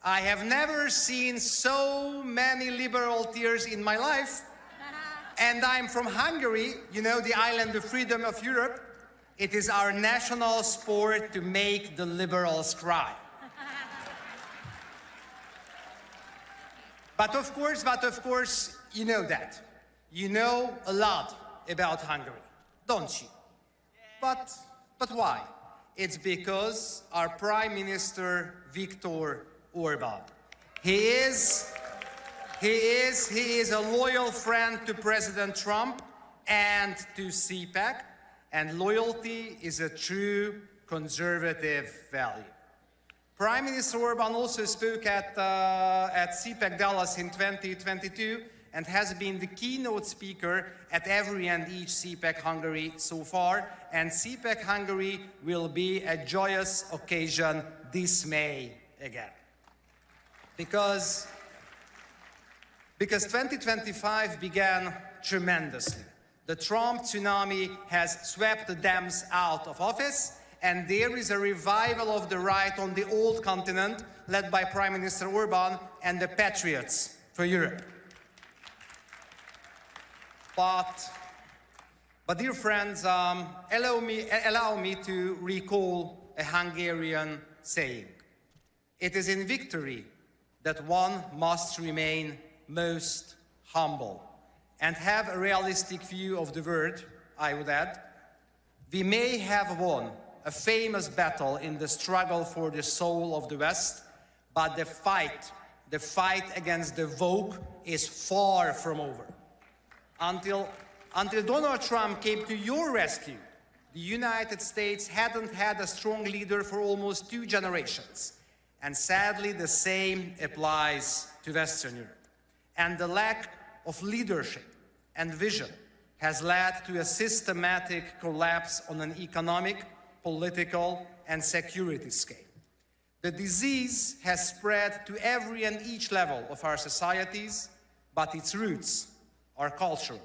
I have never seen so many liberal tears in my life. And I'm from Hungary, you know, the island of freedom of Europe. It is our national sport to make the liberals cry. But of course, you know that. You know a lot about Hungary, don't you? But why? It's because our Prime Minister, Viktor Orban. He is a loyal friend to President Trump and to CPAC, and loyalty is a true conservative value. Prime Minister Orban also spoke at CPAC Dallas in 2022 and has been the keynote speaker at every and each CPAC Hungary so far, and CPAC Hungary will be a joyous occasion this May again. Because 2025 began tremendously. The Trump tsunami has swept the Dems out of office, and there is a revival of the right on the old continent, led by Prime Minister Orban and the Patriots for Europe. But dear friends, allow me to recall a Hungarian saying. It is in victory that one must remain most humble and have a realistic view of the world, I would add. We may have won a famous battle in the struggle for the soul of the West, but the fight against the woke is far from over. Until Donald Trump came to your rescue, the United States hadn't had a strong leader for almost 2 generations. And sadly, the same applies to Western Europe. And the lack of leadership and vision has led to a systematic collapse on an economic, political, and security scale. The disease has spread to every and each level of our societies, but its roots are cultural.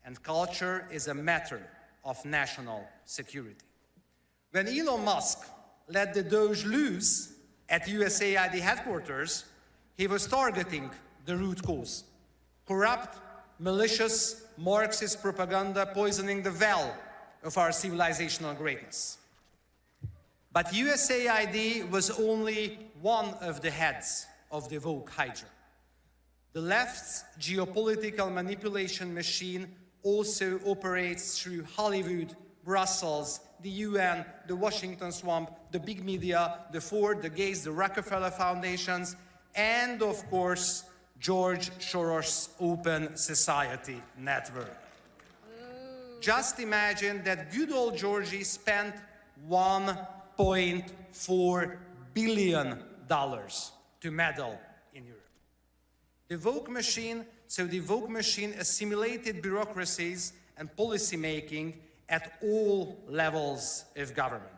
And culture is a matter of national security. When Elon Musk let the Doge loose at USAID headquarters, he was targeting the root cause. Corrupt, malicious, Marxist propaganda poisoning the well of our civilizational greatness. But USAID was only one of the heads of the woke hydra. The left's geopolitical manipulation machine also operates through Hollywood, Brussels, the UN, the Washington Swamp, the big media, the Ford, the Gates, the Rockefeller Foundations, and of course, George Soros' Open Society Network. Just imagine that good old Georgie spent $1.4 billion to meddle in Europe. The woke machine assimilated bureaucracies and policy making at all levels of government.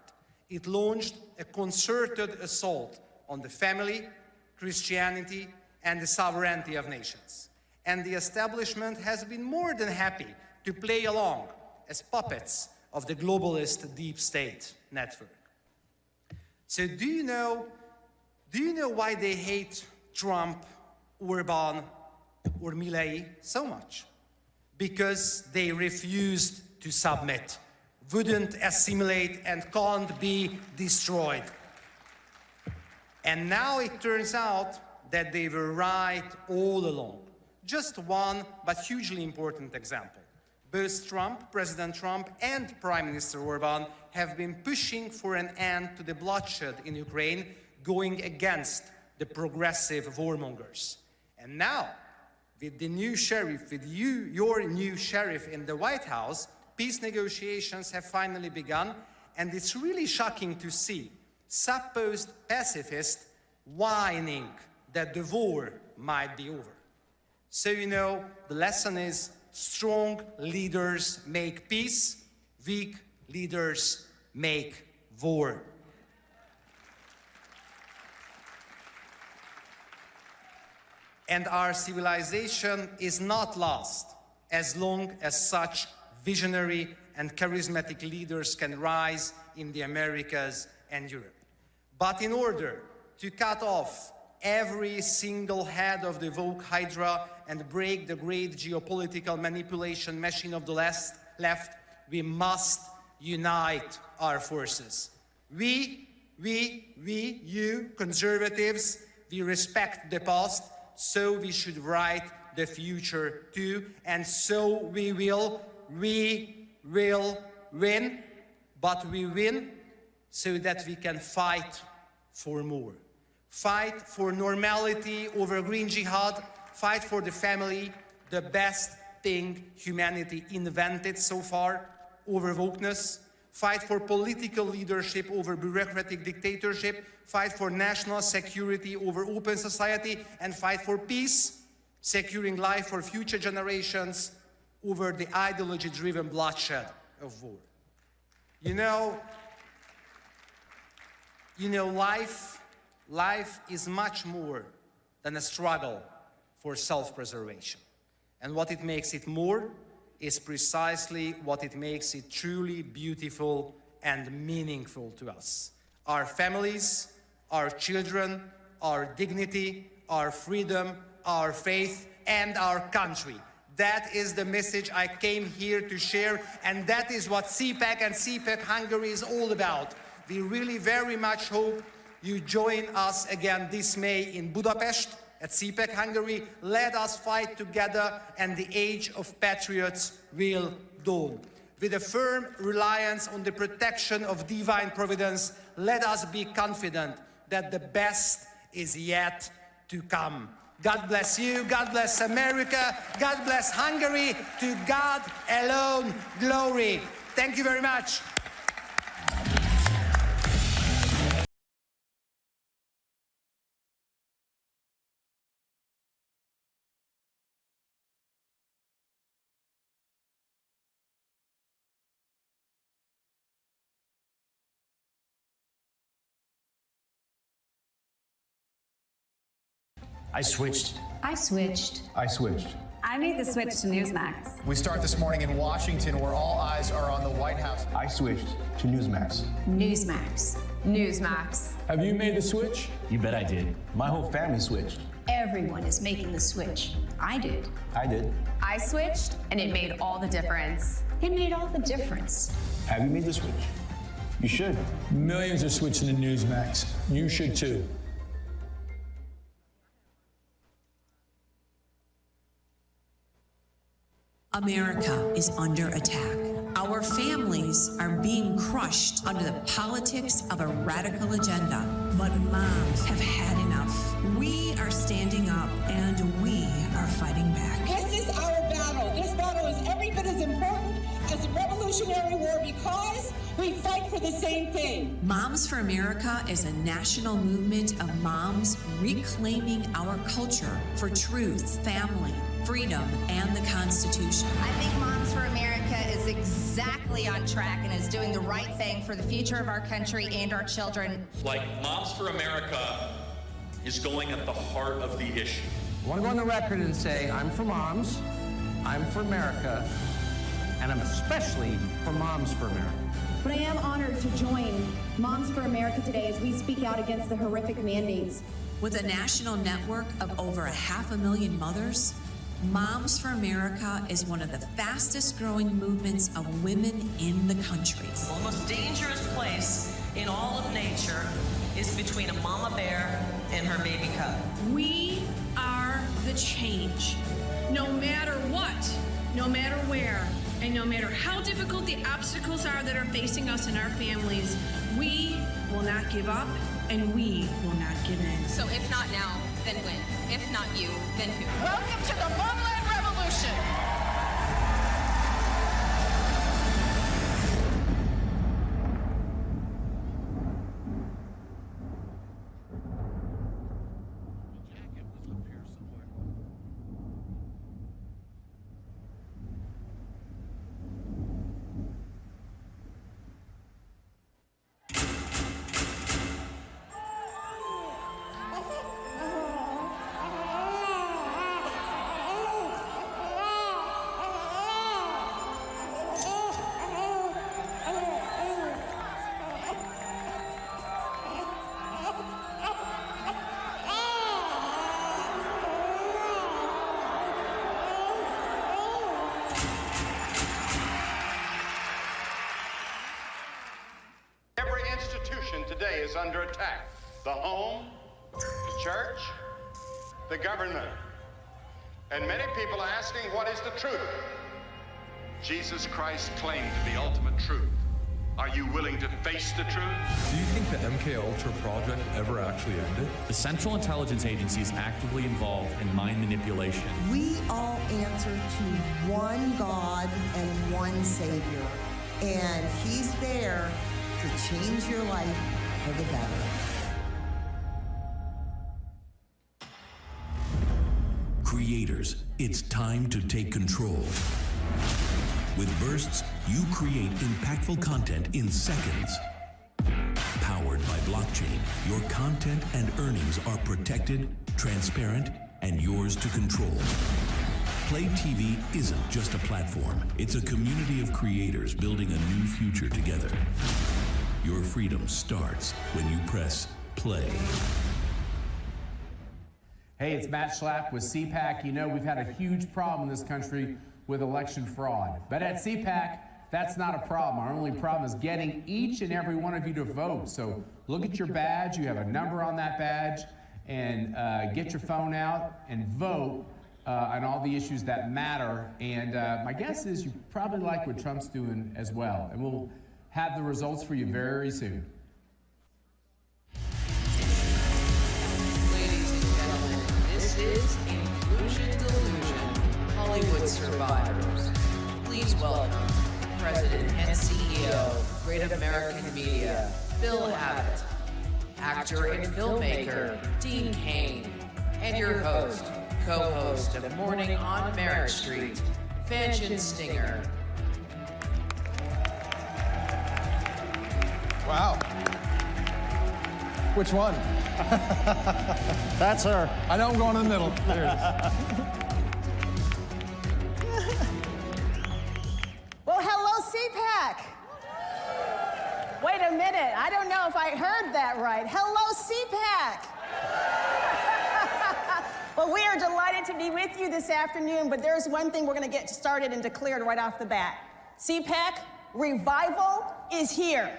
It launched a concerted assault on the family, Christianity, and the sovereignty of nations. And the establishment has been more than happy to play along as puppets of the globalist deep state network. So do you know why they hate Trump, Orban, or Milei so much? Because they refused to submit, wouldn't assimilate, and can't be destroyed. And now it turns out that they were right all along. Just one, but hugely important example. Both President Trump and Prime Minister Orban have been pushing for an end to the bloodshed in Ukraine, going against the progressive warmongers. And now, with the new sheriff, with your new sheriff in the White House, peace negotiations have finally begun, and it's really shocking to see supposed pacifists whining that the war might be over. So, you know, the lesson is strong leaders make peace, weak leaders make war. And our civilization is not lost as long as such visionary and charismatic leaders can rise in the Americas and Europe. But in order to cut off every single head of the woke hydra and break the great geopolitical manipulation machine of the left, we must unite our forces. You conservatives, we respect the past, so we should write the future too, and so we will win, but we win so that we can fight for more. Fight for normality over green jihad, fight for the family, the best thing humanity invented so far, over wokeness, fight for political leadership over bureaucratic dictatorship, fight for national security over open society, and fight for peace, securing life for future generations over the ideology-driven bloodshed of war. You know, life is much more than a struggle for self-preservation. And what it makes it more is precisely what it makes it truly beautiful and meaningful to us. Our families, our children, our dignity, our freedom, our faith, and our country. That is the message I came here to share, and that is what CPAC and CPAC Hungary is all about. We really very much hope you join us again this May in Budapest at CPAC Hungary. Let us fight together, and the age of patriots will dawn. With a firm reliance on the protection of divine providence, let us be confident that the best is yet to come. God bless you, God bless America, God bless Hungary, to God alone glory. Thank you very much. I switched. I switched. I switched. I made the switch to Newsmax. We start this morning in Washington, where all eyes are on the White House. I switched to Newsmax. Newsmax. Newsmax. Have you made the switch? You bet I did. My whole family switched. Everyone is making the switch. I did. I did. I switched, and it made all the difference. It made all the difference. Have you made the switch? You should. Millions are switching to Newsmax. You should too. America is under attack. Our families are being crushed under the politics of a radical agenda. But moms have had enough. We are standing up, and we are fighting back. This is our battle. This battle is every bit as important as the Revolutionary War because we fight for the same thing. Moms for America is a national movement of moms reclaiming our culture for truth, family, freedom, and the Constitution. I think Moms for America is exactly on track and is doing the right thing for the future of our country and our children. Like, Moms for America is going at the heart of the issue. I want to go on the record and say I'm for moms, I'm for America, and I'm especially for Moms for America. But I am honored to join Moms for America today as we speak out against the horrific mandates. With a national network of over 500,000 mothers, Moms for America is one of the fastest growing movements of women in the country. The most dangerous place in all of nature is between a mama bear and her baby cub. We are the change. No matter what, no matter where, and no matter how difficult the obstacles are that are facing us and our families, we will not give up and we will not give in. So if not now, then when? If not you, then who? Welcome to the Momland Revolution. Today is under attack. The home, the church, the government. And many people are asking, what is the truth? Jesus Christ claimed the ultimate truth. Are you willing to face the truth? Do you think the MKUltra project ever actually ended? The Central Intelligence Agency is actively involved in mind manipulation. We all answer to one God and one Savior. And He's there to change your life for the better. Creators, it's time to take control. With Bursts, you create impactful content in seconds. Powered by blockchain, your content and earnings are protected, transparent, and yours to control. Play TV isn't just a platform. It's a community of creators building a new future together. Your freedom starts when you press play. Hey, it's Matt Schlapp with CPAC. You know, we've had a huge problem in this country with election fraud. But at CPAC, that's not a problem. Our only problem is getting each and every one of you to vote. So look at your badge. You have a number on that badge. And get your phone out and vote on all the issues that matter. And my guess is you probably like what Trump's doing as well. And we'll have the results for you very soon. Ladies and gentlemen, this is Inclusion Delusion, Hollywood Survivors. Please welcome President and CEO, Great American Media, Bill Abbott, actor and filmmaker, Dean Cain, and your host, co-host of Morning on Merritt Street, Fanchon Stinger. Wow. Which one? That's her. I know I'm going in the middle. There it is. Well, hello, CPAC. Wait a minute. I don't know if I heard that right. Hello, CPAC. Well, we are delighted to be with you this afternoon, but there's one thing we're going to get started and declared right off the bat. CPAC, revival is here.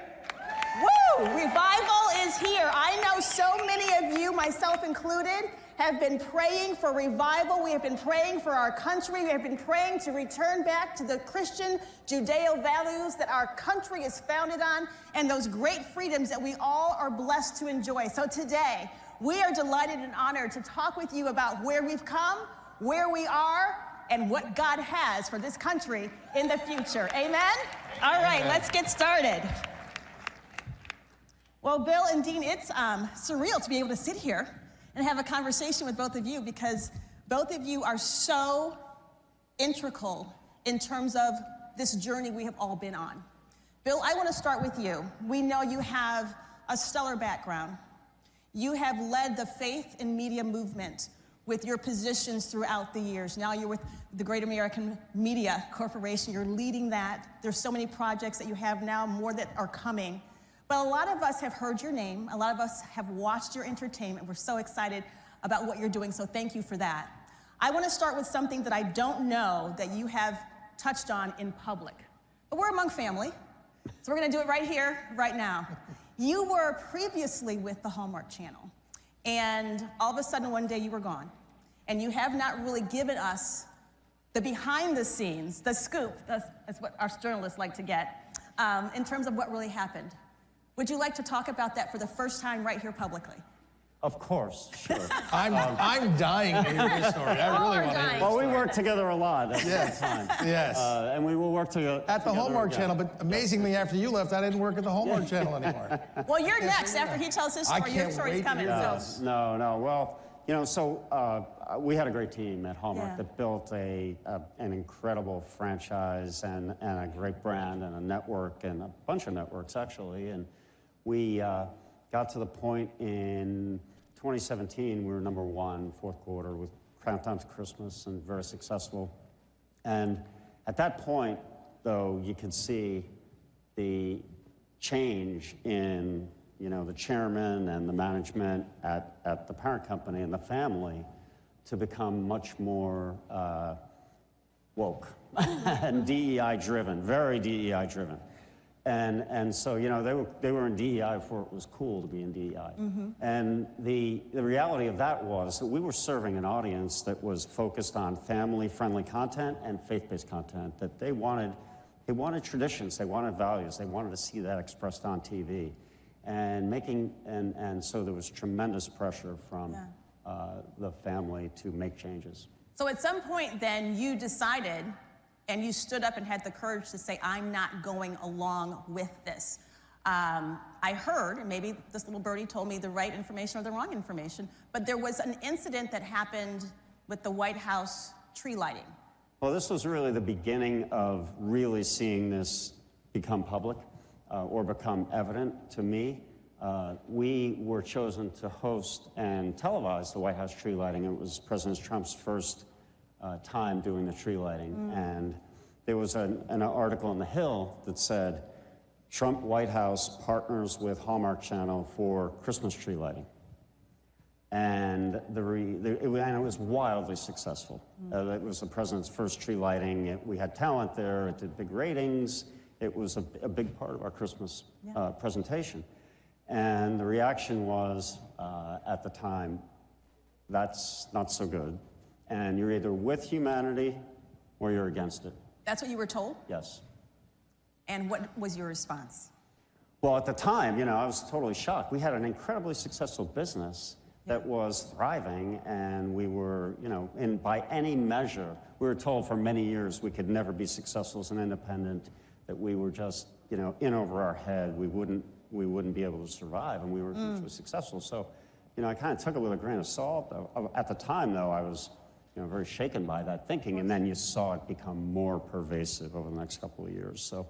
Woo! Revival is here. I know so many of you, myself included, have been praying for revival. We have been praying for our country. We have been praying to return back to the Christian Judeo values that our country is founded on and those great freedoms that we all are blessed to enjoy. So today, we are delighted and honored to talk with you about where we've come, where we are, and what God has for this country in the future. Amen? All right, let's get started. Well, Bill and Dean, it's surreal to be able to sit here and have a conversation with both of you because both of you are so integral in terms of this journey we have all been on. Bill, I want to start with you. We know you have a stellar background. You have led the faith and media movement with your positions throughout the years. Now you're with the Great American Media Corporation. You're leading that. There's so many projects that you have now, more that are coming. But a lot of us have heard your name. A lot of us have watched your entertainment. We're so excited about what you're doing, so thank you for that. I want to start with something that I don't know that you have touched on in public. But we're among family, so we're going to do it right here, right now. You were previously with the Hallmark Channel, and all of a sudden one day you were gone. And you have not really given us the behind the scenes, the scoop, that's what our journalists like to get, in terms of what really happened. Would you like to talk about that for the first time right here publicly? Of course, sure. I'm dying to hear this story. I really want to hear this. Well, we worked together a lot at that time. Yes. And we will work together. At the Hallmark Channel, but amazingly, after you left, I didn't work at the Hallmark Channel anymore. Well, you're next. After he tells his story, your story's coming. Yes. No. Well, you know, so we had a great team at Hallmark that built an incredible franchise and a great brand and a network and a bunch of networks, actually. And we got to the point in 2017, we were #1, fourth quarter, with Countdown to Christmas, and very successful. And at that point, though, you could see the change in, you know, the chairman and the management at the parent company and the family to become much more woke and DEI-driven, very DEI-driven. And so, you know, they were in DEI before it was cool to be in DEI. And the reality of that was that we were serving an audience that was focused on family-friendly content and faith-based content, that they wanted traditions, they wanted values, they wanted to see that expressed on TV. And so there was tremendous pressure from the family to make changes. So at some point then you decided, and you stood up and had the courage to say, I'm not going along with this. I heard, and maybe this little birdie told me the right information or the wrong information, but there was an incident that happened with the White House tree lighting. Well, this was really the beginning of really seeing this become public or become evident to me. We were chosen to host and televise the White House tree lighting. It was President Trump's first time doing the tree lighting. And there was an article in The Hill that said, Trump White House partners with Hallmark Channel for Christmas tree lighting. And it was wildly successful. It was the president's first tree lighting. We had talent there. It did big ratings. It was a big part of our Christmas presentation. And the reaction was, at the time, that's not so good. And you're either with humanity or you're against it. That's what you were told? Yes. And what was your response? Well, at the time, you know, I was totally shocked. We had an incredibly successful business that was thriving, and we were, you know, by any measure, we were told for many years we could never be successful as an independent, that we were just, you know, in over our head. We wouldn't be able to survive, and we were hugely successful. So, you know, I kind of took it with a grain of salt. At the time, though, I was, you know, very shaken by that thinking, and then you saw it become more pervasive over the next couple of years. So,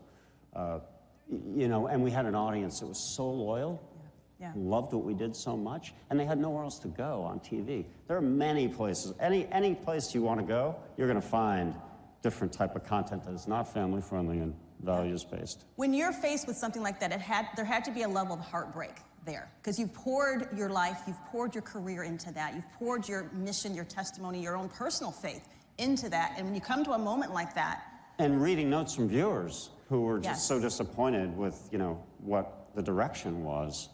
you know, and we had an audience that was so loyal, loved what we did so much, and they had nowhere else to go on TV. There are many places, any place you want to go, you're going to find different type of content that is not family-friendly and values-based. When you're faced with something like that, there had to be a level of heartbreak there, because you've poured your life, you've poured your career into that, you've poured your mission, your testimony, your own personal faith into that, and when you come to a moment like that. And reading notes from viewers who were just so disappointed with, you know, what the direction was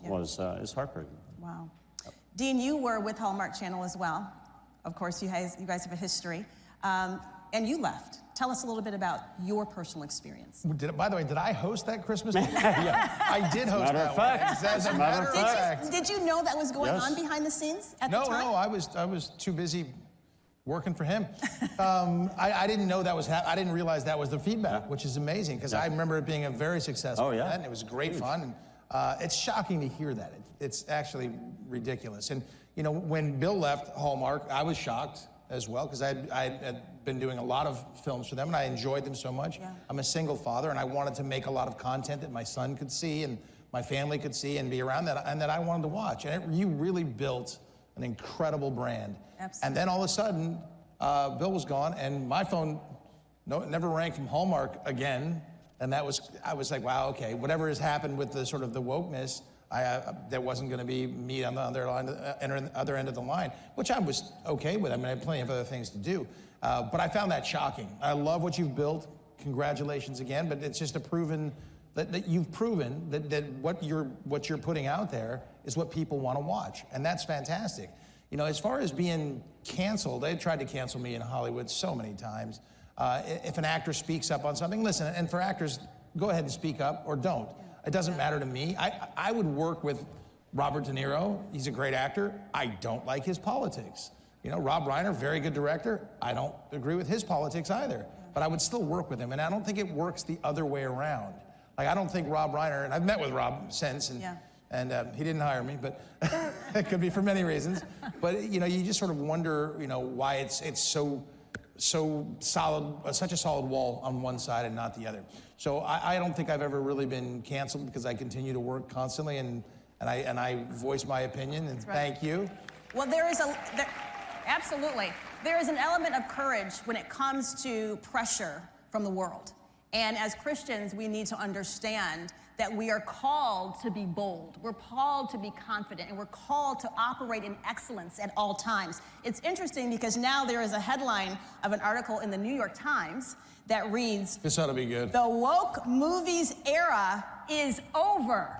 is heartbreaking. Wow. Dean, you were with Hallmark Channel as well. Of course, you guys have a history, and you left. Tell us a little bit about your personal experience. By the way, did I host that Christmas movie? I did host that one. As a matter of fact. Did you know that was going on behind the scenes at the time? No, I was too busy working for him. I didn't know that was I didn't realize that was the feedback, which is amazing, because I remember it being a very successful event, and it was great fun. And it's shocking to hear that. It's actually ridiculous. And, you know, when Bill left Hallmark, I was shocked as well, because I had been doing a lot of films for them, and I enjoyed them so much. I'm a single father, and I wanted to make a lot of content that my son could see and my family could see and be around, and that I wanted to watch. And you really built an incredible brand. Absolutely. And then all of a sudden, Bill was gone, and my phone never rang from Hallmark again. And I was like, wow, okay, whatever has happened with the sort of the wokeness, there wasn't going to be me on the other end of the line, which I was okay with. I mean, I had plenty of other things to do. But I found that shocking. I love what you've built. Congratulations again. But it's just that you've proven that what you're putting out there is what people want to watch. And that's fantastic. You know, as far as being canceled, they tried to cancel me in Hollywood so many times. If an actor speaks up on something, listen, and for actors, go ahead and speak up or don't. It doesn't matter to me. I would work with Robert De Niro. He's a great actor. I don't like his politics. You know, Rob Reiner, very good director. I don't agree with his politics either, but I would still work with him, and I don't think it works the other way around. Like, I don't think Rob Reiner, and I've met with Rob since, and he didn't hire me, but it could be for many reasons. But, you know, you just sort of wonder, you know, why it's so solid, such a solid wall on one side and not the other. So I don't think I've ever really been canceled because I continue to work constantly, and I voice my opinion, and thank you. Well, absolutely. There is an element of courage when it comes to pressure from the world. And as Christians, we need to understand that we are called to be bold. We're called to be confident, and we're called to operate in excellence at all times. It's interesting because now there is a headline of an article in the New York Times that reads, "This ought to be good. The woke movies era is over."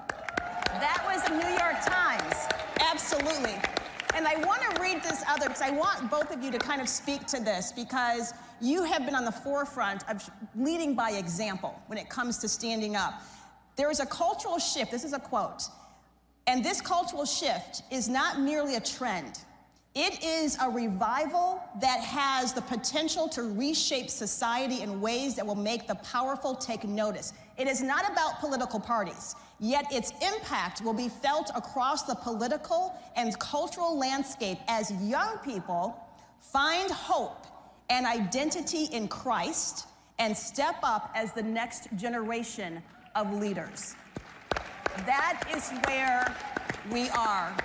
That was the New York Times. Absolutely. And I want to read this other, because I want both of you to kind of speak to this, because you have been on the forefront of leading by example when it comes to standing up. There is a cultural shift, this is a quote, and this cultural shift is not merely a trend. It is a revival that has the potential to reshape society in ways that will make the powerful take notice. It is not about political parties, yet its impact will be felt across the political and cultural landscape as young people find hope and identity in Christ and step up as the next generation of leaders. That is where we are.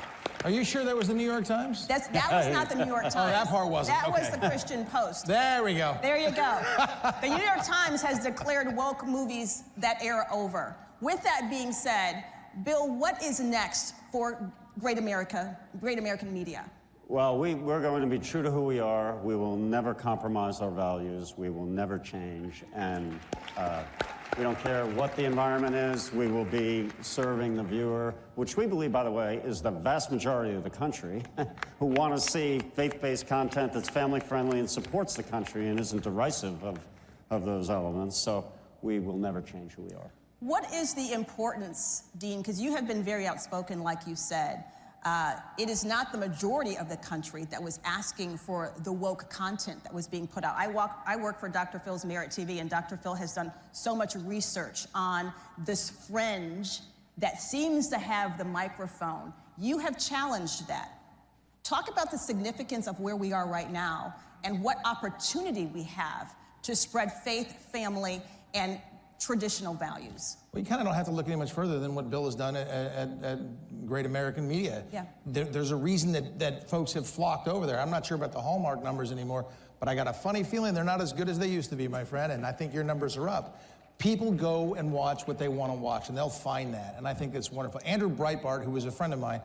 Are you sure that was the New York Times? That was not the New York Times. Oh, that part wasn't. That was the Christian Post. There we go. There you go. The New York Times has declared woke movies that era over. With that being said, Bill, what is next for Great American media? Well, we're going to be true to who we are. We will never compromise our values. We will never change. And we don't care what the environment is. We will be serving the viewer, which we believe, by the way, is the vast majority of the country who want to see faith-based content that's family-friendly and supports the country and isn't derisive of those elements. So we will never change who we are. What is the importance, Dean, because you have been very outspoken, like you said. It is not the majority of the country that was asking for the woke content that was being put out. I work for Dr. Phil's Merit TV, and Dr. Phil has done so much research on this fringe that seems to have the microphone. You have challenged that. Talk about the significance of where we are right now and what opportunity we have to spread faith, family, and traditional values. Well, you kind of don't have to look any much further than what Bill has done at Great American Media. Yeah. There's a reason that folks have flocked over there. I'm not sure about the Hallmark numbers anymore, but I got a funny feeling they're not as good as they used to be, my friend, and I think your numbers are up. People go and watch what they want to watch, and they'll find that, and I think it's wonderful. Andrew Breitbart, who was a friend of mine,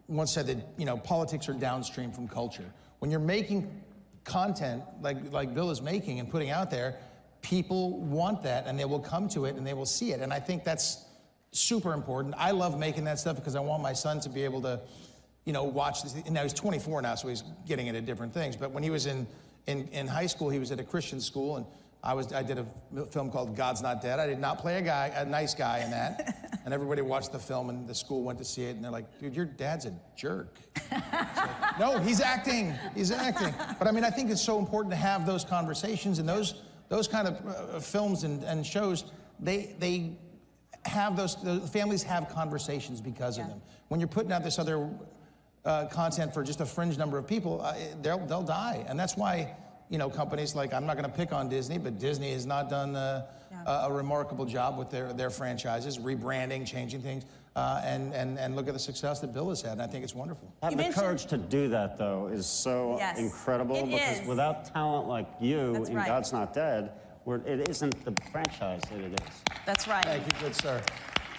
once said that, you know, politics are downstream from culture. When you're making content like Bill is making and putting out there, people want that, and they will come to it, and they will see it, and I think that's super important. I love making that stuff because I want my son to be able to, you know, watch this. Now he's 24 now, so he's getting into different things. But when he was in high school, he was at a Christian school, and I did a film called God's Not Dead. I did not play a nice guy in that, and everybody watched the film, and the school went to see it, and they're like, "Dude, your dad's a jerk." Like, no, he's acting. He's acting. But I mean, I think it's so important to have those conversations, and those kind of films and shows, they have the families have conversations because of them. When you're putting out this other content for just a fringe number of people, they'll die. And that's why, you know, companies like, I'm not going to pick on Disney, but Disney has not done a remarkable job with their franchises, rebranding, changing things. And look at the success that Bill has had, and I think it's wonderful. Having the courage to do that, though, is so incredible, because without talent like you in God's Not Dead, it isn't the franchise that it is. That's right. Thank you, good sir.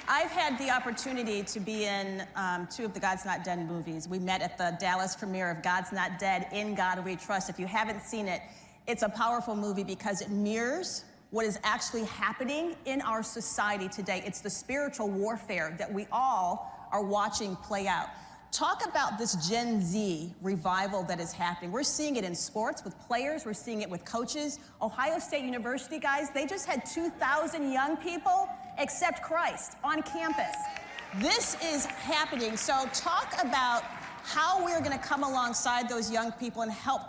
I've had the opportunity to be in 2 of the God's Not Dead movies. We met at the Dallas premiere of God's Not Dead, In God We Trust. If you haven't seen it, it's a powerful movie because it mirrors what is actually happening in our society today. It's the spiritual warfare that we all are watching play out. Talk about this Gen Z revival that is happening. We're seeing it in sports with players. We're seeing it with coaches. Ohio State University, guys, they just had 2,000 young people accept Christ on campus. This is happening. So talk about how we're going to come alongside those young people and help